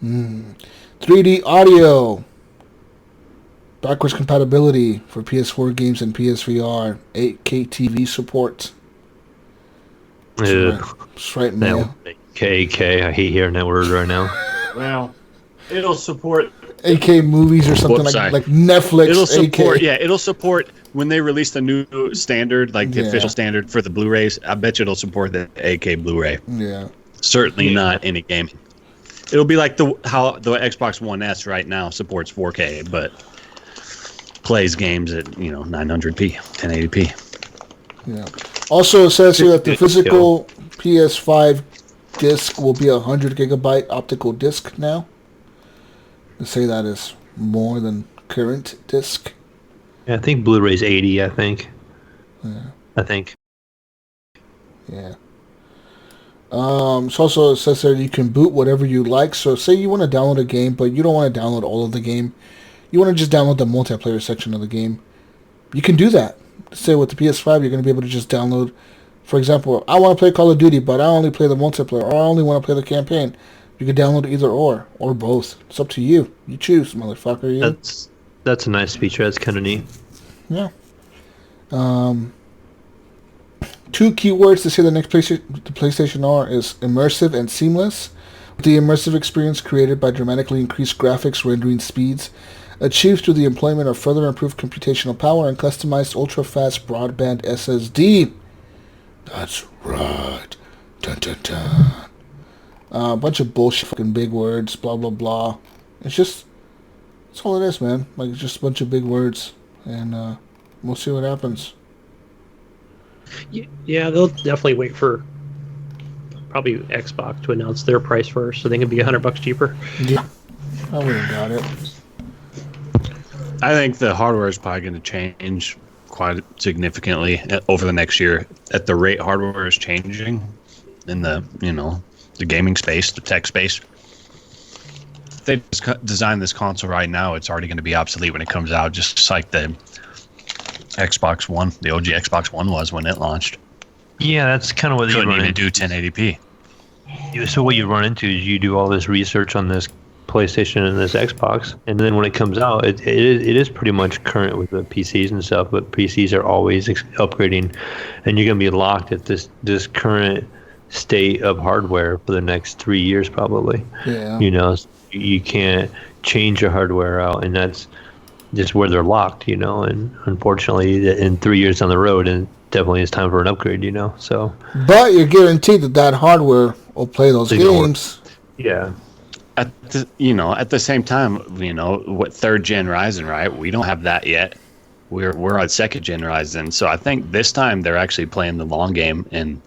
3D audio. Backwards compatibility for PS4 games and PSVR. 8K TV support. That's right, Mayo. KK. I hate hearing that word right now. Well, it'll support 8K movies or something like Netflix. It'll support. 8K. Yeah, it'll support when they release the new standard, like the official standard for the Blu-rays. I bet you it'll support the 8K Blu-ray. Yeah. Certainly not any gaming. It'll be like how the Xbox One S right now supports 4K, but plays games at 900p, 1080p. Yeah. Also, it says here that the physical PS5 disc will be a 100 gigabyte optical disc now. They say that is more than current disc. Yeah, I think Blu-ray's 80. I think. Yeah. I think. Yeah. So also it says there you can boot whatever you like. So say you want to download a game, but you don't want to download all of the game. You want to just download the multiplayer section of the game. You can do that. Say with the PS5, you're going to be able to just download. For example, I want to play Call of Duty, but I only play the multiplayer, or I only want to play the campaign. You can download either or both. It's up to you. You choose, motherfucker. You. That's a nice feature. That's kind of neat. Yeah. 2 keywords to say the next PlayStation R is immersive and seamless. The immersive experience created by dramatically increased graphics rendering speeds, achieved through the employment of further improved computational power and customized ultra-fast broadband SSD. That's right. Dun dun dun. A bunch of bullshit, fucking big words, blah blah blah. That's all it is, man. Like, it's just a bunch of big words, and we'll see what happens. Yeah, they'll definitely wait for probably Xbox to announce their price first, so they can be $100 cheaper. Yeah, I would have got it. I think the hardware is probably going to change quite significantly over the next year. At the rate hardware is changing in the the gaming space, the tech space. If they design this console right now, it's already going to be obsolete when it comes out, just like the Xbox One, the OG Xbox One was when it launched. Yeah, that's kind of what you couldn't even do 1080p. So what you run into is you do all this research on this PlayStation and this Xbox, and then when it comes out, it is pretty much current with the PCs and stuff. But PCs are always upgrading, and you're gonna be locked at this current state of hardware for the next 3 years probably. Yeah. You can't change your hardware out, and that's just where they're locked. And unfortunately, in 3 years down the road, and definitely it's time for an upgrade. So. But you're guaranteed that hardware will play those games. Yeah. At the same time, what 3rd gen Ryzen, right? We don't have that yet. We're on 2nd gen Ryzen, so I think this time they're actually playing the long game, and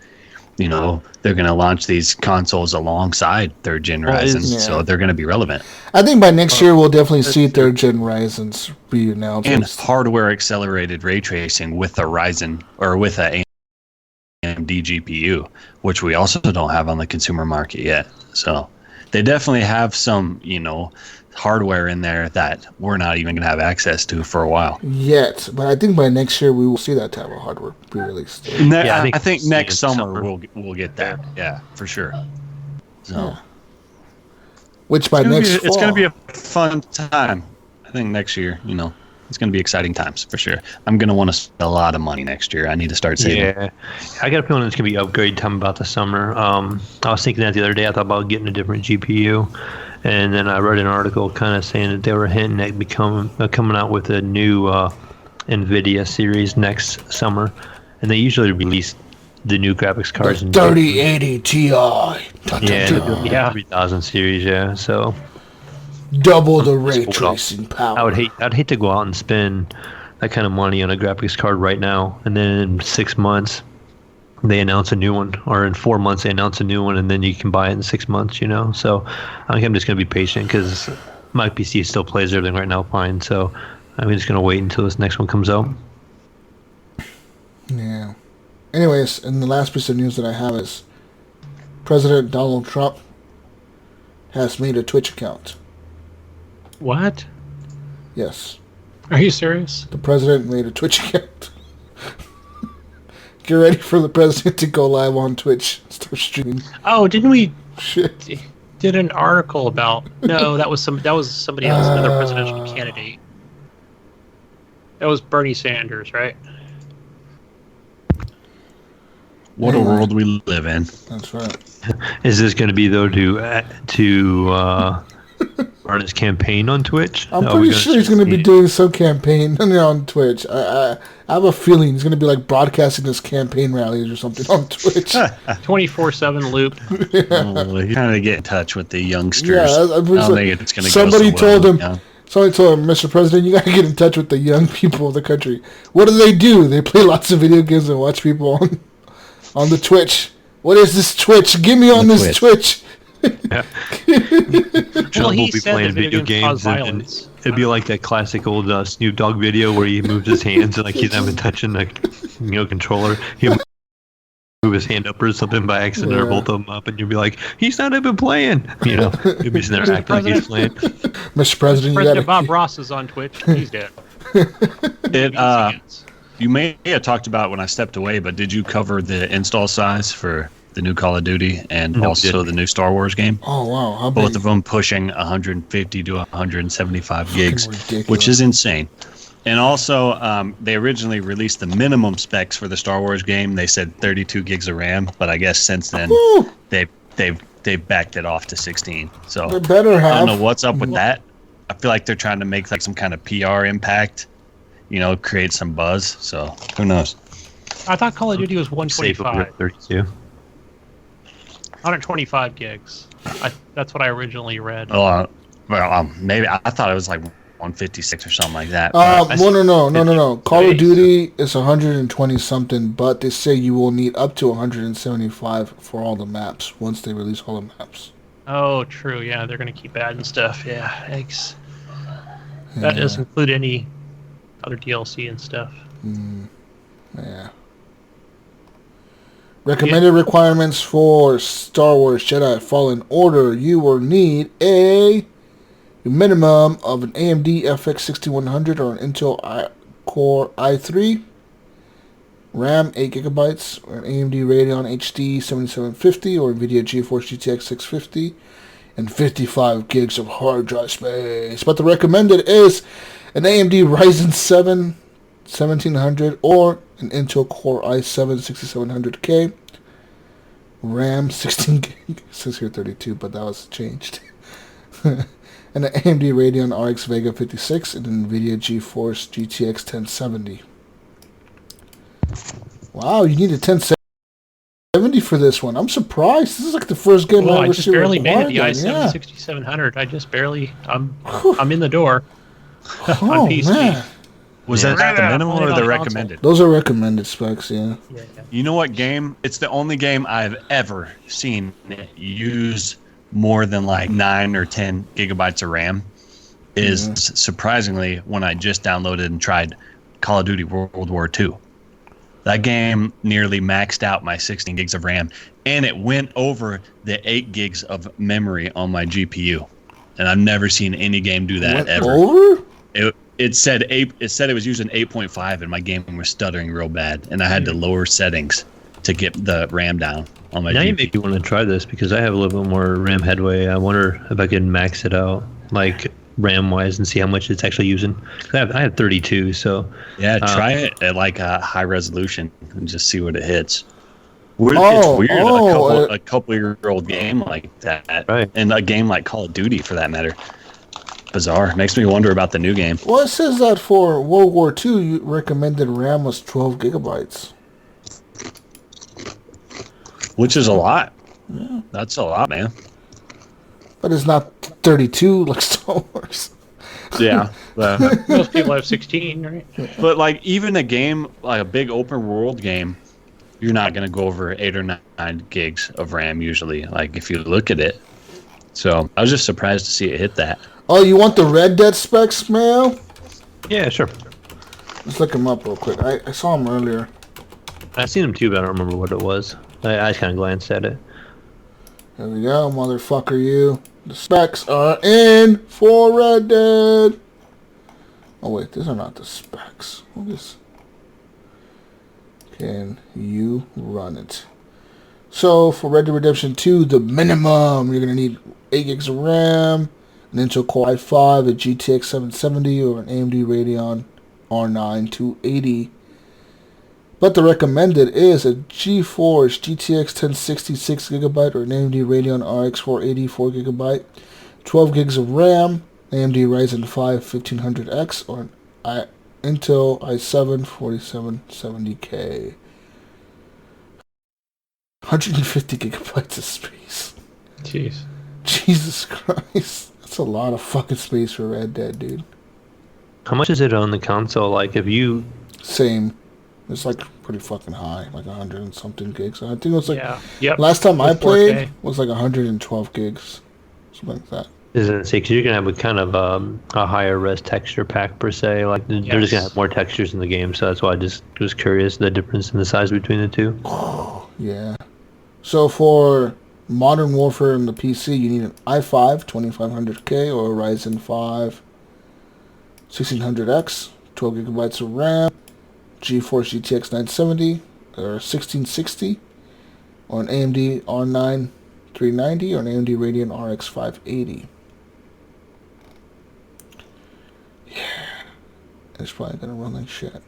they're going to launch these consoles alongside 3rd gen Ryzen, so they're going to be relevant. I think by next year we'll definitely see 3rd gen Ryzens be announced. And hardware accelerated ray tracing with a Ryzen or with a AMD AMD GPU, which we also don't have on the consumer market yet. So they definitely have some, hardware in there that we're not even going to have access to for a while. Yet, but I think by next year we will see that type of hardware be released. I think next summer we'll get that. Yeah, for sure. So, which by next fall, it's going to be a fun time. I think next year, it's going to be exciting times for sure. I'm going to want to spend a lot of money next year. I need to start saving. Yeah, I got a feeling it's going to be upgrade time about the summer. I was thinking that the other day. I thought about getting a different GPU. And then I read an article kind of saying that they were hinting at coming out with a new NVIDIA series next summer. And they usually release the new graphics cards. The 3080 Ti. Yeah, 3000 series, yeah. So double the ray tracing power. I'd hate to go out and spend that kind of money on a graphics card right now. And then in 6 months, they announce a new one, or in 4 months they announce a new one, and then you can buy it in 6 months, So I think I'm just going to be patient because my PC still plays everything right now fine. So I'm just going to wait until this next one comes out. Yeah. Anyways, and the last piece of news that I have is President Donald Trump has made a Twitch account. What? Yes. Are you serious? The president made a Twitch account. Get ready for the president to go live on Twitch, start streaming. Oh, didn't we? Shit. Did an article about? No, that was somebody else, another presidential candidate. That was Bernie Sanders, right? What a world we live in. That's right. Is this going to be though to run his campaign on Twitch? I'm pretty sure he's going to be doing some campaign on Twitch. I have a feeling he's going to be like broadcasting his campaign rallies or something on Twitch. 24/7 loop. He's trying to get in touch with the youngsters. Yeah, I don't think it's going to go Somebody told him, Mr. President, you got to get in touch with the young people of the country. What do? They play lots of video games and watch people on the Twitch. What is this Twitch? Get me on this Twitch. Yeah. Well, he will be said playing video games and it'd be like that classic old Snoop Dogg video where he moves his hands and like he's not even touching the controller. He'll move his hand up or something by accident or both of them up, and you'll be like, he's not even playing. He'll be sitting there acting like he's playing. Mr. President, President Bob Ross is on Twitch. He's dead. You may have talked about when I stepped away, but did you cover the install size for the new Call of Duty and also the new Star Wars game? Oh, wow. How Both big? of them pushing 150 to 175 gigs, which is insane. And also, they originally released the minimum specs for the Star Wars game. They said 32 gigs of RAM, but I guess since then they've backed it off to 16. So They better have. I don't know what's up with that. I feel like they're trying to make like some kind of PR impact, create some buzz. So who knows? I thought Call of Duty was Safe 125. 32. 125 gigs. That's what I originally read. Maybe I thought it was like 156 or something like that. No. Call of Duty is 120 something, but they say you will need up to 175 for all the maps once they release all the maps. Oh, true. Yeah, they're going to keep adding stuff. Yeah, thanks. That doesn't include any other DLC and stuff. Yeah. Recommended requirements for Star Wars Jedi Fallen Order. You will need a minimum of an AMD FX 6100 or an Intel Core i3, RAM 8 gigabytes, or an AMD Radeon HD 7750 or NVIDIA GeForce GTX 650, and 55 gigs of hard drive space. But the recommended is an AMD Ryzen 7 1700 or an Intel Core i7 6700K, RAM 16 gig, it says here 32, but that was changed, and an AMD Radeon RX Vega 56 and NVIDIA GeForce GTX 1070. Wow, you need a 1070 for this one. I'm surprised. This is like the first game I just barely made it, the i7 6700. I just barely, I'm in the door on PC. Man. Was that the minimum or the recommended? Those are recommended specs, yeah. You know what game? It's the only game I've ever seen use more than like 9 or 10 gigabytes of RAM. Surprisingly when I just downloaded and tried Call of Duty World War II. That game nearly maxed out my 16 gigs of RAM, and it went over the 8 gigs of memory on my GPU. And I've never seen any game do that ever. Over? It said it was using 8.5, and my game was stuttering real bad, and I had to lower settings to get the RAM down on my GPU. Now you make me want to try this because I have a little bit more RAM headway. I wonder if I could max it out, like RAM-wise, and see how much it's actually using. I have 32, so... Yeah, try it at like a high resolution and just see what it hits. It's weird, a couple-year-old game like that, right? And a game like Call of Duty, for that matter. Bizarre. Makes me wonder about the new game. Well, it says that for World War II, recommended RAM was 12 gigabytes. Which is a lot. Yeah. That's a lot, man. But it's not 32 like Star Wars. Yeah. Most people have 16, right? But like even a game, like a big open world game, you're not going to go over 8 or 9 gigs of RAM usually, like if you look at it. So I was just surprised to see it hit that. Oh, you want the Red Dead specs, Mayo? Yeah, sure. Let's look them up real quick. I saw them earlier. I've seen them too, but I don't remember what it was. I just kind of glanced at it. There we go, motherfucker, you. The specs are in for Red Dead. Oh, wait, these are not the specs. What is... Can you run it? So, for Red Dead Redemption 2, the minimum, you're going to need 8 gigs of RAM, an Intel Core i5, a GTX 770, or an AMD Radeon R9 280. But the recommended is a GeForce GTX 1060 6GB or an AMD Radeon RX 480 4GB, 12 gigs of RAM, AMD Ryzen 5 1500X, or an Intel i7 4770K. 150 gigabytes of space. Jeez. Jesus Christ. That's a lot of fucking space for Red Dead, dude. How much is it on the console? Like, if you... Same. It's like pretty fucking high, like 100 and something gigs. I think it was like last time I played was like 112 gigs, something like that. Isn't it? Because you're gonna have a kind of a higher res texture pack per se. Like they're just gonna have more textures in the game, so that's why I just was curious the difference in the size between the two. Oh yeah. So for Modern Warfare in the PC, you need an i5 2500K or a Ryzen 5 1600X, 12 gigabytes of RAM. GeForce GTX 970 or 1660 or an AMD R9 390 or an AMD Radeon RX 580. Yeah, it's probably gonna run like shit.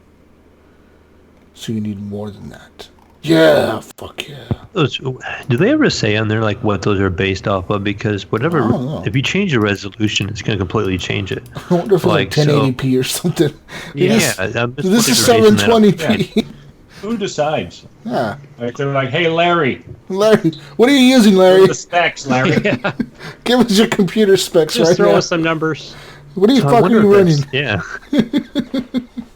So you need more than that. Yeah, fuck yeah. Do they ever say on there like what those are based off of? Because whatever, if you change the resolution, it's gonna completely change it. I wonder if it's like 1080p or something. Yeah, this is 720p. Yeah. Who decides? Yeah. Like they're like, hey Larry, what are you using, Larry? The specs, Larry. Give us your computer specs Just right throw now. us some numbers. What are you fucking running? Yeah.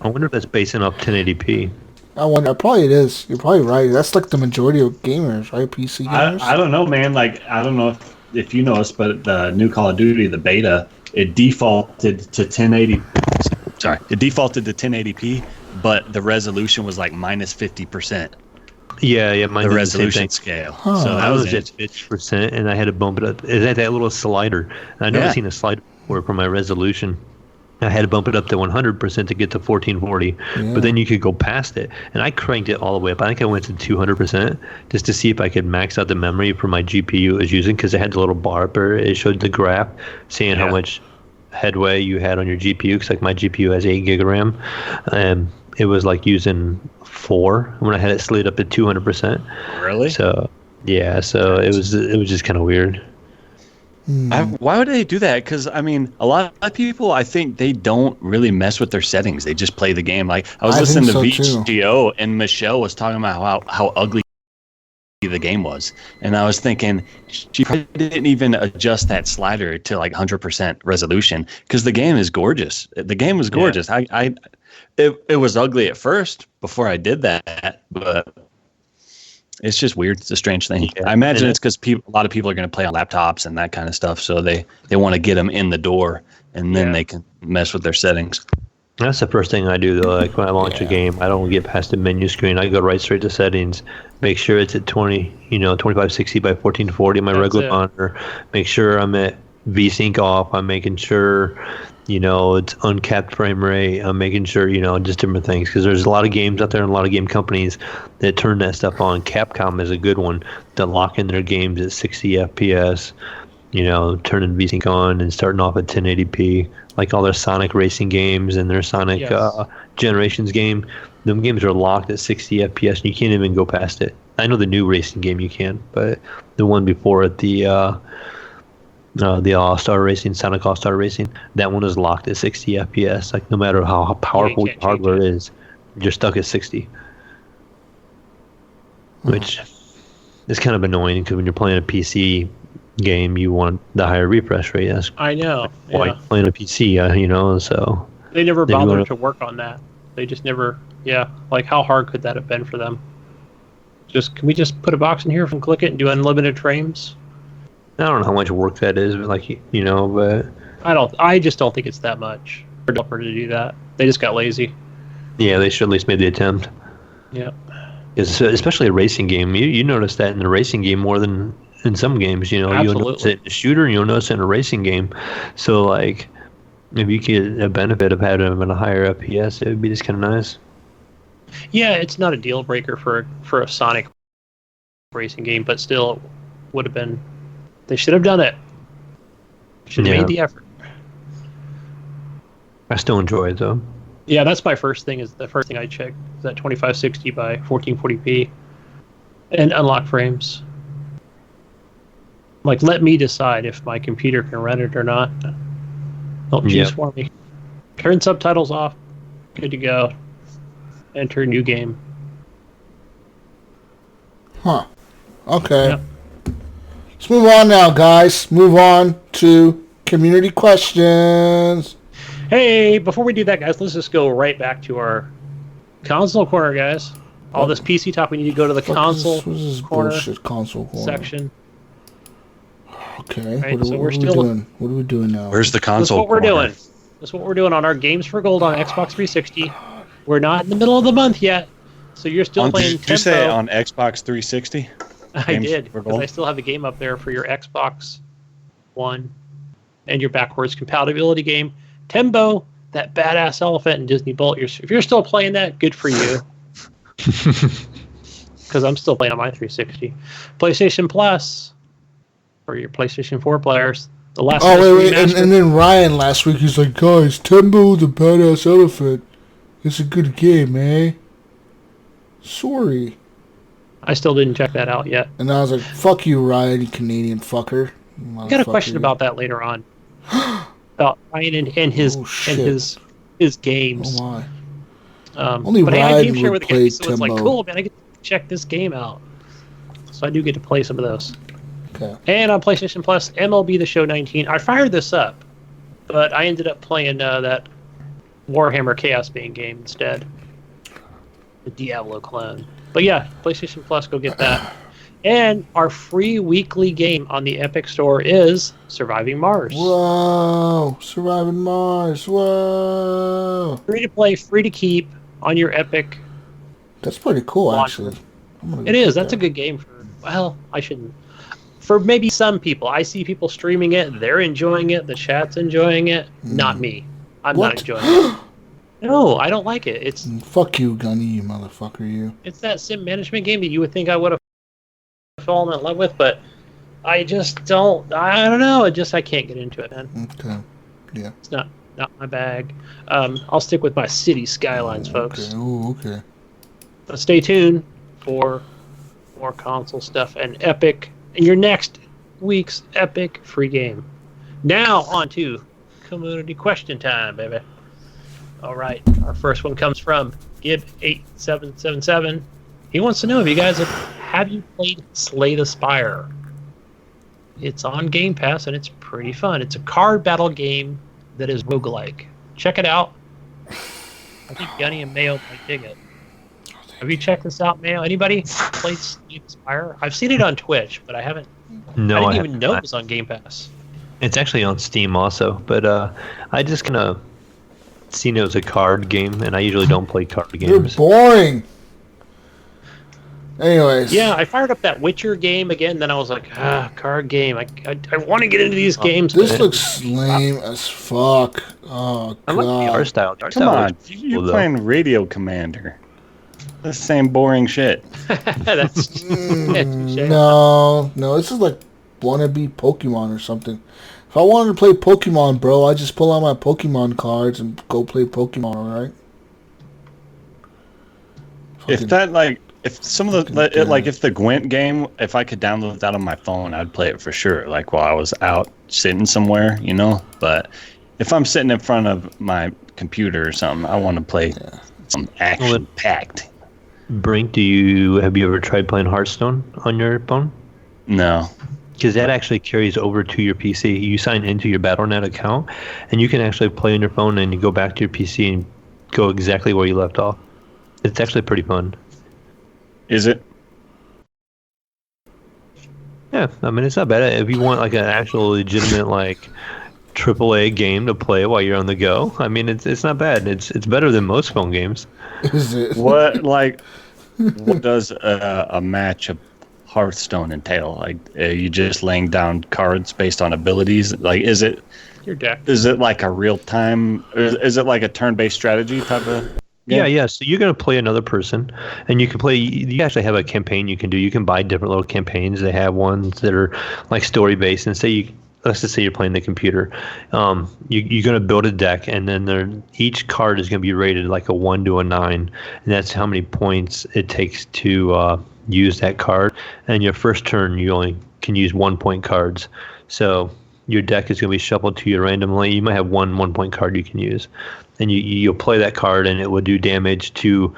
I wonder if that's basing off 1080p. I wonder. Probably it is. You're probably right. That's like the majority of gamers, right? PC gamers. I don't know, man. Like I don't know if you know this, but the new Call of Duty, the beta, it defaulted to 1080. Sorry, it defaulted to 1080p, but the resolution was like minus 50%. Yeah, mine the resolution scale. Huh. So that was just 50%, and I had to bump it up. It had that little slider. I've never seen a slider before for my resolution. I had to bump it up to 100% to get to 1440, but then you could go past it. And I cranked it all the way up. I think I went to 200% just to see if I could max out the memory for my GPU I was using, because it had the little bar up there. It showed the graph, seeing how much headway you had on your GPU, because like my GPU has 8 gig of RAM, and it was like using 4 when I had it slid up to 200%. Really? So yeah, so it was just kind of weird. Why would they do that? Because I mean, a lot of people, I think they don't really mess with their settings. They just play the game. Like I was listening to VGO, and Michelle was talking about how ugly the game was, and I was thinking she probably didn't even adjust that slider to like 100% resolution, because the game is gorgeous. The game was gorgeous. It was ugly at first before I did that, but it's just weird. It's a strange thing. I imagine it's because a lot of people are going to play on laptops and that kind of stuff, so they want to get them in the door, and then they can mess with their settings. That's the first thing I do though. Like when I launch a game, I don't get past the menu screen. I go right straight to settings. Make sure it's at 2560 by 1440 my regular monitor. Make sure I'm at VSync off. I'm making sure, it's uncapped frame rate. I'm making sure, just different things, because there's a lot of games out there and a lot of game companies that turn that stuff on. Capcom is a good one that lock in their games at 60 FPS. Turning VSync on and starting off at 1080p, like all their Sonic racing games and their Sonic Generations game. Them games are locked at 60 FPS, and you can't even go past it. I know the new racing game you can, but the one before it, the All-Star Racing, Sonic All-Star Racing, that one is locked at 60 FPS. Like no matter how powerful your hardware is, you're stuck at 60. Which is kind of annoying, because when you're playing a PC game, you want the higher refresh rate. I know. Why you're playing a PC, so they never bothered to work on that. They just never. Yeah, like how hard could that have been for them? Can we just put a box in here and click it and do unlimited frames? I don't know how much work that is, but but I just don't think it's that much for a developer to do that. They just got lazy. Yeah, they should at least made the attempt. Yeah. Especially a racing game. You notice that in the racing game more than in some games. You'll notice it in a shooter, and you'll notice it in a racing game. So, like, if you get a benefit of having them at a higher FPS, it would be just kind of nice. Yeah, it's not a deal breaker for a Sonic racing game, but still, it would have been. They should have done it. Should have made the effort. I still enjoy it though. Yeah, that's my first thing. Is the first thing I check is that 2560 by 1440p and unlock frames. Like, let me decide if my computer can run it or not. Don't choose for me. Turn subtitles off. Good to go. Enter new game. Huh. Okay. Yep. Let's move on now, guys. Move on to community questions. Hey, before we do that, guys, let's just go right back to our console corner, guys. All this PC talk, we need to go to the console corner section. Okay. Right, what are we doing? What are we doing now? Where's the console corner? That's what we're doing on our Games for Gold on Xbox 360. We're not in the middle of the month yet, so you're still playing Did you say on Xbox 360? I did, because I still have the game up there for your Xbox One and your backwards compatibility game. Tembo, that badass elephant in Disney Bolt. If you're still playing that, good for you. Because I'm still playing on my 360. PlayStation Plus for your PlayStation 4 players. The last. Oh wait, and then Ryan last week, he's like, guys, Tembo the badass elephant. It's a good game, eh? Sorry. I still didn't check that out yet. And I was like, fuck you, Ryan, you Canadian fucker. I got a question about that later on. About Ryan and his games. Oh my. Only but Ryan I game share with the guys, so it's like, cool, man, I get to check this game out. So I do get to play some of those. Okay. And on PlayStation Plus, MLB The Show 19. I fired this up, but I ended up playing that Warhammer Chaos Bane game instead. The Diablo clone. But yeah, PlayStation Plus, go get that. And our free weekly game on the Epic Store is Surviving Mars. Whoa! Surviving Mars. Whoa! Free to play, free to keep on your Epic. That's pretty cool, actually. It is. That's a good game for. Well, I shouldn't. For maybe some people, I see people streaming it. They're enjoying it. The chat's enjoying it. Not me. I'm not enjoying it. No, I don't like it. It's fuck you, Gunny, you motherfucker, you. It's that sim management game that you would think I would have fallen in love with, but I just don't. I don't know. I can't get into it, man. Okay. Yeah. It's not my bag. I'll stick with my City Skylines, folks. Okay. But stay tuned for more console stuff and Epic and your next week's Epic free game. Now on to community question time, baby. All right, our first one comes from Gib8777. He wants to know if you guys have you played Slay the Spire? It's on Game Pass and it's pretty fun. It's a card battle game that is roguelike. Check it out. I think Gunny and Mayo might dig it. Have you checked this out, Mayo? Anybody played Slay the Spire? I've seen it on Twitch, but I haven't. No, I didn't even know it was on Game Pass. It's actually on Steam also, but I just kind of seen it was a card game, and I usually don't play card They're games. boring. Anyways. Yeah, I fired up that Witcher game again. Then I was like, card game. I want to get into these games. This looks lame as fuck. Oh, I like the art style. The art Come style on, looks you're cool, playing Radio Commander. The same boring shit. That's No, this is like wannabe Pokemon or something. If I wanted to play Pokemon, bro, I just pull out my Pokemon cards and go play Pokemon, alright? If some of the if the Gwent game, if I could download that on my phone, I'd play it for sure. Like while I was out sitting somewhere, you know. But if I'm sitting in front of my computer or something, I want to play some action packed. Brink, have you ever tried playing Hearthstone on your phone? No. Because that actually carries over to your PC. You sign into your Battle.net account, and you can actually play on your phone, and you go back to your PC and go exactly where you left off. It's actually pretty fun. Is it? Yeah, I mean, it's not bad. If you want like an actual legitimate like AAA game to play while you're on the go, I mean, it's not bad. It's better than most phone games. Is it? What does a match of Hearthstone entail? Like, are you just laying down cards based on abilities? Like, is it your deck? Is it like a real time? Is it like a turn-based strategy type of? Yeah. So you're gonna play another person, and you can play. You actually have a campaign you can do. You can buy different little campaigns. They have ones that are like story based, and let's just say you're playing the computer. You're gonna build a deck, and then each card is gonna be rated like a 1 to a 9, and that's how many points it takes to use that card. And your first turn, you only can use 1 point cards. So your deck is gonna be shuffled to you randomly. You might have one 1 point card you can use. And you'll play that card, and it will do damage to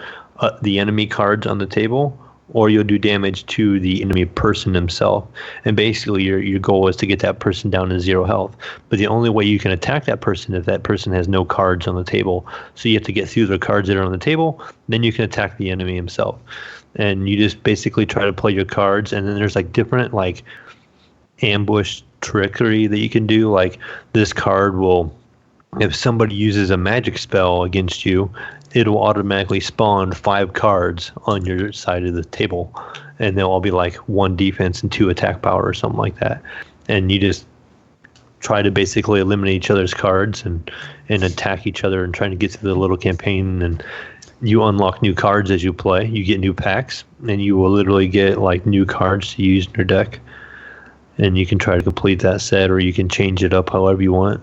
the enemy cards on the table, or you'll do damage to the enemy person himself. And basically, your goal is to get that person down to 0 health. But the only way you can attack that person is if that person has no cards on the table. So you have to get through the cards that are on the table, then you can attack the enemy himself. And you just basically try to play your cards, and then there's like different like ambush trickery that you can do. Like this card will, if somebody uses a magic spell against you, it'll automatically spawn 5 cards on your side of the table, and they'll all be like 1 defense and 2 attack power or something like that. And you just try to basically eliminate each other's cards and attack each other and trying to get through the little campaign. And you unlock new cards as you play. You get new packs, and you will literally get like new cards to use in your deck. And you can try to complete that set, or you can change it up however you want.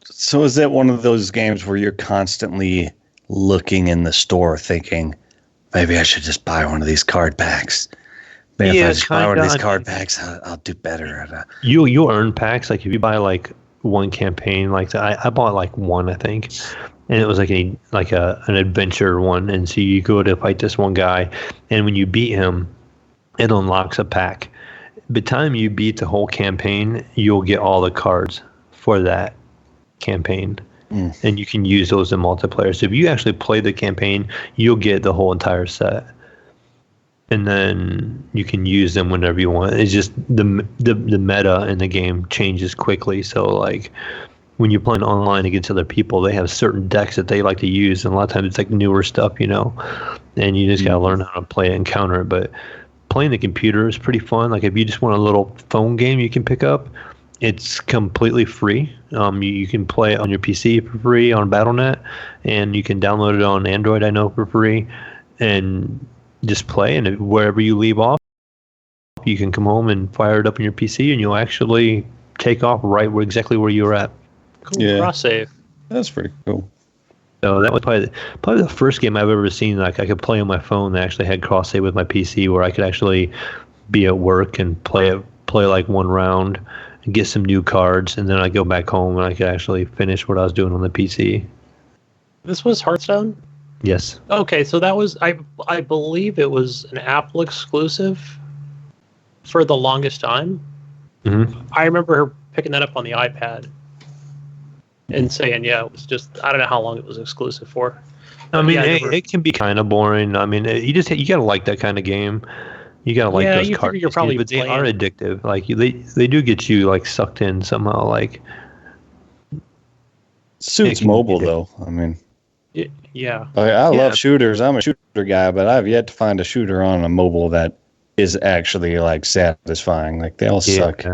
So is that one of those games where you're constantly looking in the store thinking, maybe I should just buy one of these card packs? Maybe if I just buy one of these card packs, I'll do better. You earn packs. Like if you buy like one campaign, like I bought like one, I think, and it was like an adventure one. And so you go to fight this one guy, and when you beat him, it unlocks a pack. By the time you beat the whole campaign, you'll get all the cards for that campaign, and you can use those in multiplayer. So if you actually play the campaign, you'll get the whole entire set, and then you can use them whenever you want. It's just the meta in the game changes quickly. So like when you're playing online against other people, they have certain decks that they like to use, and a lot of times it's like newer stuff, you know, and you just gotta learn how to play it and counter it. But playing the computer is pretty fun. Like if you just want a little phone game you can pick up, it's completely free. You can play it on your PC for free on Battle.net, and you can download it on Android, I know, for free, and just play. And wherever you leave off, you can come home and fire it up on your PC, and you'll actually take off exactly where you were at. Cool. Yeah. Cross save. That's pretty cool. So that was probably the first game I've ever seen like I could play on my phone that actually had cross save with my PC, where I could actually be at work and play like one round and get some new cards, and then I go back home and I could actually finish what I was doing on the PC. This was Hearthstone? Yes. Okay, so that was I believe it was an Apple exclusive for the longest time. Mm-hmm. I remember her picking that up on the iPad and saying, yeah, it was just, I don't know how long it was exclusive for. I mean, it can be kind of boring. I mean, you gotta like that kind of game. You gotta like those cards, but they are addictive. Like they do get you like sucked in somehow. Like Suits mobile though. I mean, yeah. I love shooters. I'm a shooter guy, but I've yet to find a shooter on a mobile that is actually like satisfying. Like they all suck.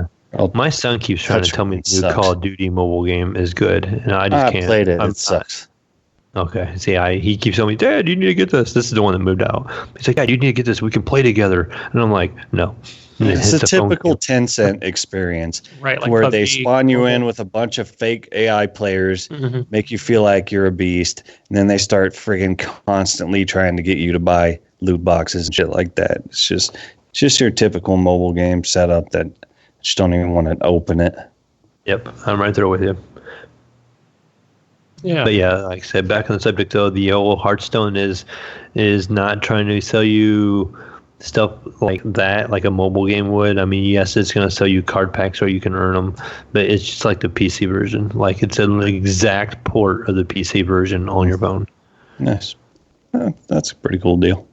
My son keeps trying to tell me the new Call of Duty mobile game is good, and I just can't. I played it. It sucks. Okay. See, he keeps telling me, Dad, you need to get this. This is the one that moved out. He's like, Dad, you need to get this. We can play together. And I'm like, no. It's a typical Tencent experience, right? Like where PUBG, they spawn you in with a bunch of fake AI players, make you feel like you're a beast, and then they start friggin' constantly trying to get you to buy loot boxes and shit like that. It's just your typical mobile game setup that just don't even want to open it. Yep, I'm right there with you. Yeah. But yeah, like I said, back on the subject though, the old Hearthstone is not trying to sell you stuff like that, like a mobile game would. I mean, yes, it's going to sell you card packs or you can earn them, but it's just like the PC version. Like it's an exact port of the PC version on your phone. Nice. That's a pretty cool deal.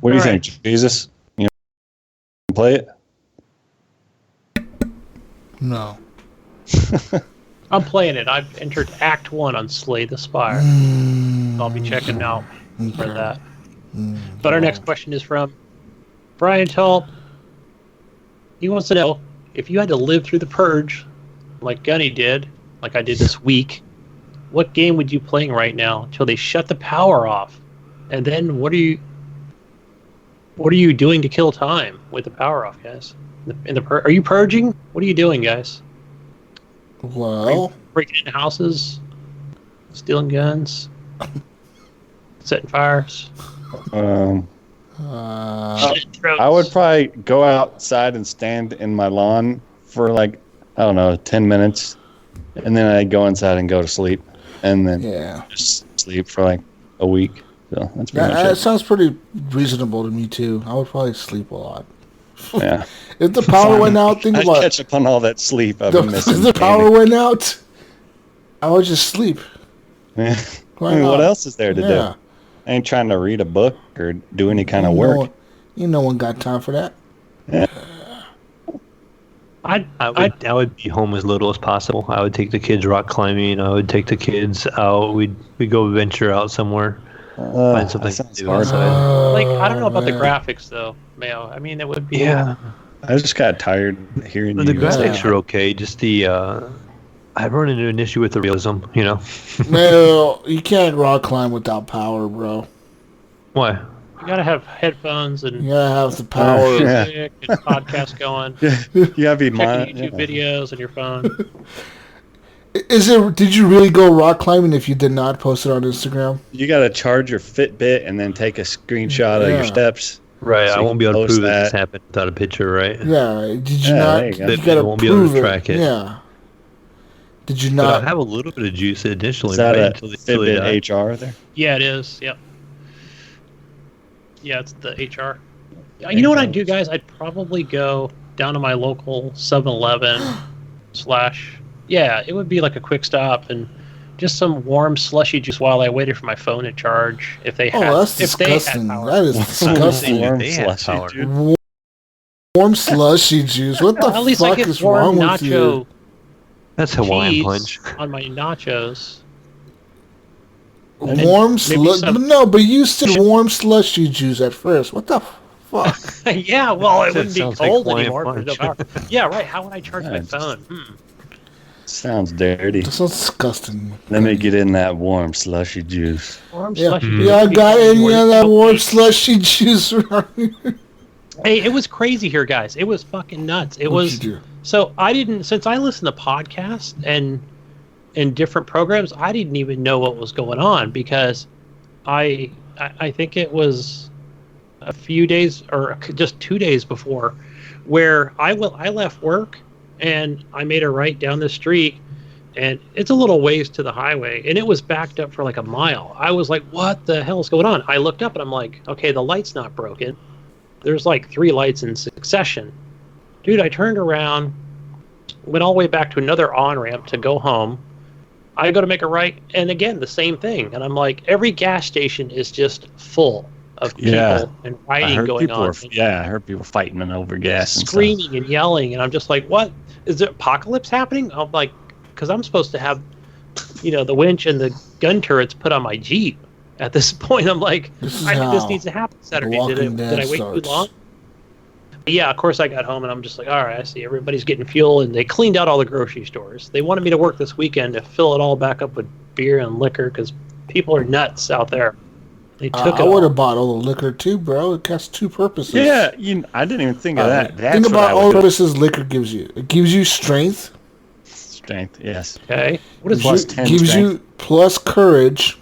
What do you think, Jesus? You play it? No. I'm playing it. I've entered Act 1 on Slay the Spire. I'll be checking out for that. But our next question is from Brian Tulp. He wants to know, if you had to live through the purge like Gunny did, like I did this week, what game would you playing right now until they shut the power off? And then what are you doing to kill time with the power off, guys? Are you purging? What are you doing, guys? Well, breaking into houses, stealing guns, setting fires. I would probably go outside and stand in my lawn for like, I don't know, 10 minutes, and then I'd go inside and go to sleep, and then just sleep for like a week. So that's pretty much it. That sounds pretty reasonable to me too. I would probably sleep a lot. Yeah. If the power went out, think about it. Catch up on all that sleep I've been missing. If the power went out, I would just sleep. Yeah. I mean, what else is there to do? I ain't trying to read a book or do any kind of work. No one got time for that. Yeah. I would be home as little as possible. I would take the kids rock climbing. I would take the kids out. We'd go venture out somewhere. Find something to do outside. Like, I don't know about the graphics though, Mayo. I mean, it would be. Yeah. I just got tired hearing the graphics are okay. Just the I run into an issue with the realism. You know. No, you can't rock climb without power, bro. Why? You gotta have headphones and you gotta have the power. Music and podcast going. You gotta be checking YouTube videos on your phone. Did you really go rock climbing if you did not post it on Instagram? You gotta charge your Fitbit and then take a screenshot of your steps. Right, I won't be able to prove this happened without a picture, right? Yeah, did you not? You gotta won't be able to track it. Yeah. Did you not? But I have a little bit of juice additionally. Is that a Fitbit HR there? Yeah, it is. Yep. Yeah, it's the HR. You know what I'd do, guys? I'd probably go down to my local 7-Eleven / yeah, it would be like a quick stop and just some warm slushy juice while I waited for my phone to charge. If they had, that's disgusting. That is disgusting. Warm slushy juice. What the fuck is wrong with you? That's Hawaiian punch on my nachos. Warm slushy? No, but you said warm slushy juice at first. What the fuck? Yeah, well, it wouldn't be cold anymore. Yeah, right. How would I charge my phone? Sounds dirty. That sounds disgusting. Let me get in that warm slushy juice. Warm slushy juice. Yeah, I got any of that warm slushy juice around here. Hey, it was crazy here, guys. It was fucking nuts. What'd you do? So I didn't, since I listen to podcasts and in different programs, I didn't even know what was going on because I think it was a few days or just 2 days before where I left work and I made a right down the street and it's a little ways to the highway and it was backed up for like a mile. I was like, what the hell's going on? I looked up and I'm like, okay, the light's not broken. There's like 3 lights in succession. Dude, I turned around, went all the way back to another on-ramp to go home. I go to make a right, and again, the same thing. And I'm like, every gas station is just full of people and fighting going on. I heard people fighting over gas and screaming and yelling. And I'm just like, what? Is there apocalypse happening? I'm like, because I'm supposed to have the winch and the gun turrets put on my Jeep. At this point, I'm like, I think this needs to happen Saturday. Did I wait too long? But yeah, of course I got home and I'm just like, all right, I see everybody's getting fuel, and they cleaned out all the grocery stores. They wanted me to work this weekend to fill it all back up with beer and liquor because people are nuts out there. They took I would have bought all the liquor too, bro. It has two purposes. Yeah, I didn't even think of that. Think about all the purposes liquor gives you. It gives you strength. Strength, yes. Okay. What is plus 10 gives strength. You plus courage.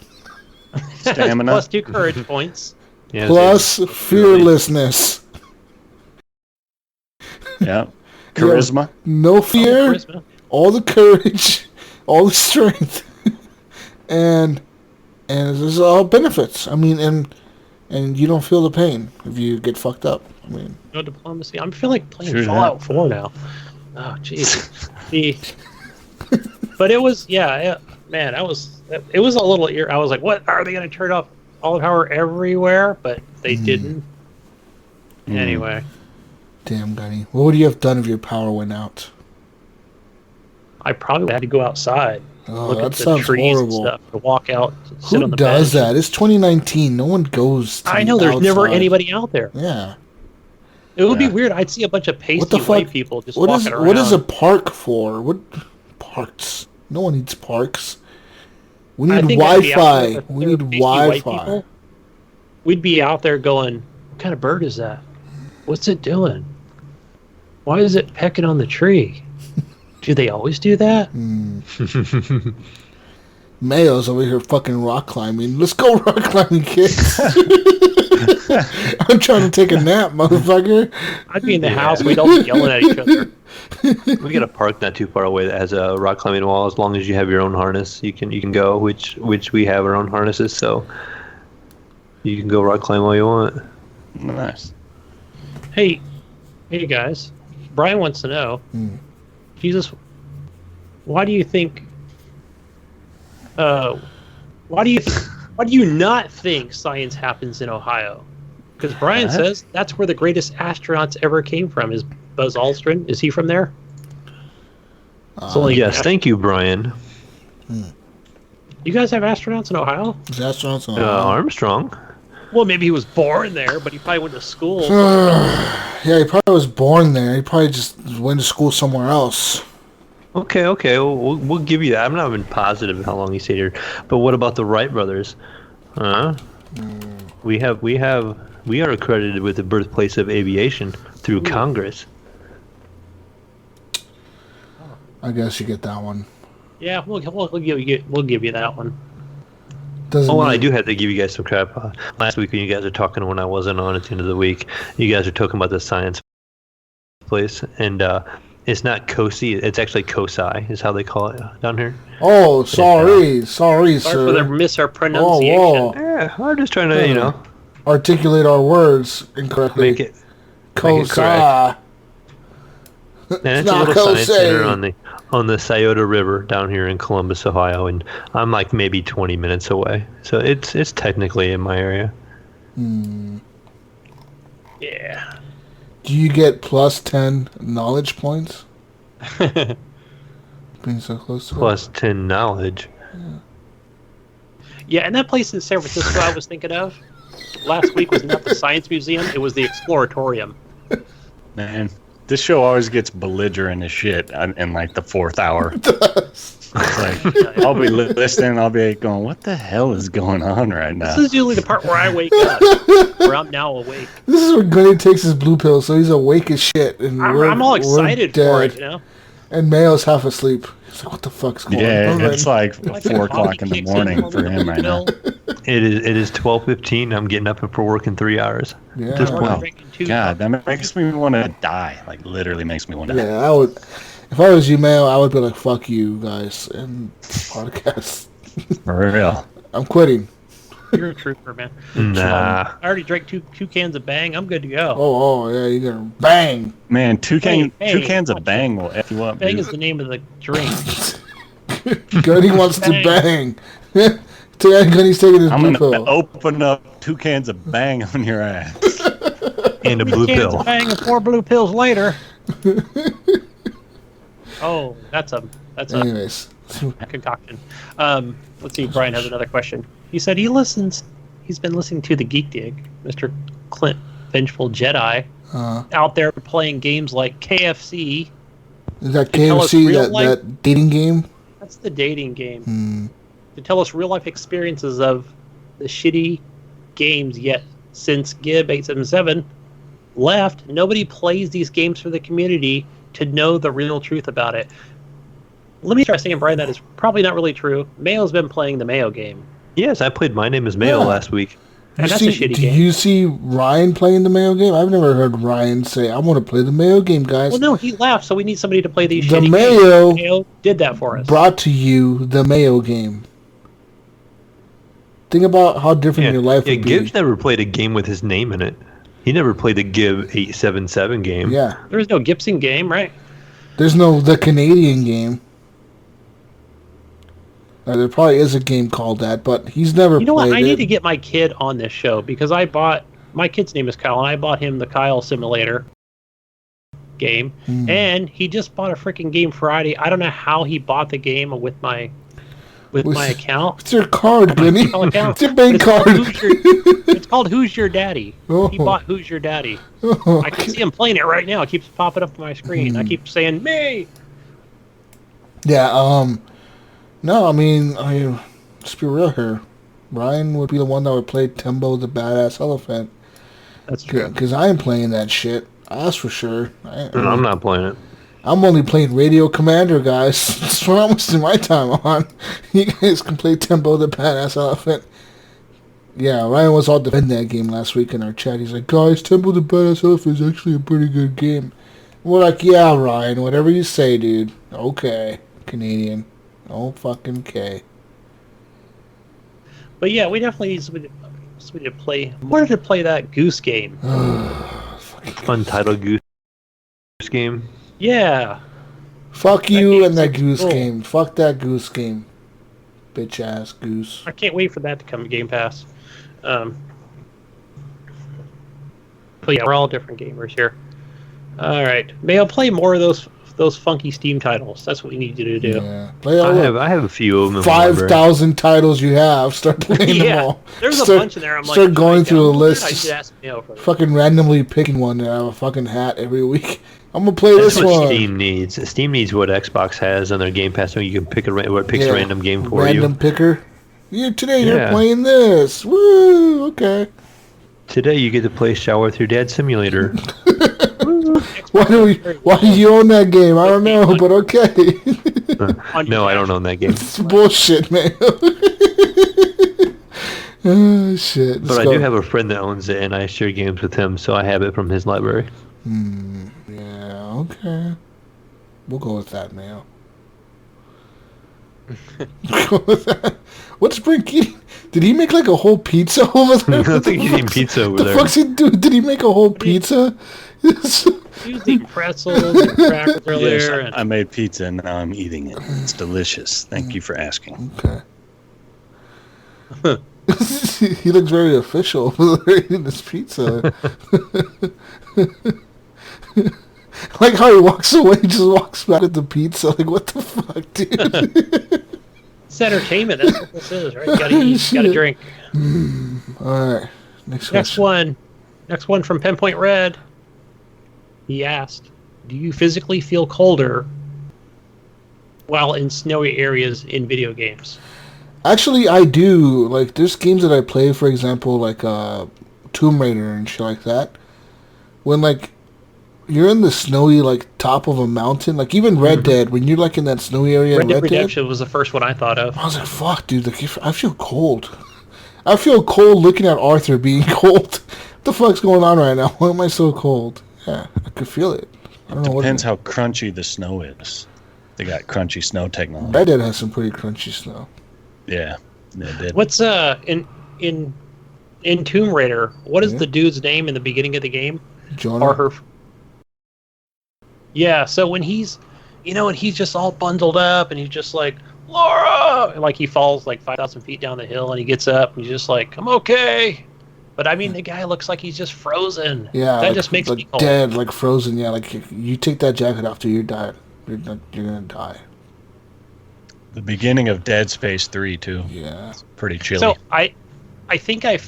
Stamina. Plus 2 courage points. Yeah, plus fearlessness. Yeah. Charisma. No fear. Charisma. All the courage. All the strength. and there's all benefits. I mean, and you don't feel the pain if you get fucked up. I mean, no diplomacy. I feel like playing Fallout 4 now. Oh, jeez. But it was, man, it was a little. I was like, what? Are they going to turn off all the power everywhere? But they didn't. Anyway. Damn, Gunny. What would you have done if your power went out? I probably had to go outside. Oh, look that at the sounds trees horrible. and stuff, to walk out, sit on Who the does bench. that? It's 2019. No one goes to I know, there's outside. never anybody out there. Yeah. It would be weird. I'd see a bunch of pasty white people just walking around. What is a park for? What parks? No one needs parks. We need Wi-Fi. We need Wi-Fi. We'd be out there going, what kind of bird is that? What's it doing? Why is it pecking on the tree? Do they always do that? Mayo's over here fucking rock climbing. Let's go rock climbing, kids. I'm trying to take a nap, motherfucker. I'd be in the house. We'd all be yelling at each other. We got a park not too far away that has a rock climbing wall. As long as you have your own harness, you can go. Which we have our own harnesses, so you can go rock climb all you want. Nice. Hey guys. Brian wants to know. Jesus, why do you think? Why do you not think science happens in Ohio? Because Brian says that's where the greatest astronauts ever came from. Is Buzz Aldrin? Is he from there? Yes, thank you, Brian. You guys have astronauts in Ohio? There's astronauts in Ohio. Armstrong. Well, maybe he was born there, but he probably went to school. Yeah, he probably was born there. He probably just went to school somewhere else. Okay. We'll give you that. I'm not even positive how long he stayed here. But what about the Wright brothers? We are accredited with the birthplace of aviation through Congress. I guess you get that one. Yeah, we'll give you that one. I do have to give you guys some crap. Last week when you guys were talking when I wasn't on at the end of the week, you guys were talking about the science place, and it's not COSI, it's actually COSI is how they call it down here. Oh, sorry, sir. For their mispronunciation. Yeah, I'm just trying to, articulate our words incorrectly. Make it COSI. And it's a little science center on the Scioto River down here in Columbus, Ohio, and I'm like maybe 20 minutes away. So it's technically in my area. Yeah. Do you get plus 10 knowledge points? Being so close to plus 10 knowledge. Yeah, and that place in San Francisco I was thinking of last week was not the Science Museum, it was the Exploratorium. Man, this show always gets belligerent as shit in like the fourth hour. It's like, I'll be listening, I'll be going, what the hell is going on right now? This is usually the part where I wake up, where I'm now awake. This is when Gunny takes his blue pill, so he's awake as shit. And I'm all excited for it, And Mayo's half asleep. He's like, what the fuck's going on? Yeah, it's like 4 o'clock in the morning for him right now. It is 12:15. I'm getting up for work in 3 hours. Yeah. At this point. God, that makes me want to die. Like, literally makes me want to die. Yeah, I would. If I was you, Mayo, I would be like, fuck you guys and podcast. For real. I'm quitting. You're a trooper, man. Nah. I already drank two cans of Bang. I'm good to go. Oh, yeah, you're going to bang. Man, two cans of Bang will F you up. Bang is the name of the drink. Gunny wants to bang. Gunny's taking his blue pill. I'm going to open up 2 cans of Bang on your ass. And a blue pill. Bang and 4 blue pills later. Oh, that's a. Anyways, Concoction. Let's see. Brian has another question. He said he's been listening to the Geek Dig, Mr. Clint Vengeful Jedi, out there playing games like KFC. Is that KFC, that dating game? That's the dating game. To tell us real life experiences of the shitty games, yet since Gib877 left, nobody plays these games for the community to know the real truth about it. Let me start saying, Brian, that is probably not really true. Mayo's been playing the Mayo game. Yes, I played My Name is Mayo last week. And that's a shitty game. Do you see Ryan playing the Mayo game? I've never heard Ryan say, I want to play the Mayo game, guys. Well, no, he left, so we need somebody to play these the shitty Mayo games. Mayo did that for us. Brought to you the Mayo game. Think about how different your life would be. Gibbs never played a game with his name in it. He never played the Gib877 game. Yeah. There's no Gibson game, right? There's no the Canadian game. There probably is a game called that, but he's never played it. You know what? I need to get my kid on this show because my kid's name is Kyle, and I bought him the Kyle Simulator game, and he just bought a freaking game Friday. I don't know how he bought the game with my account. It's your card, Gunny. It's your bank card. It's called Who's Your Daddy. Oh. He bought Who's Your Daddy. Oh, I can see him playing it right now. It keeps popping up on my screen. I keep saying, me! Yeah, no, I mean, let's be real here. Ryan would be the one that would play Timbo the Badass Elephant. That's true. Because I am playing that shit. That's for sure. I'm not playing it. I'm only playing Radio Commander, guys. That's what I'm wasting my time on. You guys can play Timbo the Badass Elephant. Yeah, Ryan was all defending that game last week in our chat. He's like, guys, Timbo the Badass Elephant is actually a pretty good game. We're like, yeah, Ryan, whatever you say, dude. Okay, Canadian. Oh, fucking K. But yeah, we definitely need somebody to play. Wanted to play that Goose game. Untitled Goose game. Yeah. Fuck you and that Goose game. Fuck that Goose game. Bitch ass Goose. I can't wait for that to come to Game Pass. But yeah, we're all different gamers here. All right, Mayo, play more of those funky Steam titles. That's what we need you to do. Yeah. I have a few of them. 5,000 titles you have. Start playing them all. There's a bunch in there. Start going through a list. I should ask Mayo for fucking randomly picking one and have a fucking hat every week. I'm gonna play this one. That's what Steam needs. Steam needs what Xbox has on their Game Pass, so you can pick a random game for you. Random picker. You're playing this. Woo! Okay. Today you get to play Shower with Your Dad Simulator. Why do you own that game? I don't know, but okay. No, I don't own that game. It's bullshit, man. Oh, shit. But I do have a friend that owns it, and I share games with him, so I have it from his library. Yeah, okay. We'll go with that, man. Go with that. What's Brink eating? Did he make like a whole pizza over there? I think he's eating pizza over there. The fuck's he do? Did he make a whole pizza? He was eating pretzels and crackers earlier. Yes, I made pizza and now I'm eating it. It's delicious. Thank you for asking. Okay. He looks very official over there eating this pizza. Like how he walks away, he just walks back at the pizza. Like, what the fuck, dude? It's entertainment. That's what this is, right? You gotta eat, you gotta drink. Alright. Next one. Next one from Pinpoint Red. He asked, do you physically feel colder while in snowy areas in video games? Actually, I do. Like, there's games that I play, for example, like Tomb Raider and shit like that. When, like, you're in the snowy, like, top of a mountain. Like, even Red Dead, when you're, like, in that snowy area Red Dead Redemption was the first one I thought of. I was like, fuck, dude. Like, I feel cold. I feel cold looking at Arthur being cold. What the fuck's going on right now? Why am I so cold? Yeah, I could feel it. I don't know. Depends how crunchy the snow is. They got crunchy snow technology. Red Dead has some pretty crunchy snow. Yeah, they did. What's in Tomb Raider? What is the dude's name in the beginning of the game? Jonah. Or her? Yeah. So when he's, and he's just all bundled up, and he's just like, Laura, and like he falls like 5,000 feet down the hill, and he gets up, and he's just like, I'm okay. But I mean, the guy looks like he's just frozen. Yeah, that just makes me cold. Dead, like frozen. Yeah, like you take that jacket off, you're dead. You're gonna die. The beginning of Dead Space 3 too. Yeah. It's pretty chilly. So I think I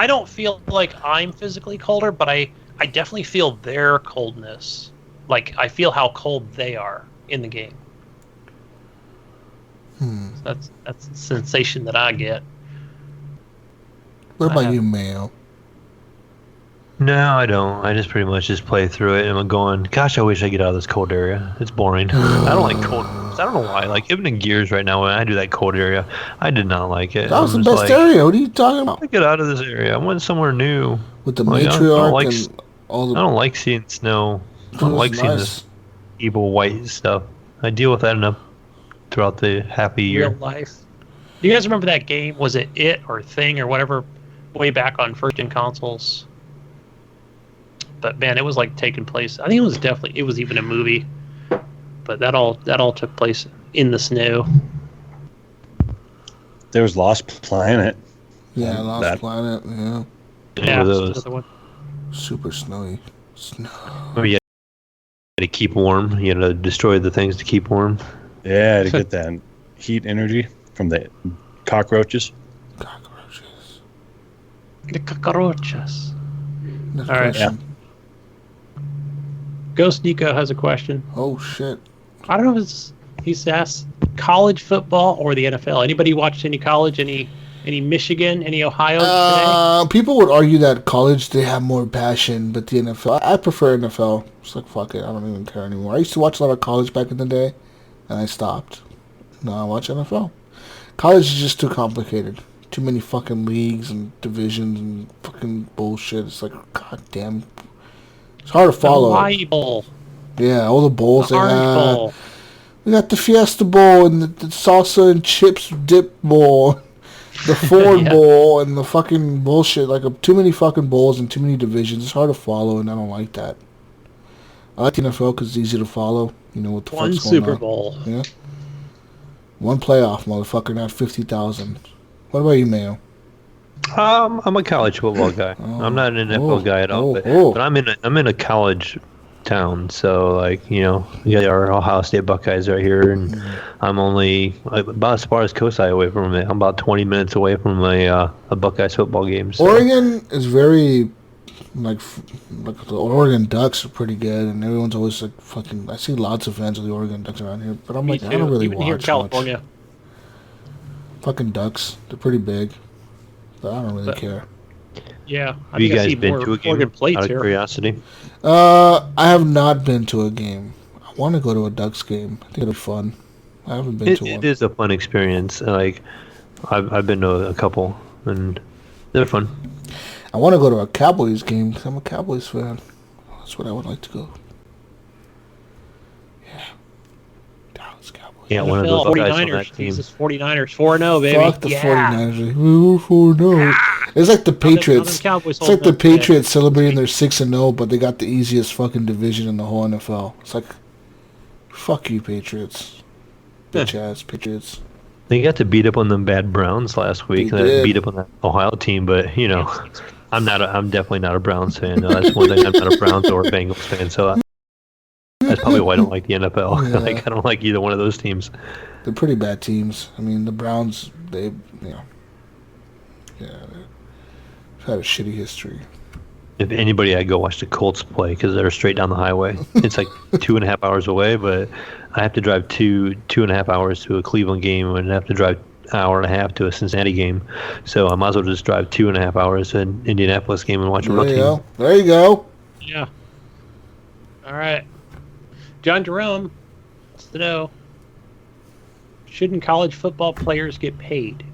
don't feel like I'm physically colder, but I definitely feel their coldness. Like I feel how cold they are in the game. So that's the sensation that I get. What about you, Mayo? No, I don't. I just pretty much just play through it, and I'm going, gosh, I wish I get out of this cold area. It's boring. I don't like cold. I don't know why. Like, even in Gears right now, when I do that cold area, I did not like it. That was the best area. What are you talking about? I get out of this area. I went somewhere new. With the matriarch and all the... I don't like seeing snow. I don't like seeing this evil white stuff. I deal with that enough throughout the happy year. Real life. Do you guys remember that game? Was it or Thing or whatever, way back on first-gen consoles? But man, it was like taking place. I think it was even a movie. But that all took place in the snow. There was Lost Planet. Yeah, Lost Planet. Yeah. Yeah, those. Super snowy. Snow. Oh, yeah. To keep warm, you had to destroy the things to keep warm. Yeah, to get that heat energy from the cockroaches. The cockroaches. Next all right. question. Yeah. Ghost Nico has a question. Oh shit! I don't know if he's asked college football or the NFL. Anybody watched any college? Any Michigan? Any Ohio today? People would argue that college they have more passion, but the NFL, I prefer NFL. It's like fuck it, I don't even care anymore. I used to watch a lot of college back in the day, and I stopped. Now I watch NFL. College is just too complicated. Too many fucking leagues and divisions and fucking bullshit. It's like goddamn. It's hard to follow. The Hawaii Bowl. Yeah, all the bowls the Orange Bowl. We got the Fiesta Bowl and the salsa and chips dip bowl, the Ford Bowl and the fucking bullshit. Like too many fucking bowls and too many divisions. It's hard to follow, and I don't like that. I like the NFL because it's easy to follow. You know what the fuck's going on. One Super Bowl. Yeah. One playoff, motherfucker, not 50,000. What about you, Mayo? I'm a college football guy. I'm not an NFL guy at all, but I'm in a college town, so like we got our Ohio State Buckeyes right here, and I'm only about as far as Cosi away from it. I'm about 20 minutes away from a Buckeyes football game. So. Oregon is very like the Oregon Ducks are pretty good, and everyone's always like fucking. I see lots of fans of the Oregon Ducks around here, but I'm like, I don't really even watch here in California. much. Fucking Ducks, they're pretty big. But I don't really care. Yeah. Have you guys been to a game out of curiosity? I have not been to a game. I want to go to a Ducks game. I think it'll be fun. I haven't been to one. It is a fun experience. Like, I've been to a couple, and they're fun. I want to go to a Cowboys game because I'm a Cowboys fan. That's what I would like to go. Yeah. Dallas Cowboys. Yeah, one of those guys on that team. Jesus, 49ers 4-0, baby. Fuck the 49ers. We were 4-0. It's like the Patriots. It's like the Patriots celebrating their 6-0, but they got the easiest fucking division in the whole NFL. It's like, fuck you, Patriots. Bitch ass Patriots. They got to beat up on them bad Browns last week. They beat up on that Ohio team, but I'm definitely not a Browns fan. No, that's one thing. I'm not a Browns or a Bengals fan, so that's probably why I don't like the NFL. Yeah. Like I don't like either one of those teams. They're pretty bad teams. I mean, the Browns, they've had a shitty history. If anybody, I'd go watch the Colts play because they're straight down the highway. It's like 2.5 hours away, but I have to drive 2.5 hours to a Cleveland game, and I have to drive an hour and a half to a Cincinnati game. So I might as well just drive 2.5 hours to an Indianapolis game and watch a real team. There you go. Yeah. All right. John Jerome wants to know, shouldn't college football players get paid?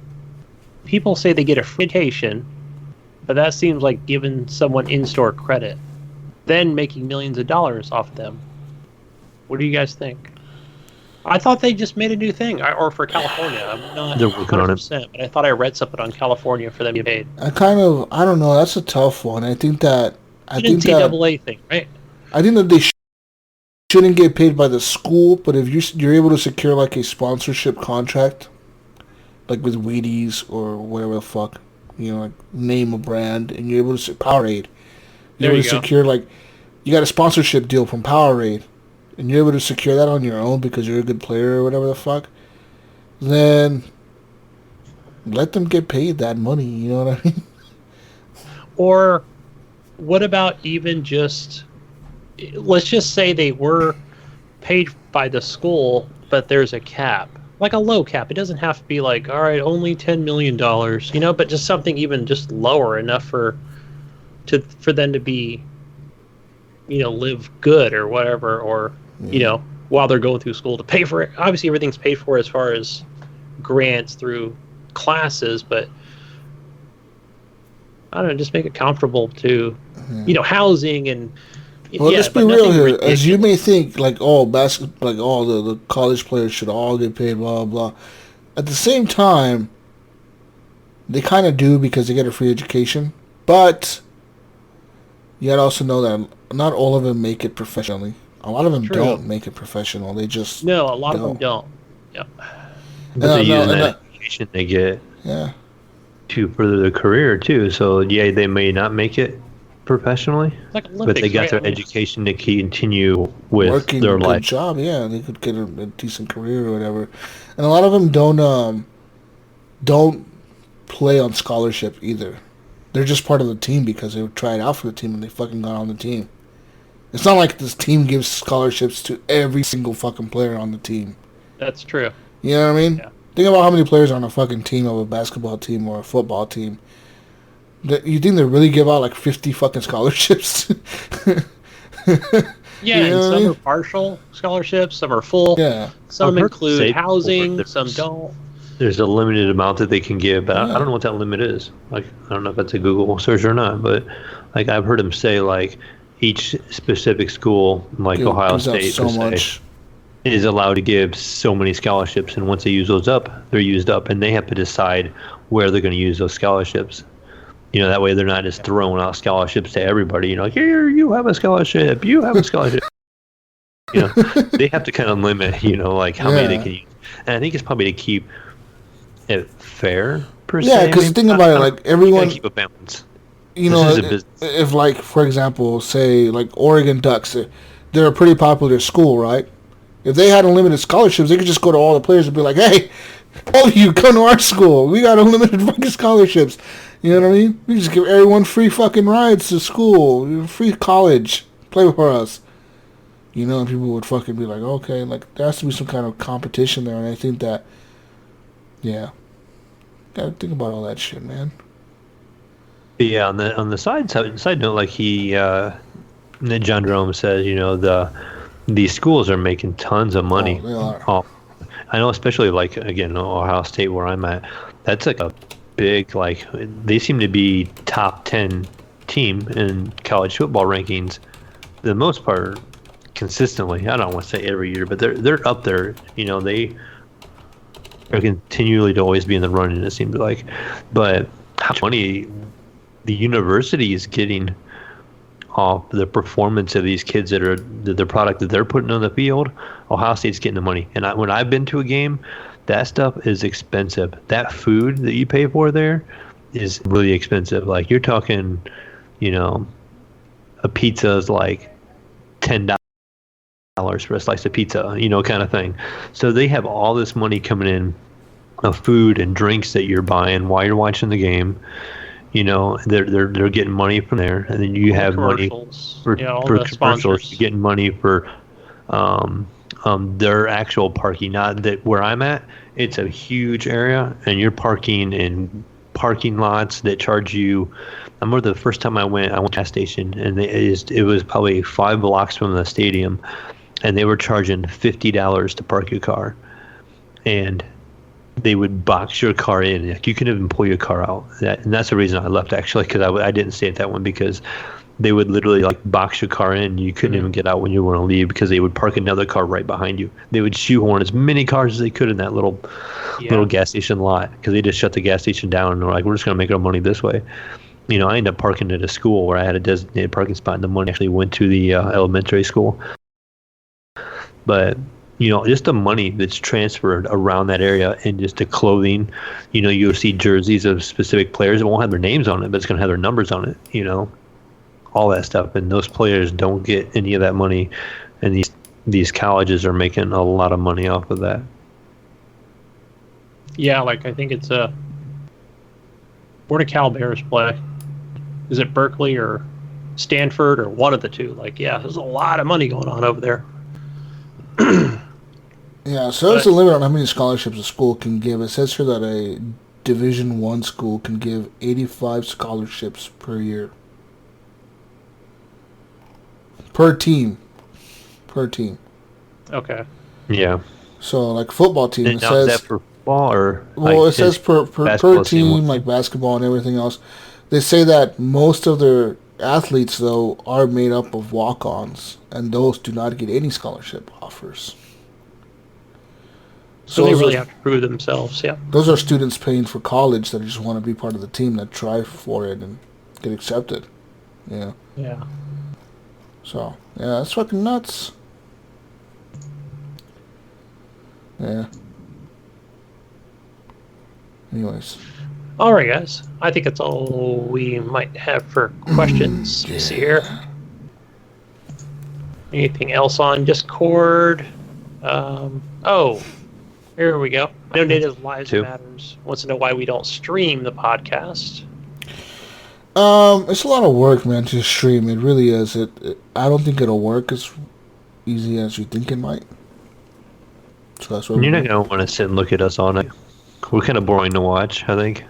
People say they get a free vacation, but that seems like giving someone in-store credit, then making millions of dollars off them. What do you guys think? I thought they just made a new thing, or for California. I'm not 100%, but I thought I read something on California for them to get paid. I don't know. That's a tough one. I think that NCAA thing, right? I think that they shouldn't get paid by the school, but if you're able to secure like a sponsorship contract, like with Wheaties or whatever the fuck, like name a brand, and you're able to Powerade. You're able to secure you got a sponsorship deal from Powerade, and you're able to secure that on your own because you're a good player or whatever the fuck. then let them get paid that money. You know what I mean? Or what about even just, let's just say they were paid by the school, but there's a cap, like a low cap. It doesn't have to be like, all right, only $10 million, but just something even just lower enough for them to be, live good or whatever, or, while they're going through school to pay for it. Obviously, everything's paid for as far as grants through classes, but I don't know, just make it comfortable to, housing and. Well, let's be real here. Ridiculous. As you may think, like the college players should all get paid, blah blah. At the same time, they kind of do because they get a free education. But you gotta also know that not all of them make it professionally. A lot of them don't make it professional. They just a lot of them don't. Yeah. But they use that education they get to further their career too. So they may not make it professionally, like Olympics, but they got their education to continue with working their a life. Good job, they could get a decent career or whatever. And a lot of them don't play on scholarship either. They're just part of the team because they tried out for the team and they fucking got on the team. It's not like this team gives scholarships to every single fucking player on the team. That's true. You know what I mean? Yeah. Think about how many players are on a fucking team of a basketball team or a football team. You think they really give out like 50 fucking scholarships? And some are partial scholarships, some are full. Yeah. Some include housing, some don't. There's a limited amount that they can give, but I don't know what that limit is. Like, I don't know if that's a Google search or not, but like I've heard them say like each specific school, like Ohio State, so much. Is allowed to give so many scholarships, and once they use those up, they're used up, and they have to decide where they're going to use those scholarships. That way they're not just throwing out scholarships to everybody. Here, you have a scholarship. You have a scholarship. They have to kind of limit, like how many they can use. And I think it's probably to keep it fair, per se. Yeah, because think about it, like everyone. Keep a balance. If like, for example, say like Oregon Ducks, they're a pretty popular school, right? If they had unlimited scholarships, they could just go to all the players and be like, hey, all of you come to our school. We got unlimited fucking scholarships. You know what I mean? We just give everyone free fucking rides to school, free college, play for us. And people would fucking be like, okay, like there has to be some kind of competition there, and I think that, gotta think about all that shit, man. Yeah, on the side note, like John Jerome says, these schools are making tons of money. Oh, they are. I know, especially like again Ohio State, where I'm at. That's like a big, like, they seem to be top 10 team in college football rankings for the most part consistently. I don't want to say every year, but they're up there. They are continually to always be in the running, it seems like. But how much money the university is getting off the performance of these kids that are the product that they're putting on the field, Ohio State's getting the money. And when I've been to a game, that stuff is expensive. That food that you pay for there is really expensive. Like, you're talking, a pizza is like $10 for a slice of pizza, kind of thing. So they have all this money coming in of food and drinks that you're buying while you're watching the game. They're getting money from there, and then you have money for commercials. You're getting money for their actual parking. Not that where I'm at, it's a huge area, and you're parking in parking lots that charge you. I remember the first time I went to a gas station, and it was probably 5 blocks from the stadium, and they were charging $50 to park your car, and they would box your car in. Like, you couldn't even pull your car out. And that's the reason I left, actually, because I didn't stay at that one, because they would literally like box your car in. You couldn't even get out when you want to leave, because they would park another car right behind you. They would shoehorn as many cars as they could in that little gas station lot, because they just shut the gas station down, and they're like, we're just going to make our money this way. I ended up parking at a school where I had a designated parking spot, and the money actually went to the elementary school. But just the money that's transferred around that area, and just the clothing, you'll see jerseys of specific players. It won't have their names on it, but it's going to have their numbers on it, all that stuff. And those players don't get any of that money, and these colleges are making a lot of money off of that. Yeah, like I think it's where do Cal Bears play? Is it Berkeley or Stanford or one of the two? Like, yeah, there's a lot of money going on over there. Yeah, so there's a limit on how many scholarships a school can give. It says here that a Division I school can give 85 scholarships per year. Per team. Okay. Yeah. So, like football team, it now, says... is that for football or... Well, like it says per team, like basketball and everything else. They say that most of their athletes, though, are made up of walk-ons, and those do not get any scholarship offers. So they really have to prove themselves, yeah. Those are students paying for college that just want to be part of the team, that try for it and get accepted. Yeah. Yeah. So, yeah, that's fucking nuts. Yeah. Anyways. All right, guys. I think that's all we might have for questions. Let's see here. Anything else on Discord? Here we go. I know Native's Lives Matters wants to know why we don't stream the podcast. It's a lot of work, man, to stream. It really is. I don't think it'll work as easy as you think it might. So that's what you're not going to want to sit and look at us all night. We're kind of boring to watch, I think.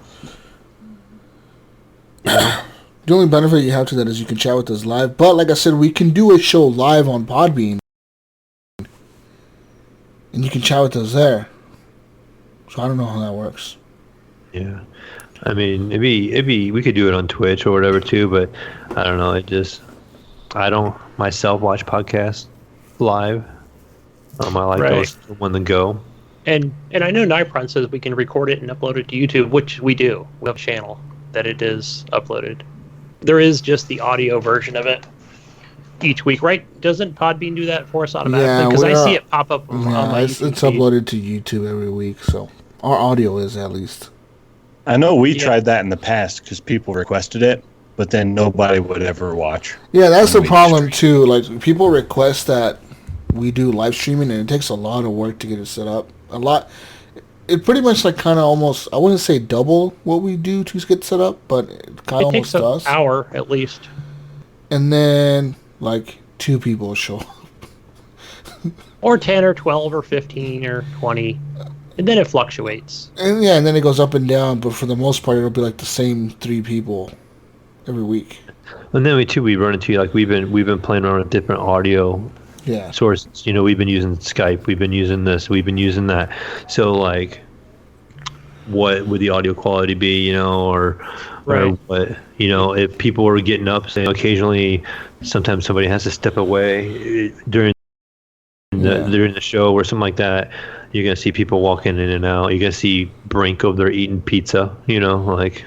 The only benefit you have to that is you can chat with us live. But like I said, we can do a show live on Podbean. And you can chat with us there. So I don't know how that works. Yeah. I mean, it'd be we could do it on Twitch or whatever too, but I don't know, I don't myself watch podcasts live. I like those when they go. And I know Nipron says we can record it and upload it to YouTube, which we do. We have a channel that it is uploaded. There is just the audio version of it each week, right? Doesn't Podbean do that for us automatically? Because I see it pop up on my YouTube it's uploaded to YouTube every week, so our audio is at least. I know we tried that in the past because people requested it, but then nobody would ever watch. Yeah, that's the problem too. Like, people request that we do live streaming, and it takes a lot of work to get it set up. It pretty much like kind of almost, I wouldn't say double what we do to get set up, but it kind of almost does. It takes an hour at least. And then like 2 people show up. Or 10 or 12 or 15 or 20. And then it fluctuates. And and then it goes up and down, but for the most part it'll be like the same 3 people every week. And then we run into, like, we've been playing around with different audio sources. You know, we've been using Skype, we've been using this, we've been using that. So like, what would the audio quality be, you know, or what, you know, if people were getting up, saying occasionally, sometimes somebody has to step away during the show or something like that. You're gonna see people walking in and out. You're gonna see Brink over there eating pizza, you know, like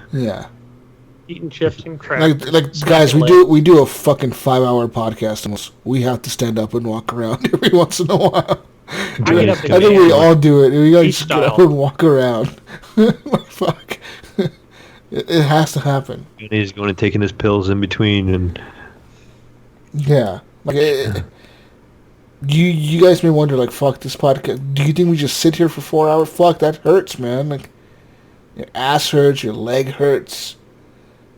eating chips and crap. Like guys, we do a fucking 5-hour podcast, and we have to stand up and walk around every once in a while. I think we all do it. We gotta just get up and walk around. Fuck. It has to happen. And he's going and taking his pills in between, and like you guys may wonder, like, fuck this podcast. Do you think we just sit here for 4 hours? Fuck, that hurts, man. Like, your ass hurts, your leg hurts,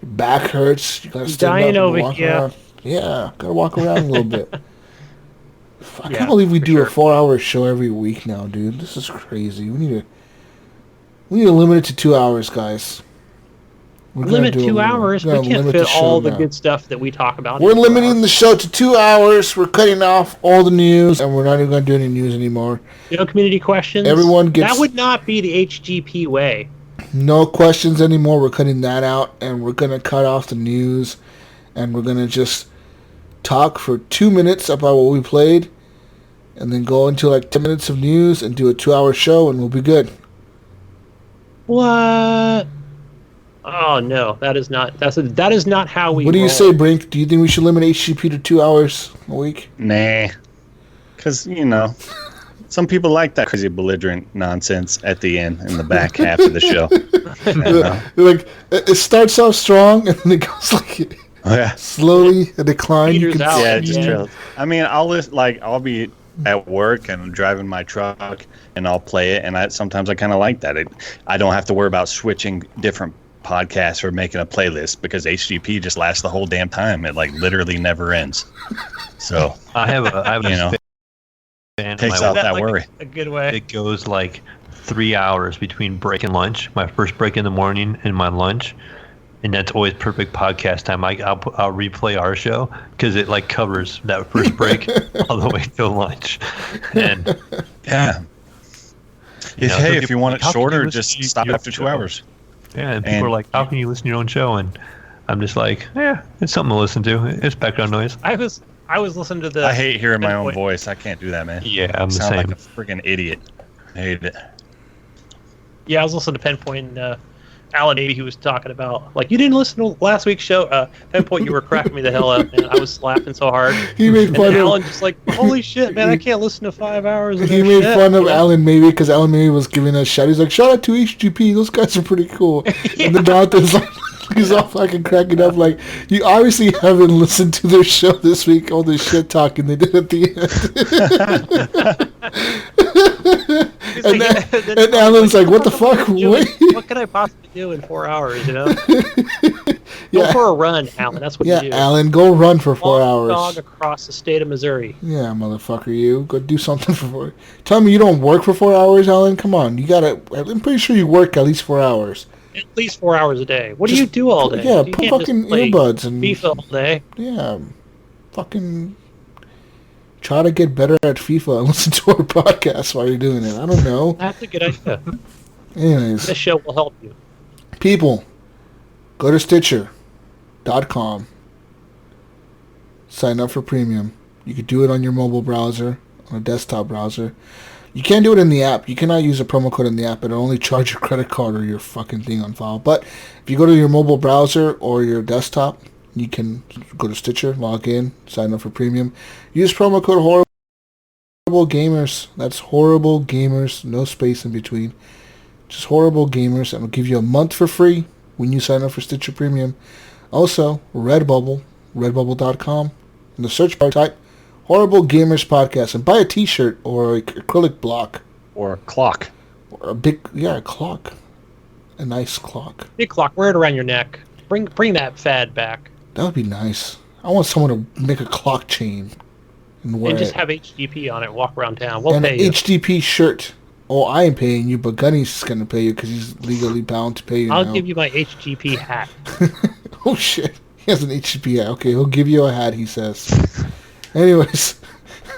your back hurts. You gotta stand up and walk around. Yeah, gotta walk around a little bit. I can't believe we do a 4-hour show every week now, dude. This is crazy. We need to limit it to 2 hours, guys. Limit 2 hours? We can't fit all the good stuff that we talk about. We're limiting the show to 2 hours. We're cutting off all the news, and we're not even going to do any news anymore. No community questions? That would not be the HGP way. No questions anymore. We're cutting that out, and we're going to cut off the news, and we're going to just talk for 2 minutes about what we played, and then go into like 10 minutes of news and do a 2-hour show, and we'll be good. What? Oh no, that is not how we. What do you say, Brink? Do you think we should limit HGP to 2 hours a week? Nah, because you know, some people like that crazy belligerent nonsense at the end in the back half of the show. Like, it starts off strong and then it goes like slowly a decline. Yeah, just trails. I mean, I'll be at work and I'm driving my truck, and I'll play it. And sometimes I kind of like that. I don't have to worry about switching different podcasts or making a playlist because HGP just lasts the whole damn time. It like literally never ends. So I have a fan takes out that like worry. A good way. It goes like 3 hours between break and lunch. My first break in the morning and my lunch, and that's always perfect podcast time. I'll replay our show because it like covers that first break all the way till lunch. And yeah, if you want it shorter, just stop after 2 hours. Yeah, and people are like, "How can you listen to your own show?" And I'm just like, "Yeah, it's something to listen to. It's background noise." I was listening to the. I hate hearing my own voice. I can't do that, man. Yeah, I'm the same. Sound like a freaking idiot. I hate it. Yeah, I was listening to Pinpoint, and Alan Davey, who was talking about, like, you didn't listen to last week's show. Pinpoint, you were cracking me the hell up, man. I was laughing so hard. He made fun of Alan, just like, holy shit, man, I can't listen to 5 hours. He made fun of Alan Mavey because Alan Mavey was giving us shout. He's like, shout out to HGP. Those guys are pretty cool. Yeah. And the Jonathan's like, he's all fucking cracking up. Like, you obviously haven't listened to their show this week. All the shit talking they did at the end. And Alan's like, what the fuck? Wait. What can I possibly do in 4 hours, you know? Go for a run, Alan. That's what you do. Yeah, Alan, go run for 4 hours. Dog across the state of Missouri. Yeah, motherfucker, you. Go do something for 4 hours. Tell me you don't work for 4 hours, Alan? Come on. You gotta... I'm pretty sure you work at least 4 hours. At least 4 hours a day. What do you do all day? Yeah, you put fucking earbuds and... FIFA all day. Yeah, fucking... Try to get better at FIFA and listen to our podcast while you're doing it. I don't know. That's a good idea. Anyways. This show will help you. People, go to Stitcher.com. Sign up for premium. You could do it on your mobile browser, on a desktop browser. You can't do it in the app. You cannot use a promo code in the app. It'll only charge your credit card or your fucking thing on file. But if you go to your mobile browser or your desktop, you can go to Stitcher, log in, sign up for premium. Use promo code Horrible Gamers. That's Horrible Gamers, no space in between. Just Horrible Gamers, and it'll give you a month for free when you sign up for Stitcher Premium. Also, Redbubble, redbubble.com. In the search bar, type Horrible Gamers Podcast and buy a t-shirt or an acrylic block. Or a clock. Or a big, a clock. A nice clock. Big clock, wear it around your neck. Bring that fad back. That would be nice. I want someone to make a clock chain and wear just it. have HGP on it, walk around town. We'll and pay an you. HGP shirt. Oh, I ain't paying you, but Gunny's going to pay you because he's legally bound to pay you I'll now. give you my HGP hat. Oh, shit. He has an HGP hat. Okay, he'll give you a hat, he says. Anyways,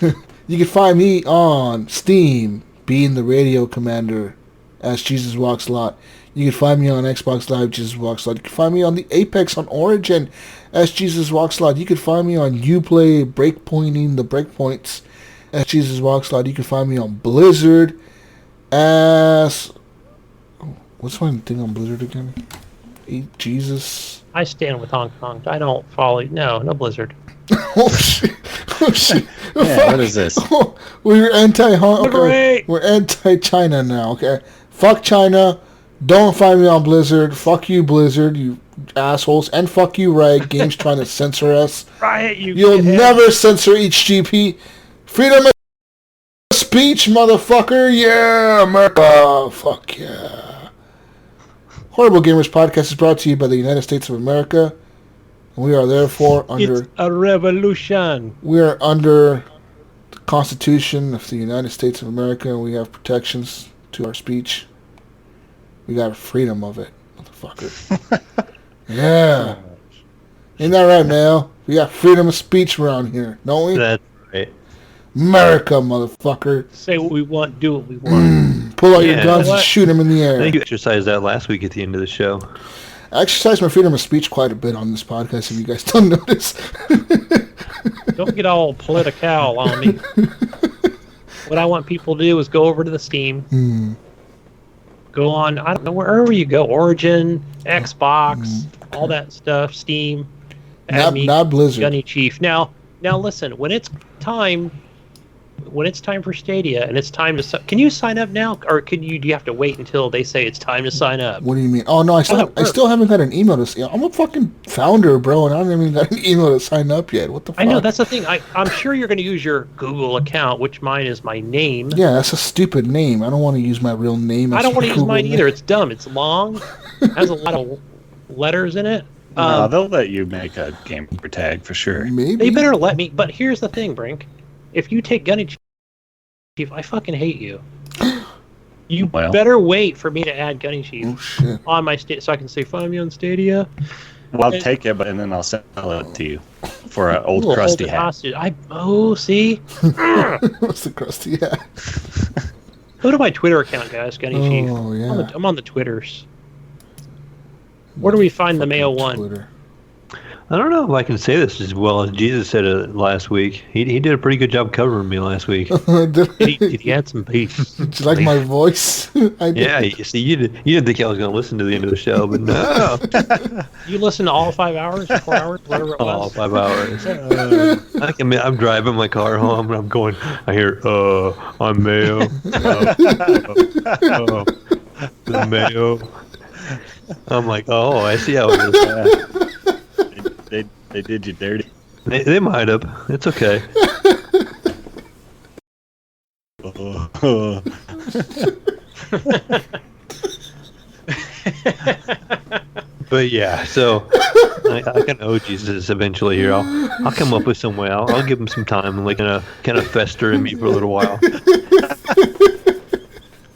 you can find me on Steam, being the radio commander, as Jesus Walks Lot. You can find me on Xbox Live, Jesus Walks Lot. You can find me on the Apex on Origin, as Jesus Walks Lot. You can find me on Uplay, Breakpointing the Breakpoints, as Jesus Walks Lot. You can find me on Blizzard, as... What's my thing on Blizzard again? Jesus... I stand with Hong Kong. I don't follow... No Blizzard. Oh, shit. Oh, shit. Yeah, what is this? Oh, we're anti-Hong... Okay. We're anti-China now, okay? Fuck China. Don't find me on Blizzard. Fuck you, Blizzard, you assholes. And fuck you, Riot Games, trying to censor us. Riot, You'll never censor HGP. Freedom of speech, motherfucker. Yeah, America. Fuck yeah. Horrible Gamers Podcast is brought to you by the United States of America. And we are therefore under... It's a revolution. We are under the Constitution of the United States of America, and we have protections to our speech. We got freedom of it, motherfucker. Yeah. Ain't that right, Mayo? We got freedom of speech around here, don't we? That's right. America, motherfucker. Say what we want, do what we want. Pull out your guns and shoot them in the air. I think you exercised that last week at the end of the show. I exercise my freedom of speech quite a bit on this podcast, if you guys don't notice. Don't get all political on me. What I want people to do is go over to the Steam. Go on, I don't know, wherever you go, Origin, Xbox, all that stuff, Steam. Not Blizzard. Gunny Chief. Now listen, when it's time, when it's time for Stadia and it's time to, can you sign up now, or do you have to wait until they say it's time to sign up? What do you mean? Oh no, I still haven't got an email to. I'm a fucking founder, bro, and I haven't even got an email to sign up yet. What the fuck? I know, that's the thing. I'm sure you're going to use your Google account, which mine is my name. Yeah, that's a stupid name. I don't want to use my real name. I don't want to use mine either. It's dumb. It's long. It has a lot of letters in it. No, they'll let you make a gamer tag for sure. Maybe. They better let me. But here's the thing, Brink. If you take Gunny Chief, I fucking hate you. You better wait for me to add Gunny Chief on my so I can say find me on Stadia. Well, I'll take it, and then I'll sell it to you for an old crusty hat. See? What's the crusty hat? Go to my Twitter account, guys. Gunny Chief. Oh yeah. I'm on the Twitters. Where do we find the Mayo one? Twitter. I don't know if I can say this as well as Jesus said it last week. He did a pretty good job covering me last week. Did he add some beef? Did you like my voice? I did. Yeah, you see, you didn't think I was going to listen to the end of the show, but no. You listened to all 5 hours, 4 hours, whatever it was? All 5 hours. I'm driving my car home, and I'm going, I hear, I'm Mayo. The Mayo. I'm like, oh, I see how it is. They did you dirty. They might have. It's okay. But yeah, so I can owe Jesus eventually here. I'll come up with some way. I'll give him some time and kind of fester in me for a little while.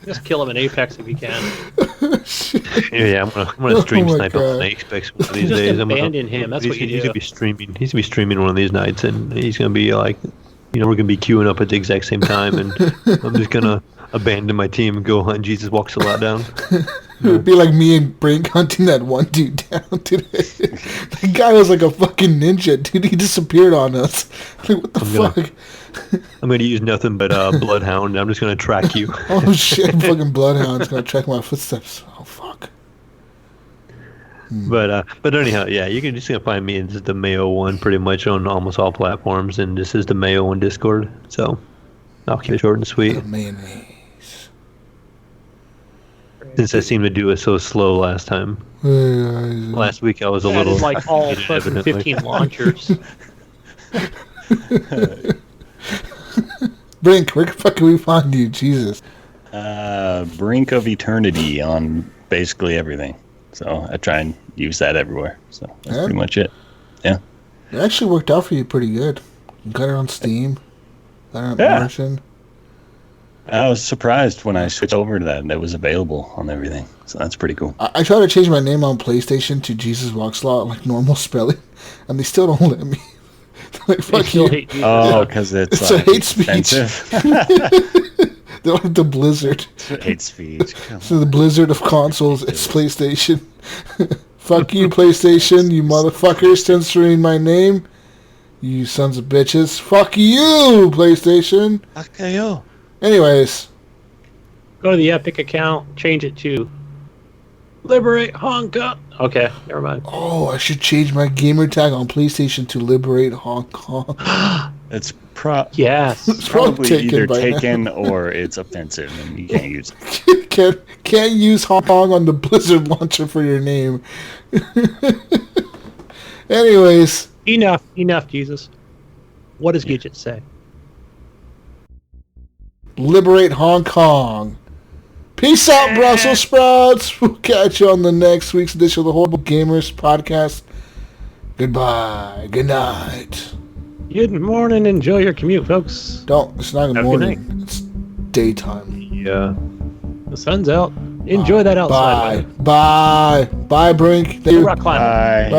Just kill him in Apex if you can. Yeah, I'm gonna stream snipe on Apex one of these days. Just abandon him. That's what you do. He's gonna be streaming. He's gonna be streaming one of these nights, and he's gonna be like, we're gonna be queuing up at the exact same time, and I'm just gonna abandon my team and go hunt Jesus Walks a Lot down. It would be like me and Brink hunting that one dude down today. The guy was like a fucking ninja, dude. He disappeared on us. Like, what the fuck? I'm going to use nothing but Bloodhound. I'm just going to track you. Oh, shit. Fucking Bloodhound's going to track my footsteps. Oh, fuck. But anyhow, yeah, you can just find me as the Mayo one pretty much on almost all platforms, and this is the Mayo one Discord. So I'll keep it short and sweet. The mayonnaise. Since I seemed to do it so slow last time. Last week I was a little... like all 15 launchers. Brink, where the fuck can we find you? Jesus. Brink of Eternity on basically everything. So I try and use that everywhere. So that's pretty much it. Yeah. It actually worked out for you pretty good. You got it on Steam. Got it on Origin. I was surprised when I switched over to that and it was available on everything. So that's pretty cool. I tried to change my name on PlayStation to Jesus Walks a Lot, like normal spelling, and they still don't let me. Like, fuck you. Oh, because it's a hate speech. They're like the Blizzard. Hate speech. So the Blizzard of consoles is PlayStation. Fuck you, PlayStation, you motherfuckers censoring my name. You sons of bitches. Fuck you, PlayStation. Okay, yo. Anyways. Go to the Epic account, change it to Liberate Hong Kong. Okay, never mind. Oh, I should change my gamer tag on PlayStation to Liberate Hong Kong. It's yes. It's probably either taken or it's offensive and you can't use it. Can't use Hong Kong on the Blizzard launcher for your name. Anyways. Enough, Jesus. What does Gidget say? Liberate Hong Kong. Peace out, Brussels sprouts. We'll catch you on the next week's edition of the Horrible Gamers podcast. Goodbye. Good night. Good morning. Enjoy your commute, folks. It's not good morning. It's daytime. Yeah. The sun's out. Enjoy that outside. Bye, Brink. Thank you. Rock climbing.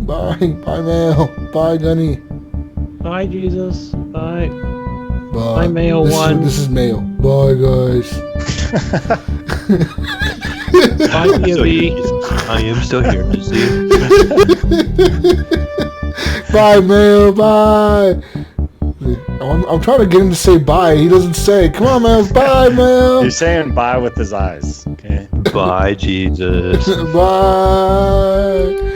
Bye, Mayo. Bye, Gunny. Bye, Jesus. Bye. Bye, Mayo one. This is Mayo. Bye, guys. Bye, PUBG. I am still here. See? Bye, Mayo. Bye. I'm trying to get him to say bye. He doesn't say. Come on, Mayo. Bye, Mayo. He's saying bye with his eyes. Okay. Bye, Jesus. Bye.